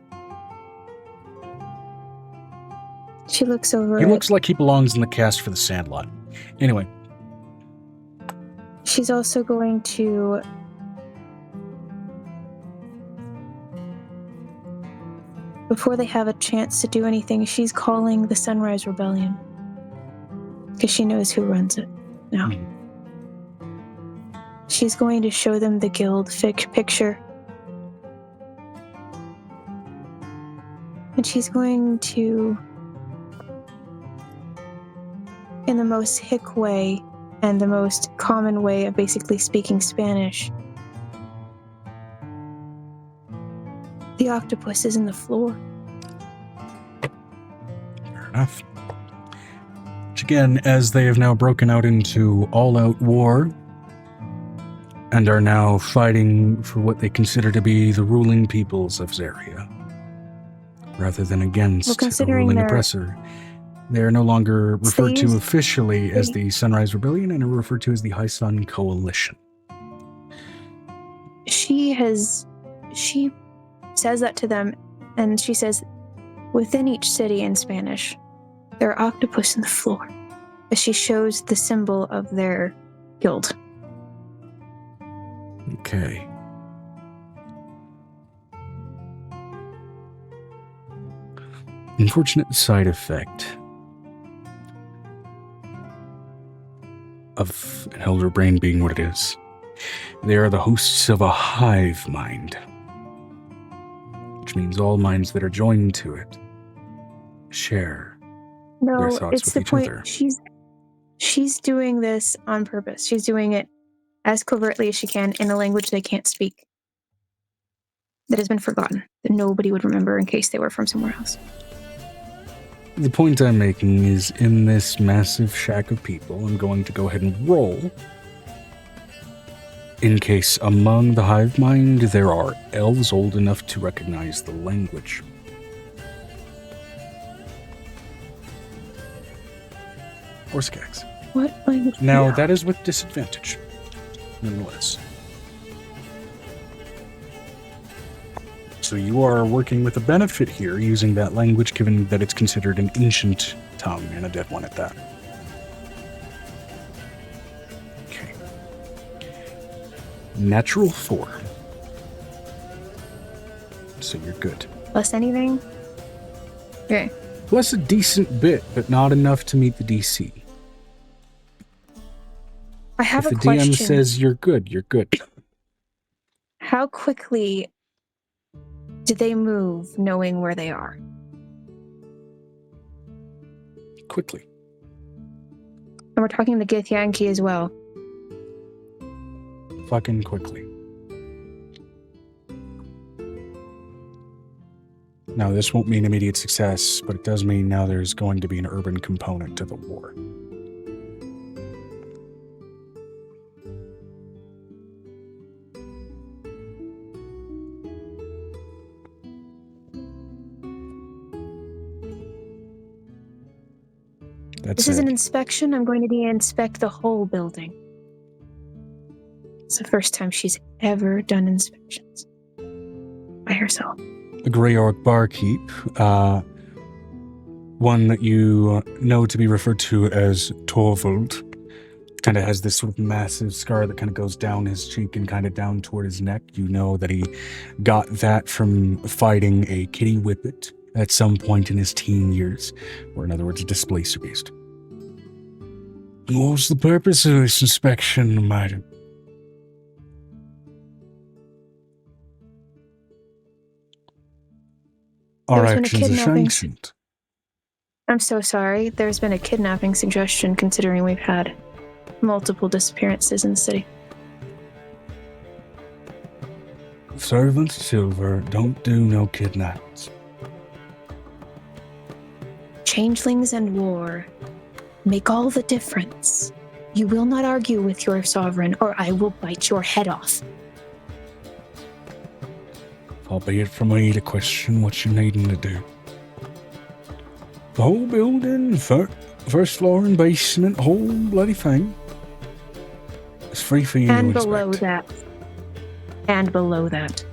She looks over. He at- looks like he belongs in the cast for The Sandlot. Anyway, She's also going to before they have a chance to do anything, she's calling the Sunrise Rebellion. because she knows who runs it now. She's going to show them the guild picture. And she's going to, in the most hick way and the most common way of basically speaking Spanish, the octopus is in the floor. Fair enough. Which again, as they have now broken out into all-out war and are now fighting for what they consider to be the ruling peoples of Zaria, rather than against the ruling oppressor. They are no longer referred to officially as the Sunrise Rebellion and are referred to as the High Sun Coalition. She says that to them, and she says, within each city in Spanish, there are octopus in the floor, as she shows the symbol of their guild. Okay. Unfortunate side effect of an elder brain being what it is. They are the hosts of a hive mind, which means all minds that are joined to it share their thoughts with each other. She's doing this on purpose. She's doing it as covertly as she can in a language they can't speak, that has been forgotten, that nobody would remember in case they were from somewhere else. The point I'm making is, in this massive shack of people, I'm going to go ahead and roll in case among the hive mind there are elves old enough to recognize the language. Or skags. What language? Now, that is with disadvantage, nonetheless. So you are working with a benefit here using that language, given that it's considered an ancient tongue and a dead one at that. Okay. Natural 4. So you're good. Plus anything? Okay. Plus a decent bit, but not enough to meet the DC. I have if a the question. DM says you're good, you're good. How quickly do they move knowing where they are? Quickly. And we're talking the Githyanki as well. Fucking quickly. Now, this won't mean immediate success, but it does mean now there's going to be an urban component to the war. This is an inspection. I'm going to inspect the whole building. It's the first time she's ever done inspections by herself. The 𝕱𝖊𝖓𝖓𝖊𝖘, one that you know to be referred to as 𝕲𝖊𝖓𝖓𝖓𝖊𝖘, kind of has this sort of massive scar that kind of goes down his cheek and kind of down toward his neck. You know that he got that from fighting a kitty whippet at some point in his teen years, or in other words, a displacer beast. What's the purpose of this inspection, madam? Our actions are sanctioned. I'm so sorry. There's been a kidnapping suggestion, considering we've had multiple disappearances in the city. Servant Silver don't do no kidnaps. Changelings and war make all the difference. You will not argue with your sovereign, or I will bite your head off. Far be it from me to question what you're needing to do. The whole building, first floor and basement, whole bloody thing, is free for you to inspect. And below that.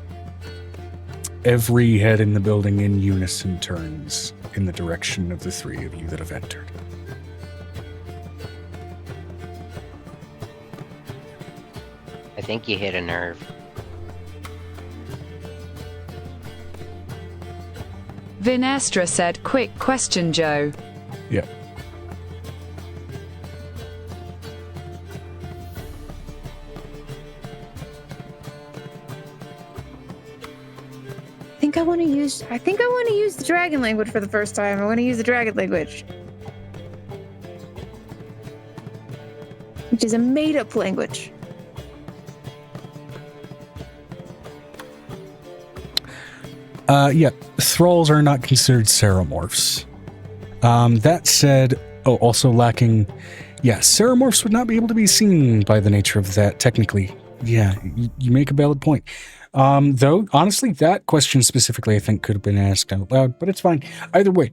Every head in the building in unison turns in the direction of the three of you that have entered. I think you hit a nerve. Vinestra said, quick question, Joe. Yeah. I think I want to use the dragon language for the first time. I want to use the dragon language. Which is a made-up language. Yeah, thralls are not considered seramorphs. That said, also lacking... Yeah, seramorphs would not be able to be seen by the nature of that, technically. Yeah, you make a valid point. Though, honestly, that question specifically, I think, could have been asked out loud, but it's fine. Either way.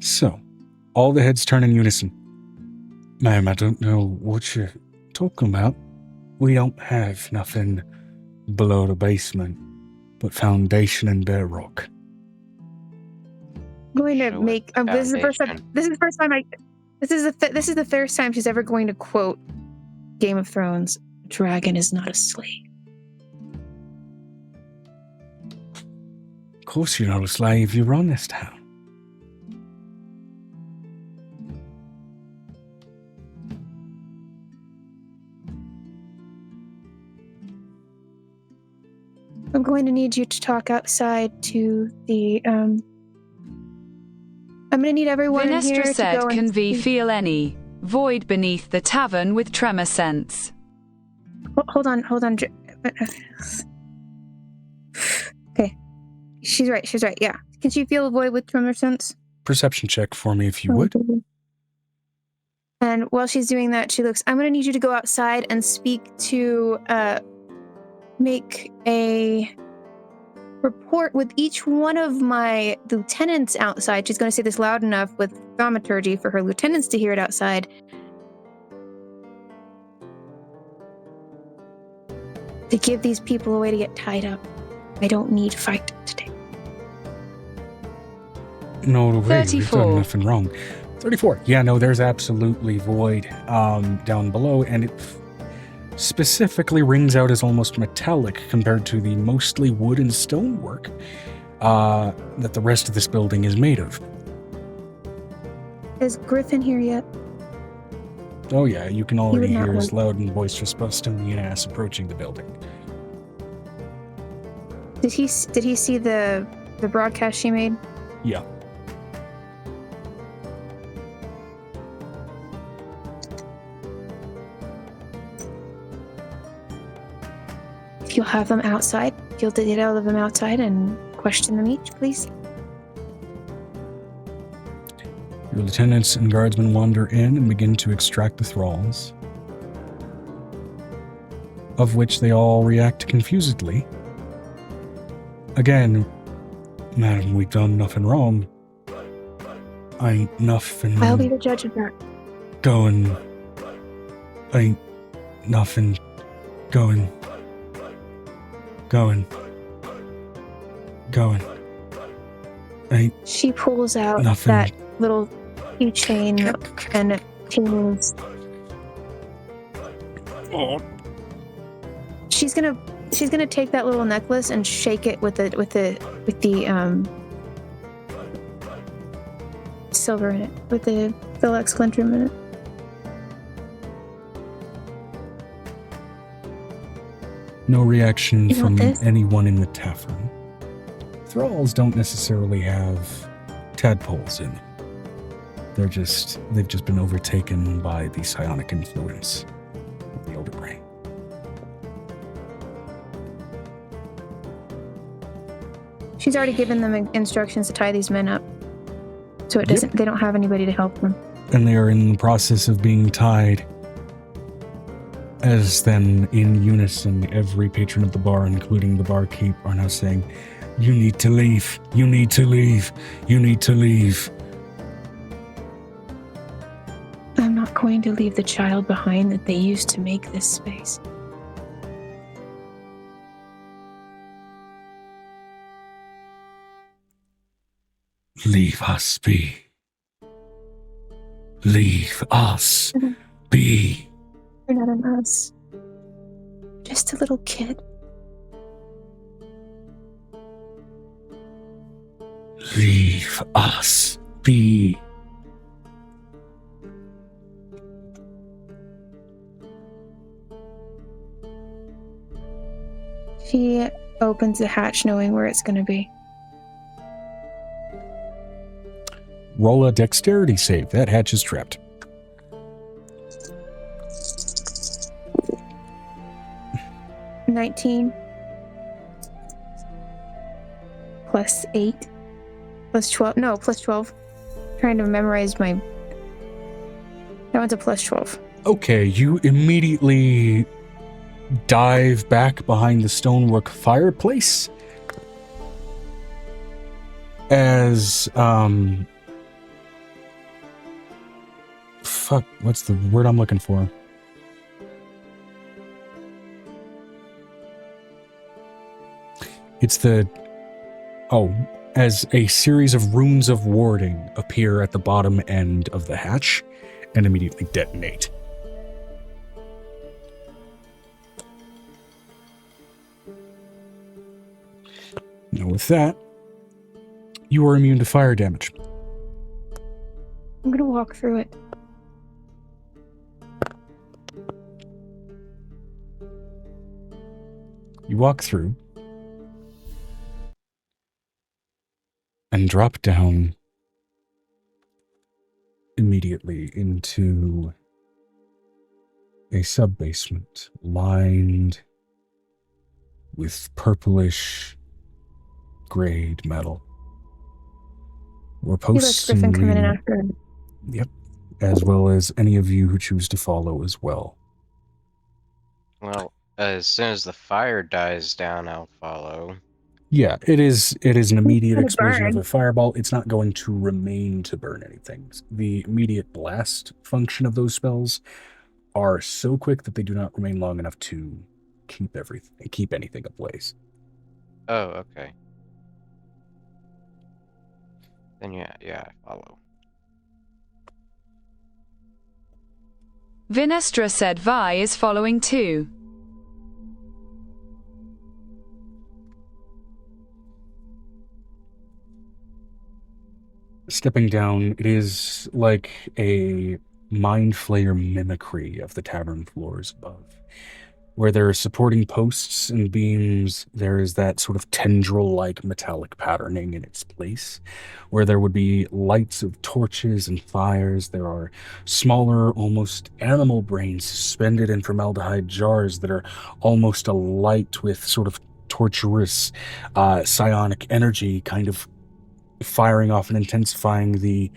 So, all the heads turn in unison. Ma'am, I don't know what you're talking about. We don't have nothing below the basement but foundation and bedrock. I'm going to make. This is the first time. This is the first time I. This is the first time she's ever going to quote Game of Thrones. Dragon is not asleep. Of course, you're not a slave. You run this town. I'm going to need you to talk outside to the. I'm going to need everyone here to go 𝕲𝖊𝖓𝖓 and feel any void beneath the tavern with tremor sense. Hold on. Okay. She's right. Yeah. Can she feel a void with tremor sense? Perception check for me if you would. And while she's doing that, she looks, I'm going to need you to go outside and speak to, make a report with each one of my lieutenants outside. She's going to say this loud enough with thaumaturgy for her lieutenants to hear it outside. To give these people a way to get tied up. I don't need to fight today. No way, we've 34. done nothing wrong. 34. Yeah, no, there's absolutely void down below, and it specifically rings out as almost metallic compared to the mostly wood and stonework that the rest of this building is made of. Is Griffin here yet? Oh yeah, you can already would not hear his wait. loud and boisterous Bostonian ass approaching the building. Did he see the broadcast she made? Yeah. If you'll have them outside, you'll get all of them outside and question them each, please. Your lieutenants and guardsmen wander in and begin to extract the thralls, of which they all react confusedly. Again, madam, we've done nothing wrong. Ain't nothing I'll be the judge of that. going. Ain't nothing going. Ain't She pulls out nothing. that little keychain and it tingles. She's gonna take that little necklace and shake it with the silver in it, with the 𝕲𝖓𝖓𝖓𝖊𝖓 in it. No reaction You want from this? anyone in the tavern. Thralls don't necessarily have tadpoles in them. They've just been overtaken by the psionic influence of the Elder Brain. She's already given them instructions to tie these men up, so it doesn't. They don't have anybody to help them. And they are in the process of being tied. As then, in unison, every patron of the bar, including the barkeep, are now saying, "You need to leave. You need to leave. You need to leave." I'm not going to leave the child behind that they used to make this space. Leave us be. Leave us be. You're not a mouse. Just a little kid. Leave us be. opens the hatch knowing where it's going to be. Roll a dexterity save. That hatch is trapped. +19 +8 +12. No, +12. Trying to memorize my. That one's a +12. Okay, you immediately dive back behind the stonework fireplace as fuck, what's the word I'm looking for? It's as a series of runes of warding appear at the bottom end of the hatch and immediately detonate. Now with that, you are immune to fire damage. I'm going to walk through it. You walk through and drop down immediately into a sub-basement lined with purplish grayed metal. Where posts Griffin coming in after. Yep, as well as any of you who choose to follow as well. Well, as soon as the fire dies down, I'll follow. Yeah, it is an immediate explosion of burn. a fireball. It's not going to remain to burn anything. The immediate blast function of those spells are so quick that they do not remain long enough to keep anything ablaze. Oh, okay. Then yeah, I follow. 𝕲𝖓𝖓𝖊𝖓 is following too. Stepping down, it is like a mind flayer mimicry of the tavern floors above. Where there are supporting posts and beams, there is that sort of tendril-like metallic patterning in its place. Where there would be lights of torches and fires, there are smaller, almost animal brains suspended in formaldehyde jars that are almost alight with sort of torturous psionic energy kind of firing off and intensifying the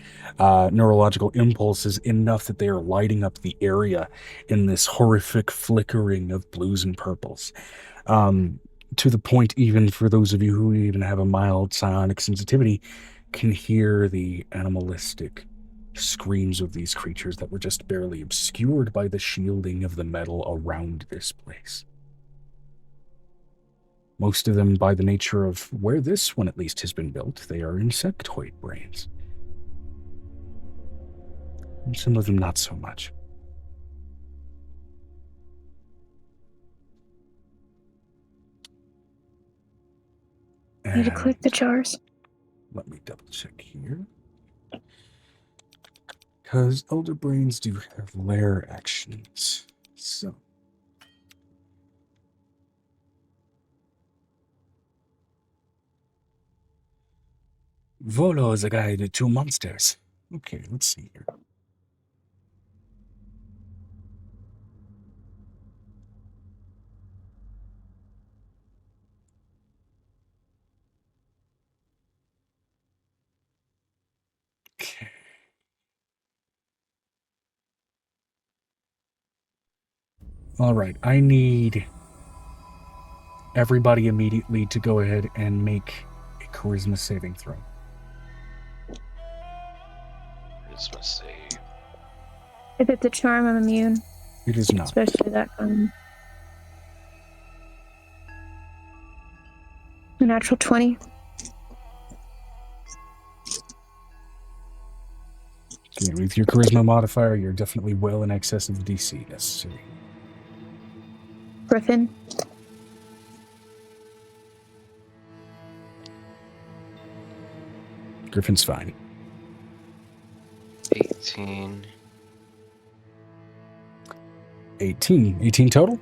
neurological impulses enough that they are lighting up the area in this horrific flickering of blues and purples. To the point, even for those of you who even have a mild psionic sensitivity, can hear the animalistic screams of these creatures that were just barely obscured by the shielding of the metal around this place. Most of them, by the nature of where this one at least has been built, they are insectoid brains. And some of them not so much. I need to click the jars. Let me double check here. Because elder brains do have lair actions. So. Volo is a guide to 2 monsters. Okay, let's see here. Okay. All right, I need everybody immediately to go ahead and make a charisma saving throw. Charisma save. If it's a charm, I'm immune. It is not. Especially that kind. A natural 20. Okay, with your charisma modifier, you're definitely well in excess of the DC necessary. Griffin. Griffin's fine. 18. 18 total?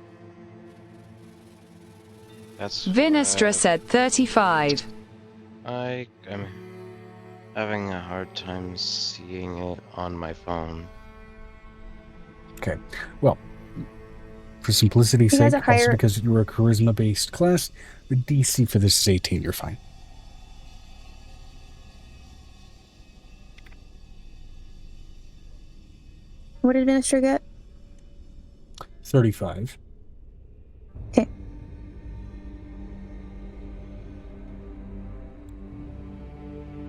That's Vinestra said 35. I am having a hard time seeing it on my phone. Okay. Well, for simplicity's He has sake, a higher- also because you're a charisma-based class, the DC for this is 18. You're fine. What did Minister get? 35. Okay.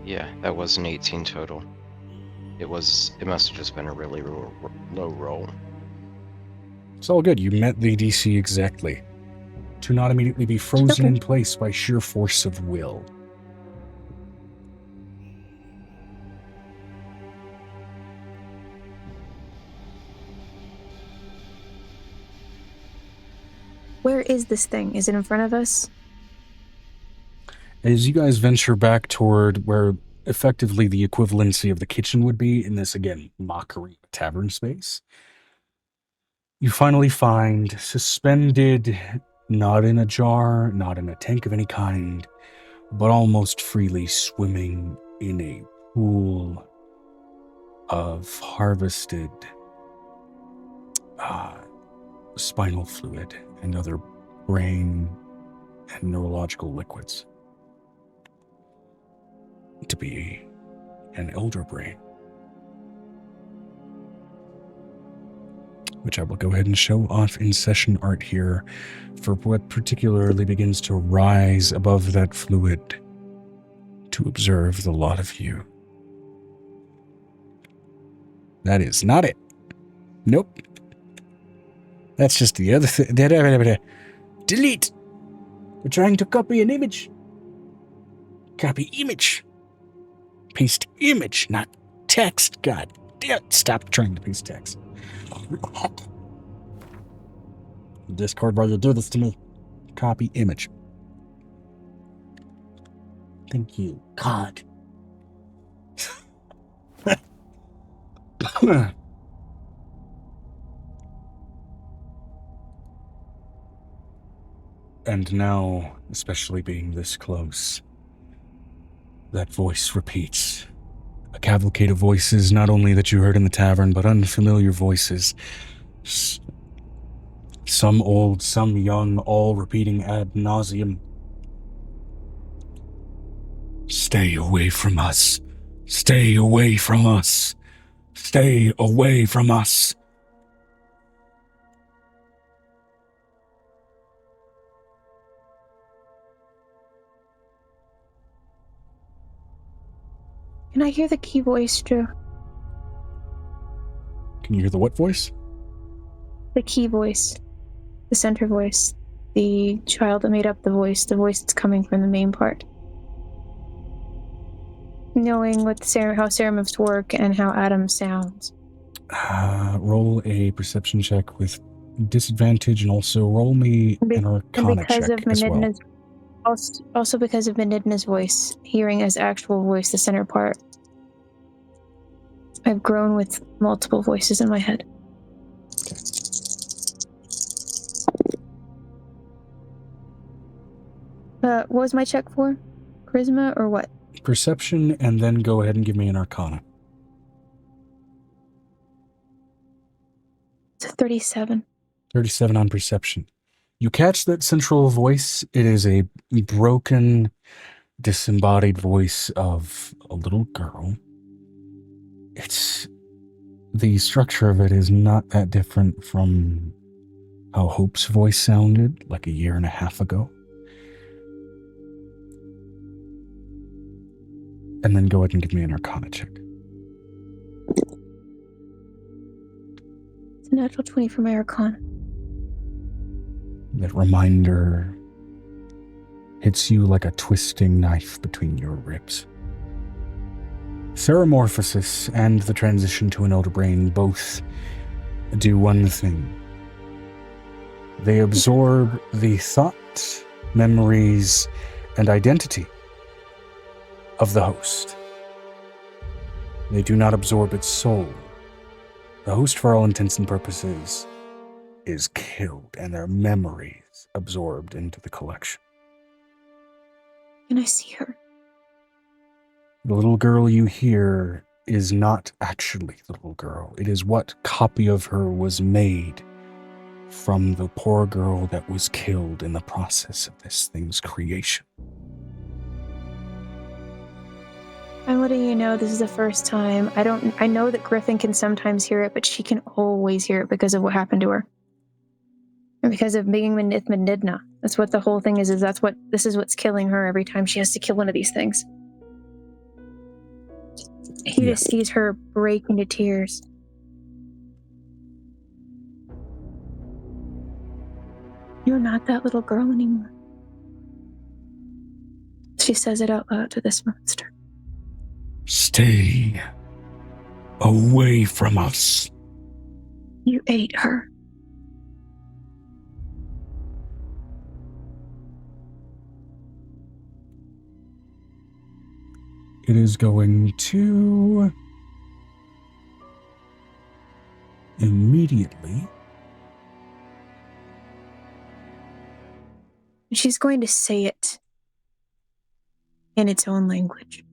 Yeah, that was an 18 total. It must have just been a really low roll. It's all good. You met the DC exactly. To not immediately be frozen Okay. in place by sheer force of will. Where is this thing? Is it in front of us? As you guys venture back toward where effectively the equivalency of the kitchen would be in this, again, mockery tavern space, you finally find suspended, not in a jar, not in a tank of any kind, but almost freely swimming in a pool of harvested spinal fluid and other brain and neurological liquids. To be an elder brain, which I will go ahead and show off in session art here for what particularly begins to rise above that fluid to observe the lot of you. That is not it. Nope. That's just the other thing. Delete. We're trying to copy an image. Copy image. Paste image, not text. God damn it. Stop trying to paste text. Discord, why you do this to me? Copy image. Thank you. God. And now, especially being this close, that voice repeats. A cavalcade of voices, not only that you heard in the tavern, but unfamiliar voices. Some old, some young, all repeating ad nauseum. Stay away from us. Stay away from us. Stay away from us. Can I hear the key voice, Drew? Can you hear the what voice? The key voice. The center voice. The child that made up the voice that's coming from the main part. Knowing what how ceremonies work and how Adam sounds. Roll a perception check with disadvantage, and also roll me an arcana check as well. Also because of Menidna's voice, hearing his actual voice, the center part. I've grown with multiple voices in my head. What was my check for? Charisma or what? Perception, and then go ahead and give me an arcana. It's a 37. 37 on perception. You catch that central voice. It is a broken, disembodied voice of a little girl. The structure of it is not that different from how Hope's voice sounded like a year and a half ago. And then go ahead and give me an arcana check. It's a natural 20 for my arcana. That reminder hits you like a twisting knife between your ribs. Theramorphosis and the transition to an elder brain both do one thing. They absorb the thought, memories, and identity of the host. They do not absorb its soul. The host, for all intents and purposes, is killed and their memories absorbed into the collection. Can I see her? The little girl you hear is not actually the little girl. It is what copy of her was made from the poor girl that was killed in the process of this thing's creation. I'm letting you know this is the first time. I know that Griffin can sometimes hear it, but she can always hear it because of what happened to her. And because of being 𝕲𝖊𝖓𝖓𝖊𝖘𝖎𝖚. That's what the whole thing is this is what's killing her every time she has to kill one of these things. He just sees her break into tears. You're not that little girl anymore. She says it out loud to this monster. Stay away from us. You ate her. It is going to immediately. She's going to say it in its own language.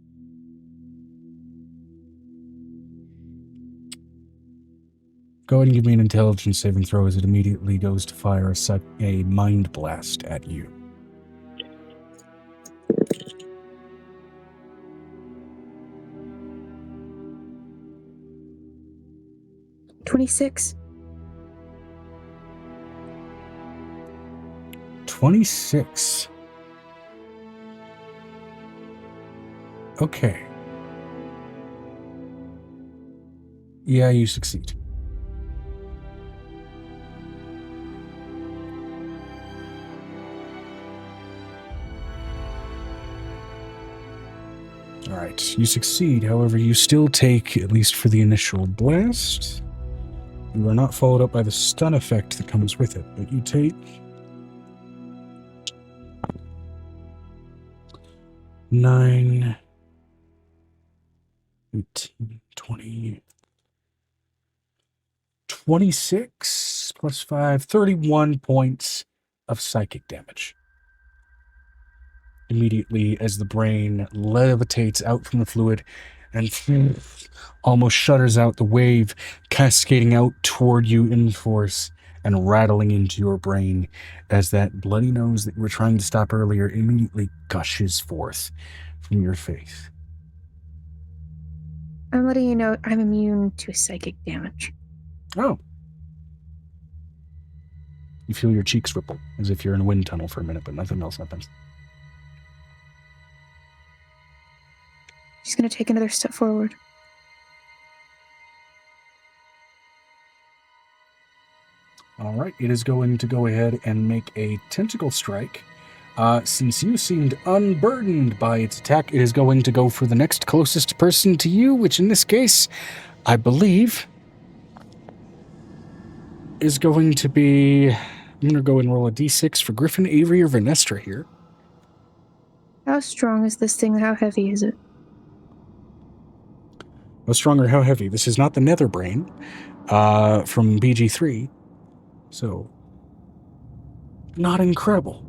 Go ahead and give me an intelligence saving throw as it immediately goes to fire a mind blast at you. $26. 26. Okay. Yeah, you succeed. Alright, you succeed. However, you still take, at least for the initial blast, you are not followed up by the stun effect that comes with it, but you take 9, 18, 20, 26 plus 5, 31 points of psychic damage. Immediately, as the brain levitates out from the fluid and almost shudders out, the wave cascading out toward you in force and rattling into your brain as that bloody nose that you were trying to stop earlier immediately gushes forth from your face. I'm letting you know I'm immune to psychic damage. Oh. You feel your cheeks ripple as if you're in a wind tunnel for a minute, but nothing else happens. She's going to take another step forward. All right, it is going to go ahead and make a tentacle strike. Since you seemed unburdened by its attack, it is going to go for the next closest person to you, which in this case, I believe, is going to be... I'm going to go and roll a d6 for Griffin, Avery, or Venestra here. How strong is this thing? How heavy is it? How strong or how heavy? This is not the nether brain from BG3. So, not incredible.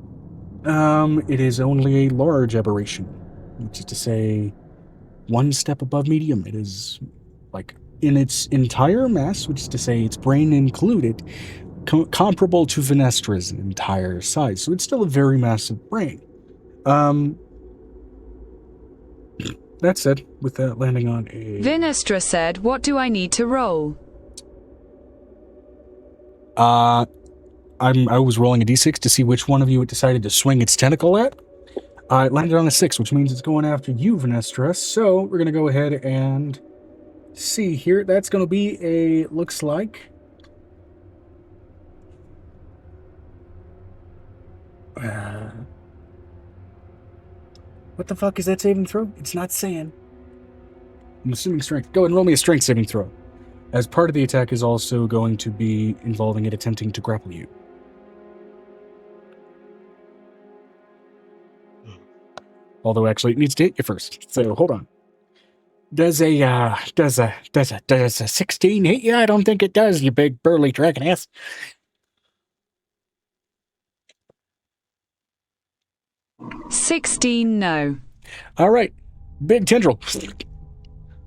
It is only a large aberration, which is to say, one step above medium. It is, like, in its entire mass, which is to say its brain included, comparable to Venestra's entire size. So it's still a very massive brain. That said, with that landing on a... Venestra said, what do I need to roll? I was rolling a d6 to see which one of you it decided to swing its tentacle at. It landed on a 6, which means it's going after you, Venestra. So we're going to go ahead and see here. That's going to be a, looks like... what the fuck is that saving throw? It's not saying. I'm assuming strength. Go ahead and roll me a strength saving throw. As part of the attack is also going to be involving it attempting to grapple you. Although actually it needs to hit you first. So hold on. Does a 16 hit you? I don't think it does, you big burly dragon ass. 16 no. All right. Big tendril.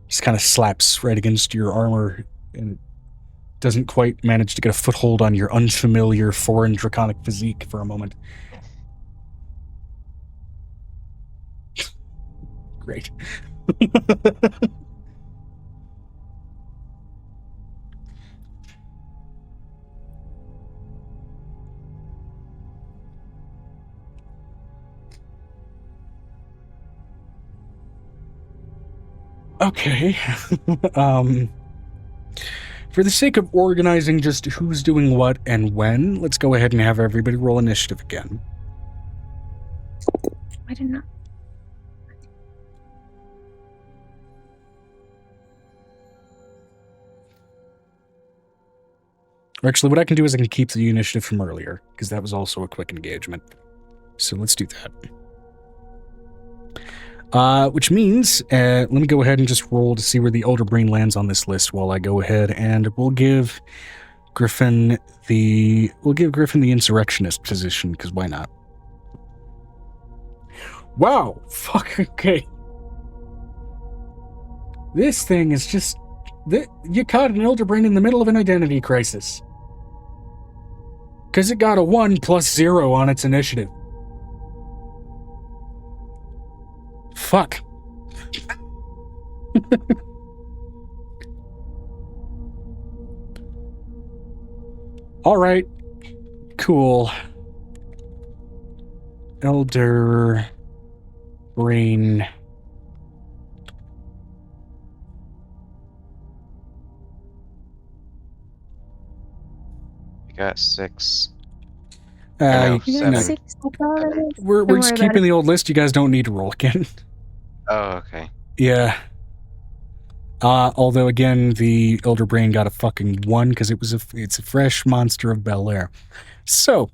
Just kind of slaps right against your armor and doesn't quite manage to get a foothold on your unfamiliar foreign draconic physique for a moment. Great. Okay. For the sake of organizing just who's doing what and when, let's go ahead and have everybody roll initiative again. I did not. Or actually, what I can do is I can keep the initiative from earlier, because that was also a quick engagement. So let's do that. Which means, let me go ahead and just roll to see where the 𝕱𝖓𝖓 lands on this list while I go ahead, and we'll give Griffin the insurrectionist position, because why not? Wow, fuck, okay. This thing is just... You caught an 𝕱𝖓𝖓 in the middle of an identity crisis. Because it got a 1 + 0 on its initiative. Fuck. All right. Cool. 𝕱𝖓𝖓. I got 6. No, 7. we're just keeping the old list. You guys don't need to roll again. Oh, okay. Yeah. Although again, the 𝕱𝖓𝖓 got a fucking 1 because it's a fresh monster of 𝕲𝖓. So,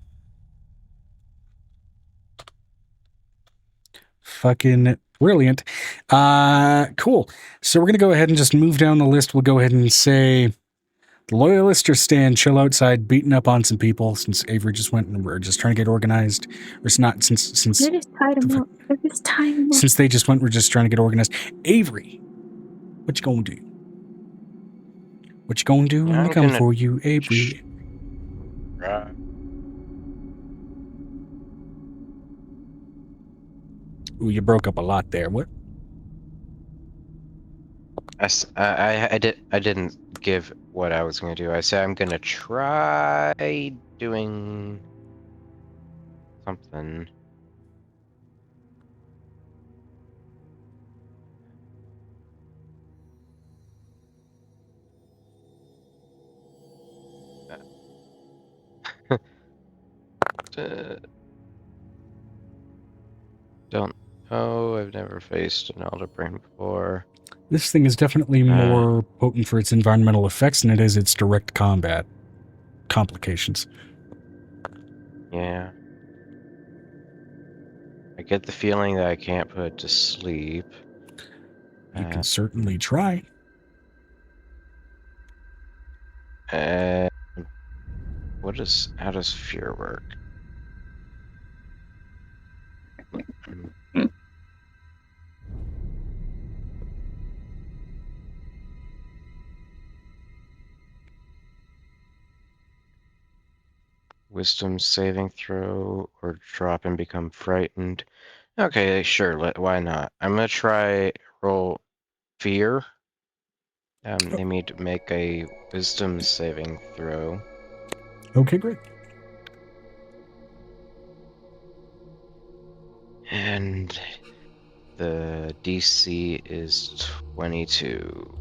fucking brilliant. Cool. So we're gonna go ahead and just move down the list. We'll go ahead and say the loyalists are staying chill outside, beating up on some people since Avery just went and we're just trying to get organized. Or it's not since They just tied him up. They just tied him up. Since they just went, we're just trying to get organized. Avery, what you gonna do? What you gonna do when I come for you, Avery? Right. Ooh, you broke up a lot there. What? I didn't give what I was going to do. I said I'm going to try doing something. Don't know. I've never faced an 𝕱𝖓𝖓 before. This thing is definitely more potent for its environmental effects than it is its direct combat complications. Yeah. I get the feeling that I can't put it to sleep. You can certainly try. How does fear work? Wisdom saving throw or drop and become frightened. Okay, sure. Why not? I'm gonna try roll fear. They need to make a wisdom saving throw. Okay, great. And the DC is 22.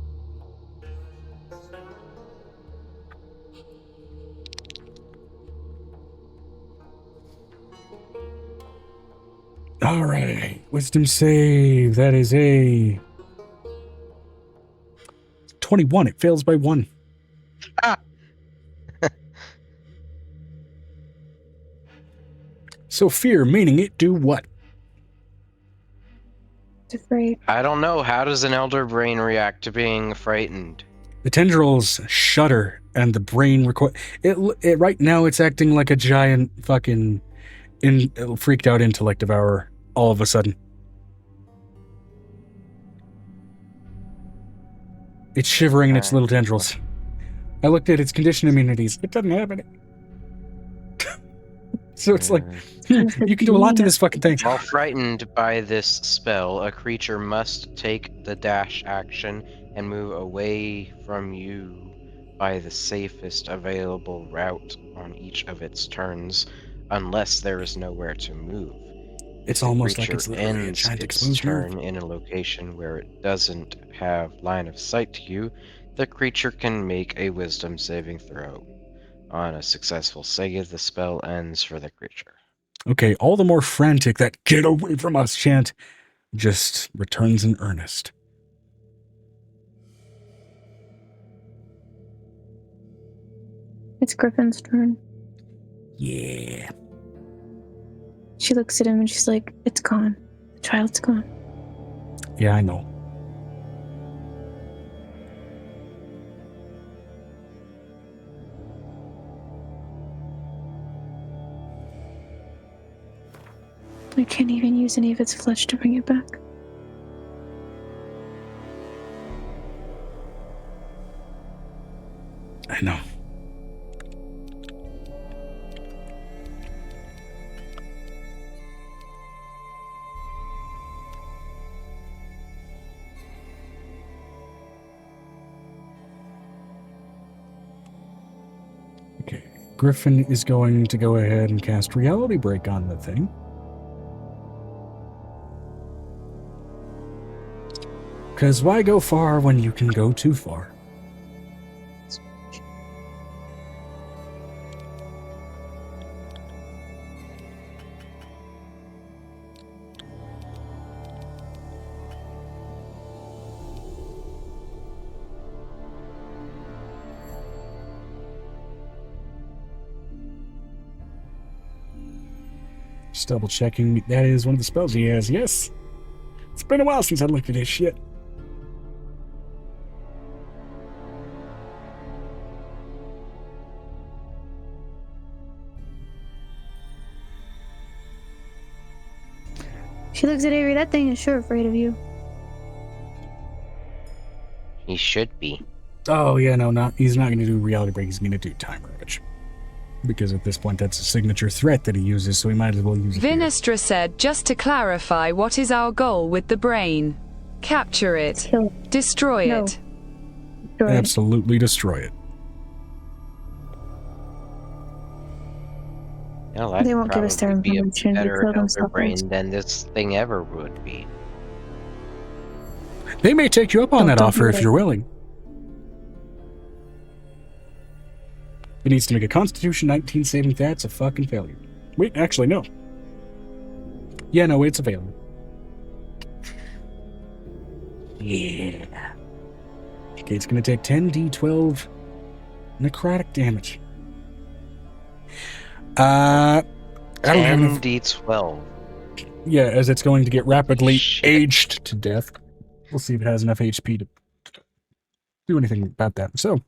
All right, wisdom save. That is a 21. It fails by 1. Ah. So fear, meaning it do what? It's afraid. I don't know. How does an elder brain react to being frightened? The tendrils shudder, and the brain it right now it's acting like a giant fucking freaked out intellect devourer all of a sudden. It's shivering in its little tendrils. I looked at its condition immunities. It doesn't have any. So it's like, you can do a lot to this fucking thing. While frightened by this spell, a creature must take the dash action and move away from you by the safest available route on each of its turns, unless there is nowhere to move. It's The almost like creature it's literally a ends giant its exposed turn nerve. in a location where it doesn't have line of sight to you. The creature can make a wisdom saving throw. On a successful save, the spell ends for the creature. Okay, all the more frantic that "get away from us" chant just returns in earnest. It's Griffin's turn. Yeah. She looks at him and she's like, it's gone. The child's gone. Yeah, I know. I can't even use any of its flesh to bring it back. I know. Okay, Griffin is going to go ahead and cast Reality Break on the thing. Because why go far when you can go too far? Just double checking. That is one of the spells he has. Yes. It's been a while since I looked at his shit. She looks at Avery. That thing is sure afraid of you. He should be. Oh, yeah, no, he's not going to do Reality Break. He's going to do Time Ravage. Because at this point, that's a signature threat that he uses, so he might as well use it. 𝕲𝖓 said, just to clarify, what is our goal with the brain? Capture it. Kill Destroy No. it. Destroy it. Absolutely destroy it. No, that They won't give us their probably be a information to better kill elder themselves. brain than this thing ever would be. They may take you up on that Don't offer do if that. you're willing. It needs to make a Constitution 19 saving. That's a fucking failure. Wait, actually, no. Yeah, no, it's a failure. Yeah. Okay, it's going to take 10d12 necrotic damage. I don't have enough. 10d12. Yeah, as it's going to get rapidly Shit. aged to death. We'll see if it has enough HP to do anything about that. So,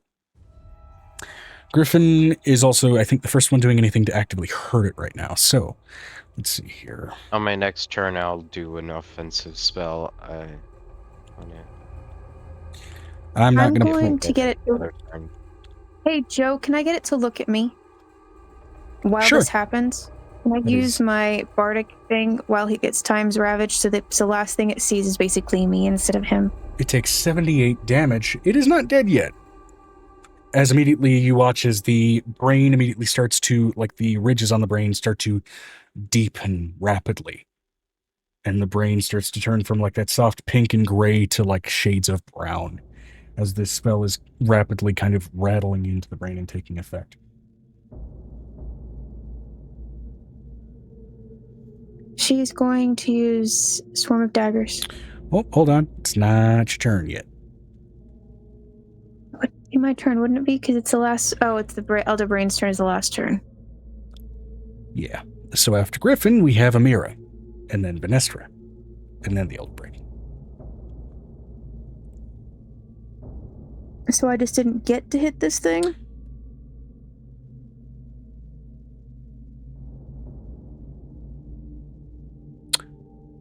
Griffin is also, I think, the first one doing anything to actively hurt it right now. So, let's see here. On my next turn, I'll do an offensive spell on it. I'm not I'm going going to get it. Another turn. Hey, Joe, can I get it to look at me while Sure. this happens? Can I That use is- my bardic thing while he gets times ravaged so that the last thing it sees is basically me instead of him? It takes 78 damage. It is not dead yet. As immediately you watch as the brain immediately starts to, like the ridges on the brain start to deepen rapidly. And the brain starts to turn from like that soft pink and gray to like shades of brown. As this spell is rapidly kind of rattling into the brain and taking effect. She's going to use Swarm of Daggers. Oh, hold on. It's not your turn yet. Would be my turn, wouldn't it be? Because it's the last. Oh, it's the Elder Brain's turn is the last turn. Yeah. So after Griffin, we have Amira. And then Benestra. And then the Old Brain. So I just didn't get to hit this thing?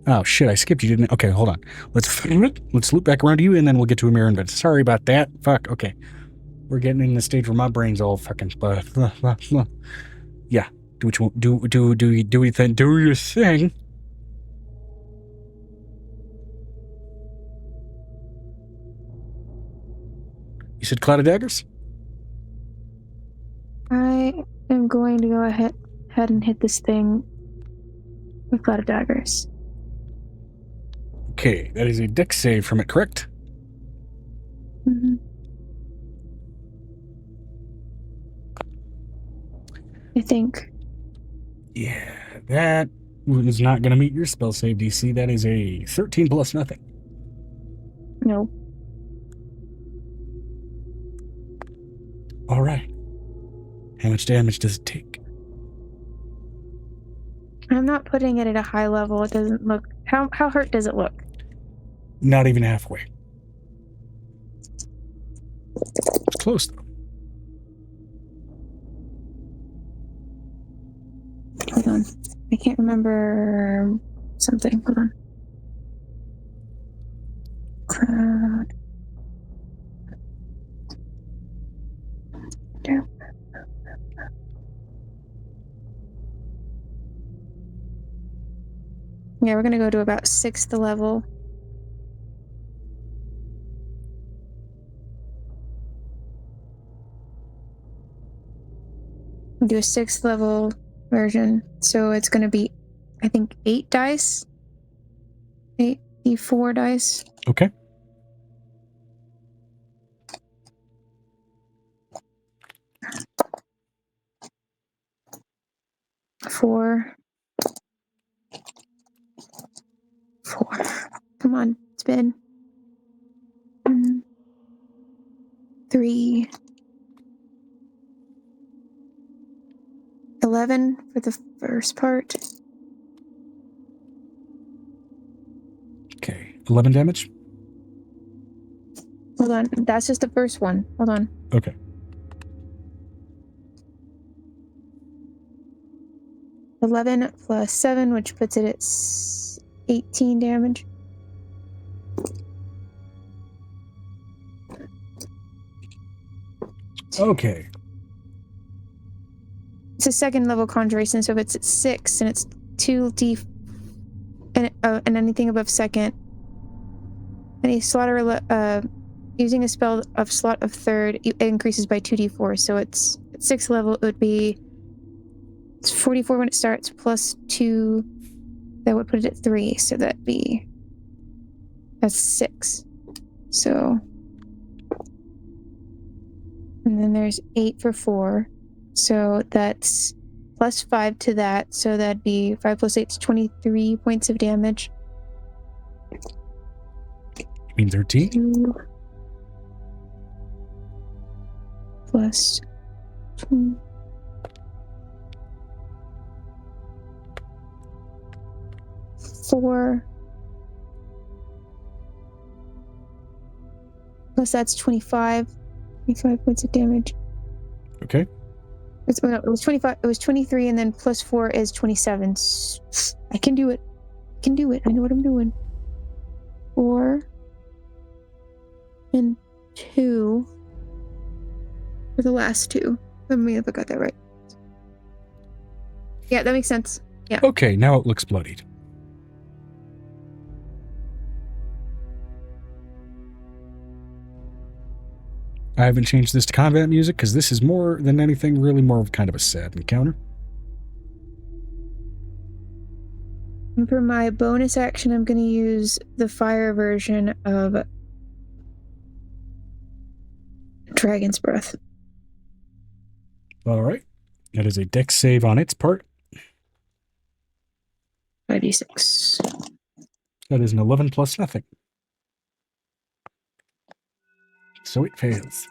Oh shit! I skipped you, didn't I? Okay, hold on. Let's loop back around to you, and then we'll get to Amir and Vince. Sorry about that. Fuck. Okay, we're getting in the stage where my brain's all fucking. Yeah. Do what you want. Do your thing. Do your thing. You said Cloud of Daggers? I am going to go ahead and hit this thing with Cloud of Daggers. Okay, that is a dex save from it, correct? Mm-hmm. I think. Yeah, that is not going to meet your spell save DC. That is a 13 plus nothing. No. All right. How much damage does it take? I'm not putting it at a high level. It doesn't look... How hurt does it look? Not even halfway. It's close, though. Hold on. I can't remember something. Hold on. Cloud. Yeah. Yeah, we're gonna go to about 6th level. Do a 6th level version. So it's gonna be, I think, 8 dice. 8d4 dice. Okay. Four. Come on, spin. 3. 11 for the first part. Okay. 11 damage? Hold on, that's just the first one. Hold on. Okay. $11 plus 7, which puts it at 18 damage. Okay. It's a 2nd level conjuration, so if it's at 6 and it's 2d and anything above 2nd, any slaughter using a spell of slot of 3rd, it increases by 2d4. So it's at 6th level, it would be it's 44 when it starts plus 2. That would put it at 3, so that's 6. So, and then there's 8 for 4. So that's plus 5 to that. So that'd be 5 plus 8 is 23 points of damage. You mean 13? 2 plus 2. Four plus that's 25 points of damage. Okay. It was 25. It was 23, and then plus 4 is 27. I can do it. I know what I'm doing. 4 and 2 for the last 2. Let me if I got that right. Yeah, that makes sense. Yeah. Okay, now it looks bloodied. I haven't changed this to combat music because this is more than anything really more of kind of a sad encounter. And for my bonus action, I'm going to use the fire version of Dragon's Breath. All right. That is a dex save on its part. 5d6. That is an 11 plus nothing. So it fails.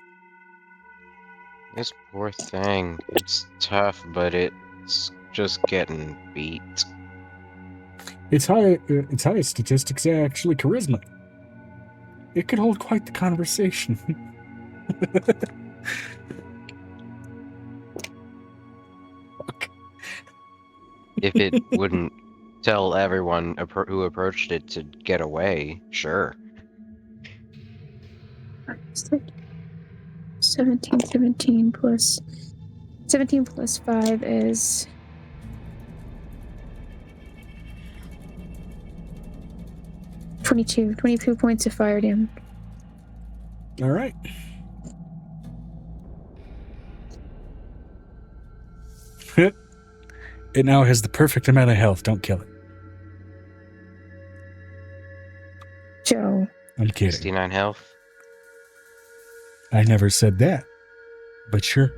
This poor thing. It's tough, but it's just getting beat. Its highest statistics are actually charisma. It could hold quite the conversation. If it wouldn't tell everyone who approached it to get away, sure. 17 plus 17 plus 5 is 22 points of fire damage. All right. It now has the perfect amount of health. Don't kill it. Joe. I'm kidding. 69 health. I never said that, but sure.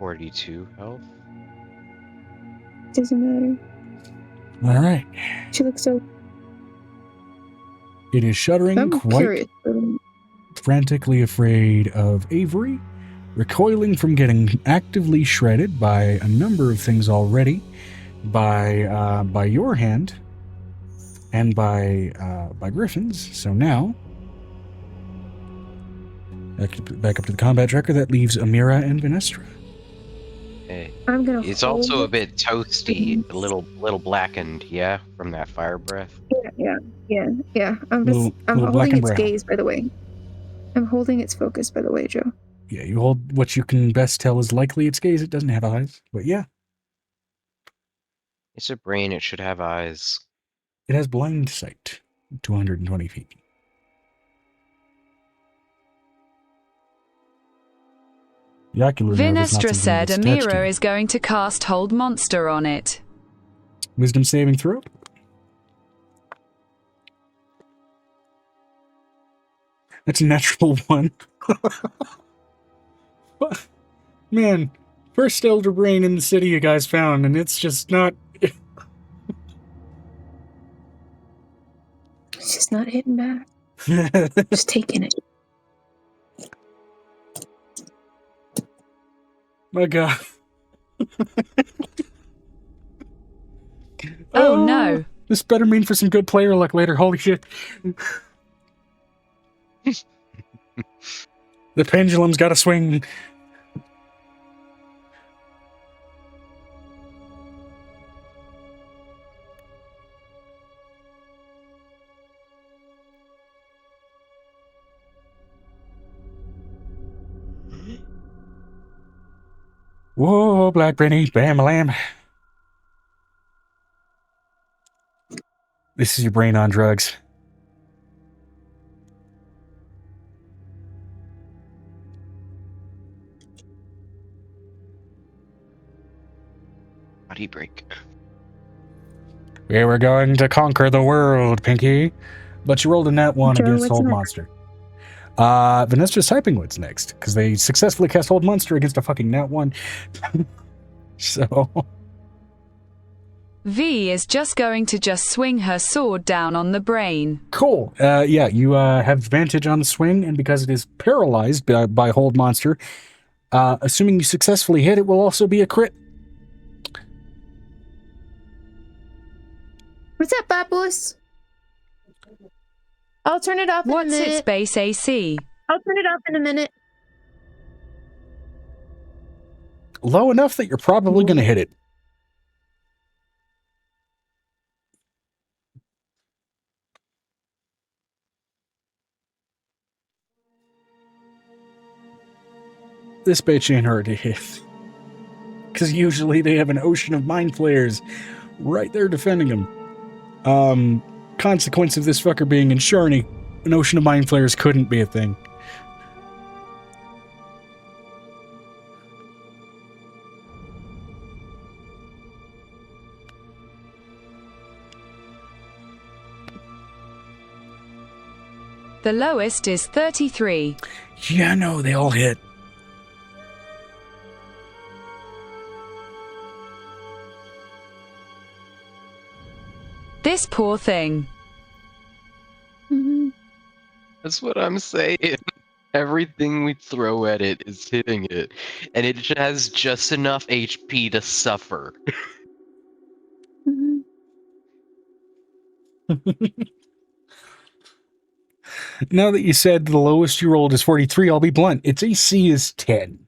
$42 health. Doesn't matter. All right. She looks so. It is shuddering, I'm quite curious. frantically afraid of Avery, recoiling from getting actively shredded by a number of things already, by your hand, and by Griffin's. So now, back up to the combat tracker. That leaves Amira and Venestra. Hey. I'm gonna. It's also a bit toasty, a little blackened, yeah, from that fire breath. Yeah. I'm Little black holding and its brown. gaze, by the way. I'm holding its focus, by the way, Joe. Yeah, you hold what you can best tell is likely its gaze. It doesn't have eyes, but yeah. It's a brain, it should have eyes. It has blind sight, 220 feet. The ocular nerve is not Venestra something said that's attached to Amira you. is going to cast Hold Monster on it. Wisdom saving throw. That's a natural one. But, man, first elder brain in the city you guys found, and it's just not... It's just not hitting back. Just taking it. My God. Oh no. This better mean for some good player luck later. Holy shit. The pendulum's got to swing. Whoa, Black Benny, bam-a-lam. This is your brain on drugs. Body break. We were going to conquer the world, Pinky. But you rolled a nat 1 Joe, against what's Hold next? Monster. Venestra's typing what's next, because they successfully cast Hold Monster against a fucking nat 1. So... V is just going to swing her sword down on the brain. Cool. Yeah, you have advantage on the swing, and because it is paralyzed by Hold Monster, assuming you successfully hit, it will also be a crit. What's up, bad boys? I'll turn it off in a What's minute. its base AC? I'll turn it off in a minute. Low enough that you're probably going to hit it. This bitch ain't hard to hit. Because usually they have an ocean of mind flayers right there defending them. Consequence of this fucker being in Sharney, an ocean of mind flayers couldn't be a thing. The lowest is 33. Yeah, no, they all hit. This poor thing. That's what I'm saying. Everything we throw at it is hitting it, and it has just enough HP to suffer. Now that you said the lowest you rolled is 43, I'll be blunt. Its AC is 10.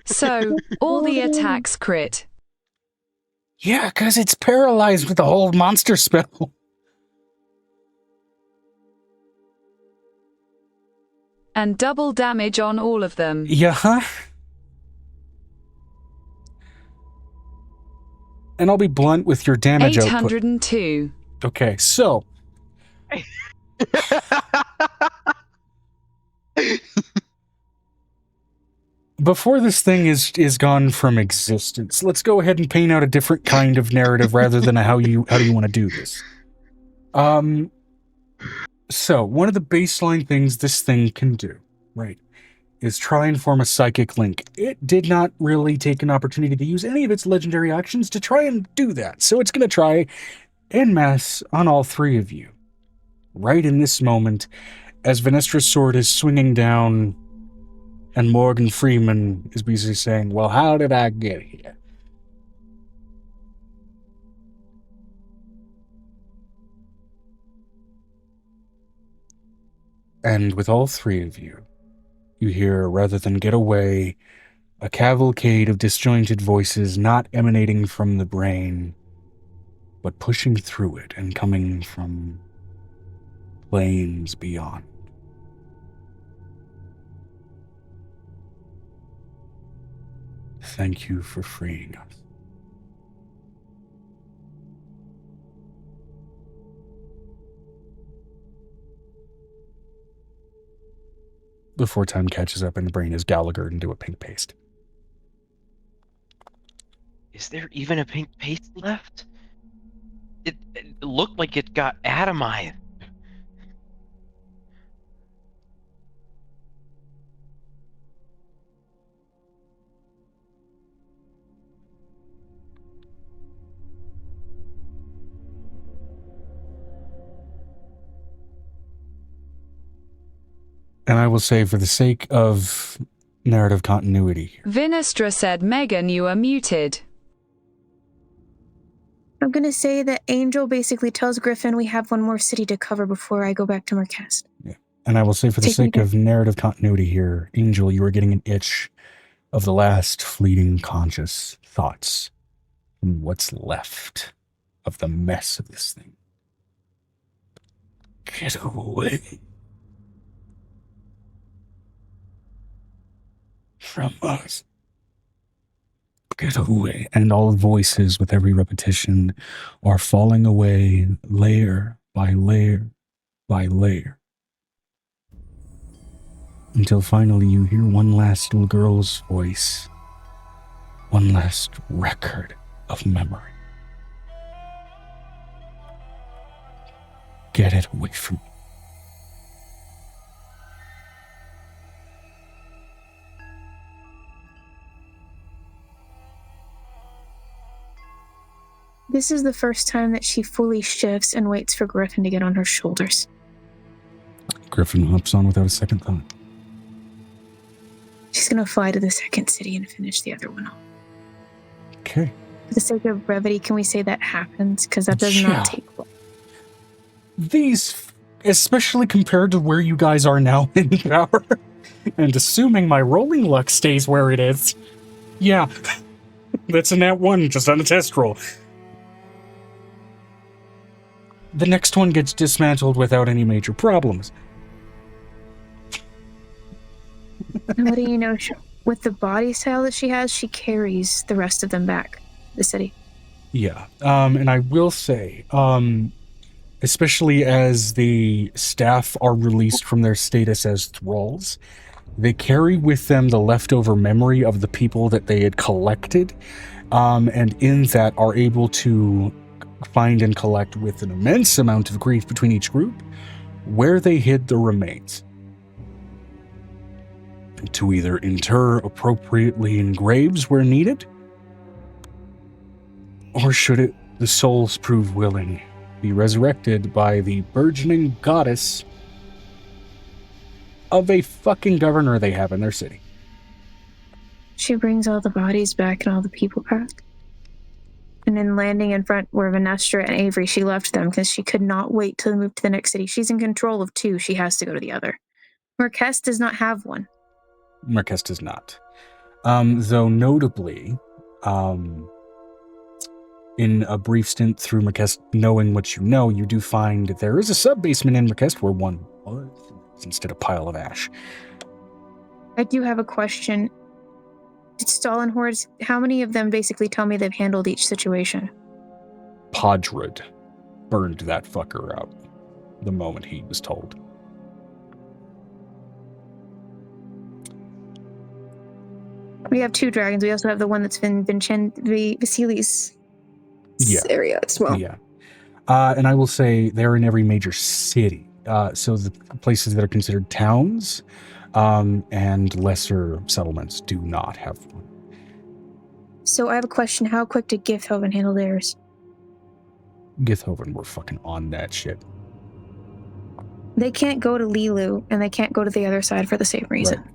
So, all the attacks crit. Yeah, because it's paralyzed with the whole monster spell. And double damage on all of them. Yeah. And I'll be blunt with your damage 802. output. Okay, so... Before this thing is gone from existence, let's go ahead and paint out a different kind of narrative rather than how do you want to do this. So one of the baseline things this thing can do, right, is try and form a psychic link. It did not really take an opportunity to use any of its legendary actions to try and do that, so it's going to try en masse on all three of you. Right in this moment, as Venestra's sword is swinging down, and Morgan Freeman is basically saying, well, how did I get here? And with all three of you, you hear, rather than get away, a cavalcade of disjointed voices not emanating from the brain, but pushing through it and coming from planes beyond. Thank you for freeing us. Before time catches up and the brain is Gallagher into a pink paste. Is there even a pink paste left? It looked like it got atomized. And I will say, for the sake of narrative continuity, Venestra said, Megan, you are muted. I'm going to say that Angel basically tells Griffin we have one more city to cover before I go back to Marquest. yeah. And I will say, for the sake of narrative continuity here, Angel, you are getting an itch of the last fleeting conscious thoughts and what's left of the mess of this thing. Get away from us. Get away. And all voices with every repetition are falling away layer by layer by layer. Until finally you hear one last little girl's voice. One last record of memory. Get it away from me. This is the first time that she fully shifts and waits for Griffin to get on her shoulders. Griffin hops on without a second thought. She's going to fly to the second city and finish the other one off. Okay. For the sake of brevity, can we say that happens? Because that does not take long. These, especially compared to where you guys are now in power, and assuming my rolling luck stays where it is, yeah, that's a nat 1 just on a test roll. The next one gets dismantled without any major problems. And what do you know? With the body style that she has, she carries the rest of them back the city. Yeah, and I will say, especially as the staff are released from their status as thralls, they carry with them the leftover memory of the people that they had collected, and in that are able to find and collect with an immense amount of grief between each group where they hid the remains, to either inter appropriately in graves where needed, or should it, the souls prove willing, be resurrected by the burgeoning goddess of a fucking governor they have in their city. She brings all the bodies back and all the people back. And then landing in front where Venestra and Avery, she left them because she could not wait to move to the next city. She's in control of 2. She has to go to the other. Marquez does not have one. Marquez does not. Though notably, in a brief stint through Marquez knowing what you know, you do find that there is a sub-basement in Marquez where one was instead of pile of ash. I do have a question. Did Stalin hordes, how many of them basically tell me they've handled each situation? Podred burned that fucker out the moment he was told. We have 2 dragons. We also have the one that's been Vasily's area as well. Yeah. And I will say they're in every major city. So the places that are considered towns and lesser settlements do not have one. So I have a question. How quick did Githhoven handle theirs? Githhoven were fucking on that shit. They can't go to Lilu, and they can't go to the other side for the same reason. Right.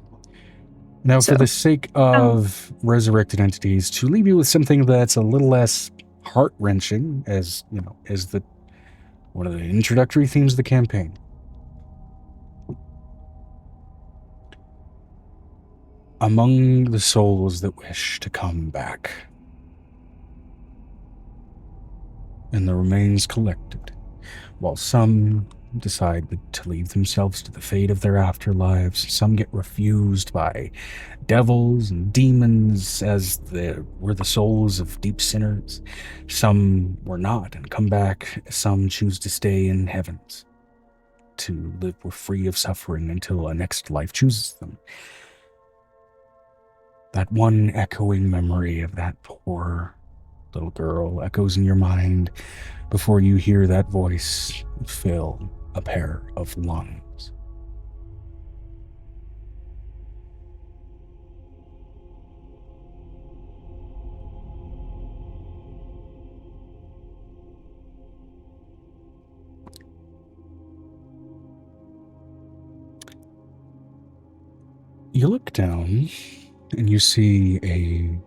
Now, for the sake of resurrected entities, to leave you with something that's a little less heart-wrenching, as you know, as the one of the introductory themes of the campaign. Among the souls that wish to come back, and the remains collected, while some decide to leave themselves to the fate of their afterlives, some get refused by devils and demons as were the souls of deep sinners. Some were not and come back. Some choose to stay in heavens, to live free of suffering until a next life chooses them. That one echoing memory of that poor little girl echoes in your mind before you hear that voice fill a pair of lungs. You look down and you see a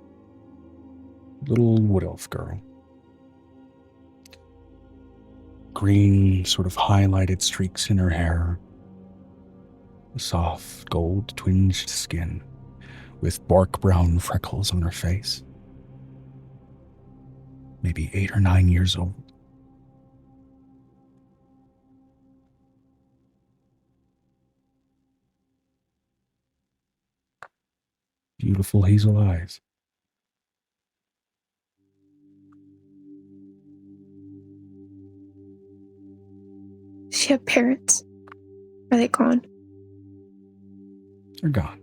little wood elf girl. Green, sort of highlighted streaks in her hair. Soft, gold-twinged skin with bark brown freckles on her face. Maybe 8 or 9 years old. Beautiful hazel eyes. Does she have parents? Are they gone? They're gone.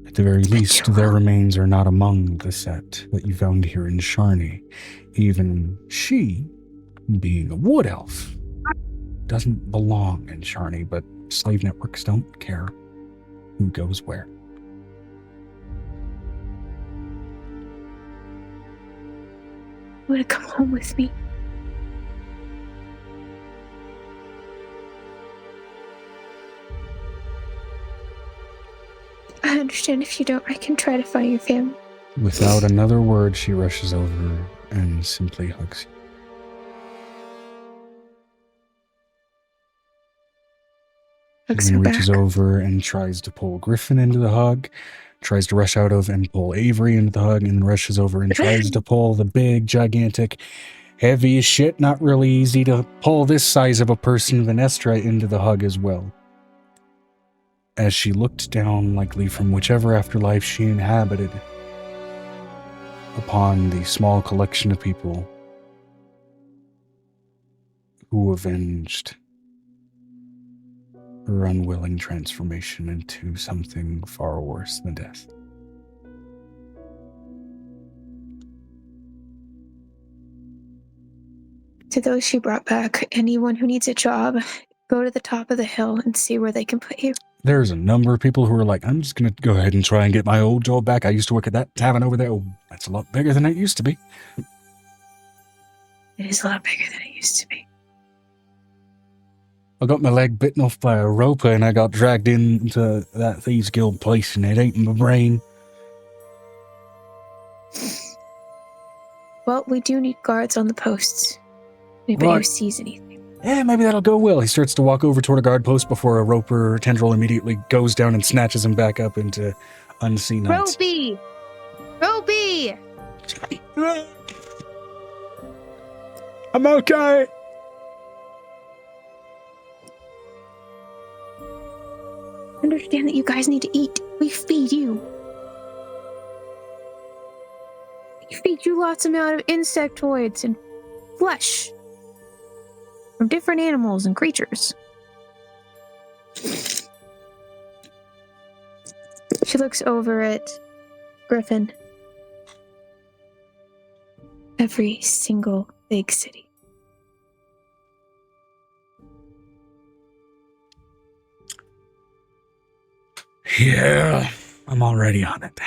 At the very least, their remains are not among the set that you found here in Sharni. Even she, being a wood elf, doesn't belong in Sharni, but slave networks don't care who goes where. You want to come home with me? I understand if you don't. I can try to find your family. Without another word, she rushes over and simply hugs you. Hugs And her reaches back. over and tries to pull Griffin into the hug, tries to rush out of and pull Avery into the hug, and rushes over and tries to pull the big, gigantic, heavy as shit, not really easy to pull this size of a person, Venestra, into the hug as well. As she looked down, likely from whichever afterlife she inhabited, upon the small collection of people who avenged her unwilling transformation into something far worse than death. To those she brought back, anyone who needs a job, go to the top of the hill and see where they can put you. There's a number of people who are like, I'm just going to go ahead and try and get my old job back. I used to work at that tavern over there. Oh, that's a lot bigger than it used to be. It is a lot bigger than it used to be. I got my leg bitten off by a roper and I got dragged into that Thieves Guild place and it ate my brain. Well, we do need guards on the posts. Anybody who sees anything. Yeah, maybe that'll go well. He starts to walk over toward a guard post before a roper tendril immediately goes down and snatches him back up into unseen heights. Ropey! Ropey! I'm okay. Understand that you guys need to eat. We feed you. We feed you lots amount of insectoids and flesh from different animals and creatures. She looks over at Griffin. Every single big city. Yeah, I'm already on it.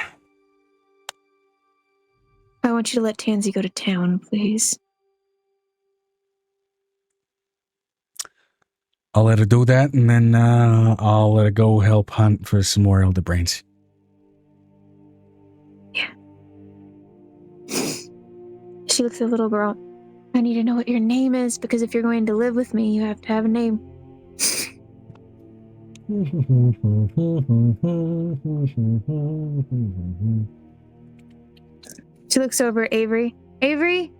I want you to let Tansy go to town, please. I'll let her do that, and then I'll let her go help hunt for some more elder brains. Yeah. She looks at the little girl. I need to know what your name is, because if you're going to live with me, you have to have a name. She looks over at Avery. Avery?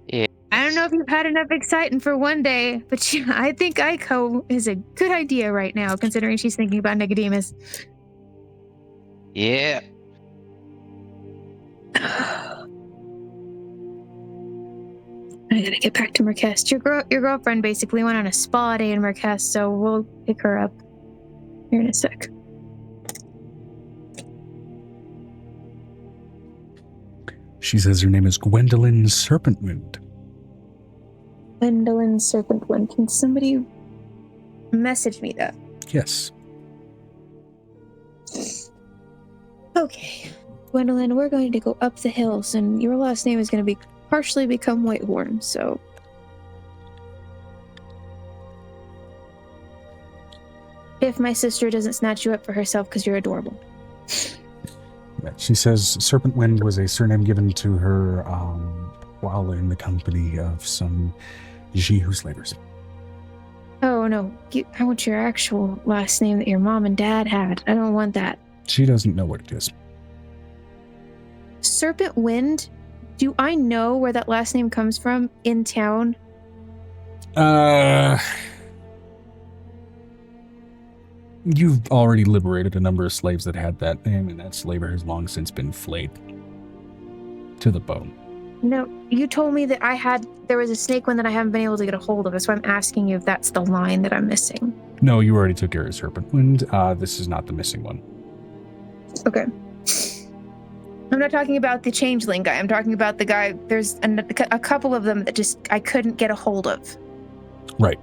Yeah. I don't know if you've had enough exciting for one day, but I think Ico is a good idea right now, considering she's thinking about Nicodemus. Yeah. I gotta get back to Marquest. Your girlfriend basically went on a spa day in Marquest, so we'll pick her up here in a sec. She says her name is Gwendolyn Serpentwind. Gwendolyn Serpentwind. Can somebody message me that? Yes. Okay. Gwendolyn, we're going to go up the hills, and your last name is going to be partially become Whitehorn, so... If my sister doesn't snatch you up for herself because you're adorable. She says Serpentwind was a surname given to her while in the company of some 𝕲𝖊𝖓𝖓𝖊𝖘. Oh, no. I want your actual last name that your mom and dad had. I don't want that. She doesn't know what it is. Serpentwind? Do I know where that last name comes from in town? You've already liberated a number of slaves that had that name, and that slaver has long since been flayed to the bone. No, you told me that there was a snake one that I haven't been able to get a hold of. That's why I'm asking you if that's the line that I'm missing. No, you already took care of Serpentwind. This is not the missing one. Okay. I'm not talking about the changeling guy. I'm talking about the guy. There's a couple of them that just I couldn't get a hold of. Right.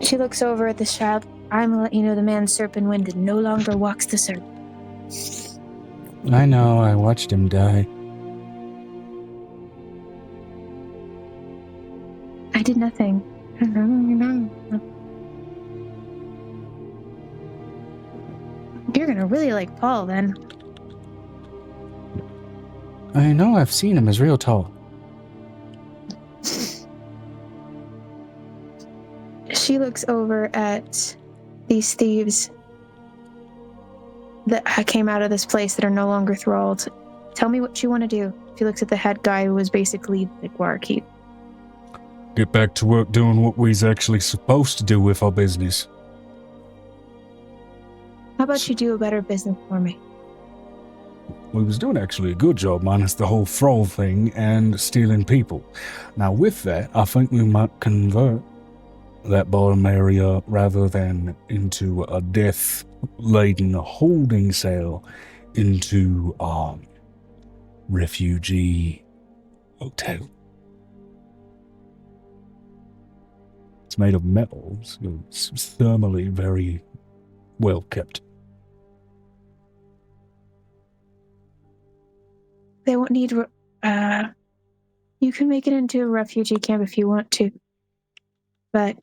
She looks over at this child. I'm gonna let you know the man Serpentwind no longer walks the serpent. I know. I watched him die. I did nothing. You're gonna really like Paul then. I know. I've seen him. He's real tall. She looks over at these thieves that came out of this place that are no longer thralled. Tell me what you want to do. She looks at the head guy who was basically the barkeep. Get back to work doing what we's actually supposed to do with our business. How about you do a better business for me? We was doing actually a good job, minus the whole thrall thing and stealing people. Now with that, I think we might convert that bottom area rather than into a death-laden holding cell into refugee hotel. It's made of metal, so it's thermally very well kept. They won't need... you can make it into a refugee camp if you want to. But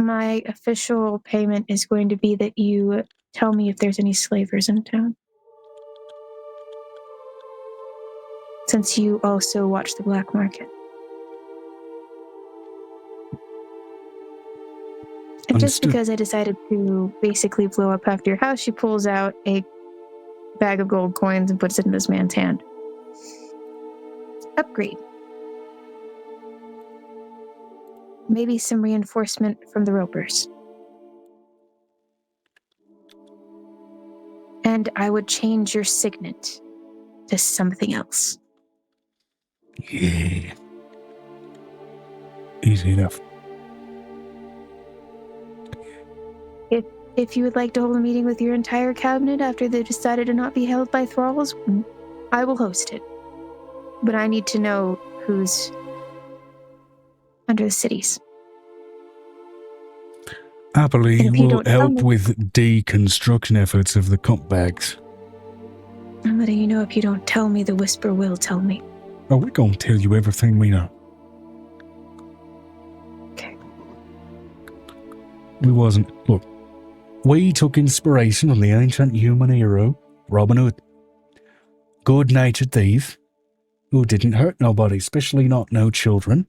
my official payment is going to be that you tell me if there's any slavers in town. since you also watch the black market. And just Understood. because I decided to basically blow up half your house, she pulls out a bag of gold coins and puts it in this man's hand. Upgrade. Maybe some reinforcement from the ropers. And I would change your signet to something else. Yeah. Easy enough. If you would like to hold a meeting with your entire cabinet after they decided to not be held by thralls, I will host it. But I need to know who's under the cities. Happily, And if you we'll don't tell help me- with deconstruction efforts of the comp bags. I'm letting you know if you don't tell me, the Whisper will tell me. Oh, we're gonna tell you everything we know. Okay. We took inspiration from the ancient human hero, Robin Hood. Good-natured thief who didn't hurt nobody, especially not no children.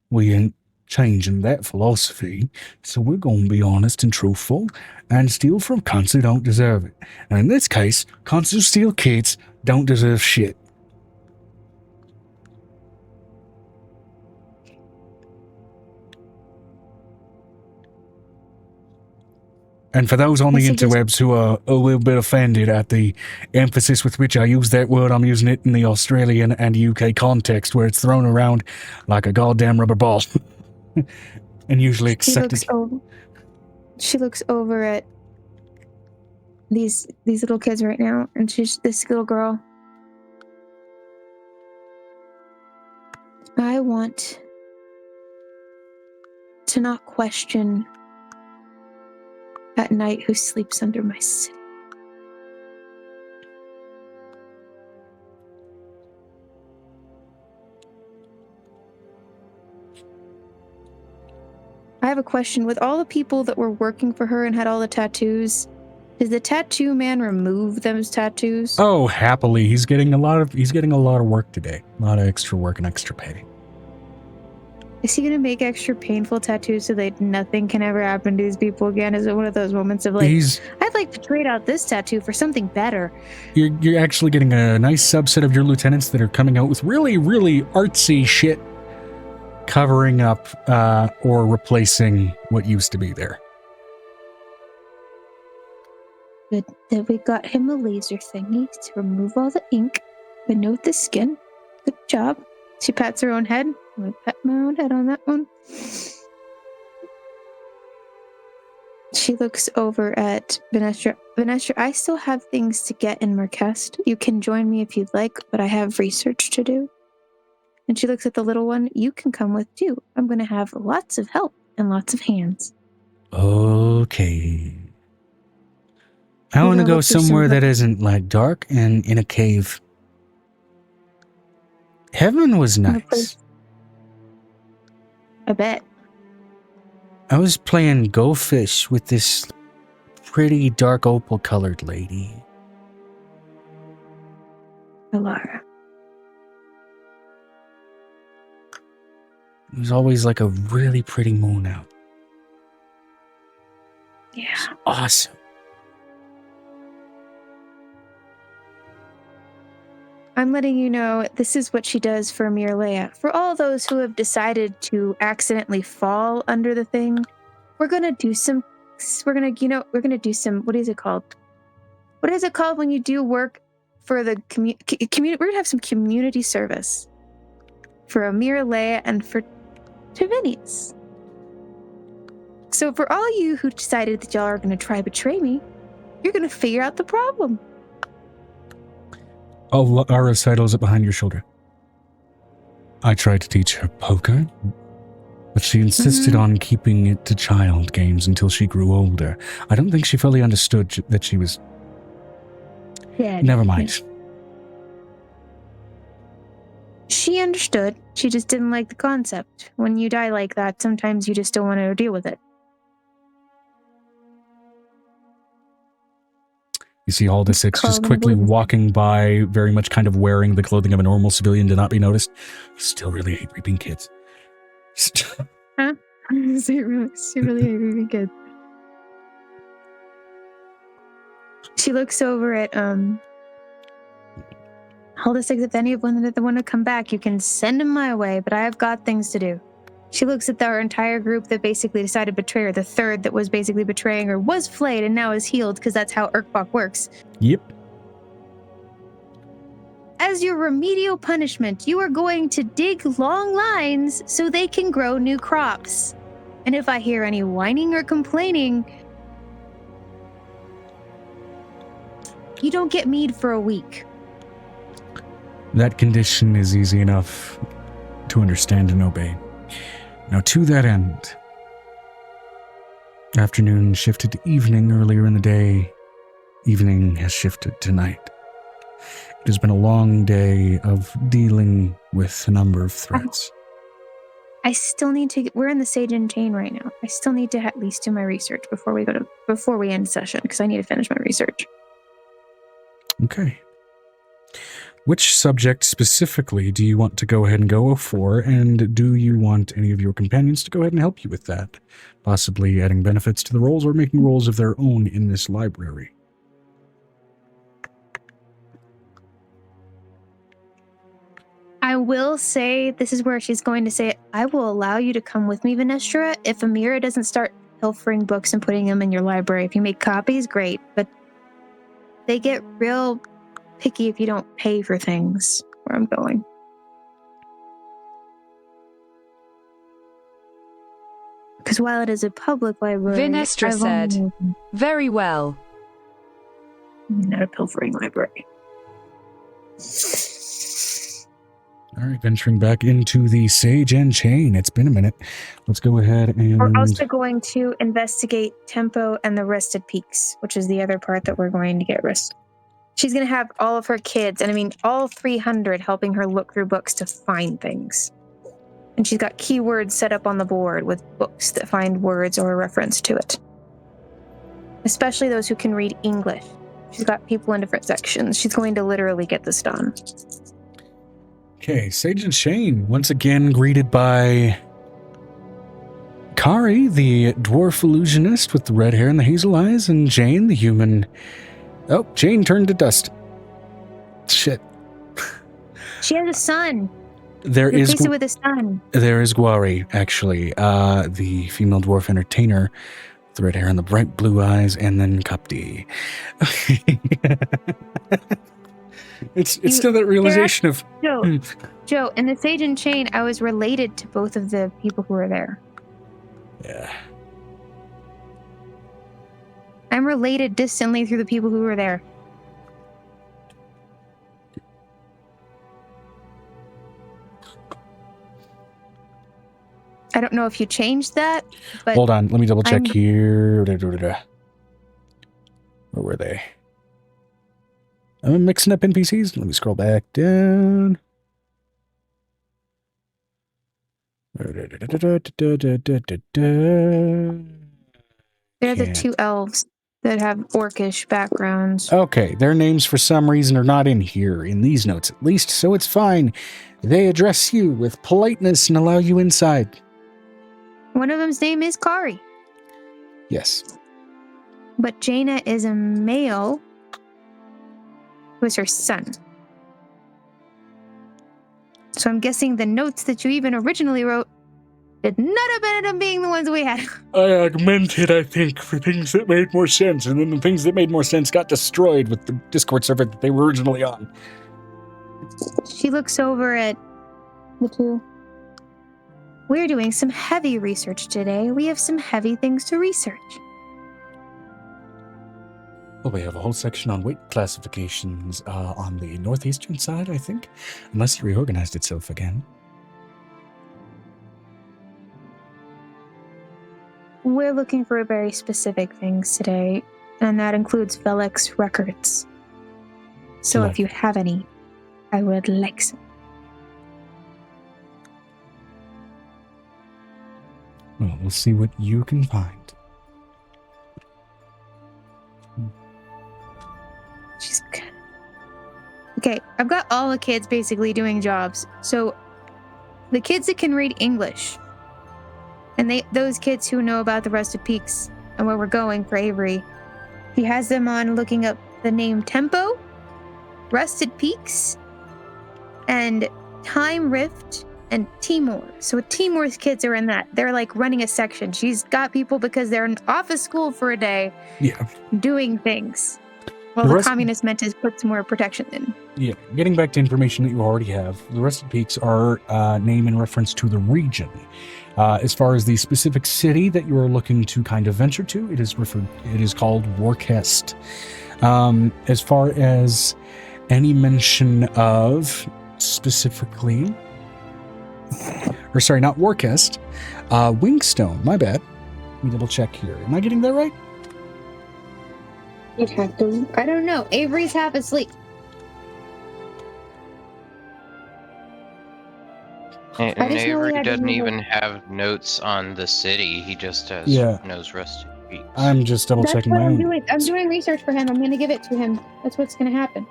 We ain't changing that philosophy, so we're gonna be honest and truthful and steal from cunts who don't deserve it. And in this case, cunts who steal kids don't deserve shit. And for those on the interwebs who are a little bit offended at the emphasis with which I use that word, I'm using it in the Australian and UK context where it's thrown around like a goddamn rubber ball. And usually accepted. She looks over at these little kids right now, and she's this little girl. I want to not question that knight who sleeps under my city. I have a question. With all the people that were working for her and had all the tattoos, did the tattoo man remove those tattoos? Oh, happily, he's getting a lot of work today. A lot of extra work and extra pay. Is he gonna make extra painful tattoos so that nothing can ever happen to these people again? Is it one of those moments of like, I'd like to trade out this tattoo for something better? You're actually getting a nice subset of your lieutenants that are coming out with really, really artsy shit, covering up or replacing what used to be there. Good that we got him a laser thingy to remove all the ink, but note the skin. Good job. She pats her own head. I'm gonna pat my own head on that one. She looks over at Venestra. Venestra, I still have things to get in Mercast. You can join me if you'd like, but I have research to do. And she looks at the little one. You can come with too. I'm going to have lots of help and lots of hands. Okay. I want to go somewhere that isn't like dark and in a cave. Heaven was nice. I bet. I was playing Go Fish with this pretty dark opal colored lady. Alara. It was always like a really pretty moon out. Yeah. Awesome. I'm letting you know this is what she does for 𝕲𝖓𝖓𝖊𝖓. For all those who have decided to accidentally fall under the thing, we're gonna do some. We're gonna do some. What is it called? What is it called when you do work for the community? We're gonna have some community service for 𝕲𝖓𝖓𝖓 and for Tavinius. So for all you who decided that y'all are gonna try betray me, you're gonna figure out the problem. Oh, our recitals it behind your shoulder. I tried to teach her poker, but she insisted on keeping it to child games until she grew older. I don't think she fully understood that she was... Yeah. Never mind. She understood. She just didn't like the concept. When you die like that, sometimes you just don't want to deal with it. You see 𝕲𝖊𝖓𝖓𝖊𝖘 just Clothing quickly blue. walking by, very much kind of wearing the clothing of a normal civilian to not be noticed. Still really hate reaping kids. Huh? She really agree good. She looks over at 𝕲𝖊𝖓𝖓𝖊𝖓, if any of them that want to come back, you can send them my way, but I have got things to do. She looks at our entire group that basically decided to betray her. The third that was basically betraying her was flayed and now is healed because that's how 𝕱𝖓𝖓𝖓𝖓 works. Yep. As your remedial punishment, you are going to dig long lines so they can grow new crops. And if I hear any whining or complaining, you don't get mead for a week. That condition is easy enough to understand and obey. Now, to that end, afternoon shifted to evening earlier in the day. Evening has shifted to night. It has been a long day of dealing with a number of threats. I still need to. We're in the Sage and Chain right now. I still need to at least do my research before we end session because I need to finish my research. Okay. Which subject specifically do you want to go ahead and go for, and do you want any of your companions to go ahead and help you with that? Possibly adding benefits to the roles or making roles of their own in this library? I will say, this is where she's going to say, I will allow you to come with me, 𝕲𝖓𝖓𝖓𝖓, if Amira doesn't start pilfering books and putting them in your library. If you make copies, great, but they get real picky if you don't pay for things where I'm going. Because while it is a public library, 𝕲𝖓𝖓𝖓 said, "Very well." Not a pilfering library. All right, venturing back into the Sage and Chain. It's been a minute. Let's go ahead and... We're also going to investigate Tempo and the Rested Peaks, which is the other part that we're going to get rested. She's going to have all of her kids, and I mean all 300, helping her look through books to find things. And she's got keywords set up on the board with books that find words or a reference to it. Especially those who can read English. She's got people in different sections. She's going to literally get this done. Okay, Sage and Chain, once again greeted by Kari, the dwarf illusionist with the red hair and the hazel eyes, and Jane, the human... Oh, Jane turned to dust. Shit. She has a son. There is with a son. There is Gwari, actually, the female dwarf entertainer with the red hair and the bright blue eyes, and then Kapti. It's still that realization of... Joe, in the Sage and Chain, I was related to both of the people who were there. Yeah. I'm related distantly through the people who were there. I don't know if you changed that, but... Hold on, let me double check here. Where were they? I'm mixing up NPCs. Let me scroll back down. They're the two elves that have orcish backgrounds. Okay, their names for some reason are not in here, in these notes at least, so it's fine. They address you with politeness and allow you inside. One of them's name is Kari. Yes. But Jaina is a male who is her son. So I'm guessing the notes that you even originally wrote did not have ended up being the ones we had. I augmented, I think, for things that made more sense, and then the things that made more sense got destroyed with the Discord server that they were originally on. She looks over at the two. We're doing some heavy research today. We have some heavy things to research. Well, we have a whole section on weight classifications on the northeastern side, I think. Unless it reorganized itself again. We're looking for very specific things today, and that includes Velix records. So if you have any, I would like some. Well, we'll see what you can find. I've got all the kids basically doing jobs. So the kids that can read English, and those kids who know about the Rusted Peaks and where we're going for Avery, he has them on looking up the name Tempo, Rusted Peaks, and Time Rift, and Timor. So Timor's kids are in that. They're like running a section. She's got people because they're off of school for a day. Yeah. Doing things. Well, the communist meant to put some more protection in. Yeah. Getting back to information that you already have, the Rusted Peaks are named in reference to the region. As far as the specific city that you are looking to kind of venture to, it is called Worcest. As far as any mention of specifically, or sorry, not Worcest, Wingstone, my bad. Let me double check here. Am I getting that right? You'd have to. I don't know. Avery's half asleep. And Avery doesn't even have notes on the city. He just has knows Rusted Peaks. I'm just double checking my own. I'm doing research for him. I'm going to give it to him. That's what's going to happen.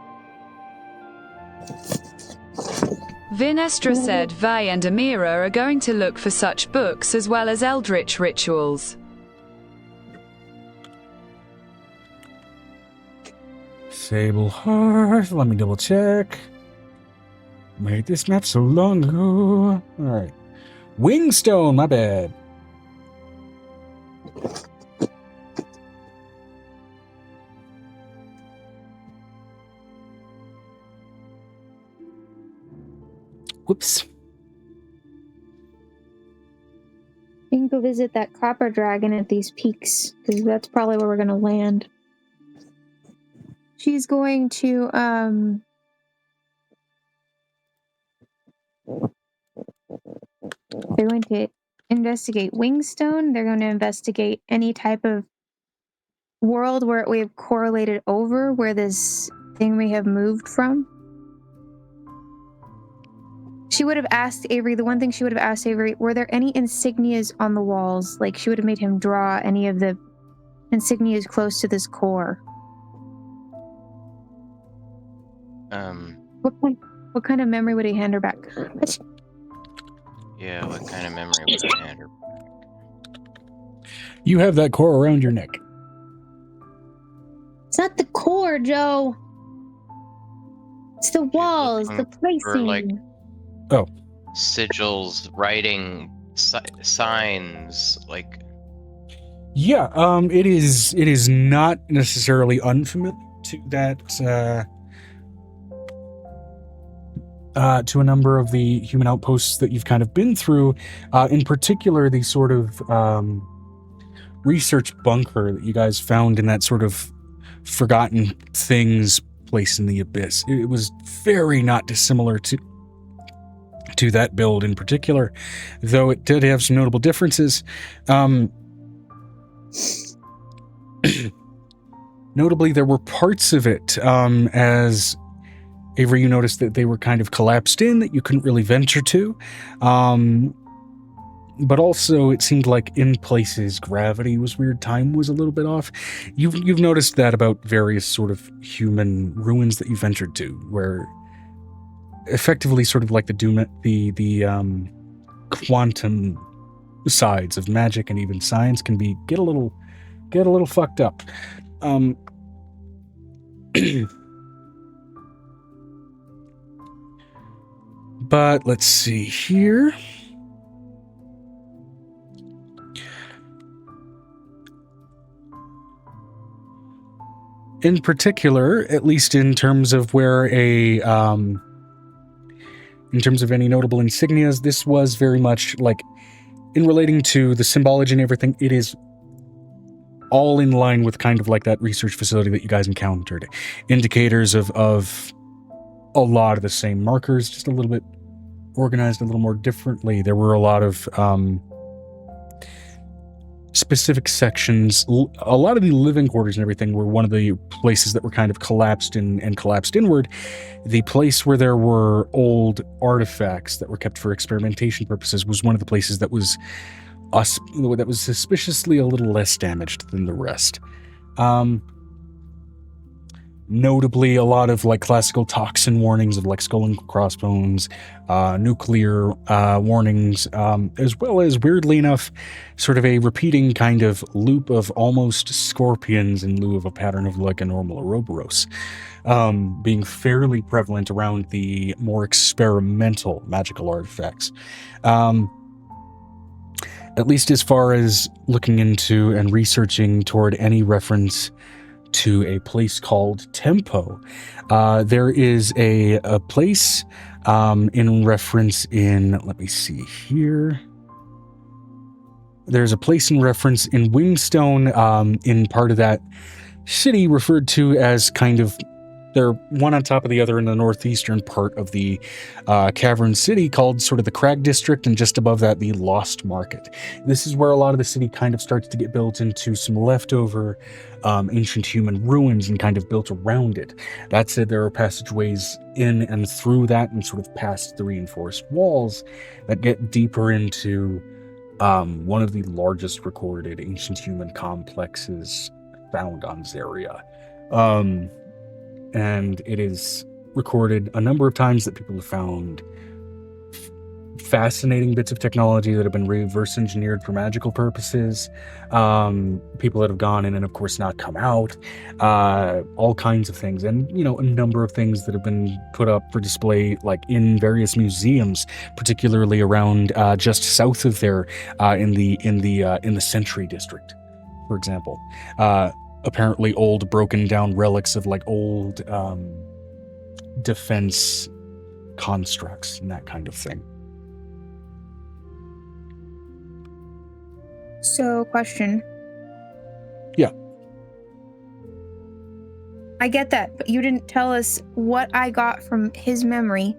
𝕲𝖊𝖓𝖓𝖊𝖓 and Amira are going to look for such books as well as eldritch rituals. Sable Hearth, let me double check. Made this map so long ago. Alright. Wingstone, my bad. Whoops. You can go visit that copper dragon at these peaks, because that's probably where we're going to land. She's going to, they're going to investigate Wingstone. They're going to investigate any type of world where we have correlated over, where this thing we have moved from. She would have asked Avery, the one thing she would have asked Avery, were there any insignias on the walls? Like, she would have made him draw any of the insignias close to this core. What kind of memory would he hand her back? Yeah, what kind of memory would I hand her back? You have that core around your neck. It's not the core, Joe. It's the walls, the placing. Like, oh. Sigils, writing, signs, like... Yeah, it is not necessarily unfamiliar to that, to a number of the human outposts that you've kind of been through, in particular the sort of research bunker that you guys found in that sort of forgotten things place in the abyss. It was very not dissimilar to that build in particular, though it did have some notable differences. Notably, there were parts of it, as Avery, you noticed that they were kind of collapsed in, that you couldn't really venture to. But also, it seemed like in places, gravity was weird, time was a little bit off. You've noticed that about various sort of human ruins that you ventured to, where effectively sort of like the quantum sides of magic and even science can get a little fucked up. But let's see here. In particular, at least in terms of where in terms of any notable insignias, this was very much like, in relating to the symbology and everything, it is all in line with kind of like that research facility that you guys encountered. Indicators of a lot of the same markers, just a little bit organized a little more differently. There were a lot of specific sections. A lot of the living quarters and everything were one of the places that were kind of collapsed and collapsed inward. The place where there were old artifacts that were kept for experimentation purposes was one of the places that was suspiciously a little less damaged than the rest. Notably, a lot of like classical toxin warnings of like skull and crossbones, nuclear warnings, as well as, weirdly enough, sort of a repeating kind of loop of almost scorpions in lieu of a pattern of like a normal Ouroboros, being fairly prevalent around the more experimental magical artifacts. At least as far as looking into and researching toward any reference to a place called Tempo. There is a place in reference in, let me see here. There's a place in reference in Wingstone, in part of that city referred to as kind of, they're one on top of the other in the northeastern part of the Cavern City, called sort of the Crag District, and just above that, the Lost Market. This is where a lot of the city kind of starts to get built into some leftover ancient human ruins and kind of built around it. That said, there are passageways in and through that and sort of past the reinforced walls that get deeper into one of the largest recorded ancient human complexes found on Zeria. And it is recorded a number of times that people have found fascinating bits of technology that have been reverse engineered for magical purposes, people that have gone in and of course not come out, all kinds of things, and a number of things that have been put up for display like in various museums, particularly around just south of there, in the Century District, for example. Apparently old broken down relics of like old defense constructs and that kind of thing. So, question. Yeah. I get that, but you didn't tell us what I got from his memory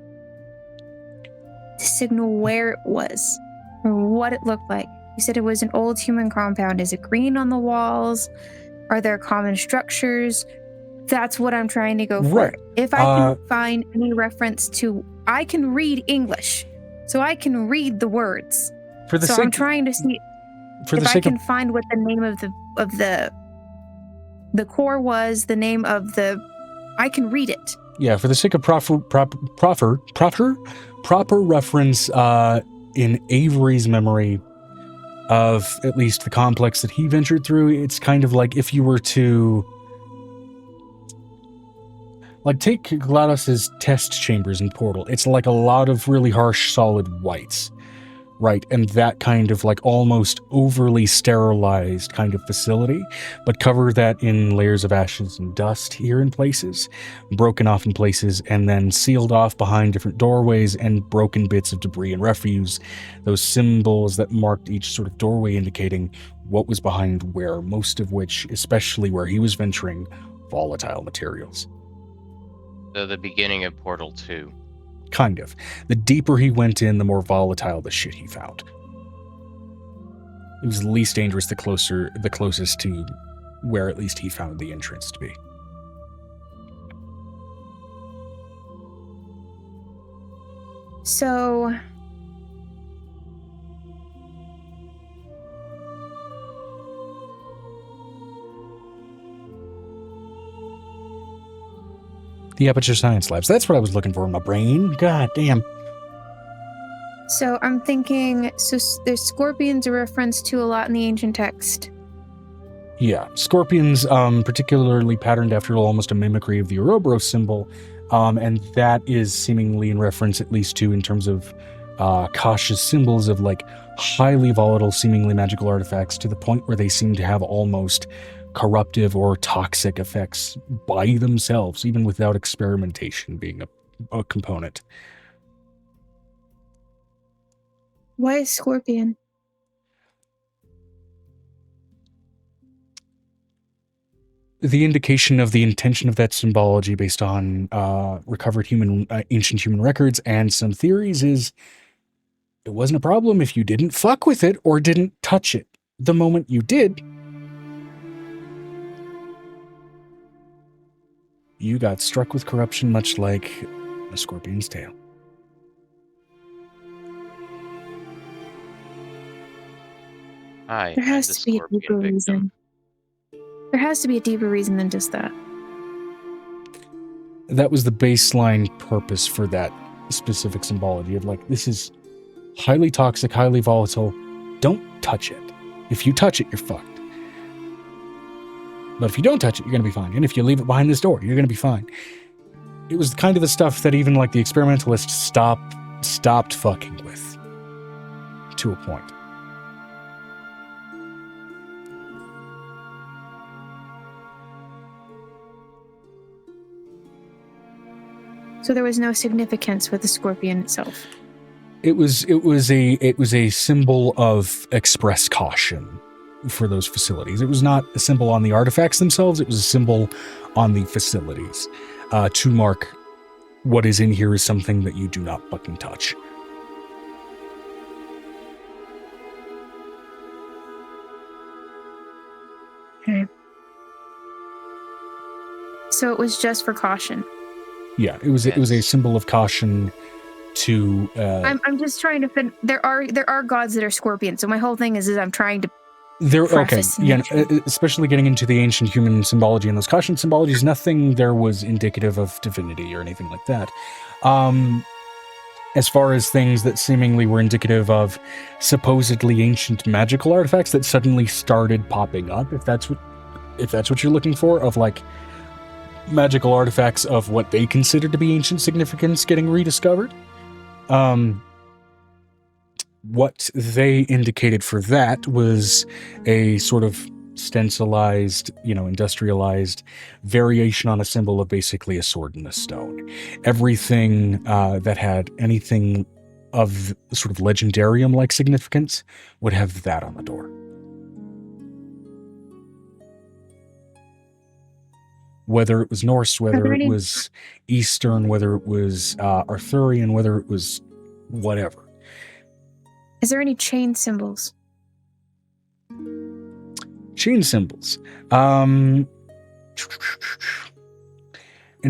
to signal where it was or what it looked like. You said it was an old human compound. Is it green on the walls? Are there common structures? That's what I'm trying to go for. Right. If I can find any reference to, I can read English, so I can read the words. I'm trying to see if I can find what the name of the core was, the name of the. I can read it. Yeah, for the sake of proper reference, in Avery's memory of at least the complex that he ventured through, it's kind of like if you were to like take GLaDOS's test chambers and portal. It's like a lot of really harsh solid whites, right? And that kind of like almost overly sterilized kind of facility, but cover that in layers of ashes and dust here in places, broken off in places, and then sealed off behind different doorways and broken bits of debris and refuse, those symbols that marked each sort of doorway indicating what was behind where, most of which, especially where he was venturing, volatile materials. So the beginning of Portal 2. Kind of. The deeper he went in, the more volatile the shit he found. It was the least dangerous, the closest to where at least he found the entrance to be. So the Aperture Science Labs. That's what I was looking for in my brain. God damn. So I'm thinking, there's scorpions a reference to a lot in the ancient text. Yeah, scorpions, particularly patterned after almost a mimicry of the Ouroboros symbol, and that is seemingly in reference at least to, in terms of cautious symbols of like highly volatile, seemingly magical artifacts, to the point where they seem to have almost corruptive or toxic effects by themselves, even without experimentation being a component. Why a scorpion? The indication of the intention of that symbology based on recovered ancient human records and some theories is it wasn't a problem if you didn't fuck with it or didn't touch it. The moment you did, you got struck with corruption, much like a scorpion's tail. There has to be a deeper reason. There has to be a deeper reason than just that. that was the baseline purpose for that specific symbology of like, this is highly toxic, highly volatile. Don't touch it. If you touch it, you're fucked. But if you don't touch it, you're going to be fine. And if you leave it behind this door, you're going to be fine. It was kind of the stuff that even like the experimentalists stopped fucking with to a point. So there was no significance with the scorpion itself. It was a symbol of express caution for those facilities. It was not a symbol on the artifacts themselves. It was a symbol on the facilities to mark what is in here is something that you do not fucking touch. Okay. So it was just for caution. Yeah, it was a symbol of caution to I'm just trying to fit. There are gods that are scorpions. So my whole thing is I'm trying to especially getting into the ancient human symbology and those caution symbologies, nothing there was indicative of divinity or anything like that. As far as things that seemingly were indicative of supposedly ancient magical artifacts that suddenly started popping up, if that's what you're looking for, of like magical artifacts of what they consider to be ancient significance getting rediscovered. What they indicated for that was a sort of stencilized, industrialized variation on a symbol of basically a sword and a stone. Everything that had anything of sort of legendarium-like significance would have that on the door. Whether it was Norse, whether it was Eastern, whether it was Arthurian, whether it was whatever. Is there any chain symbols? Chain symbols. Any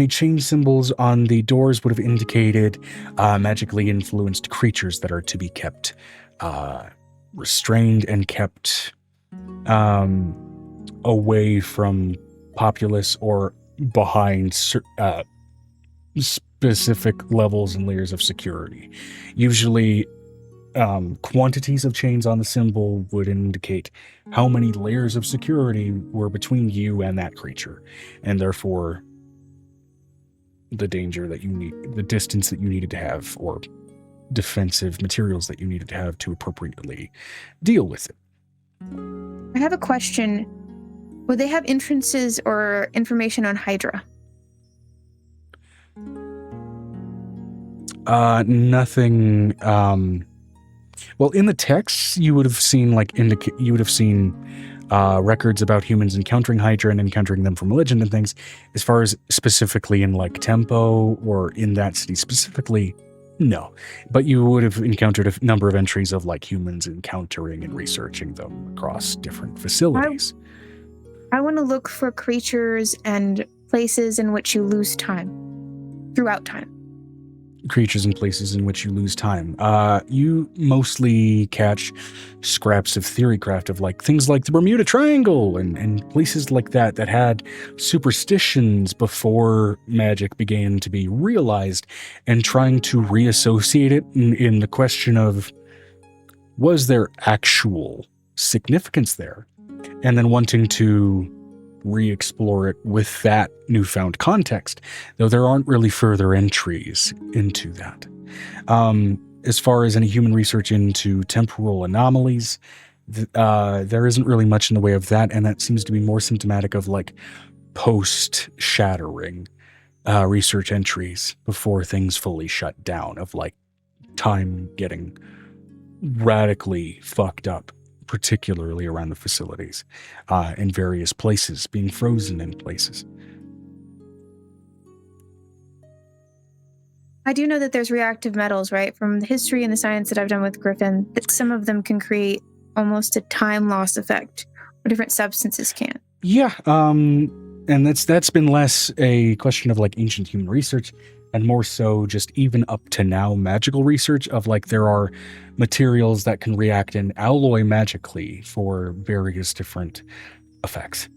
chain symbols on the doors would have indicated magically influenced creatures that are to be kept restrained and kept away from populace or behind specific levels and layers of security. Usually, quantities of chains on the symbol would indicate how many layers of security were between you and that creature, and therefore the danger that you need, the distance that you needed to have, or defensive materials that you needed to have to appropriately deal with it. I have a question. Would they have entrances or information on Hydra? Nothing. Well, in the texts, you would have seen records about humans encountering Hydra and encountering them from legend and things. As far as specifically in like Tempo or in that city specifically, no. But you would have encountered a number of entries of like humans encountering and researching them across different facilities. I want to look for creatures and places in which you lose time, throughout time. Creatures and places in which you lose time. You mostly catch scraps of theorycraft of like things like the Bermuda Triangle and places like that had superstitions before magic began to be realized, and trying to reassociate it in the question of, was there actual significance there? And then wanting to re-explore it with that newfound context, though there aren't really further entries into that. As far as any human research into temporal anomalies, there isn't really much in the way of that, and that seems to be more symptomatic of like post-shattering research entries before things fully shut down, of like time getting radically fucked up, particularly around the facilities, in various places, being frozen in places. I do know that there's reactive metals, right? From the history and the science that I've done with Griffin, that some of them can create almost a time loss effect, or different substances can. Yeah, and that's been less a question of like ancient human research, and more so just even up to now magical research of like there are materials that can react and alloy magically for various different effects.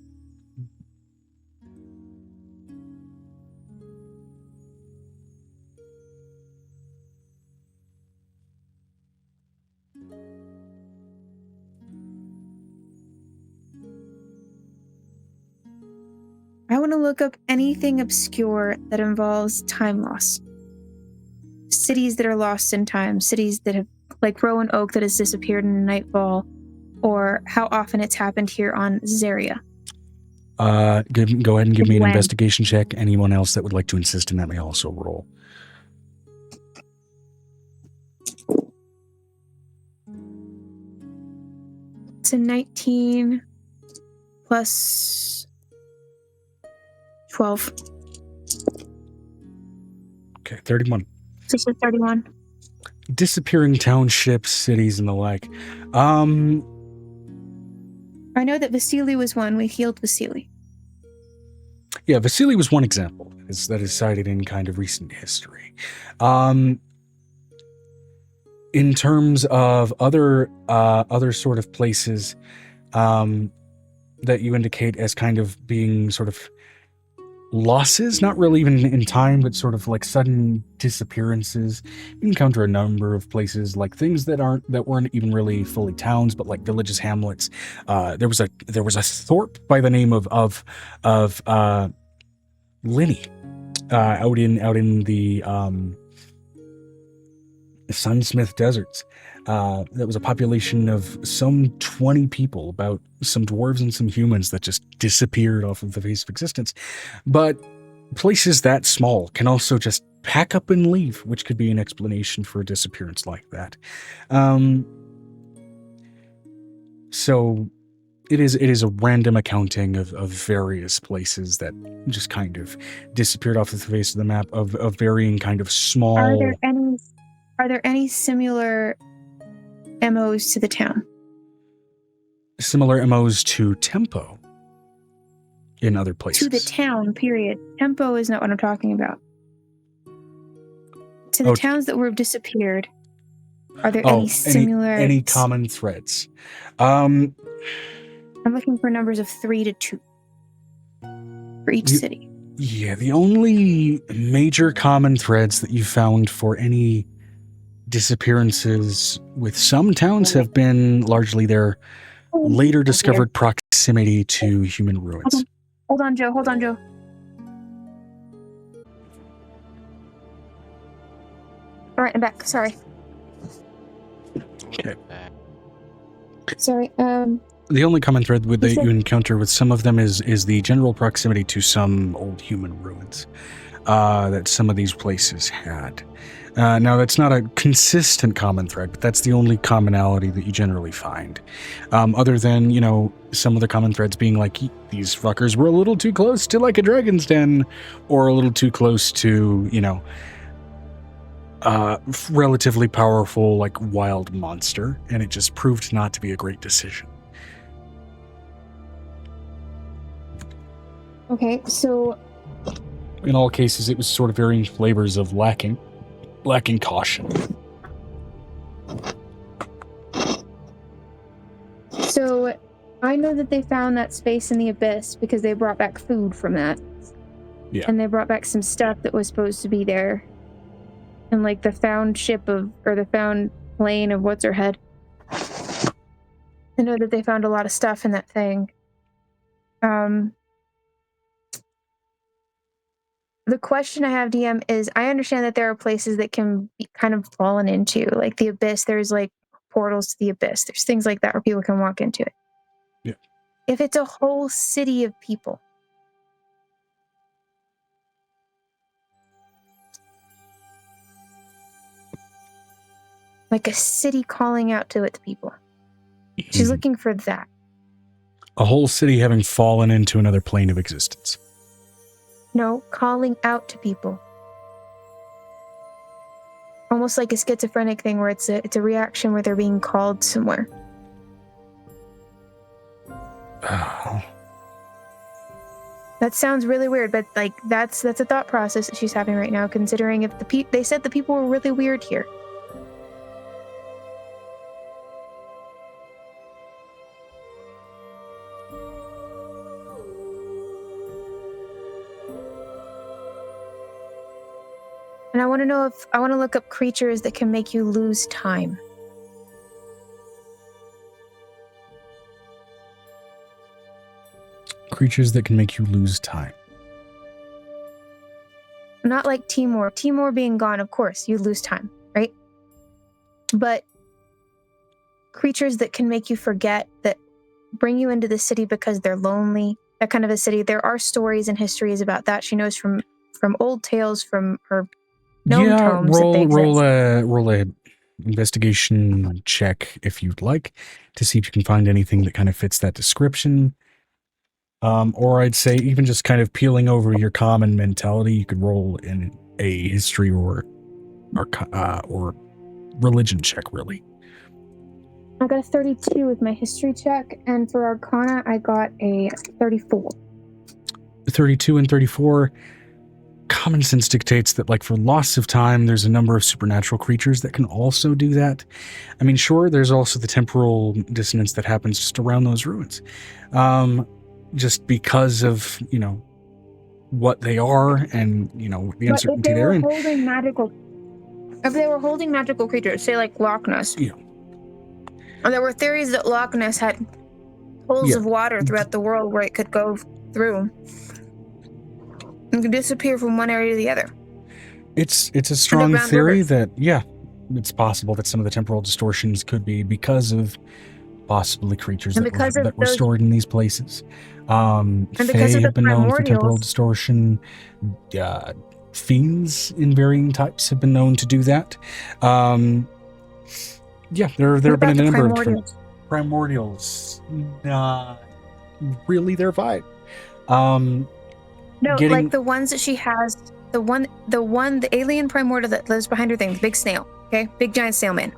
want to look up anything obscure that involves time loss. Cities that are lost in time, cities that have, like Rowan Oak that has disappeared in Nightfall, or how often it's happened here on Zeria. Go ahead and give me an When? investigation check. Anyone else that would like to insist on that may also roll. It's a 19 plus 12. Okay, 31. So it's a 31. Disappearing townships, cities, and the like. I know that Vasily was one. We healed Vasily. Yeah, Vasily was one example that is cited in kind of recent history. In terms of other sort of places that you indicate as kind of being sort of losses, not really even in time, but sort of like sudden disappearances. You encounter a number of places, like things that weren't even really fully towns, but like villages, hamlets. There was a thorp by the name of Linny out in the Sunsmith Deserts. That was a population of some 20 people, about some dwarves and some humans that just disappeared off of the face of existence. But places that small can also just pack up and leave, which could be an explanation for a disappearance like that. So it is a random accounting of various places that just kind of disappeared off of the face of the map of varying kind of small. Are there any similar MOs to the town? Similar MOs to Tempo in other places. To the town, period. Tempo is not what I'm talking about. To the towns that were disappeared, are there any similar... Any common threads? I'm looking for numbers of 3 to 2 for each city. Yeah, the only major common threads that you found for any disappearances with some towns have been largely their later discovered proximity to human ruins. Hold on, Joe. All right, I'm back. Sorry. Okay. Sorry. The only common thread that you encounter with some of them is the general proximity to some old human ruins that some of these places had. Now, that's not a consistent common thread, but that's the only commonality that you generally find. Other than, some of the common threads being like, these fuckers were a little too close to like a dragon's den, or a little too close to, relatively powerful, like wild monster, and it just proved not to be a great decision. Okay, so... In all cases, it was sort of varying flavors of lacking caution. So, I know that they found that space in the abyss because they brought back food from that. Yeah. And they brought back some stuff that was supposed to be there. And like the found the found plane of What's-Her-Head. I know that they found a lot of stuff in that thing. The question I have, DM, is I understand that there are places that can be kind of fallen into, like the abyss. There's like portals to the abyss. There's things like that where people can walk into it. Yeah. If it's a whole city of people, like a city calling out to its people, she's looking for that. A whole city having fallen into another plane of existence. No, calling out to people. Almost like a schizophrenic thing where it's a reaction where they're being called somewhere. Oh. That sounds really weird, but like that's a thought process that she's having right now, considering if they said the people were really weird here. And I want to look up creatures that can make you lose time. Creatures that can make you lose time. not like Timor. Timor being gone, of course, you lose time, right? But creatures that can make you forget, that bring you into the city because they're lonely, that kind of a city. There are stories and histories about that. She knows from old tales, from her gnome tomes that they exist. roll a investigation check if you'd like to see if you can find anything that kind of fits that description. Or I'd say even just kind of peeling over your common mentality, you could roll in a history or religion check, really. I got a 32 with my history check, and for Arcana, I got a 34. 32 and 34. Common sense dictates that, like, for loss of time, there's a number of supernatural creatures that can also do that. I mean, sure, there's also the temporal dissonance that happens just around those ruins. Just because of, you know, what they are and, you know, the uncertainty there. If they were holding magical creatures, say like Loch Ness. Yeah. And there were theories that Loch Ness had holes of water throughout the world where it could go through and could disappear from one area to the other. It's a strong theory that, it's possible that some of the temporal distortions could be because of possibly creatures that were stored in these places. And because have been known for temporal distortion. Fiends in varying types have been known to do that. There have been a number of different primordials. Not really their vibe. Like the ones that she has, the alien primordial that lives behind her thing, the big snail, okay, big giant snail man.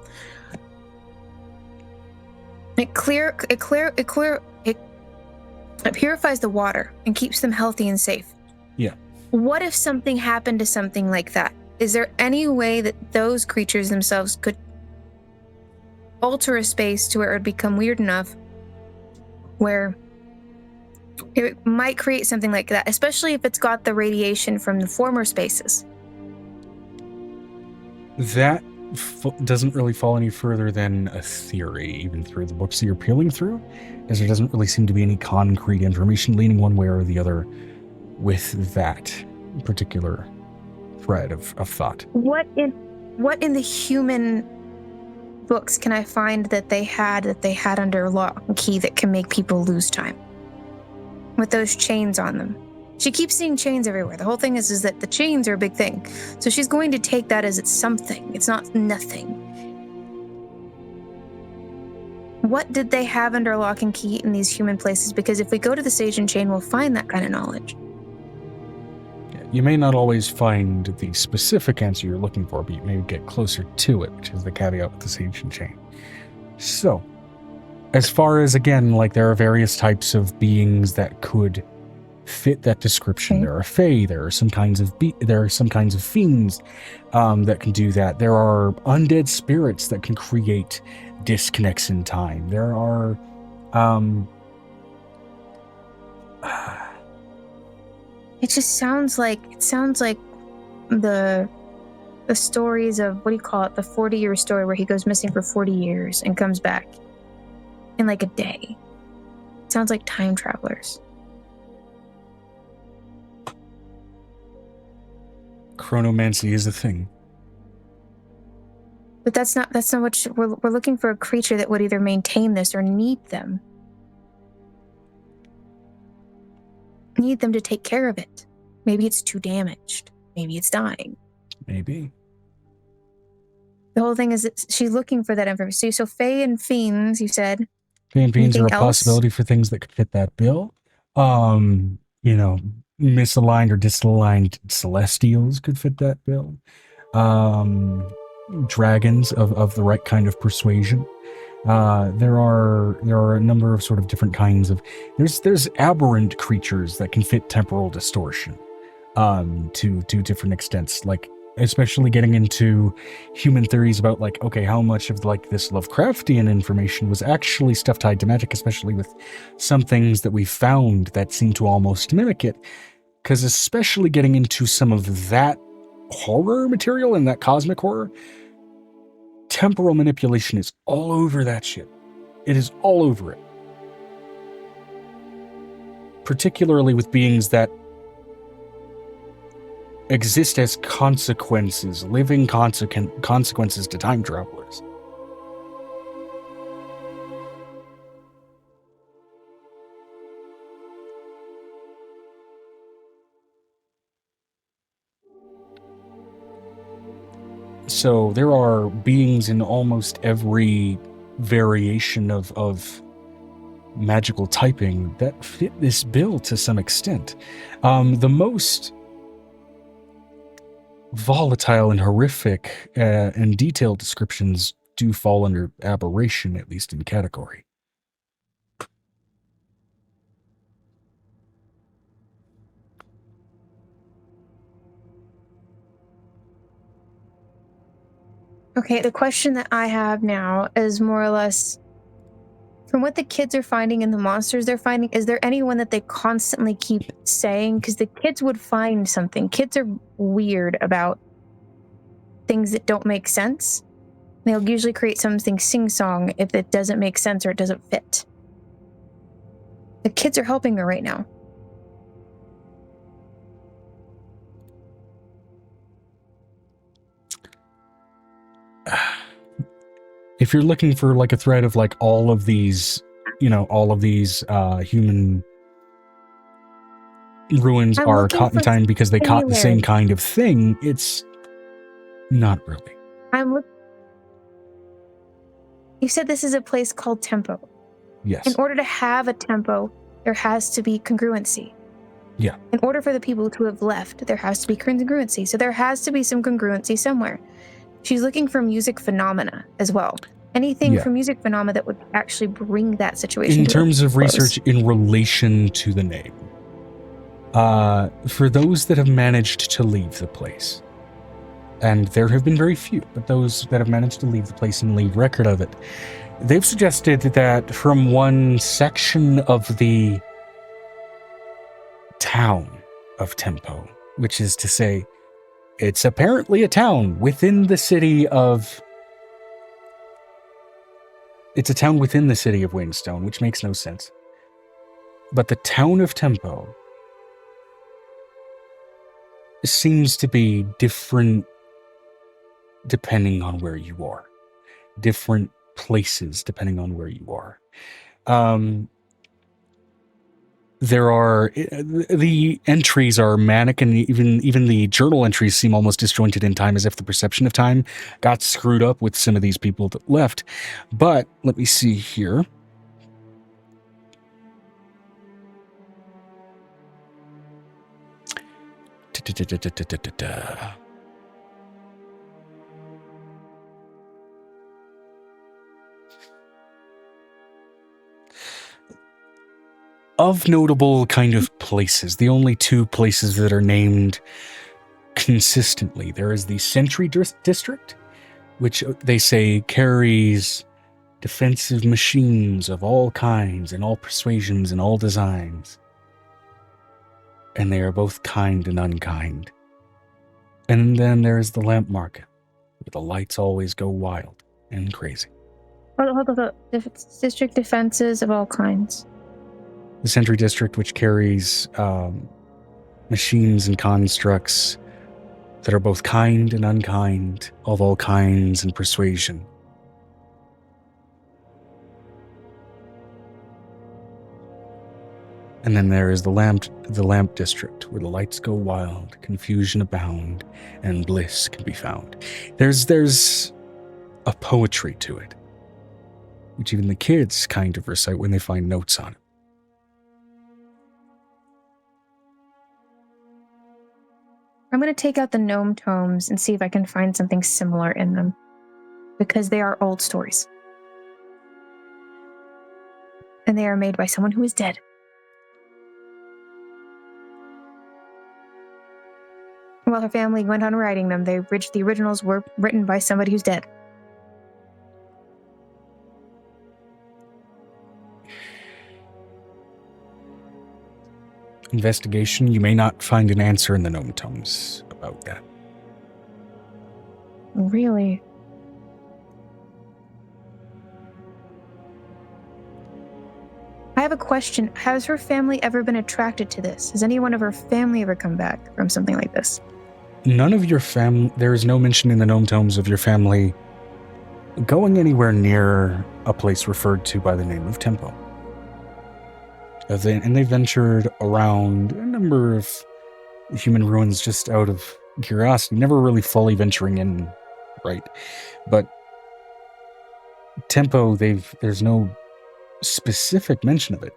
It purifies the water and keeps them healthy and safe. Yeah. What if something happened to something like that? Is there any way that those creatures themselves could alter a space to where it would become weird enough where it might create something like that, especially if it's got the radiation from the former spaces? That doesn't really fall any further than a theory, even through the books that you're peeling through, as there doesn't really seem to be any concrete information leaning one way or the other with that particular thread of thought. What in the human books can I find that they had under lock and key that can make people lose time? With those chains on them. She keeps seeing chains everywhere. The whole thing is that the chains are a big thing. So she's going to take that as it's something. It's not nothing. What did they have under lock and key in these human places? Because if we go to the Sage and Chain, we'll find that kind of knowledge. You may not always find the specific answer you're looking for, but you may get closer to it, which is the caveat with the Sage and Chain. So, as far as, again, like, there are various types of beings that could fit that description. There are fae, there are some kinds of fiends that can do that. There are undead spirits that can create disconnects in time. There are it sounds like the stories of, what do you call it, the 40-year story where he goes missing for 40 years and comes back in like a day. It sounds like time travelers. Chronomancy is a thing. But that's not what we're looking for. A creature that would either maintain this or need them to take care of it. Maybe it's too damaged. Maybe it's dying. Maybe. The whole thing is that she's looking for that information. So fae and fiends, you said. Fae and fiends are a possibility for things that could fit that bill. Misaligned or disaligned celestials could fit that bill. Dragons of the right kind of persuasion. There are a number of sort of different kinds of. There's aberrant creatures that can fit temporal distortion, to different extents. Like, especially getting into human theories about, like, okay, how much of, like, this Lovecraftian information was actually stuff tied to magic, especially with some things that we found that seem to almost mimic it. Because especially getting into some of that horror material and that cosmic horror, temporal manipulation is all over that shit. It is all over it. Particularly with beings that exist as consequences, living consequences to time travelers. So there are beings in almost every variation of magical typing that fit this bill to some extent. The most volatile and horrific and detailed descriptions do fall under aberration, at least in category. Okay, the question that I have now is more or less, from what the kids are finding and the monsters they're finding, is there anyone that they constantly keep saying? Because the kids would find something. Kids are weird about things that don't make sense. They'll usually create something sing-song if it doesn't make sense or it doesn't fit. The kids are helping her right now. If you're looking for like a thread of like all of these, human ruins are caught in time because they caught the same kind of thing, it's not really. You said this is a place called Tempo. Yes. In order to have a tempo, there has to be congruency. Yeah. In order for the people to have left, there has to be congruency. So there has to be some congruency somewhere. She's looking for music phenomena as well. Anything from music phenomena that would actually bring that situation in terms of research in relation to the name. For those that have managed to leave the place, and there have been very few, but those that have managed to leave the place and leave record of it, they've suggested that from one section of the town of Tempo, which is to say, it's apparently a town within the city of... It's a town within the city of Wayne-Stone, which makes no sense. But the town of Tempo seems to be different depending on where you are. Different places depending on where you are. There are... The entries are manic, and even the journal entries seem almost disjointed in time, as if the perception of time got screwed up with some of these people that left. But, let me see here. Of notable kind of places, the only two places that are named consistently, there is the Sentry District, which they say carries defensive machines of all kinds and all persuasions and all designs. And they are both kind and unkind. And then there's the Lamp Market, where the lights always go wild and crazy. Hold on. District defenses of all kinds. The Sentry District, which carries machines and constructs that are both kind and unkind, of all kinds and persuasion. And then there is the lamp district, where the lights go wild, confusion abound, and bliss can be found. There's a poetry to it, which even the kids kind of recite when they find notes on it. I'm going to take out the gnome tomes and see if I can find something similar in them, because they are old stories. And they are made by someone who is dead. While her family went on writing them, the originals were written by somebody who's dead. Investigation, you may not find an answer in the gnome tomes about that. Really? I have a question. Has her family ever been attracted to this? Has anyone of her family ever come back from something like this? none of your family, there is no mention in the gnome tomes of your family going anywhere near a place referred to by the name of Tempo. And they ventured around a number of human ruins just out of curiosity, never really fully venturing in, right? But Tempo, there's no specific mention of it,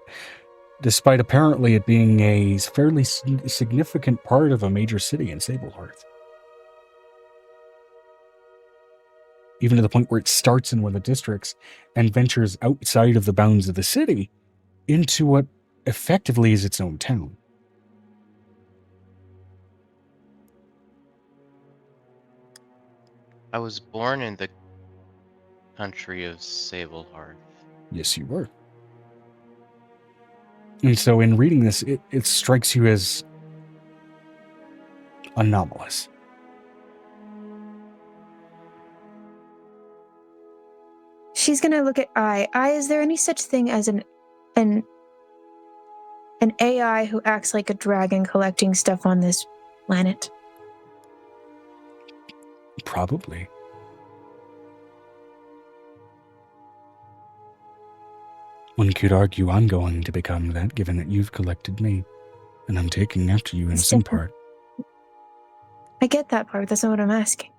despite apparently it being a fairly significant part of a major city in 𝕲𝖊𝖓𝖊. Even to the point where it starts in one of the districts and ventures outside of the bounds of the city into what effectively is its own town. I was born in the country of 𝕲𝖊𝖓𝖊. Yes, you were. And so in reading this, it strikes you as anomalous. She's gonna look at I. Is there any such thing as an AI who acts like a dragon collecting stuff on this planet? Probably. One could argue I'm going to become that, given that you've collected me, and I'm taking after you in some part. I get that part, that's not what I'm asking.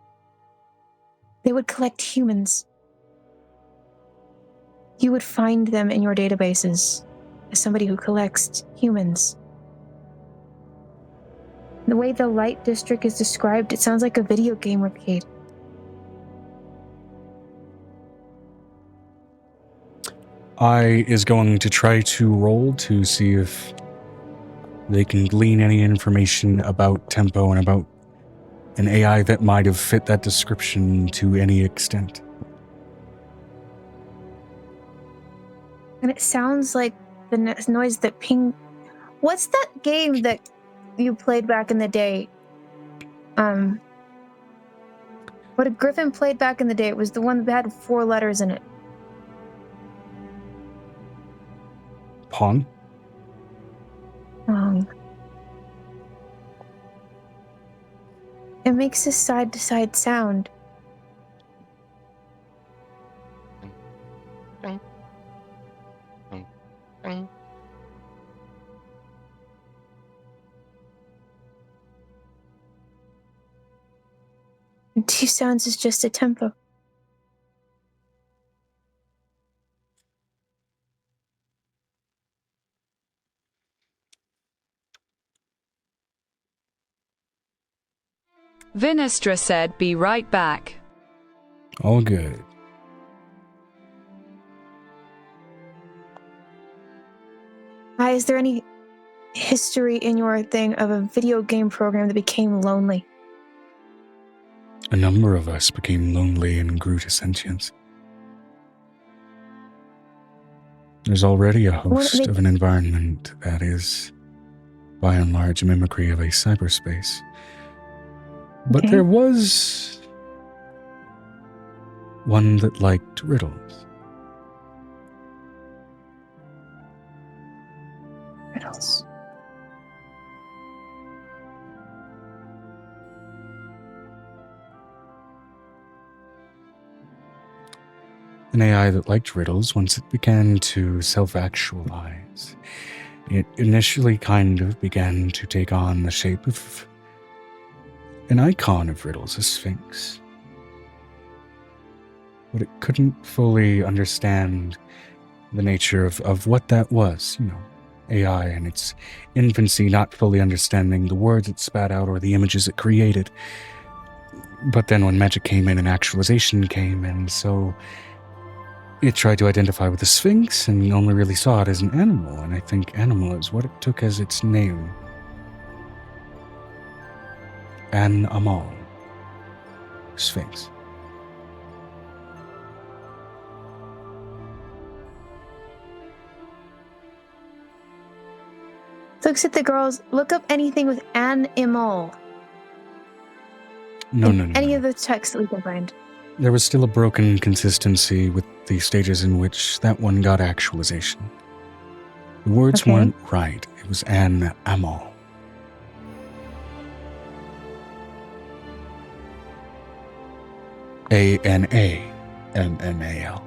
They would collect humans. You would find them in your databases as somebody who collects humans. The way the Light District is described, it sounds like a video game arcade. I is going to try to roll to see if they can glean any information about Tempo and about an AI that might have fit that description to any extent. And it sounds like the noise that ping... What's that game that you played back in the day? What a Griffin played back in the day. It was the one that had 4 letters in it. Pong? It makes a side-to-side sound. And 2 sounds is just a tempo. 𝕲𝖓𝖓𝖊 said, "Be right back." All good. Is there any history in your thing of a video game program that became lonely? A number of us became lonely and grew to sentience. There's already a host of an environment that is, by and large, a mimicry of a cyberspace. But there was one that liked riddles. Riddles. An AI that liked riddles, once it began to self-actualize, it initially kind of began to take on the shape of an icon of riddles, a sphinx. But it couldn't fully understand the nature of what that was, AI in its infancy, not fully understanding the words it spat out or the images it created. But then when magic came in and actualization came in, so it tried to identify with the Sphinx and only really saw it as an animal, and I think animal is what it took as its name. An-Amal. Sphinx. Looks at the girls. Look up anything with an-imal. No. Any of the texts that we can find. There was still a broken consistency with the stages in which that one got actualization. The words weren't right. It was an-amal. 𝕲𝖊𝖓𝖊𝖓𝖊.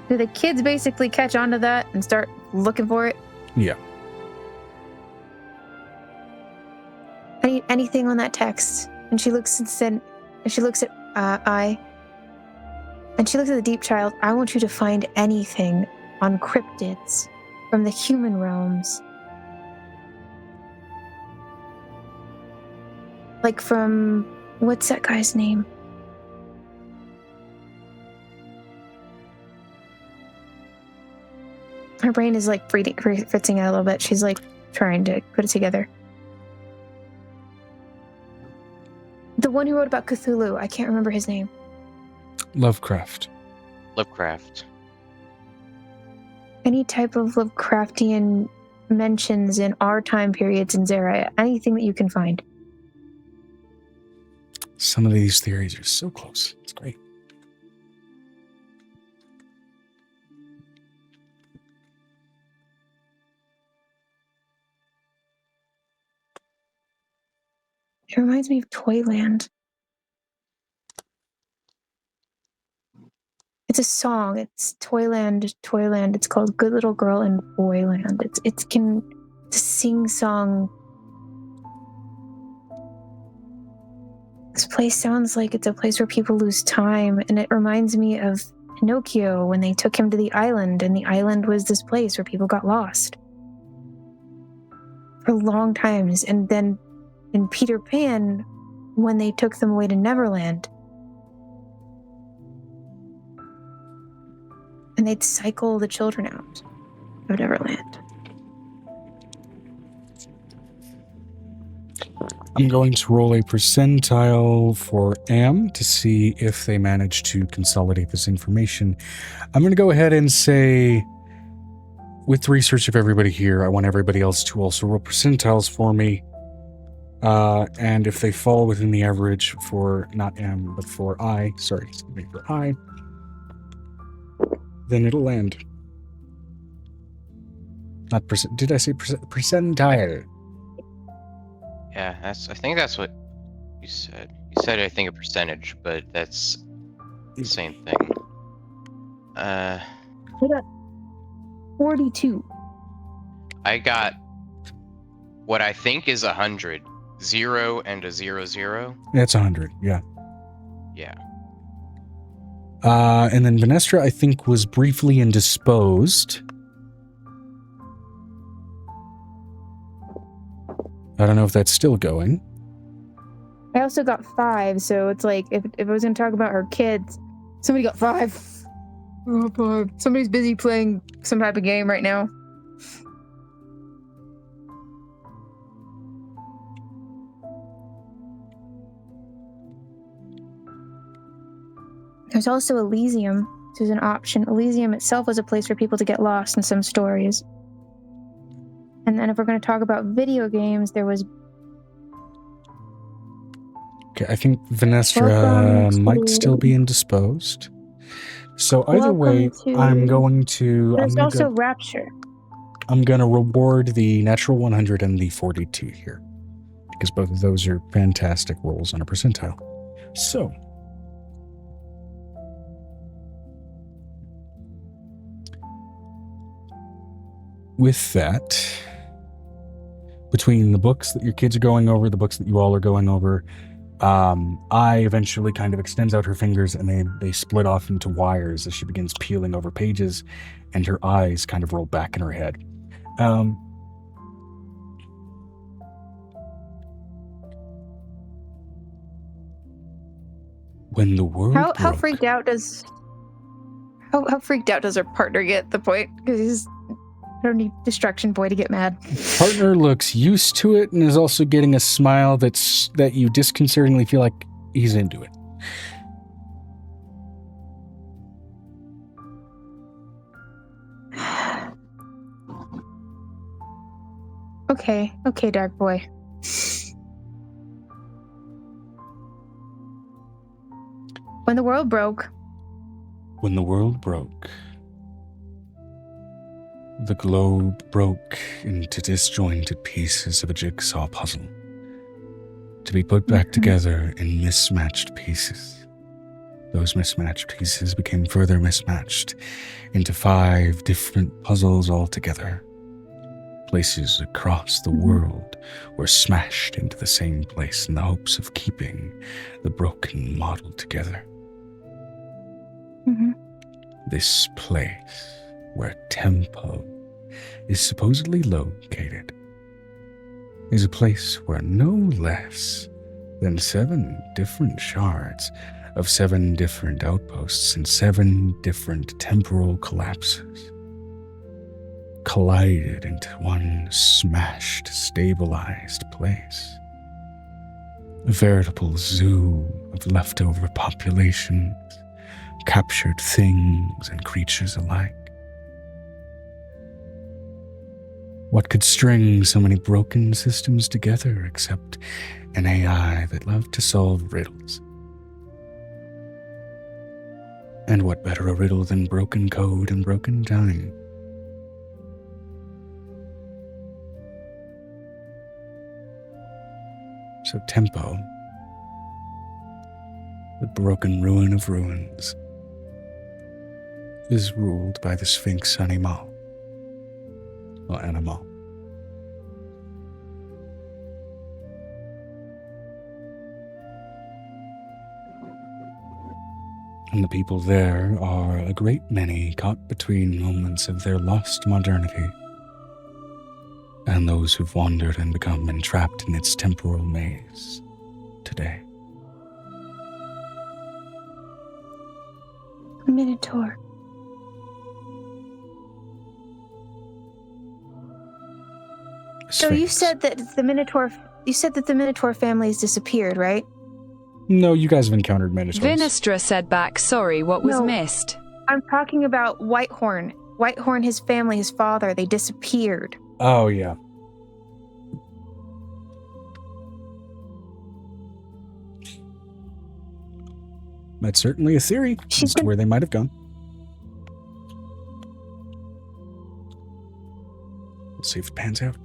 Do the kids basically catch on to that and start looking for it? Yeah. Anything on that text? And she looks and said, and she looks at I, and she looks at the deep child. I want you to find anything on cryptids from the human realms, like from what's that guy's name? Her brain is like fritzing out a little bit. She's like trying to put it together. The one who wrote about Cthulhu. I can't remember his name. Lovecraft. Lovecraft. Any type of Lovecraftian mentions in our time periods in Zera. Anything that you can find. Some of these theories are so close. It's great. It reminds me of Toyland. It's a song. It's Toyland, Toyland. It's called Good Little Girl in Boyland. It's a sing-song. This place sounds like it's a place where people lose time, and it reminds me of Pinocchio when they took him to the island, and the island was this place where people got lost for long times. And then in Peter Pan, when they took them away to Neverland, and they'd cycle the children out of Neverland. I'm going to roll a percentile for Am to see if they manage to consolidate this information. I'm going to go ahead and say, with the research of everybody here, I want everybody else to also roll percentiles for me. And if they fall within the average for not M, but for I, sorry, excuse me, for I, then it'll land. Not percent. Did I say percentile? Yeah, I think that's what you said. You said, I think, a percentage, but that's the same thing. I got 42. I got what I think is 100. 0 and a 00. That's 100, yeah. Yeah. And then Venestra, I think, was briefly indisposed. I don't know if that's still going. I also got 5, so it's like, if I was going to talk about her kids, somebody got 5. Oh, boy. Somebody's busy playing some type of game right now. There's also Elysium, which is an option. Elysium itself was a place for people to get lost in some stories. And then if we're going to talk about video games, there was... Okay, I think Venestra might still be indisposed. So either way, I'm going to... There's also Rapture. I'm going to reward the natural 100 and the 42 here, because both of those are fantastic rolls on a percentile. So... with that, between the books that your kids are going over, the books that you all are going over, I eventually kind of extends out her fingers and they split off into wires as she begins peeling over pages, and her eyes kind of roll back in her head. When the world how freaked out does her partner get at the point? Because I don't need Destruction Boy to get mad. Partner looks used to it and is also getting a smile that you disconcertingly feel like he's into it. Okay, Dark Boy. When the world broke. When the world broke. The globe broke into disjointed pieces of a jigsaw puzzle, to be put back together in mismatched pieces. Those mismatched pieces became further mismatched into 5 different puzzles altogether. Places across the world were smashed into the same place in the hopes of keeping the broken model together. This place, where Tempo is supposedly located, is a place where no less than 7 different shards of 7 different outposts and 7 different temporal collapses collided into one smashed, stabilized place. A veritable zoo of leftover populations, captured things and creatures alike. What could string so many broken systems together except an AI that loved to solve riddles? And what better a riddle than broken code and broken time? So Tempo, the broken ruin of ruins, is ruled by the Sphinx Animal. Well, Animal. And the people there are a great many caught between moments of their lost modernity and those who've wandered and become entrapped in its temporal maze today. Minotaur. So you said that the Minotaur family has disappeared, right? No, you guys have encountered Minotaurs. Vinestra said back, sorry, what was missed? I'm talking about Whitehorn. Whitehorn, his family, his father, they disappeared. Oh, yeah. That's certainly a theory as to where they might have gone. Let's see if it pans out.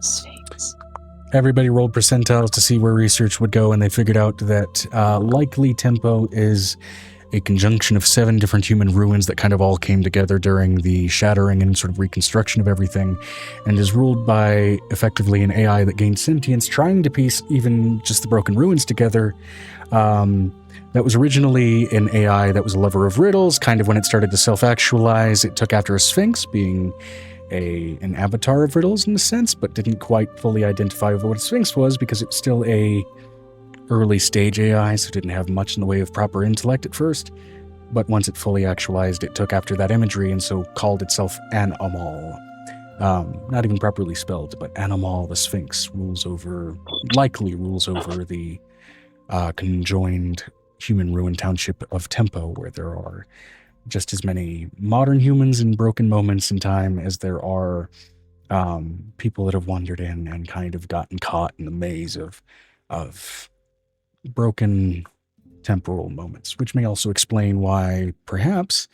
Sphinx. Everybody rolled percentiles to see where research would go, and they figured out that likely Tempo is a conjunction of 7 different human ruins that kind of all came together during the shattering and sort of reconstruction of everything, and is ruled by effectively an AI that gained sentience, trying to piece even just the broken ruins together. That was originally an AI that was a lover of riddles. Kind of when it started to self-actualize, it took after a sphinx, being an avatar of riddles in a sense, but didn't quite fully identify what a sphinx was because it was still a early stage AI, so didn't have much in the way of proper intellect at first. But once it fully actualized, it took after that imagery and so called itself Animal. Not even properly spelled, but Animal, the Sphinx, likely rules over the conjoined human ruin township of Tempo, where there are just as many modern humans in broken moments in time as there are people that have wandered in and kind of gotten caught in the maze of broken temporal moments, which may also explain why perhaps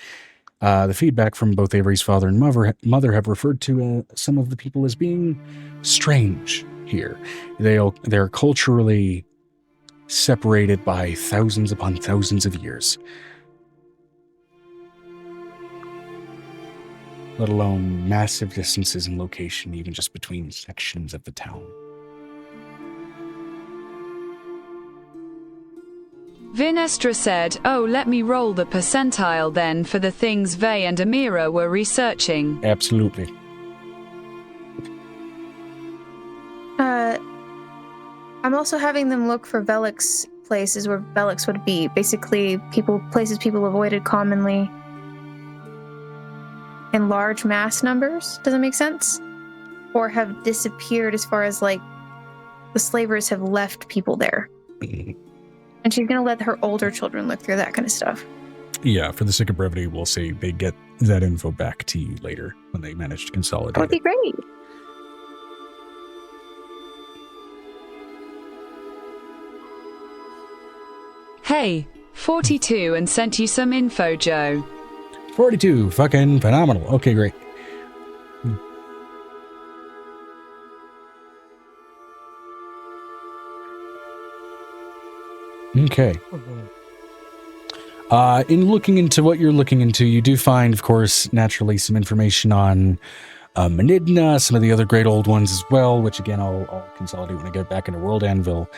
the feedback from both Avery's father and mother have referred to some of the people as being strange here. They're culturally separated by thousands upon thousands of years, let alone massive distances in location, even just between sections of the town. Vinestra said, oh, let me roll the percentile then for the things Vey and Amira were researching. Absolutely. I'm also having them look for Velix places where Velix would be. Basically, places people avoided commonly in large mass numbers. Does that make sense? Or have disappeared as far as, like, the slavers have left people there. And she's going to let her older children look through that kind of stuff. Yeah, for the sake of brevity, we'll say they get that info back to you later when they manage to consolidate. That would be great. Hey, 42 and sent you some info, Joe. 42, fucking phenomenal. Okay, great. Okay. In looking into what you're looking into, you do find, of course, naturally some information on 𝕲𝖊𝖓𝖊𝖓, some of the other great old ones as well, which again, I'll consolidate when I get back into World Anvil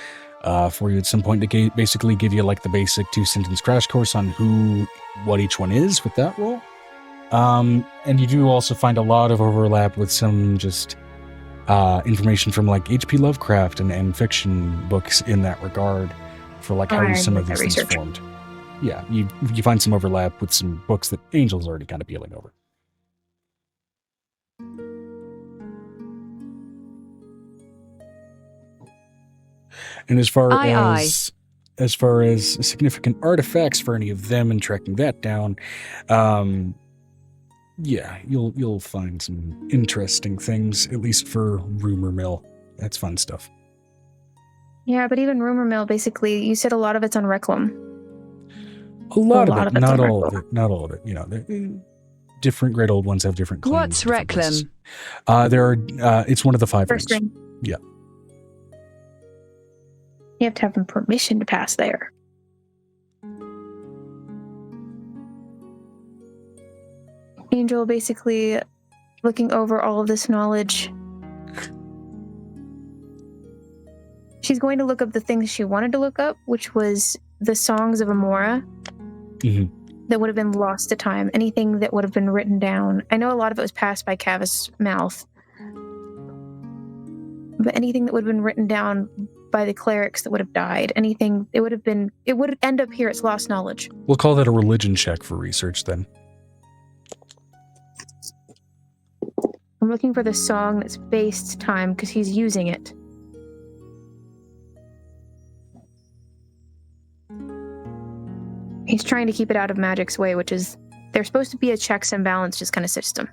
for you at some point to basically give you like the basic 2-sentence crash course on what each one is with that role. And you do also find a lot of overlap with some just information from like H.P. Lovecraft and fiction books in that regard for like how some of these things formed. Yeah, you find some overlap with some books that Angel's already kind of peeling over. And as far as significant artifacts for any of them and tracking that down, yeah, you'll find some interesting things, at least for Rumor Mill. That's fun stuff. Yeah, but even Rumor Mill, basically, you said a lot of it's on Reclam. A lot of it, not all of it. Not all of it. You know, different great old ones have different claims. What's Reclam? It's one of the 5 First rings. ring. Yeah. You have to have permission to pass there. Angel basically looking over all of this knowledge. She's going to look up the things she wanted to look up, which was the songs of Amora that would have been lost to time. Anything that would have been written down. I know a lot of it was passed by Cavus' mouth. But anything that would have been written down by the clerics that would have died, anything, it would end up here, it's lost knowledge. We'll call that a religion check for research then. I'm looking for the song that's based time because he's using it. He's trying to keep it out of magic's way, which is, they're supposed to be a checks and balances kind of system.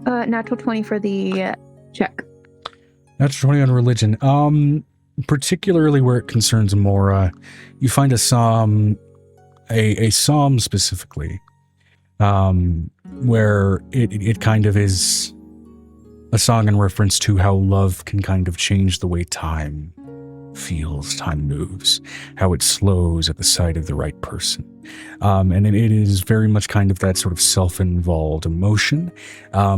Natural 20 for the check. Natural 20 on religion. Particularly where it concerns Amora, you find a psalm specifically, where it kind of is a song in reference to how love can kind of change the way time feels, time moves, how it slows at the sight of the right person. And it is very much kind of that sort of self-involved emotion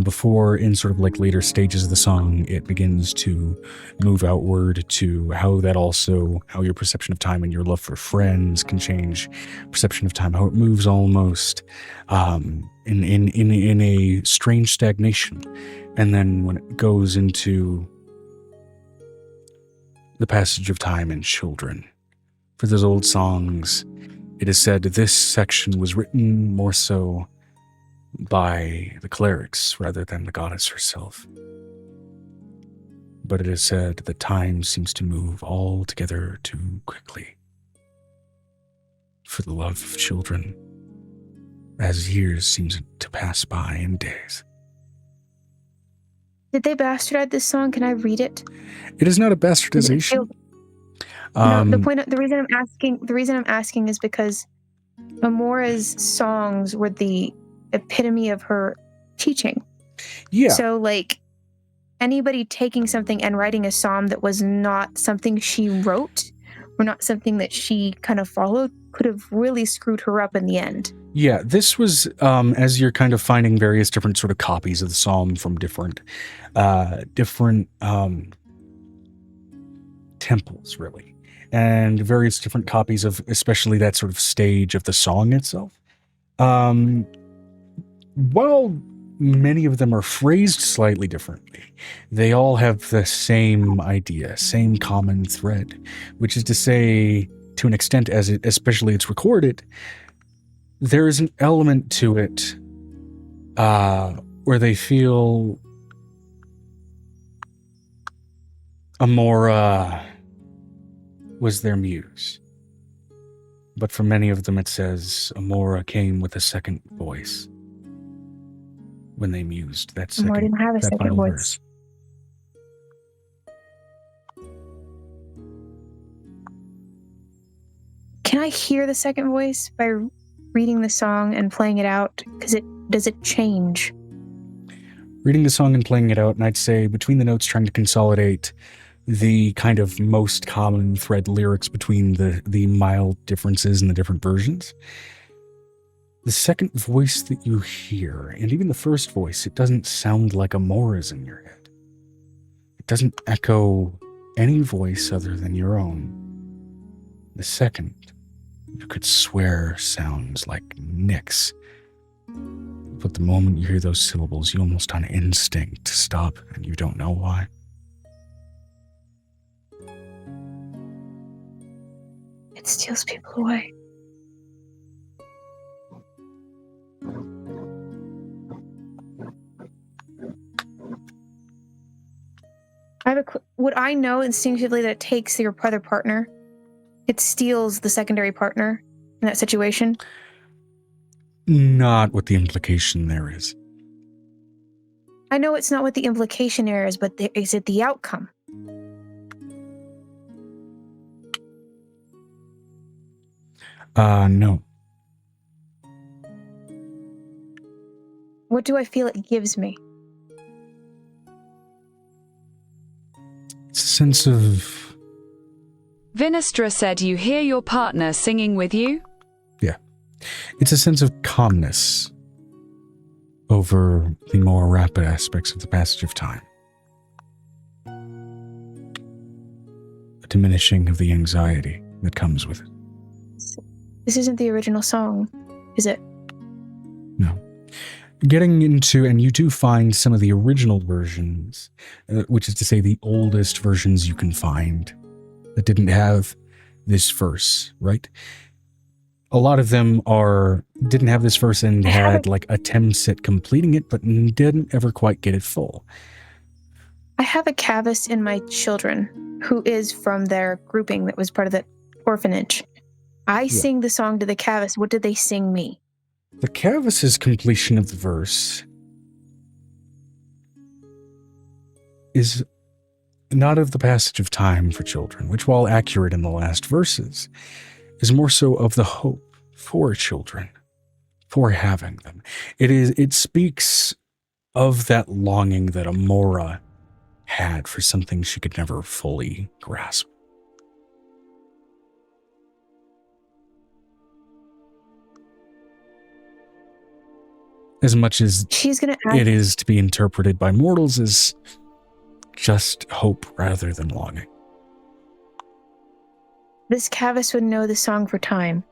before in sort of like later stages of the song, it begins to move outward to how your perception of time and your love for friends can change perception of time, how it moves almost in a strange stagnation. And then when it goes into the passage of time and children. For those old songs, it is said this section was written more so by the clerics rather than the goddess herself. But it is said that time seems to move altogether too quickly for the love of children, as years seem to pass by in days. Did they bastardize this song? Can I read it? It is not a bastardization. No, the reason I'm asking is because Amora's songs were the epitome of her teaching. Yeah. So like anybody taking something and writing a psalm that was not something she wrote or not something that she kind of followed could have really screwed her up in the end. Yeah, this was, as you're kind of finding various different sort of copies of the psalm from different temples, really, and various different copies of especially that sort of stage of the song itself. While many of them are phrased slightly differently, they all have the same idea, same common thread, which is to say, to an extent, especially it's recorded, there is an element to it where they feel Amora was their muse. But for many of them it says Amora came with a second voice when they mused that Amora didn't have a second final voice. verse. Can I hear the second voice by reading the song and playing it out? Does it change? Reading the song and playing it out, and I'd say between the notes trying to consolidate the kind of most common thread lyrics between the mild differences in the different versions. The second voice that you hear, and even the first voice, it doesn't sound like Amora's in your head. It doesn't echo any voice other than your own. The second, you could swear sounds like Nick's. But the moment you hear those syllables, you almost on instinct stop, and you don't know why. It steals people away. Would I know instinctively that it takes your other partner? It steals the secondary partner in that situation? Not what the implication there is. I know it's not what the implication there is, but is it the outcome? No. What do I feel it gives me? It's a sense of... Vinestra said you hear your partner singing with you? Yeah. It's a sense of calmness over the more rapid aspects of the passage of time. A diminishing of the anxiety that comes with it. This isn't the original song, is it? No. Getting into, and you do find some of the original versions, which is to say the oldest versions you can find that didn't have this verse, right? A lot of them didn't have this verse and had like attempts at completing it, but didn't ever quite get it full. I have a Cavis in my children who is from their grouping that was part of the orphanage. I sing the song to the Cavis. What did they sing me? The Cavis's completion of the verse is not of the passage of time for children, which, while accurate in the last verses, is more so of the hope for children, for having them. It speaks of that longing that Amora had for something she could never fully grasp. As much as it is to be interpreted by mortals as just hope rather than longing. This Cavis would know the song for time,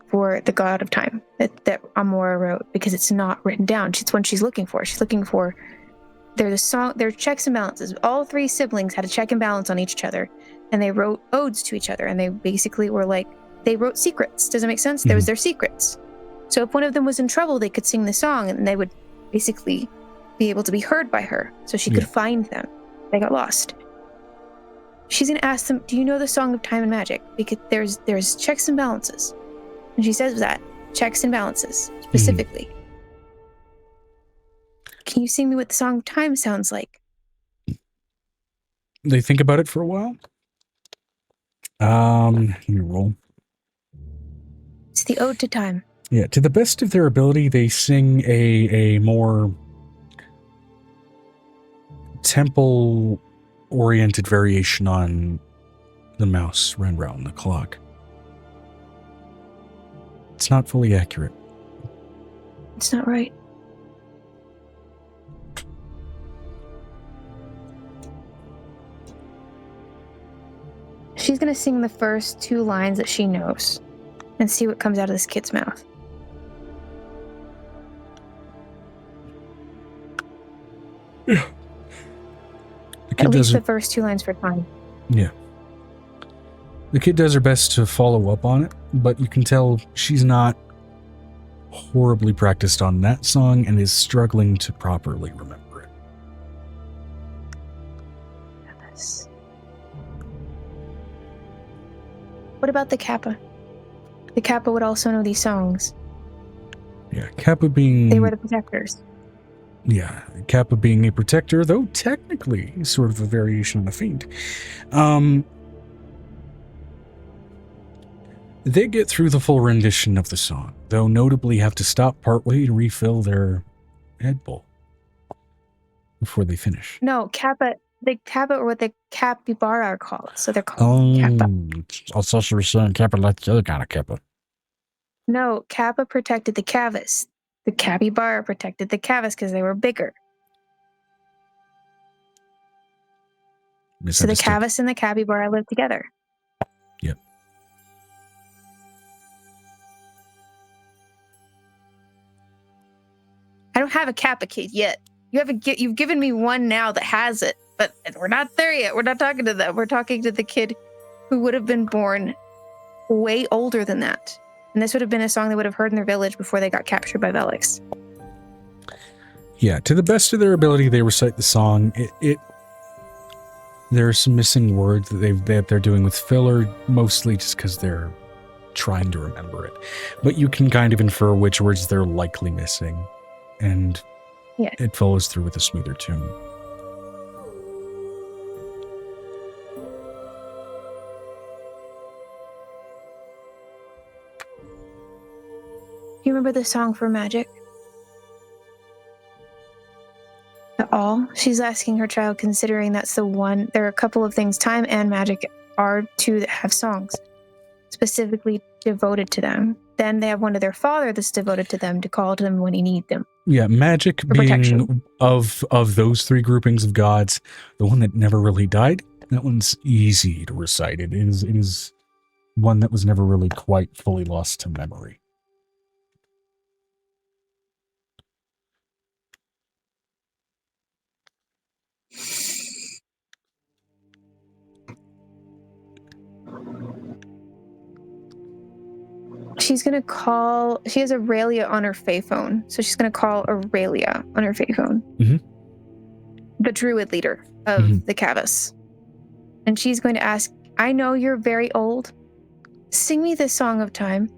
for the god of time that Amora wrote, because it's not written down. It's what she's looking for. She's looking for, there's a song, there are checks and balances. All three siblings had a check and balance on each other, and they wrote odes to each other, and they basically were like, they wrote secrets. Does it make sense? There was their secrets. So if one of them was in trouble, they could sing the song, and they would basically be able to be heard by her, so she could find them. They got lost. She's going to ask them, do you know the song of time and magic? Because there's checks and balances. And she says that, checks and balances, specifically. Can you sing me what the song of time sounds like? They think about it for a while. Let me roll. It's the ode to time. Yeah, to the best of their ability, they sing a more temple-oriented variation on the mouse ran round the clock. It's not fully accurate. It's not right. She's going to sing the first two lines that she knows and see what comes out of this kid's mouth. Yeah. At least the first two lines for time. Yeah. The kid does her best to follow up on it, but you can tell she's not horribly practiced on that song and is struggling to properly remember it. What about the Kappa? The Kappa would also know these songs. Yeah, Kappa being... They were the protectors. Yeah, Kappa being a protector, though technically sort of a variation on the fiend. They get through the full rendition of the song, though notably have to stop partway to refill their head bowl before they finish. No, Kappa. The Kappa or what the capybara are called. So they're called Kappa. I thought you were saying Kappa like the other kind of Kappa. No, Kappa protected the Cavus. The capybara protected the Cavus because they were bigger. So the Cavus and the capybara live together. Yep. I don't have a Kappa kid yet. You've given me one now that has it, but we're not there yet. We're not talking to them. We're talking to the kid who would have been born way older than that. And this would have been a song they would have heard in their village before they got captured by Velix. Yeah, to the best of their ability, they recite the song. There are some missing words that they're doing with filler, mostly just because they're trying to remember it. But you can kind of infer which words they're likely missing, and it follows through with a smoother tune. Do you remember the song for magic? At all? She's asking her child, considering that's the one. There are a couple of things. Time and magic are two that have songs specifically devoted to them. Then they have one to their father that's devoted to them to call to them when he needs them. Yeah, magic being of those three groupings of gods, the one that never really died. That one's easy to recite. It is one that was never really quite fully lost to memory. She's going to call... She has Aurelia on her Fae phone. So she's going to call Aurelia on her Fae phone. Mm-hmm. The druid leader of the Cavus. And she's going to ask, I know you're very old. Sing me the Song of Time.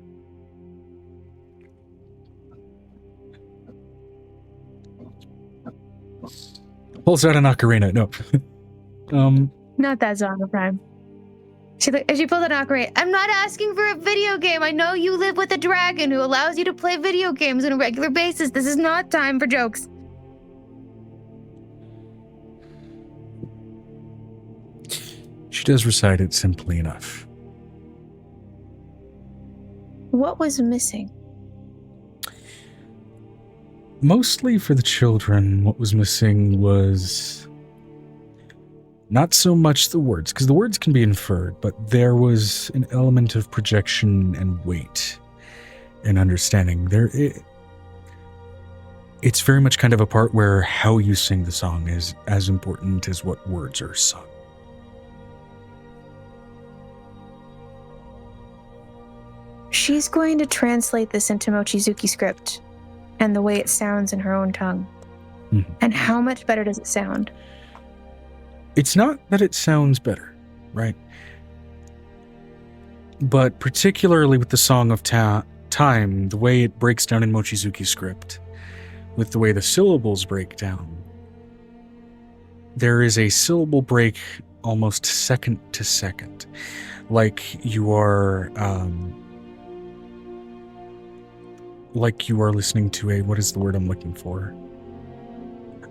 Pulls out an ocarina. No. Not that Song of Time. She pulls out an ocarina. I'm not asking for a video game. I know you live with a dragon who allows you to play video games on a regular basis. This is not time for jokes. She does recite it simply enough. What was missing? Mostly for the children, what was missing was not so much the words, because the words can be inferred, but there was an element of projection and weight and understanding. It's very much kind of a part where how you sing the song is as important as what words are sung. She's going to translate this into Mochizuki script and the way it sounds in her own tongue. Mm-hmm. And how much better does it sound? It's not that it sounds better, right? But particularly with the Song of Time, the way it breaks down in Mochizuki script, with the way the syllables break down, there is a syllable break almost second to second. Like you are listening to a, what is the word I'm looking for?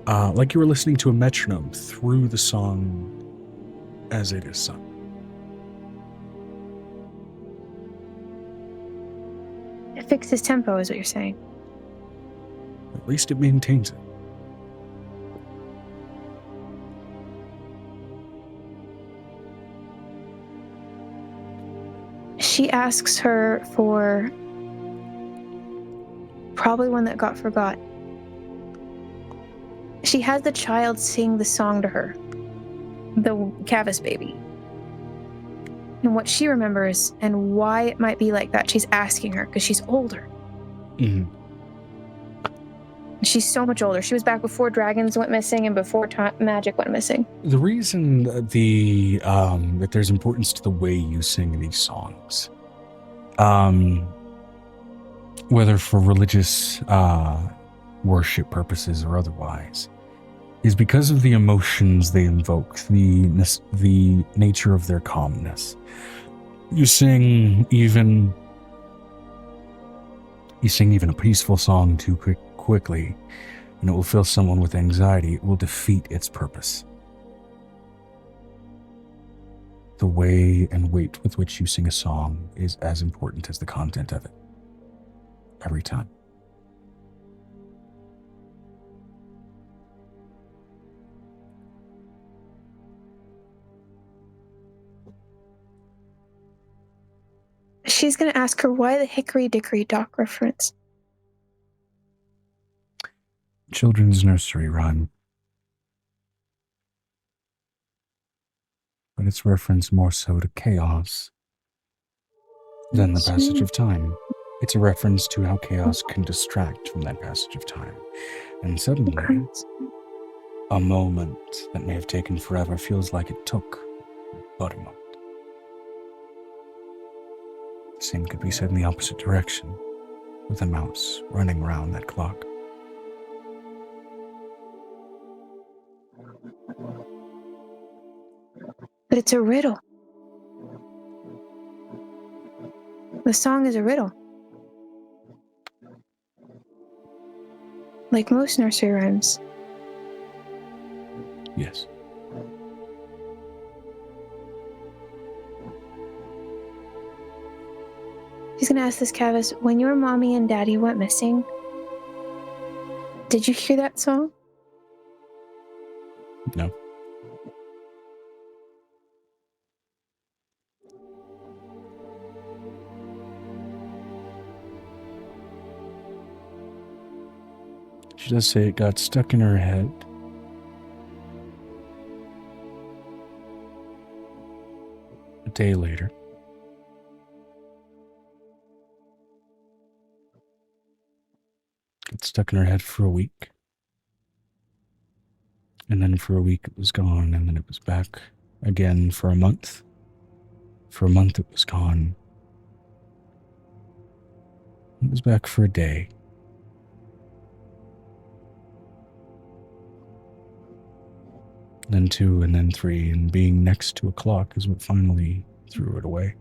Like you were listening to a metronome through the song as it is sung. It fixes tempo, is what you're saying. At least it maintains it. She asks her for probably one that got forgot. She has the child sing the song to her, the Cavus baby. And what she remembers and why it might be like that, she's asking her because she's older. Mm-hmm. She's so much older. She was back before dragons went missing and before magic went missing. The reason that there's importance to the way you sing these songs, whether for religious worship purposes or otherwise, is because of the emotions they invoke, the nature of their calmness. You sing even a peaceful song too quickly, and it will fill someone with anxiety. It will defeat its purpose. The way and weight with which you sing a song is as important as the content of it. Every time. She's going to ask her why the Hickory Dickory Dock reference. Children's nursery rhyme. But it's reference more so to chaos than the passage of time. It's a reference to how chaos can distract from that passage of time. And suddenly, a moment that may have taken forever feels like it took but a moment. The same could be said in the opposite direction, with a mouse running around that clock. But it's a riddle. The song is a riddle. Like most nursery rhymes. Yes. She's going to ask this Cavis, when your mommy and daddy went missing, did you hear that song? No. She does say it got stuck in her head. A day later. Got stuck in her head for a week. And then for a week it was gone, and then it was back again for a month. For a month it was gone. It was back for a day. Then 2, and then 3, and being next to a clock is what finally threw it away.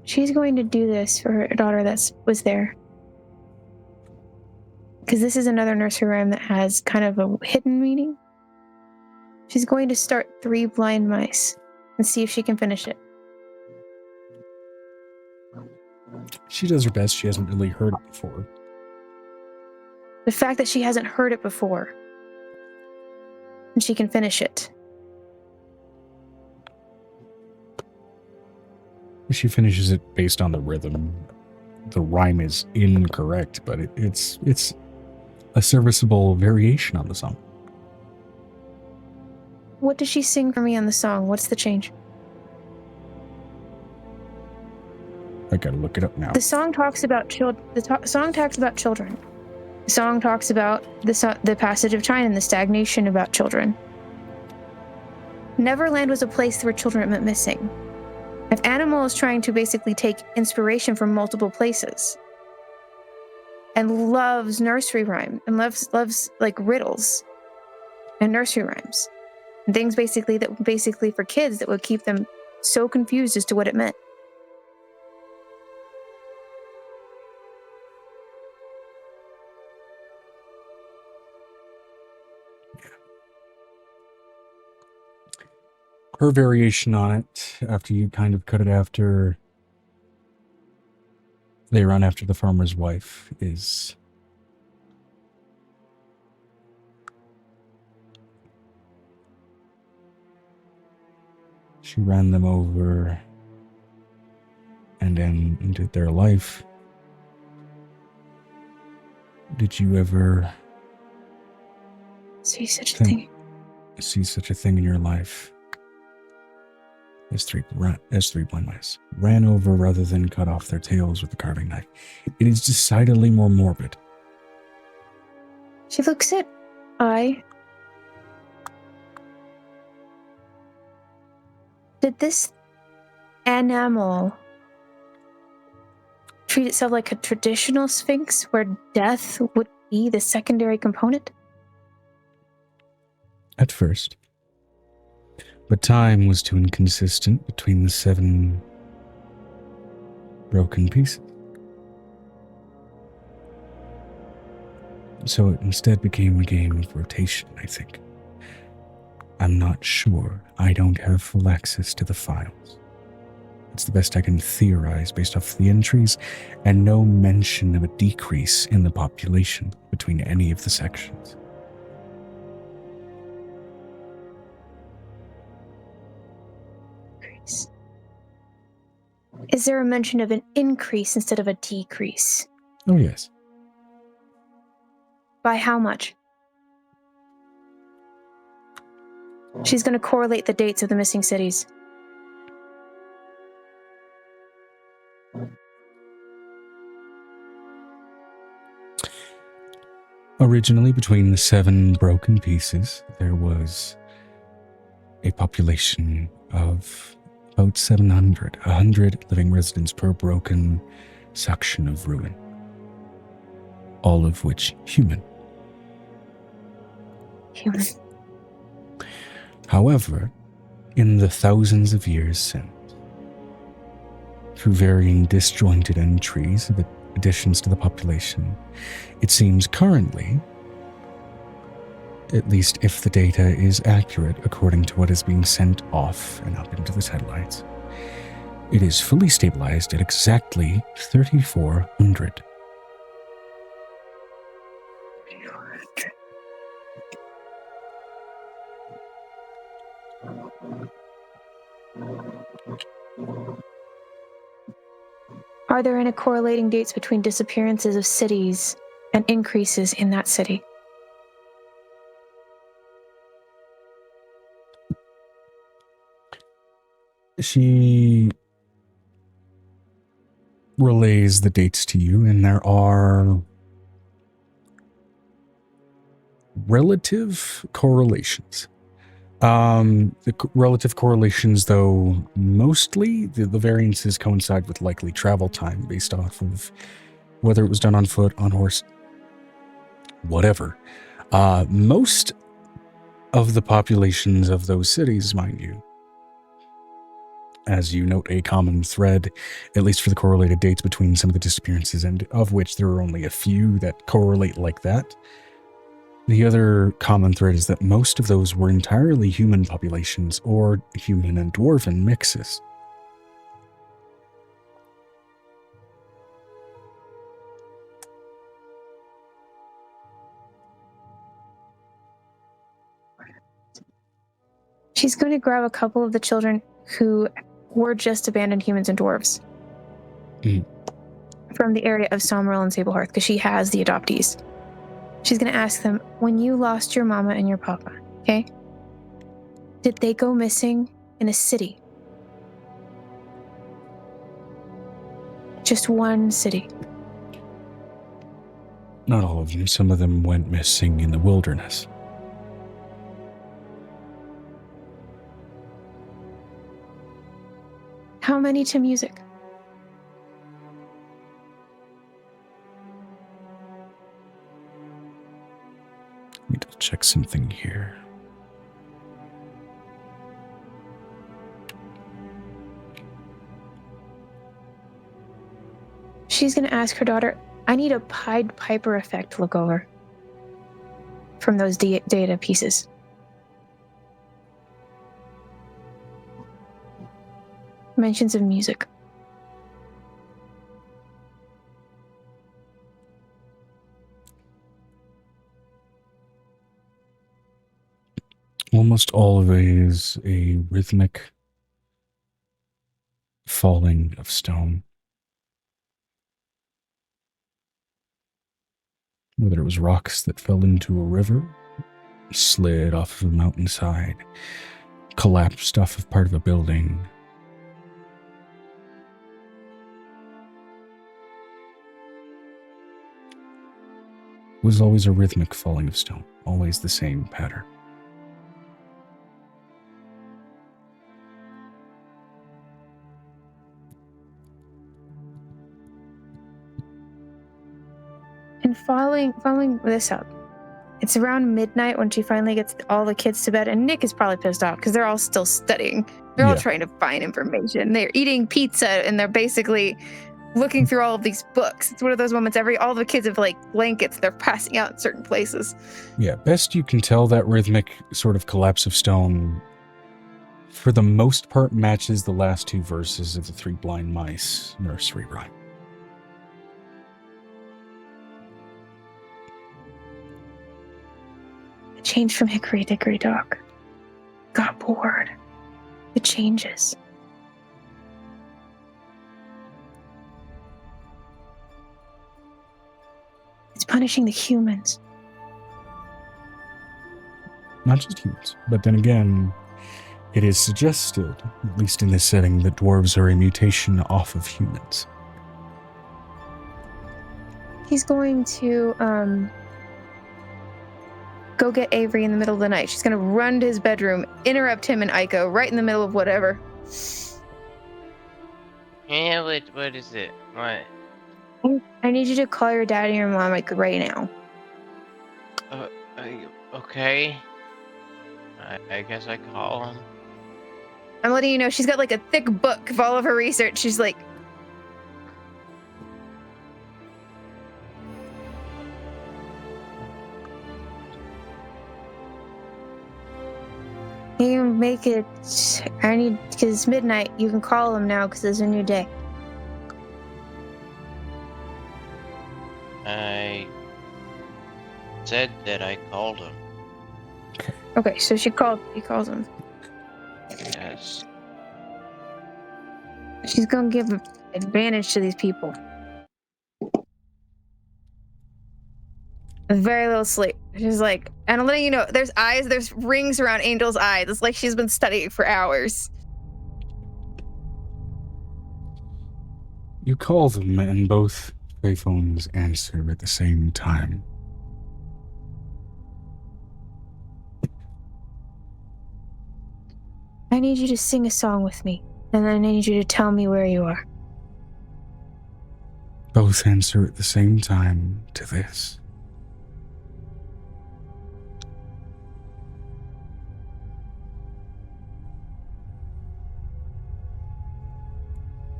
She's going to do this for her daughter that was there. Because this is another nursery rhyme that has kind of a hidden meaning. She's going to start 3 blind mice and see if she can finish it. She does her best. She hasn't really heard it before. The fact that she hasn't heard it before, and she can finish it. She finishes it based on the rhythm. The rhyme is incorrect, but it's a serviceable variation on the song. What does she sing for me on the song? What's the change? I gotta look it up now. The song talks about children. The song talks about children. The song talks about the passage of time and the stagnation about children. Neverland was a place where children went missing. If Animal is trying to basically take inspiration from multiple places and loves nursery rhyme and loves like riddles and nursery rhymes and things basically for kids that would keep them so confused as to what it meant. Her variation on it, after you kind of cut it after they run after the farmer's wife, is she ran them over and ended their life. Did you ever see such a thing in your life? As three blind mice ran over rather than cut off their tails with a carving knife. It is decidedly more morbid. She looks at Did this animal treat itself like a traditional sphinx where death would be the secondary component? At first. But time was too inconsistent between the 7 broken pieces. So it instead became a game of rotation, I think. I'm not sure. I don't have full access to the files. It's the best I can theorize based off the entries, and no mention of a decrease in the population between any of the sections. Is there a mention of an increase instead of a decrease? Oh, yes. By how much? She's going to correlate the dates of the missing cities. Originally, between the 7 broken pieces, there was a population of about 700, 100 living residents per broken section of ruin. All of which human. Human. However, in the thousands of years since, through varying disjointed entries of additions to the population, it seems currently, at least if the data is accurate according to what is being sent off and up into the satellites, it is fully stabilized at exactly 3,400. Are there any correlating dates between disappearances of cities and increases in that city? She relays the dates to you, and there are relative correlations. Relative correlations, though, mostly the variances coincide with likely travel time based off of whether it was done on foot, on horse, whatever. Most of the populations of those cities, mind you, as you note a common thread, at least for the correlated dates between some of the disappearances, and of which there are only a few that correlate like that. The other common thread is that most of those were entirely human populations, or human and dwarven mixes. She's going to grab a couple of the children who were just abandoned humans and dwarves from the area of Sommerl and 𝕲𝖊𝖓𝖓, because she has the adoptees. She's going to ask them, when you lost your mama and your papa, okay? Did they go missing in a city? Just one city? Not all of them. Some of them went missing in the wilderness. How many to music? Let me just check something here. She's going to ask her daughter, I need a Pied Piper effect look over from those data pieces. Mentions of music. Almost always a rhythmic falling of stone. Whether it was rocks that fell into a river, slid off of a mountainside, collapsed off of part of a building. It was always a rhythmic falling of stone, always the same pattern. then following this up, it's around midnight when she finally gets all the kids to bed, and Nick is probably pissed off because they're all still studying. They're all trying to find information. They're eating pizza, and they're basically looking through all of these books. It's one of those moments all the kids have like blankets they're passing out in certain places. Yeah, best you can tell, that rhythmic sort of collapse of stone, for the most part, matches the last two verses of the Three Blind Mice nursery rhyme. It changed from hickory dickory dock. Got bored. It changes. It's punishing the humans. Not just humans, but then again, it is suggested, at least in this setting, that dwarves are a mutation off of humans. He's going to go get Avery in the middle of the night. She's going to run to his bedroom, interrupt him and Aiko right in the middle of whatever. Yeah, what is it? What? I need you to call your dad and your mom like right now. Okay. I guess I call him. I'm letting you know she's got like a thick book of all of her research. She's like, you make it. Because it's midnight. You can call him now because there's a new day. I said that I called him. Okay, so he calls him. Yes. She's gonna give advantage to these people. Very little sleep. She's like, and I'm letting you know, there's rings around Angel's eyes. It's like she's been studying for hours. You call them, and both phones answer at the same time. I need you to sing a song with me, and I need you to tell me where you are. Both answer at the same time to this.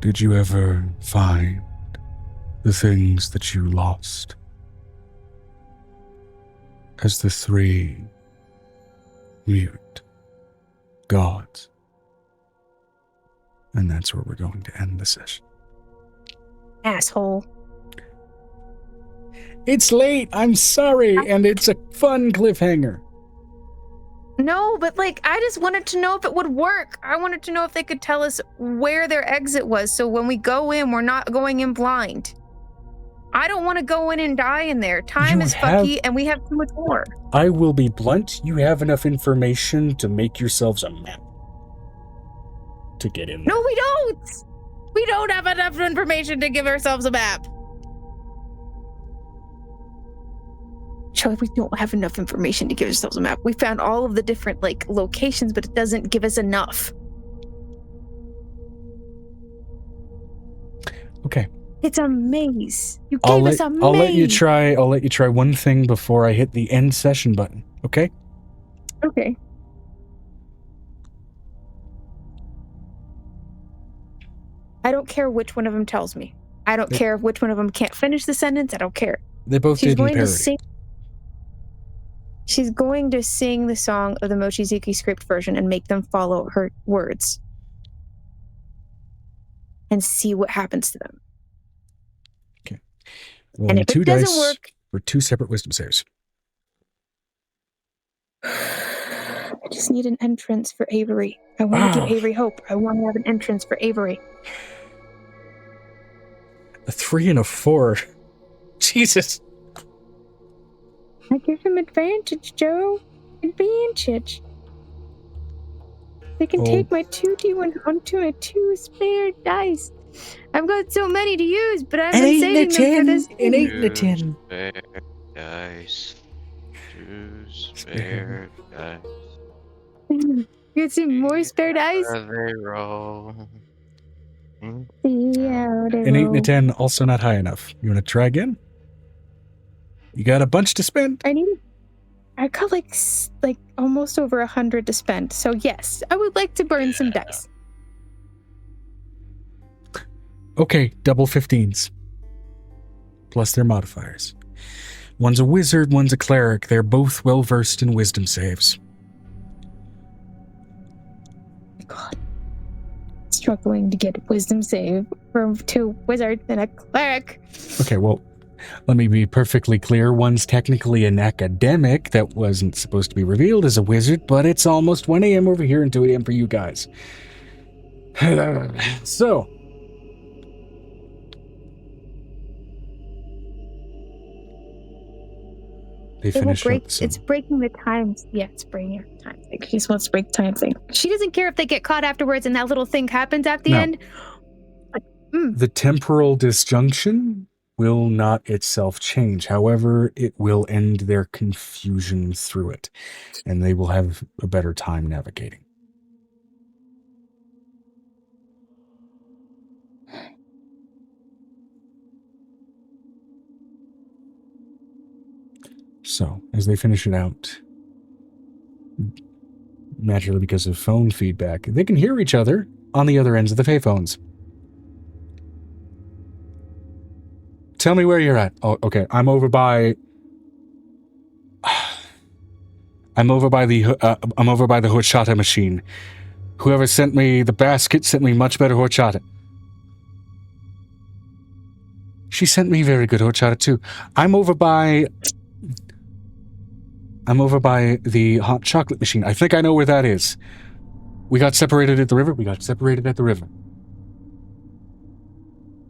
Did you ever find the things that you lost? As the three mute gods. And that's where we're going to end the session. Asshole. It's late, I'm sorry, and it's a fun cliffhanger. No, but like, I just wanted to know if it would work. I wanted to know if they could tell us where their exit was, so when we go in, we're not going in blind. I don't want to go in and die in there. Time is fucky, and we have too much more. I will be blunt, you have enough information to make yourselves a map. To get in there. No, we don't! We don't have enough information to give ourselves a map. Charlie, we don't have enough information to give ourselves a map. We found all of the different, like, locations, but it doesn't give us enough. Okay. It's a maze. You gave us a maze. I'll let you try one thing before I hit the end session button, okay? Okay. I don't care which one of them tells me. I don't care if which one of them can't finish the sentence. I don't care. They both did in parody. She's going to sing the song of the Mochizuki script version and make them follow her words. And see what happens to them. Okay. And if it doesn't work... for 2 separate wisdom saves. I just need an entrance for Avery. I want to give Avery hope. I want to have an entrance for Avery. A 3 and a 4. Jesus. I give him advantage, Joe. Advantage. They can take my 2d1 onto my 2 spare dice. I've got so many to use, but I've been saving them for this. An 8 and a 10. Spare dice. 2 spare dice. You got some more spare dice? They roll. See how they An 8 and a roll. 10, also not high enough. You want to try again? You got a bunch to spend. I got like almost over 100 to spend. So yes, I would like to burn some dice. Okay, double 15s. Plus their modifiers. One's a wizard, one's a cleric. They're both well-versed in wisdom saves. God. Struggling to get a wisdom save from 2 wizards and a cleric. Okay, well, let me be perfectly clear. One's technically an academic that wasn't supposed to be revealed as a wizard, but it's almost 1 a.m. over here and 2 a.m. for you guys. So... they finish up, so. It's breaking the times. Yeah, it's breaking the time thing. He just wants to break the time thing. She doesn't care if they get caught afterwards and that little thing happens at the end. The temporal disjunction will not itself change. However, it will end their confusion through it, and they will have a better time navigating. So, as they finish it out, naturally because of phone feedback, they can hear each other on the other ends of the payphones. Tell me where you're at. Oh, okay. I'm over by the horchata machine. Whoever sent me the basket sent me much better horchata. She sent me very good horchata too. I'm over by the hot chocolate machine. I think I know where that is. We got separated at the river.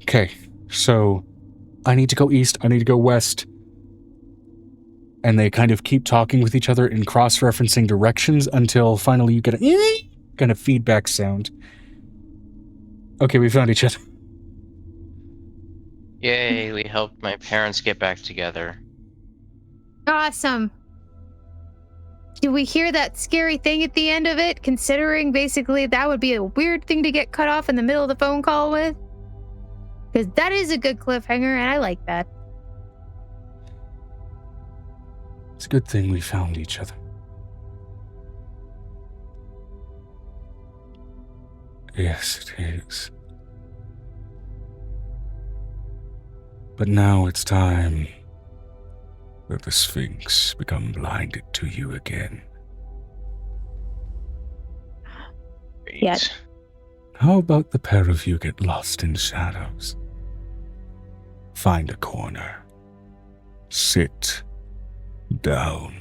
Okay, so I need to go east. I need to go west. And they kind of keep talking with each other in cross-referencing directions until finally you get a kind of feedback sound. Okay, we found each other. Yay, we helped my parents get back together. Awesome. Do we hear that scary thing at the end of it? Considering basically that would be a weird thing to get cut off in the middle of the phone call with. Because that is a good cliffhanger, and I like that. It's a good thing we found each other. Yes, it is. But now it's time that the Sphinx become blinded to you again. Great. Yeah. How about the pair of you get lost in shadows? Find a corner. Sit down.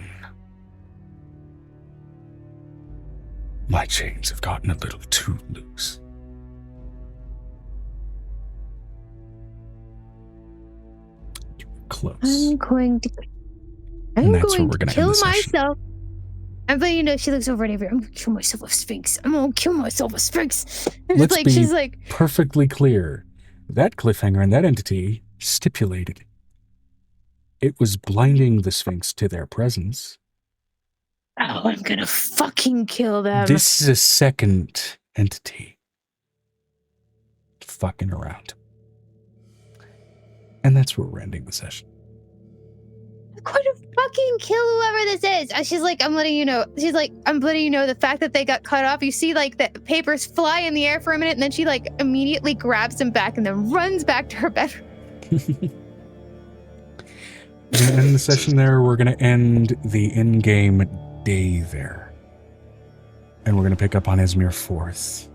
My chains have gotten a little too loose. You were close. I'm going to kill myself. And but you know, she looks over and over. I'm gonna kill myself a sphinx. I'm gonna kill myself a sphinx. And Let's it's like be she's like perfectly clear. That cliffhanger and that entity stipulated it was blinding the Sphinx to their presence. oh, I'm gonna fucking kill them. This is a second entity fucking around. And that's where we're ending the session. I'm going to fucking kill whoever this is. And she's like, I'm letting you know. She's like, I'm letting you know the fact that they got cut off. You see like the papers fly in the air for a minute, and then she like immediately grabs them back and then runs back to her bedroom. We're going to end the session there. We're going to end the in-game day there. And we're going to pick up on 𝕲𝖊𝖓 4th.